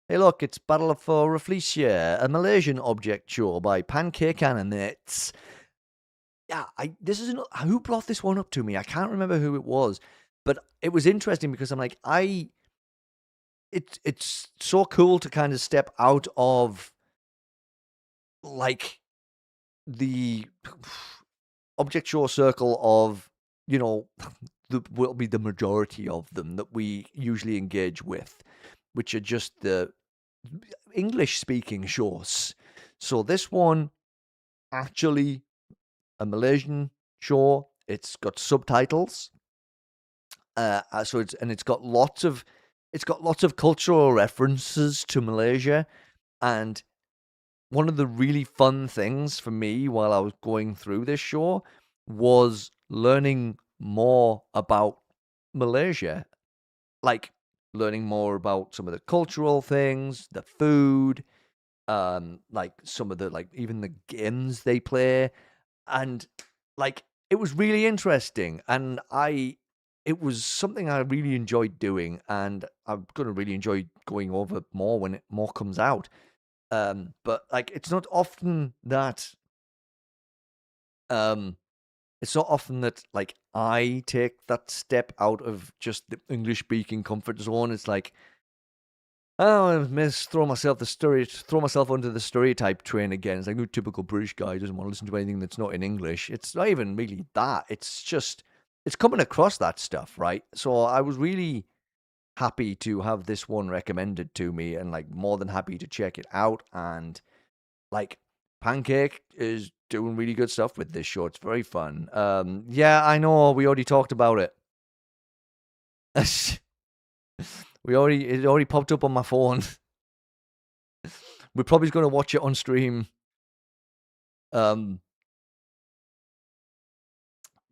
Hey, look, it's Battle for Rafflesia, a Malaysian object show by Pancake Animates. Yeah, who brought this one up to me? I can't remember who it was, but it was interesting because I'm like, it's so cool to kind of step out of like the object show circle of, will be the majority of them that we usually engage with, which are just the English-speaking shows. So this one, actually a Malaysian show. It's got subtitles. It's got lots of cultural references to Malaysia, and one of the really fun things for me while I was going through this show was learning more about Malaysia, like learning more about some of the cultural things, the food, like some of the even the games they play, and like it was really interesting, and it was something I really enjoyed doing, and I'm gonna really enjoy going over more when more comes out. But like um it's not often that like I take that step out of just the English speaking comfort zone. It's like, oh, I must throw myself onto the stereotype train again. It's like no typical British guy doesn't want to listen to anything that's not in English. It's not even really that. It's just it's coming across that stuff, right? So I was really happy to have this one recommended to me, and like more than happy to check it out. And like Pancake is doing really good stuff with this show. It's very fun. Yeah, I know we already talked about it. It already popped up on my phone. We're probably going to watch it on stream. But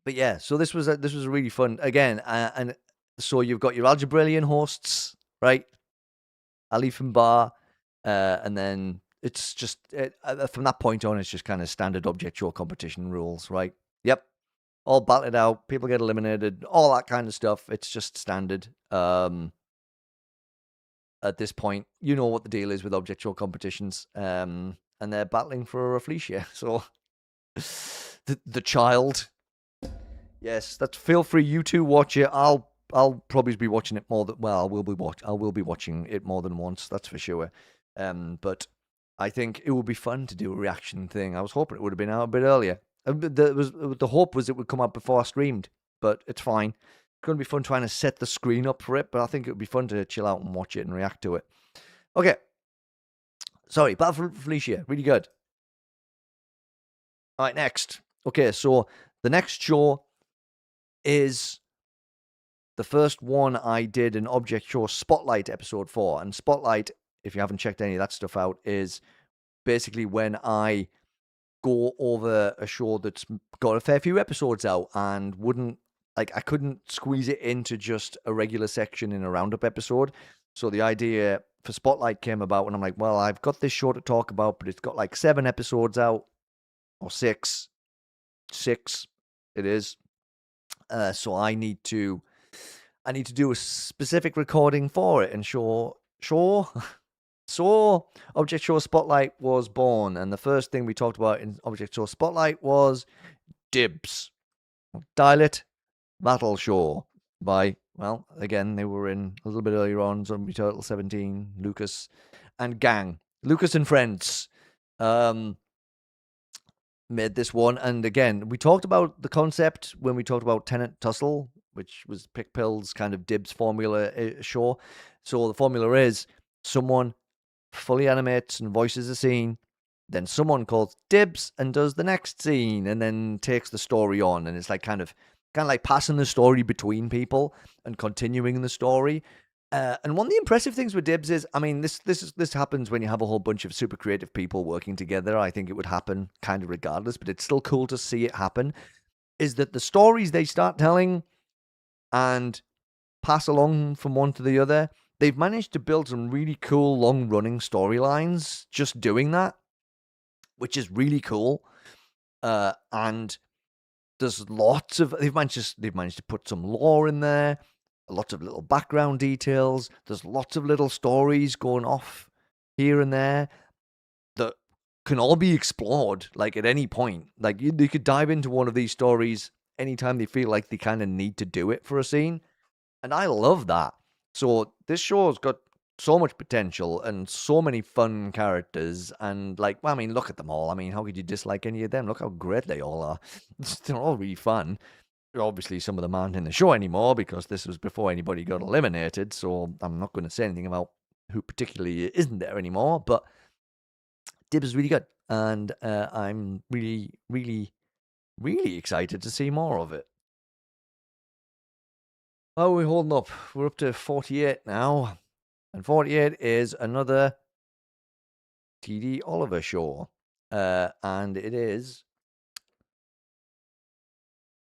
yeah, so this was really fun again, and so you've got your Algebraian hosts, right? Alif and Bar, and then it's just from that point on, it's just kind of standard object show competition rules, right? Yep, all battled out, people get eliminated, all that kind of stuff. It's just standard. At this point, you know what the deal is with object show competitions, and they're battling for a Rafflesia. So the child. Yes, that's feel free. You two watch it. I'll probably be watching it more than well. I will be watching it more than once. That's for sure. But I think it would be fun to do a reaction thing. I was hoping it would have been out a bit earlier. The hope was it would come out before I streamed, but it's fine. It's going to be fun trying to set the screen up for it, but I think it would be fun to chill out and watch it and react to it. Okay. Sorry, Battle for Felicia, really good. All right, next. Okay, so the next show is the first one I did an object show Spotlight episode for. And Spotlight, if you haven't checked any of that stuff out, is basically when I go over a show that's got a fair few episodes out and I couldn't squeeze it into just a regular section in a Roundup episode. So the idea for Spotlight came about when I'm like, well, I've got this show to talk about, but it's got like 7 episodes out, or 6 it is. So I need to do a specific recording for it, and so Object Show Spotlight was born, and the first thing we talked about in Object Show Spotlight was Dibs. Dial It, Battle Show by, well, again, they were in a little bit earlier on, Zombie Turtle 17, Lucas and Gang. Lucas and Friends. made this one. And again, we talked about the concept when we talked about Tenant Tussle, which was Pick Pill's kind of dibs formula show. So the formula is someone fully animates and voices a scene, then someone calls dibs and does the next scene, and then takes the story on. And it's like kind of like passing the story between people and continuing the story. And one of the impressive things with dibs is, I mean, this happens when you have a whole bunch of super creative people working together. I think it would happen kind of regardless, but it's still cool to see it happen. Is that the stories they start telling and pass along from one to the other? They've managed to build some really cool long-running storylines just doing that, which is really cool. And there's lots of they've managed to put some lore in there, lots of little background details. There's lots of little stories going off here and there that can all be explored like at any point. Like they could dive into one of these stories anytime they feel like they kind of need to do it for a scene, and I love that. So this show's got so much potential and so many fun characters, and like, well, I mean, look at them all. I mean, how could you dislike any of them? Look how great they all are. They're all really fun. Obviously, some of them aren't in the show anymore because this was before anybody got eliminated, so I'm not going to say anything about who particularly isn't there anymore, but Dibs is really good, and I'm really, really, really excited to see more of it. How are we holding up? We're up to 48 now, and 48 is another TD Oliver show, and it is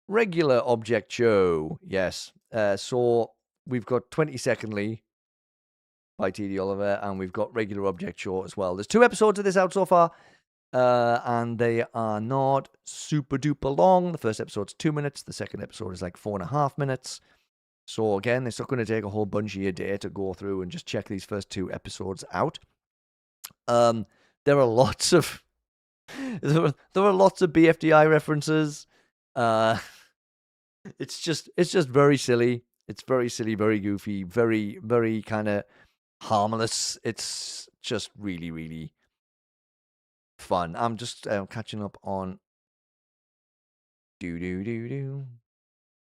regular object show. Yes, so we've got 22ndly by TD Oliver, and we've got regular object show as well. There's 2 episodes of this out so far, and they are not super duper long. The first episode's 2 minutes. The second episode is like 4.5 minutes. So again, it's not going to take a whole bunch of your day to go through and just check these first 2 episodes out. There are lots of there are lots of BFDI references. It's just very silly. It's very silly, very goofy, very, very kind of harmless. It's just really, really fun. I'm just catching up on do.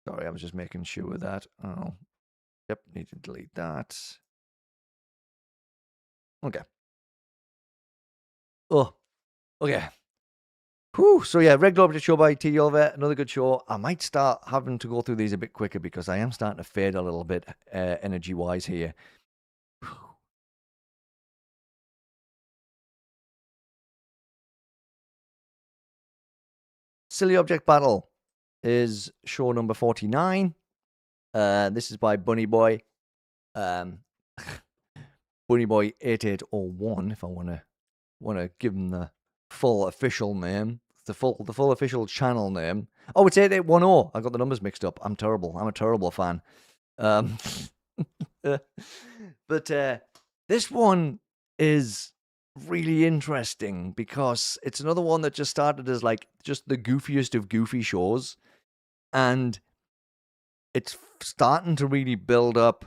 Sorry, I was just making sure of that. Oh, yep, need to delete that. Okay. Oh, okay. Whew. So yeah, regular object show by T. Oliver, another good show. I might start having to go through these a bit quicker because I am starting to fade a little bit energy-wise here. Silly Object Battle is show number 49. This is by Bunny Boy. Bunny Boy 8801, if I want to give him the full official name. The full official channel name. Oh, it's 8810. I got the numbers mixed up. I'm terrible. I'm a terrible fan. But this one is really interesting because it's another one that just started as like just the goofiest of goofy shows, and it's starting to really build up.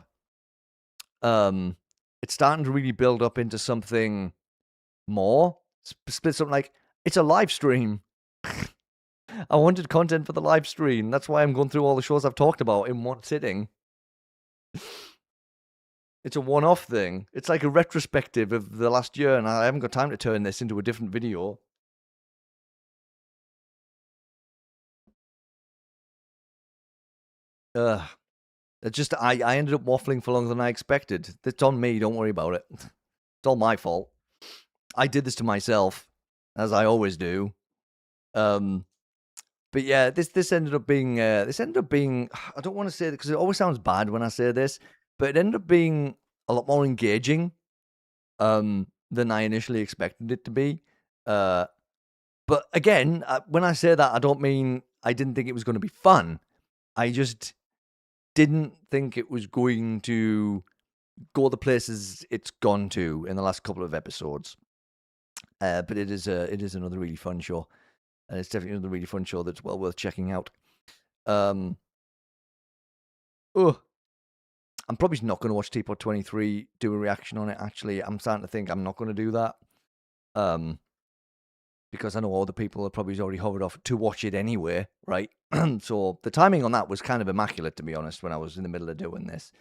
It's starting to really build up into something more. Split something like it's a live stream. I wanted content for the live stream. That's why I'm going through all the shows I've talked about in one sitting. It's a one-off thing. It's like a retrospective of the last year, and I haven't got time to turn this into a different video. It's just I ended up waffling for longer than I expected. It's on me. Don't worry about it. It's all my fault. I did this to myself, as I always do. But yeah, this ended up being I don't want to say it because it always sounds bad when I say this, but it ended up being a lot more engaging than I initially expected it to be. But again, when I say that, I don't mean I didn't think it was going to be fun. I just didn't think it was going to go the places it's gone to in the last couple of episodes. But it is another really fun show, and it's definitely another really fun show that's well worth checking out. I'm probably not going to watch Teapot 23, do a reaction on it. Actually, I'm starting to think I'm not going to do that. because I know all the people have probably already hovered off to watch it anyway, right? So the timing on that was kind of immaculate, to be honest, when I was in the middle of doing this.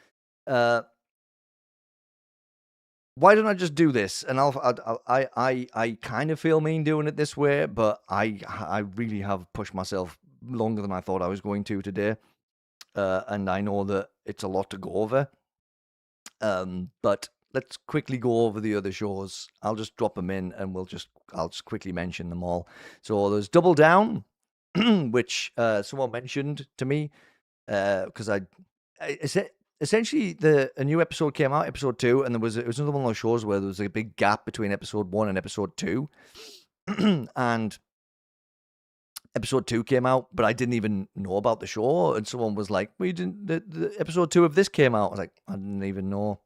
Why don't I just do this? And I kind of feel mean doing it this way, but I really have pushed myself longer than I thought I was going to today, and I know that it's a lot to go over. But let's quickly go over the other shows. I'll just drop them in, and I'll just quickly mention them all. So there's Double Down, which someone mentioned to me because essentially a new episode came out, episode 2, and it was another one of those shows where there was a big gap between episode 1 and episode 2, and episode 2 came out, but I didn't even know about the show, and someone was like, "Well, you didn't the episode 2 of this came out." I was like, I didn't even know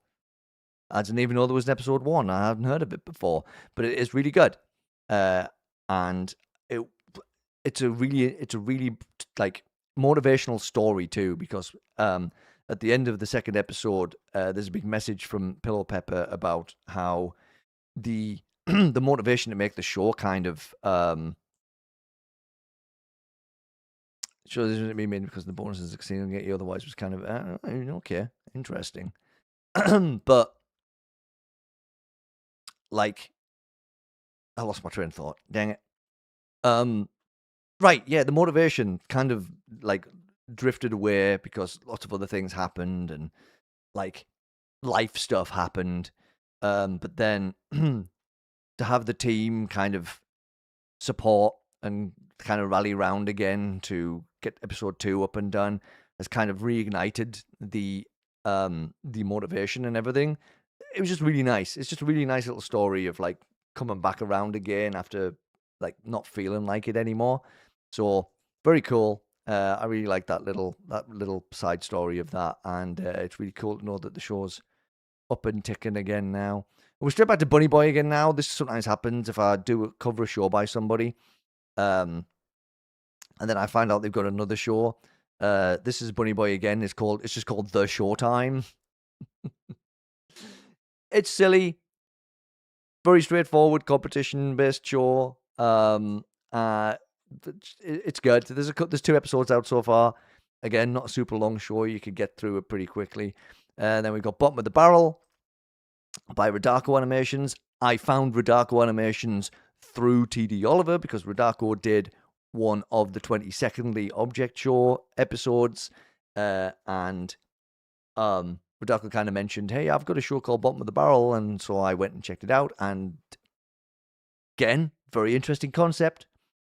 there was an episode 1. I hadn't heard of it before, but it is really good, and it's a really like motivational story too, because at the end of the second episode, there's a big message from Pillow Pepper about how the the motivation to make the show kind of sure this isn't being made because the bonuses succeeding to get you, otherwise was kind of okay, interesting. But like, I lost my train of thought. Dang it. Right, yeah, the motivation kind of like drifted away because lots of other things happened and like life stuff happened. But then to have the team kind of support and kind of rally around again to get episode 2 up and done has kind of reignited the motivation and everything. It was just really nice. It's just a really nice little story of like coming back around again after like not feeling like it anymore. So very cool. I really like that little side story of that, and it's really cool to know that the show's up and ticking again now. We're straight back to Bunny Boy again now. This sometimes happens if I do cover a show by somebody, and then I find out they've got another show. This is Bunny Boy again. It's just called The Showtime. It's silly, very straightforward competition-based show. It's good. There's 2 episodes out so far. Again, not a super long show. You could get through it pretty quickly. And then we've got Bottom of the Barrel by Rodako Animations. I found Rodako Animations through TD Oliver because Rodako did one of the 22ndly Object Show episodes, and Rodako kind of mentioned, "Hey, I've got a show called Bottom of the Barrel," and so I went and checked it out. And again, very interesting concept.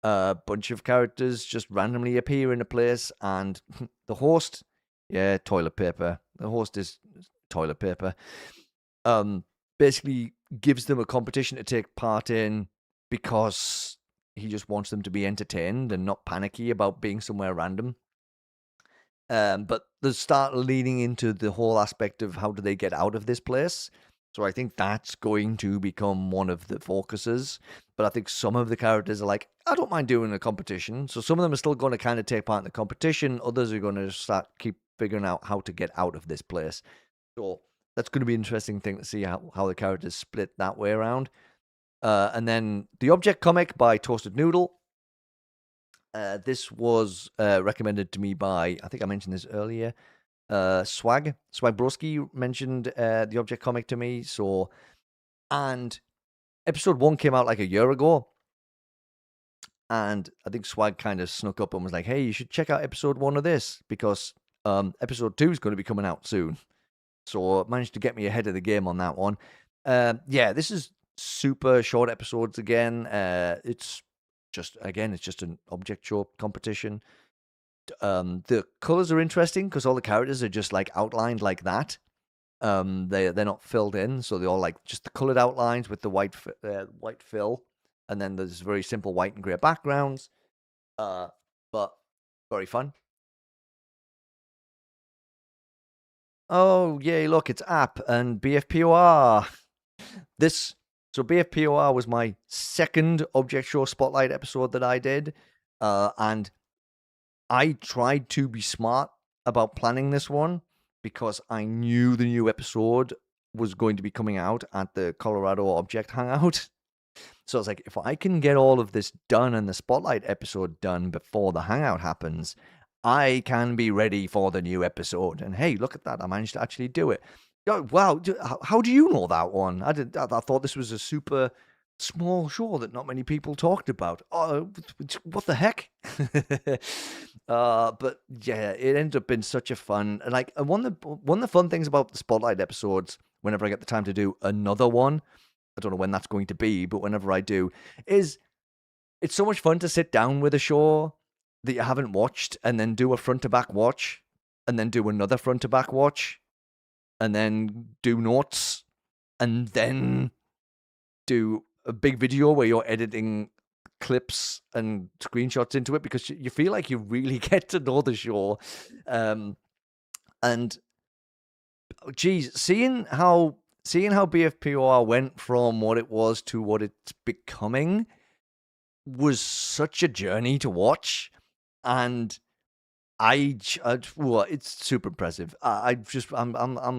A bunch of characters just randomly appear in a place, and the host, toilet paper. The host is toilet paper. Basically gives them a competition to take part in because he just wants them to be entertained and not panicky about being somewhere random. But they start leaning into the whole aspect of how do they get out of this place. So I think that's going to become one of the focuses. But I think some of the characters are like, I don't mind doing a competition. So some of them are still going to kind of take part in the competition. Others are going to keep figuring out how to get out of this place. So that's going to be an interesting thing to see how the characters split that way around. And then the Object comic by Toasted Noodle. This was recommended to me by, I think I mentioned this earlier, Swag Broski mentioned the Object comic to me. So, and episode 1 came out like a year ago, and I think Swag kind of snuck up and was like, "Hey, you should check out episode 1 of this because episode 2 is going to be coming out soon." So managed to get me ahead of the game on that one. This is super short episodes again. It's just an Object Show competition. The colors are interesting because all the characters are just like outlined like that. They're not filled in, so they're all like just the colored outlines with the white fill, and then there's very simple white and gray backgrounds. But very fun. Oh yay! Look, it's App and BFPOR. So BFPOR was my second Object Show Spotlight episode that I did, and I tried to be smart about planning this one because I knew the new episode was going to be coming out at the Colorado Object Hangout. So it's like, if I can get all of this done and the Spotlight episode done before the Hangout happens, I can be ready for the new episode. And hey, look at that. I managed to actually do it. Oh, wow. How do you know that one? I thought this was a super small show that not many people talked about. Oh, what the heck? But yeah, it ended up being such a fun, like, one of the fun things about the Spotlight episodes, whenever I get the time to do another one, I don't know when that's going to be, but whenever I do, is it's so much fun to sit down with a show that you haven't watched and then do a front to back watch and then do another front to back watch and then do notes and then do a big video where you're editing clips and screenshots into it, because you feel like you really get to know the show. And geez, seeing how BFPOR went from what it was to what it's becoming was such a journey to watch, and well, it's super impressive. I'm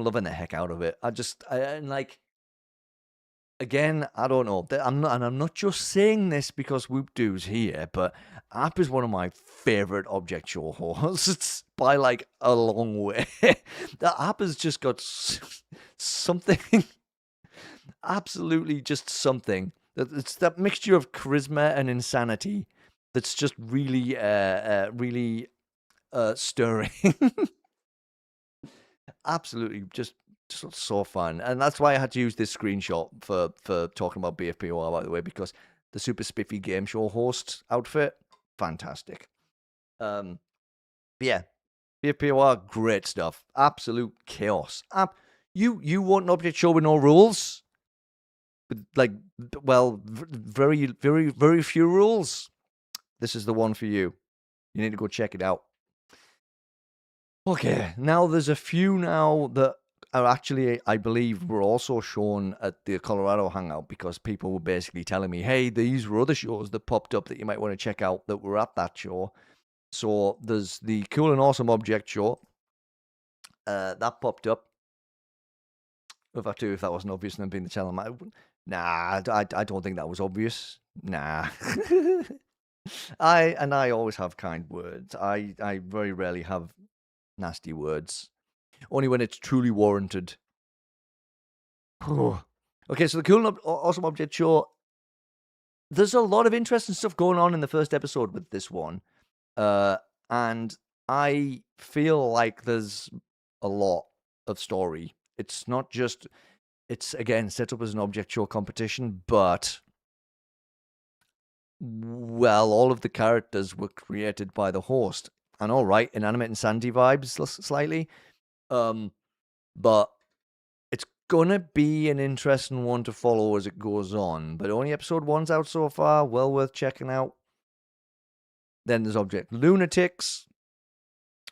loving the heck out of it. And like, again, I don't know. I'm not just saying this because Whoop Doo's here, but App is one of my favorite object show hosts by like a long way. The App has just got something, absolutely just something. It's that mixture of charisma and insanity that's just really, really stirring. Absolutely, just so fun, and that's why I had to use this screenshot for talking about BFPOR, by the way, because the super spiffy game show host outfit, fantastic. But yeah, BFPOR, great stuff, absolute chaos. You want an object show with no rules? Like, well, very, very, very few rules. This is the one for you. You need to go check it out. Okay, now there's a few now that are actually, I believe, were also shown at the Colorado Hangout, because people were basically telling me, hey, these were other shows that popped up that you might want to check out that were at that show. So there's the Cool and Awesome Object Show. That popped up. If that wasn't obvious, and I'm being the channel, nah, I don't think that was obvious. Nah. I always have kind words. I very rarely have nasty words. Only when it's truly warranted. Okay, so the Cool and Awesome Object Show. There's a lot of interesting stuff going on in the first episode with this one. And I feel like there's a lot of story. It's not just, it's again set up as an object show competition, but, well, all of the characters were created by the host. And all right, inanimate and Sandy vibes slightly. But it's gonna be an interesting one to follow as it goes on. But only episode 1's out so far, well worth checking out. Then there's Object Lunatics,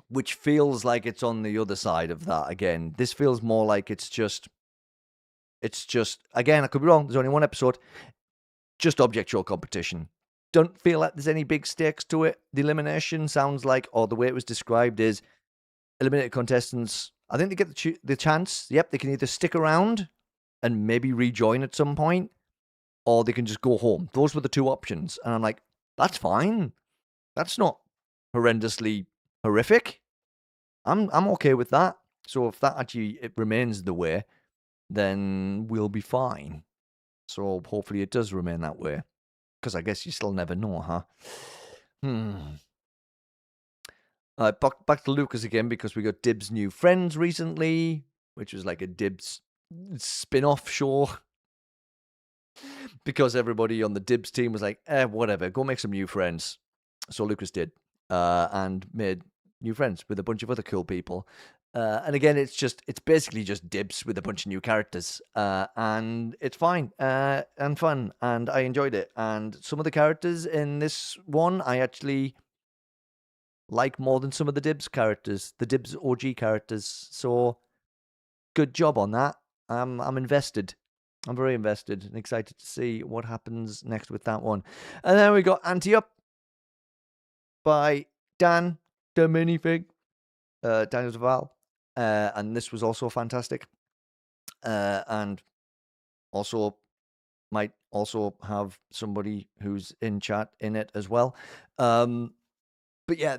which feels like it's on the other side of that again. This feels more like it's just, again, I could be wrong, there's only one episode, just object show competition. Don't feel like there's any big stakes to it. The elimination sounds like, or the way it was described is, eliminated contestants, I think they get the chance, yep, they can either stick around and maybe rejoin at some point, or they can just go home. Those were the two options. And I'm like, that's fine. That's not horrendously horrific. I'm okay with that. So if that actually it remains the way, then we'll be fine. So hopefully it does remain that way, because I guess you still never know, huh? Back to Lucas again, because we got Dib's new friends recently, which was like a Dib's spin-off show. Because everybody on the Dibs team was like, whatever, go make some new friends. So Lucas did, and made new friends with a bunch of other cool people. And again, it's basically just Dibs with a bunch of new characters. And it's fine and fun, and I enjoyed it. And some of the characters in this one, I actually like more than some of the Dibs characters, the Dibs OG characters. So good job on that. I'm invested. I'm very invested and excited to see what happens next with that one. And then we got Anti-Up by Dan the Minifig, Daniel Duval. And this was also fantastic. And also might also have somebody who's in chat in it as well. But yeah,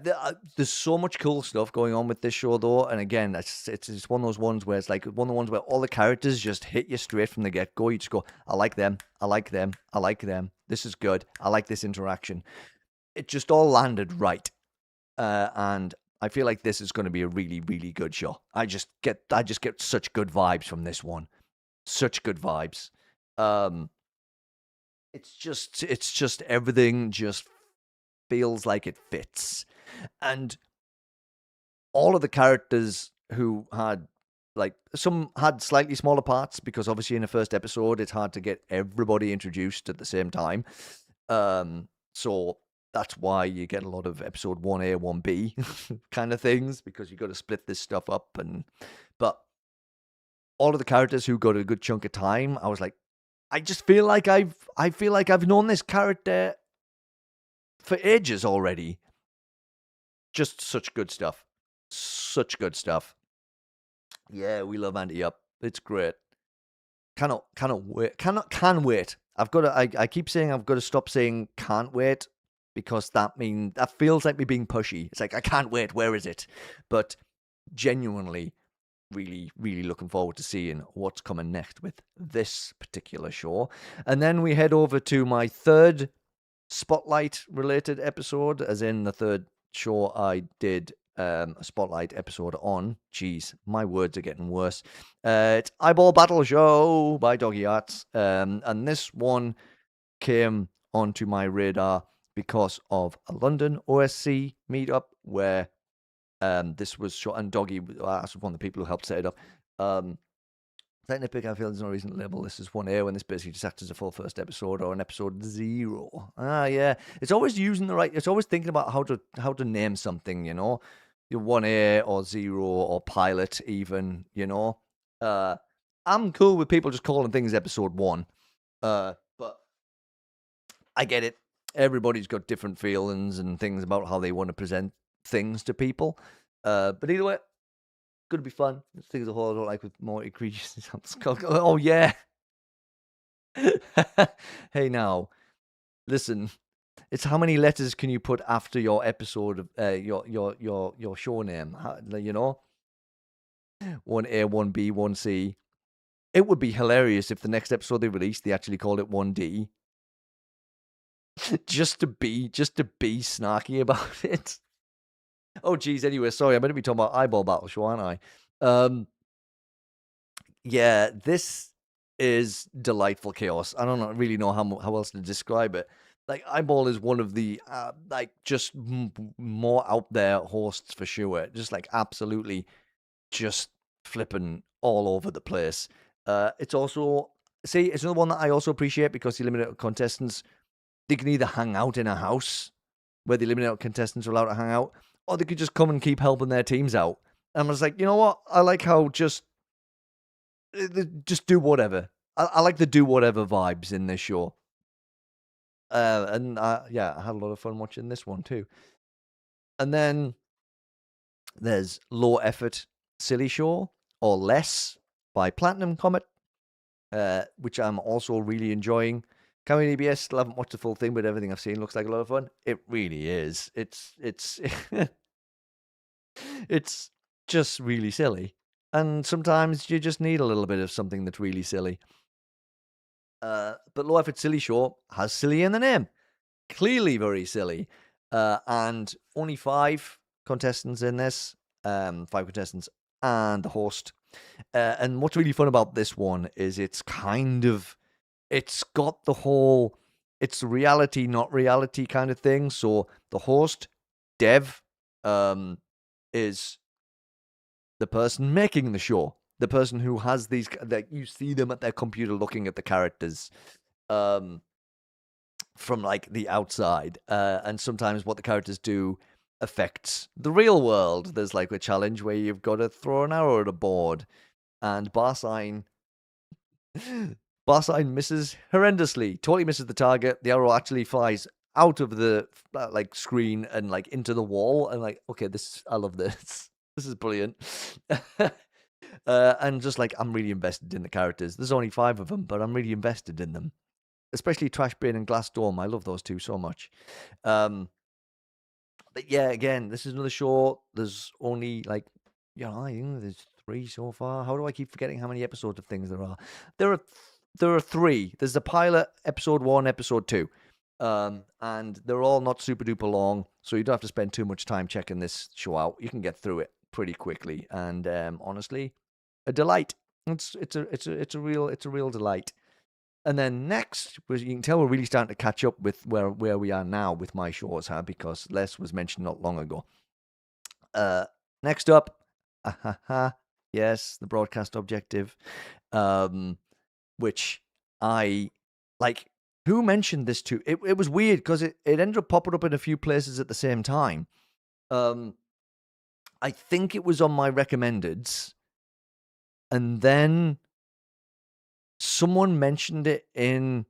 there's so much cool stuff going on with this show, though. And again, it's one of those ones where it's like one of the ones where all the characters just hit you straight from the get go. You just go, I like them, I like them, I like them. This is good. I like this interaction. It just all landed right, and I feel like this is going to be a really, really good show. I just get such good vibes from this one. Such good vibes. Um, it's just everything just feels like it fits. And all of the characters who had like some had slightly smaller parts because obviously in the first episode it's hard to get everybody introduced at the same time. So that's why you get a lot of episode 1A, 1B kind of things because you got to split this stuff up but all of the characters who got a good chunk of time, I was like I just feel like I've known this character for ages already. Just such good stuff. Such good stuff. Yeah, we love Andy Up. It's great. Cannot wait. Can wait. I keep saying I've got to stop saying can't wait because that feels like me being pushy. It's like I can't wait. Where is it? But genuinely, really, really looking forward to seeing what's coming next with this particular show. And then we head over to my third Spotlight related episode, as in the third show I did a Spotlight episode on. Jeez, my words are getting worse. It's Eyeball Battle Show by Doggy Arts. And this one came onto my radar because of a London OSC meetup where this was shot, and Doggy was one of the people who helped set it up. Technically, I feel there's no reason to label this as 1A when this basically just acts as a full first episode or an episode 0. Yeah. It's always it's always thinking about how to name something, you know? Your 1A or 0 or pilot even, you know? I'm cool with people just calling things episode 1. But I get it. Everybody's got different feelings and things about how they want to present things to people. But either way, gonna be fun. Things a whole lot like with more egregious. Oh yeah. Hey now, listen. It's how many letters can you put after your episode of your show name? You know, 1A, 1B, 1C. It would be hilarious if the next episode they released they actually called it 1D. just to be snarky about it. Oh geez. Anyway, sorry, I'm going to be talking about Eyeball Battle Show, aren't I? Yeah, this is delightful chaos. I don't really know how else to describe it. Like Eyeball is one of the like just more out there hosts for sure. Just like absolutely just flipping all over the place. It's also it's another one that I also appreciate because the eliminated contestants, they can either hang out in a house where the eliminated contestants are allowed to hang out, or they could just come and keep helping their teams out. And I was like, you know what? I like how just do whatever. I like the do whatever vibes in this show. And yeah, I had a lot of fun watching this one too. And then there's Low Effort Silly Show or Less by Platinum Comet, which I'm also really enjoying. Comedy EBS, still haven't watched the full thing, but everything I've seen looks like a lot of fun. It really is. It's it's just really silly. And sometimes you just need a little bit of something that's really silly. But Low Effort Silly Show has silly in the name. Clearly very silly. And only 5 contestants in this. 5 contestants and the host. And what's really fun about this one is it's got the whole, it's reality, not reality kind of thing. So the host, Dev, is the person making the show. The person who has these, that you see them at their computer looking at the characters from like the outside. And sometimes what the characters do affects the real world. There's like a challenge where you've got to throw an arrow at a board, and Barsign misses horrendously. Totally misses the target. The arrow actually flies out of the like screen and like into the wall. And like, okay, I love this. This is brilliant. And just like, I'm really invested in the characters. There's only 5 of them, but I'm really invested in them. especially Trash Bin and Glass Dome. I love those two so much. But yeah, again, this is another show. There's only like, I think there's 3 so far. How do I keep forgetting how many episodes of things there are? There are there are 3. There's the pilot, episode 1, episode 2. And they're all not super duper long, so you don't have to spend too much time checking this show out. You can get through it pretty quickly, and honestly, a delight. It's a real delight. And then next, you can tell we're really starting to catch up with where we are now with my shows, because Les was mentioned not long ago. Next up, yes, the broadcast objective, which I like. Who mentioned this to? It was weird because it ended up popping up in a few places at the same time. I think it was on my recommendeds, and then someone mentioned it in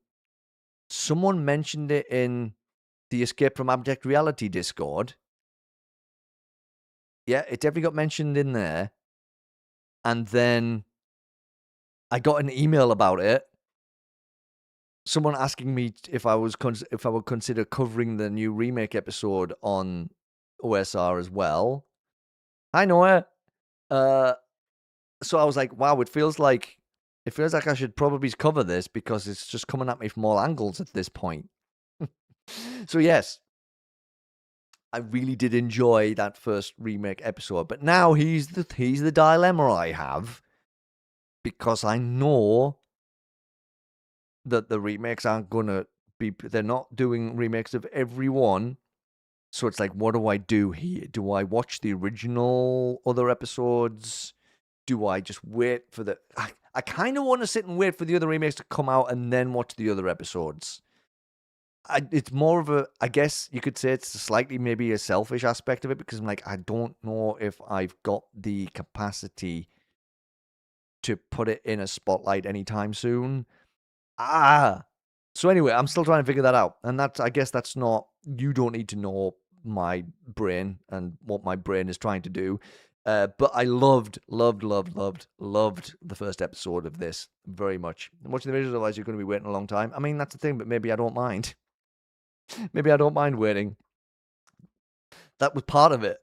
the Escape from Abject Reality Discord. Yeah, it definitely got mentioned in there. And then I got an email about it. Someone asking me if I would consider covering the new remake episode on OSR as well. I know it. So I was like, wow, it feels like I should probably cover this because it's just coming at me from all angles at this point. So yes, I really did enjoy that first remake episode, but now he's the dilemma I have, because I know that the remakes aren't gonna be. They're not doing remakes of every one, so it's like, what do I do here? Do I watch the original other episodes? Do I just wait for the? I kind of want to sit and wait for the other remakes to come out and then watch the other episodes. It's more of a, I guess you could say it's slightly maybe a selfish aspect of it, because I'm like, I don't know if I've got the capacity to put it in a spotlight anytime soon. So anyway, I'm still trying to figure that out. And I guess that's not, you don't need to know my brain and what my brain is trying to do. But I loved the first episode of this very much. Watching the visuals, otherwise you're going to be waiting a long time. I mean, that's the thing, but maybe I don't mind. Maybe I don't mind waiting. That was part of it.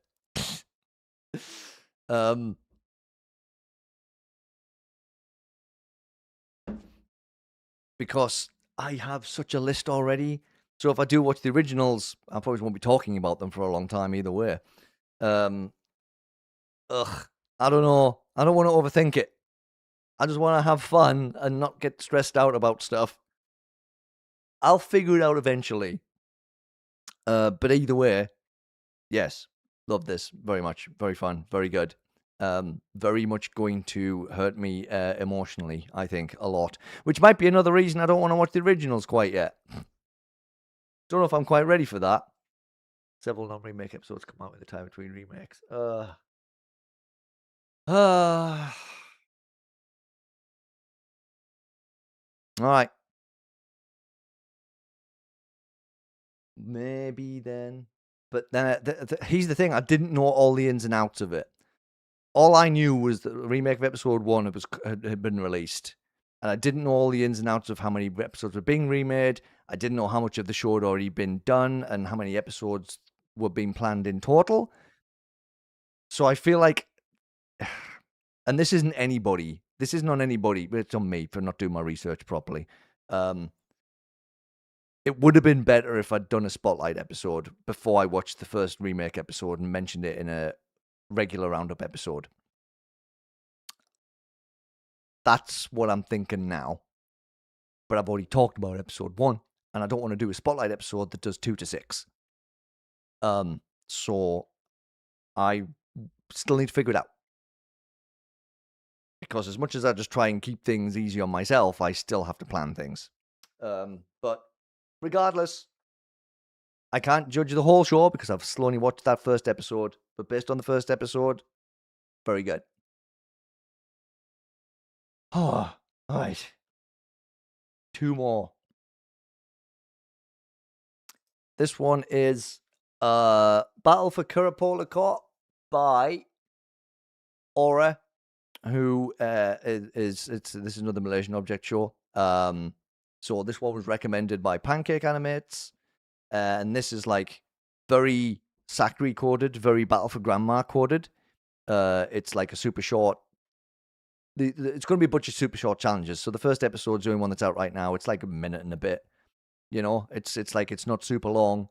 Because I have such a list already. So if I do watch the originals, I probably won't be talking about them for a long time either way. I don't know. I don't want to overthink it. I just want to have fun and not get stressed out about stuff. I'll figure it out eventually. But either way, yes, love this very much. Very fun. Very good. Very much going to hurt me emotionally, I think, a lot. Which might be another reason I don't want to watch the originals quite yet. Don't know if I'm quite ready for that. Several non-remake episodes come out in the time between remakes. All right. Maybe then. But then here's the thing: I didn't know all the ins and outs of it. All I knew was that the remake of episode 1 had been released, and I didn't know all the ins and outs of how many episodes were being remade. I didn't know how much of the show had already been done and how many episodes were being planned in total. So I feel like, and this isn't anybody. This isn't on anybody, but it's on me for not doing my research properly. It would have been better if I'd done a spotlight episode before I watched the first remake episode and mentioned it in a regular Roundup episode. That's what I'm thinking now. But I've already talked about episode 1, and I don't want to do a spotlight episode that does 2 to 6. So I still need to figure it out. Because as much as I just try and keep things easy on myself, I still have to plan things. But regardless, I can't judge the whole show because I've slowly watched that first episode. But based on the first episode, very good. Oh, all right. 2 more. This one is Battle for Kurapola Court by Aura, who this is another Malaysian object show. So this one was recommended by Pancake Animates, and this is like very Sakri coded, very Battle for Grandma coded. It's like a super short. It's going to be a bunch of super short challenges. So the first episode's the only one that's out right now. It's like a minute and a bit. You know, it's like it's not super long.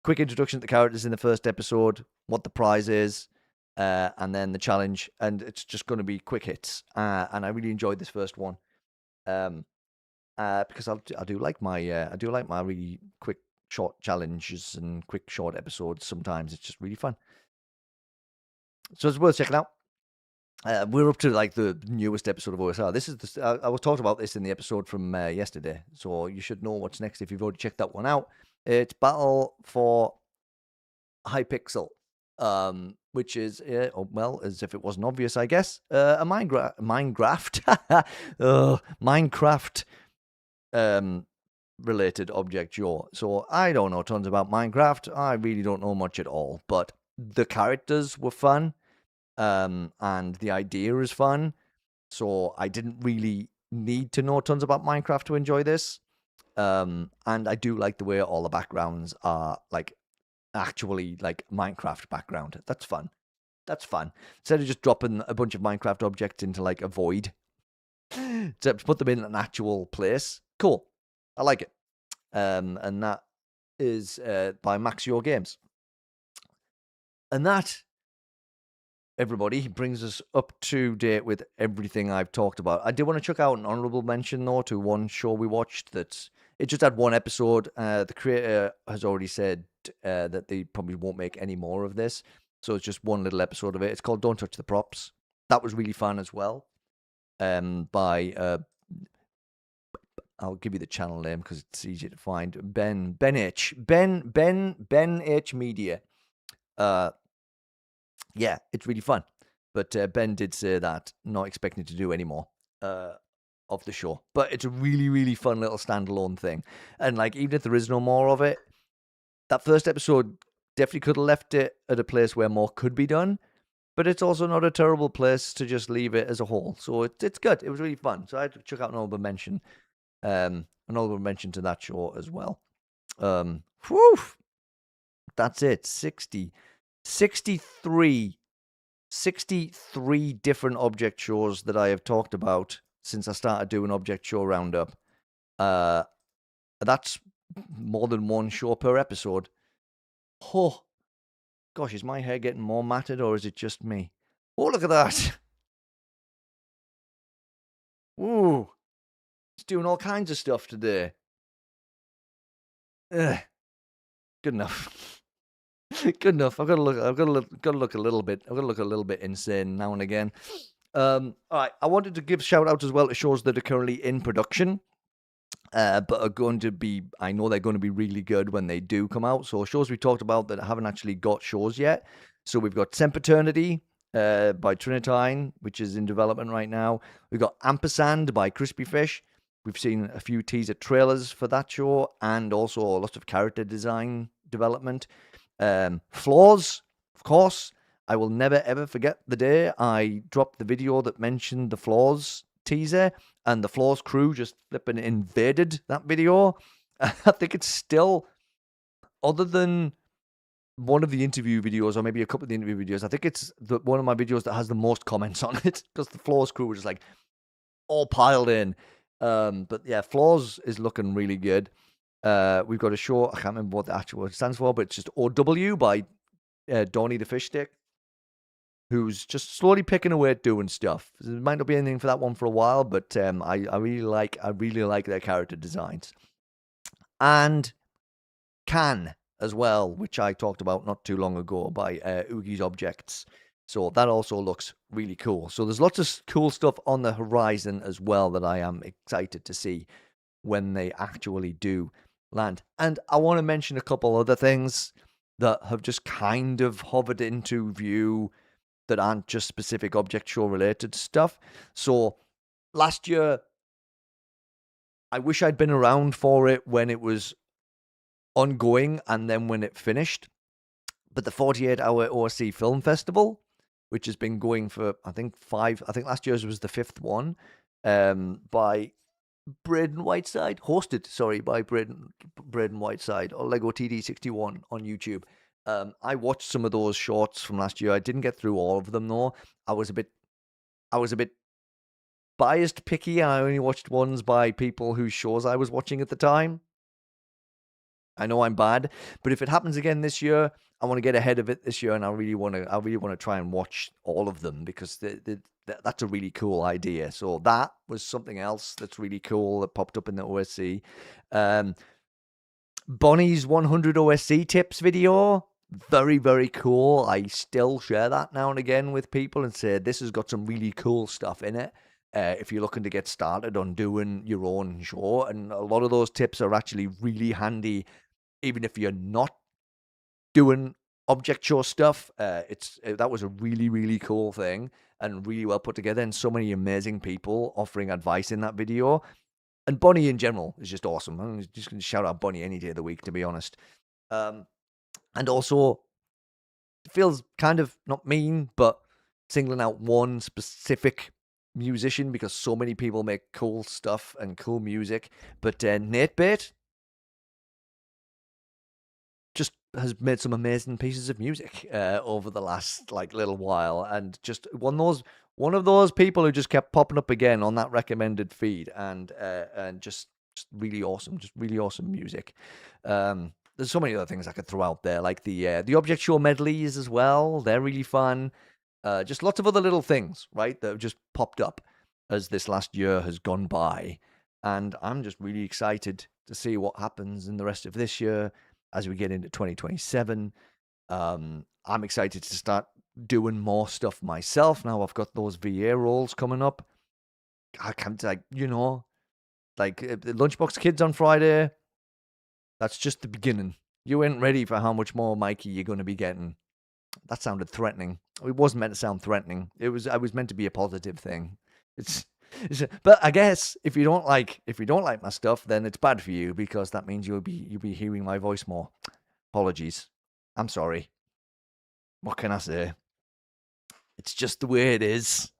Quick introduction to the characters in the first episode, what the prize is, and then the challenge, and it's just going to be quick hits. And I really enjoyed this first one, because I do like my really quick short challenges and quick short episodes. Sometimes it's just really fun, so it's worth checking out. We're up to like the newest episode of OSR. This is I was talking about this in the episode from yesterday, so you should know what's next if you've already checked that one out. It's Battle for Hypixel, which is well, as if it wasn't obvious, I guess, a Minecraft Minecraft related object show. So I don't know tons about Minecraft. I really don't know much at all, but the characters were fun. And the idea is fun. So I didn't really need to know tons about Minecraft to enjoy this. And I do like the way all the backgrounds are like actually like Minecraft background. That's fun. That's fun. Instead of just dropping a bunch of Minecraft objects into like a void, to put them in an actual place. Cool. I like it. And that is by Maxio Games. And that, everybody, brings us up to date with everything I've talked about. I did want to check out an honorable mention, though, to one show we watched that it just had one episode. The creator has already said that they probably won't make any more of this. So it's just one little episode of it. It's called Don't Touch the Props. That was really fun as well. By I'll give you the channel name because it's easier to find. Ben H Media. Yeah, it's really fun. But Ben did say that, not expecting to do any more of the show. But it's a really, really fun little standalone thing. And like, even if there is no more of it, that first episode definitely could have left it at a place where more could be done. But it's also not a terrible place to just leave it as a whole. So it's good. It was really fun. So I had to check out an honorable mention. An honorable mention to that show as well. Whew, that's it. 63 different object shows that I have talked about since I started doing object show roundup. That's more than one show per episode. Oh, gosh, is my hair getting more matted or is it just me? Oh, look at that. Ooh, it's doing all kinds of stuff today. Ugh. Good enough. Good enough. I've got to look a little bit insane now and again. All right. I wanted to give shout out as well to shows that are currently in production, but are going to be. I know they're going to be really good when they do come out. So shows we talked about that haven't actually got shows yet. So we've got Sempiternity by Trinitine, which is in development right now. We've got Ampersand by Crispy Fish. We've seen a few teaser trailers for that show, and also lots of character design development. Flaws, of course. I will never ever forget the day I dropped the video that mentioned the Flaws teaser, and the Flaws crew just flipping invaded that video. I think it's still, other than one of the interview videos, or maybe a couple of the interview videos, I think it's one of my videos that has the most comments on it, because the Flaws crew were just like all piled in. But yeah, Flaws is looking really good. We've got a show, I can't remember what the actual word stands for, but it's just OW by Donnie the Fish Stick, who's just slowly picking away at doing stuff. There might not be anything for that one for a while, but I really like their character designs. And Can as well, which I talked about not too long ago, by Oogie's Objects. So that also looks really cool. So there's lots of cool stuff on the horizon as well that I am excited to see when they actually do land. And I want to mention a couple other things that have just kind of hovered into view that aren't just specific object show related stuff. So last year, I wish I'd been around for it when it was ongoing and then when it finished. But the 48-hour OSC Film Festival, which has been going for, I think last year's was the 5th one, by Braden Whiteside, hosted, sorry, by Braden Whiteside, or Lego TD61 on YouTube. I watched some of those shorts from last year. I didn't get through all of them though. I was a bit biased, picky, and I only watched ones by people whose shows I was watching at the time. I know I'm bad, but if it happens again this year, I want to get ahead of it this year, and I really want to try and watch all of them because that's a really cool idea. So that was something else that's really cool that popped up in the OSC. Bonnie's 100 OSC tips video, very, very cool. I still share that now and again with people and say this has got some really cool stuff in it. If you're looking to get started on doing your own show, and a lot of those tips are actually really handy even if you're not doing object show stuff. That was a really, really cool thing and really well put together, and so many amazing people offering advice in that video. And Bonnie in general is just awesome. I'm just going to shout out Bonnie any day of the week, to be honest. And also, it feels kind of not mean, but singling out one specific musician because so many people make cool stuff and cool music. But Nate Bate just has made some amazing pieces of music over the last little while, and just one of those people who just kept popping up again on that recommended feed, and just really awesome music. There's so many other things I could throw out there, like the Object Show medleys as well. They're really fun. Just lots of other little things, right, that have just popped up as this last year has gone by, and I'm just really excited to see what happens in the rest of this year as we get into 2027. I'm excited to start doing more stuff myself now. I've got those VA roles coming up. I can't, the Lunchbox Kids on Friday. That's just the beginning. You ain't ready for how much more Mikey you're going to be getting. That sounded threatening. It wasn't meant to sound threatening. I was meant to be a positive thing. But I guess if you don't like my stuff, then it's bad for you because that means you'll be hearing my voice more. Apologies. I'm sorry. What can I say? It's just the way it is.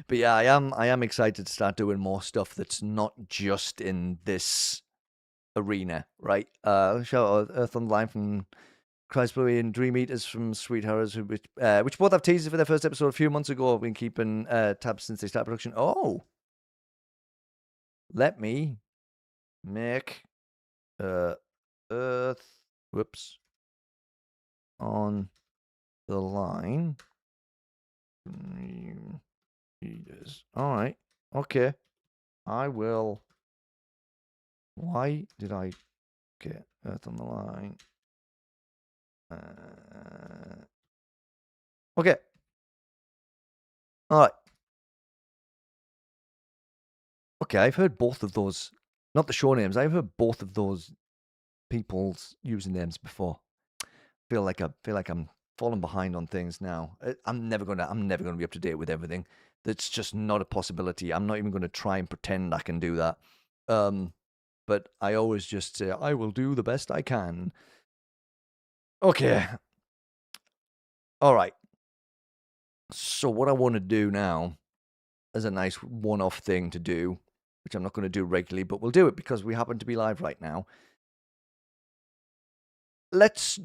But yeah, I am excited to start doing more stuff that's not just in this arena, right? Shout out Earth on the Line from Christbluey and Dream Eaters from Sweet Horrors, which both have teasers for their first episode a few months ago. I've been keeping tabs since they started production. Oh, let me make Earth, whoops, on the Line. All right, okay. I will. Why did I get Earth on the Line? Okay. All right. Okay, I've heard both of those. Not the show names. I've heard both of those people's usernames before. Feel like I'm falling behind on things now. I'm never gonna be up to date with everything. That's just not a possibility. I'm not even gonna try and pretend I can do that. But I always just say I will do the best I can. Okay. All right. So what I want to do now is a nice one-off thing to do, which I'm not going to do regularly, but we'll do it because we happen to be live right now. Let's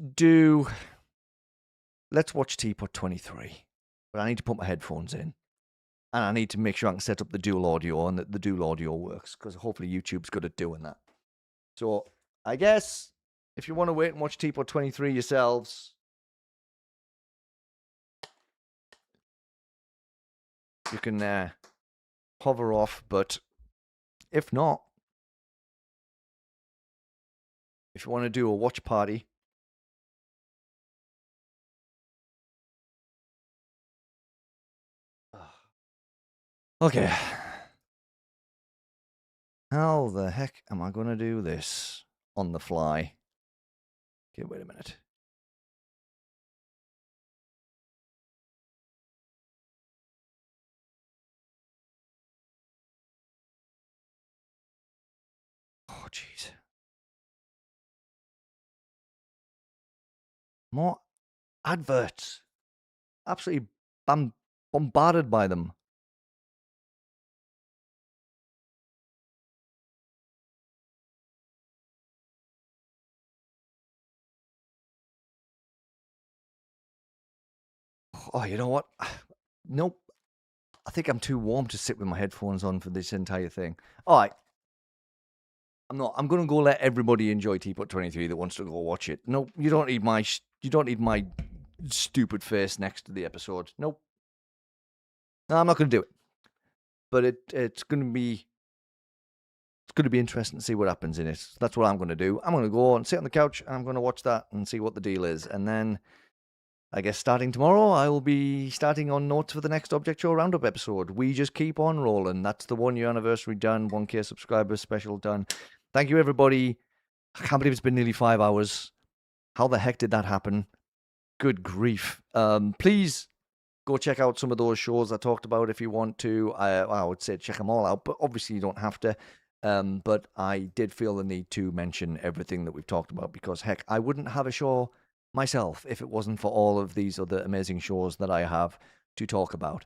watch Teapot 23. But I need to put my headphones in. And I need to make sure I can set up the dual audio and that the dual audio works, because hopefully YouTube's good at doing that. So I guess if you want to wait and watch Teapot 23 yourselves, you can hover off, but if not, if you want to do a watch party, okay. How the heck am I going to do this on the fly? Okay, wait a minute. Oh, jeez. More adverts. Absolutely bombarded by them. Oh, you know what? Nope. I think I'm too warm to sit with my headphones on for this entire thing. All right. I'm not. I'm gonna go let everybody enjoy Teapot 23 that wants to go watch it. Nope. You don't need my. You don't need my stupid face next to the episode. Nope. No, I'm not gonna do it. But it's gonna be. It's going to be interesting to see what happens in it. That's what I'm going to do. I'm going to go and sit on the couch and I'm going to watch that and see what the deal is. And then, I guess starting tomorrow, I will be starting on notes for the next Object Show Roundup episode. We just keep on rolling. That's the 1 year anniversary done. 1K subscribers special done. Thank you, everybody. I can't believe it's been nearly 5 hours. How the heck did that happen? Good grief. Please go check out some of those shows I talked about if you want to. I would say check them all out, but obviously you don't have to. But I did feel the need to mention everything that we've talked about because, heck, I wouldn't have a show myself if it wasn't for all of these other amazing shows that I have to talk about.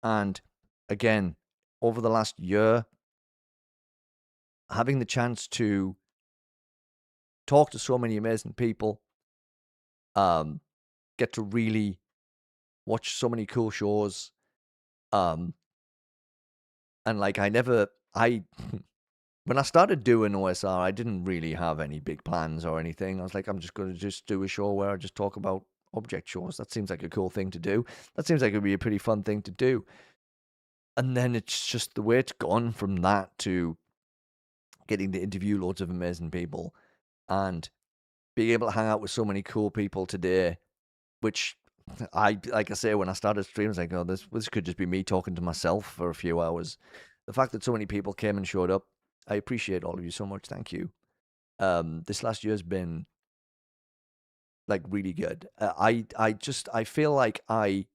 And again, over the last year, having the chance to talk to so many amazing people, get to really watch so many cool shows, and like when I started doing OSR, I didn't really have any big plans or anything. I was like, I'm just going to just do a show where I just talk about object shows. That seems like a cool thing to do. That seems like it would be a pretty fun thing to do. And then it's just the way it's gone from that to getting to interview loads of amazing people and being able to hang out with so many cool people today, which like I say, when I started streams, I go, this could just be me talking to myself for a few hours. The fact that so many people came and showed up, I appreciate all of you so much. Thank you. This last year's been like really good. I feel like I've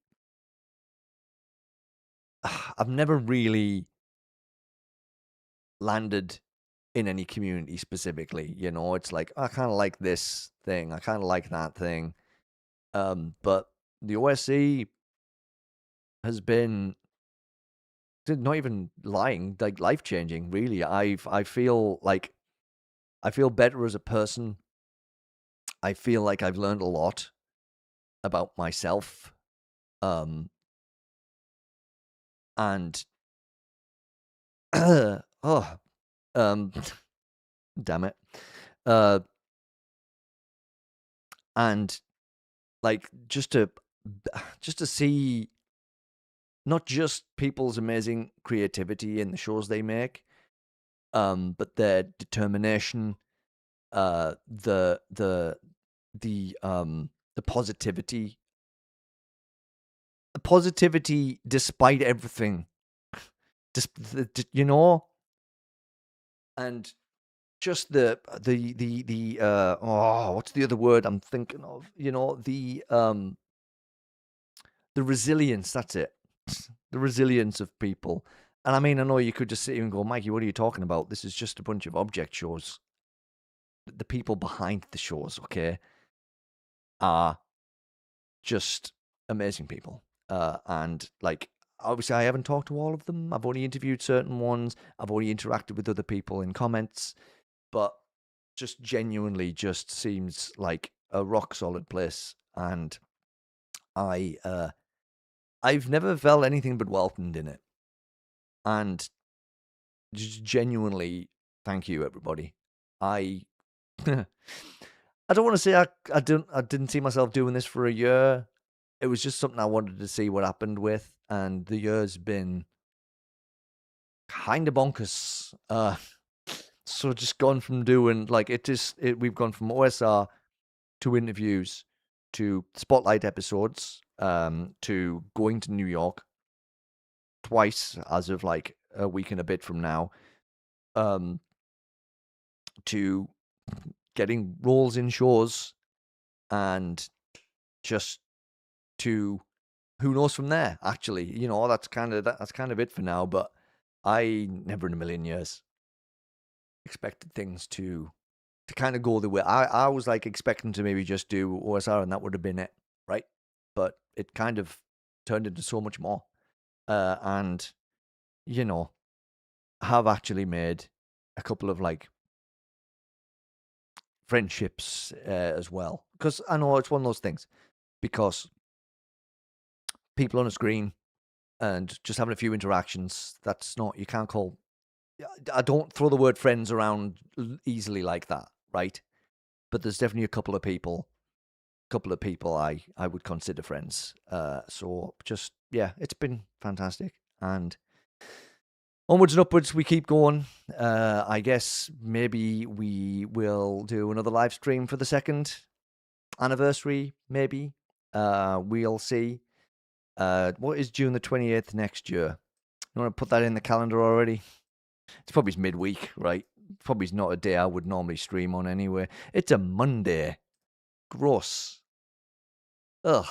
never really landed in any community specifically. You know, it's like I kind of like this thing, I kind of like that thing. But the OSC has been not even lying, like life changing. Really, I feel better as a person. I feel like I've learned a lot about myself. And oh, damn it. And like just to see not just people's amazing creativity in the shows they make, but their determination, the positivity, despite everything, just you know, and just the what's the other word I'm thinking of? You know, the resilience. That's it. The resilience of people. And I mean, I know you could just sit here and go, Mikey, what are you talking about? This is just a bunch of object shows. The people behind the shows, okay, are just amazing people. And like, obviously, I haven't talked to all of them. I've only interviewed certain ones. I've only interacted with other people in comments. But just genuinely just seems like a rock solid place. And I've never felt anything but welcomed in it. And just genuinely, thank you, everybody. I don't want to say I didn't see myself doing this for a year. It was just something I wanted to see what happened with, and the year's been kind of bonkers. So just gone from doing like we've gone from OSR to interviews to spotlight episodes, to going to New York twice as of like a week and a bit from now, to getting roles in shows, and just to who knows from there. Actually, you know, that's kind of it for now. But I never in a million years expected things to kind of go the way I was like expecting to maybe just do OSR and that would have been it, right? But it kind of turned into so much more, and you know, have actually made a couple of like friendships as well, because I know it's one of those things, because people on a screen and just having a few interactions. That's not, you can't call, I don't throw the word friends around easily like that, right? But there's definitely a couple of people I would consider friends. So just, yeah, it's been fantastic. And onwards and upwards, we keep going. I guess maybe we will do another live stream for the 2nd anniversary, maybe. We'll see. What is June the 28th next year? You want to put that in the calendar already? It's probably midweek, right? Probably not a day I would normally stream on anyway. It's a Monday. Gross. Ugh.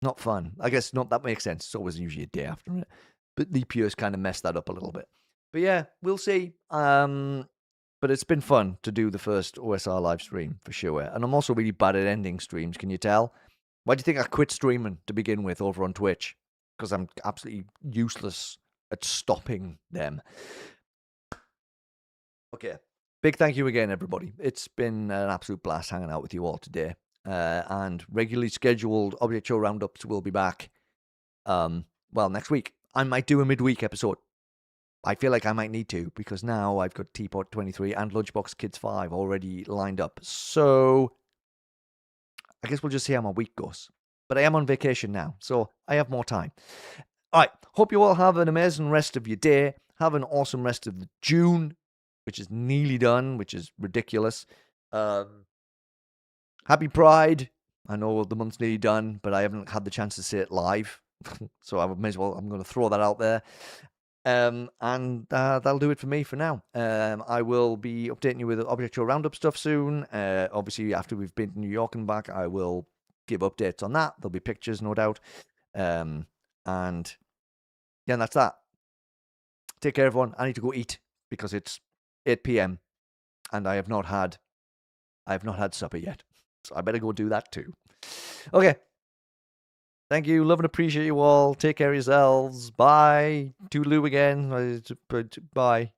Not fun. I guess not. That makes sense. It's always usually a day after it. But leap years kind of messed that up a little bit. But yeah, we'll see. But it's been fun to do the first OSR live stream for sure. And I'm also really bad at ending streams. Can you tell? Why do you think I quit streaming to begin with over on Twitch? Because I'm absolutely useless at stopping them. Okay. Big thank you again, everybody. It's been an absolute blast hanging out with you all today. And regularly scheduled Object Show Roundups will be back, next week. I might do a midweek episode. I feel like I might need to, because now I've got Teapot 23 and Lunchbox Kids 5 already lined up. So I guess we'll just see how my week goes. But I am on vacation now, so I have more time. All right. Hope you all have an amazing rest of your day. Have an awesome rest of June, which is nearly done, which is ridiculous. Happy Pride. I know the month's nearly done, but I haven't had the chance to say it live. So I'm going to throw that out there. And that'll do it for me for now. I will be updating you with Object Show Roundup stuff soon. Obviously, after we've been to New York and back, I will give updates on that. There'll be pictures, no doubt. And yeah, that's that. Take care, everyone. I need to go eat because it's 8 p.m. and I have not had supper yet. So I better go do that too. Okay. Thank you. Love and appreciate you all. Take care of yourselves. Bye. Toodaloo again. Bye.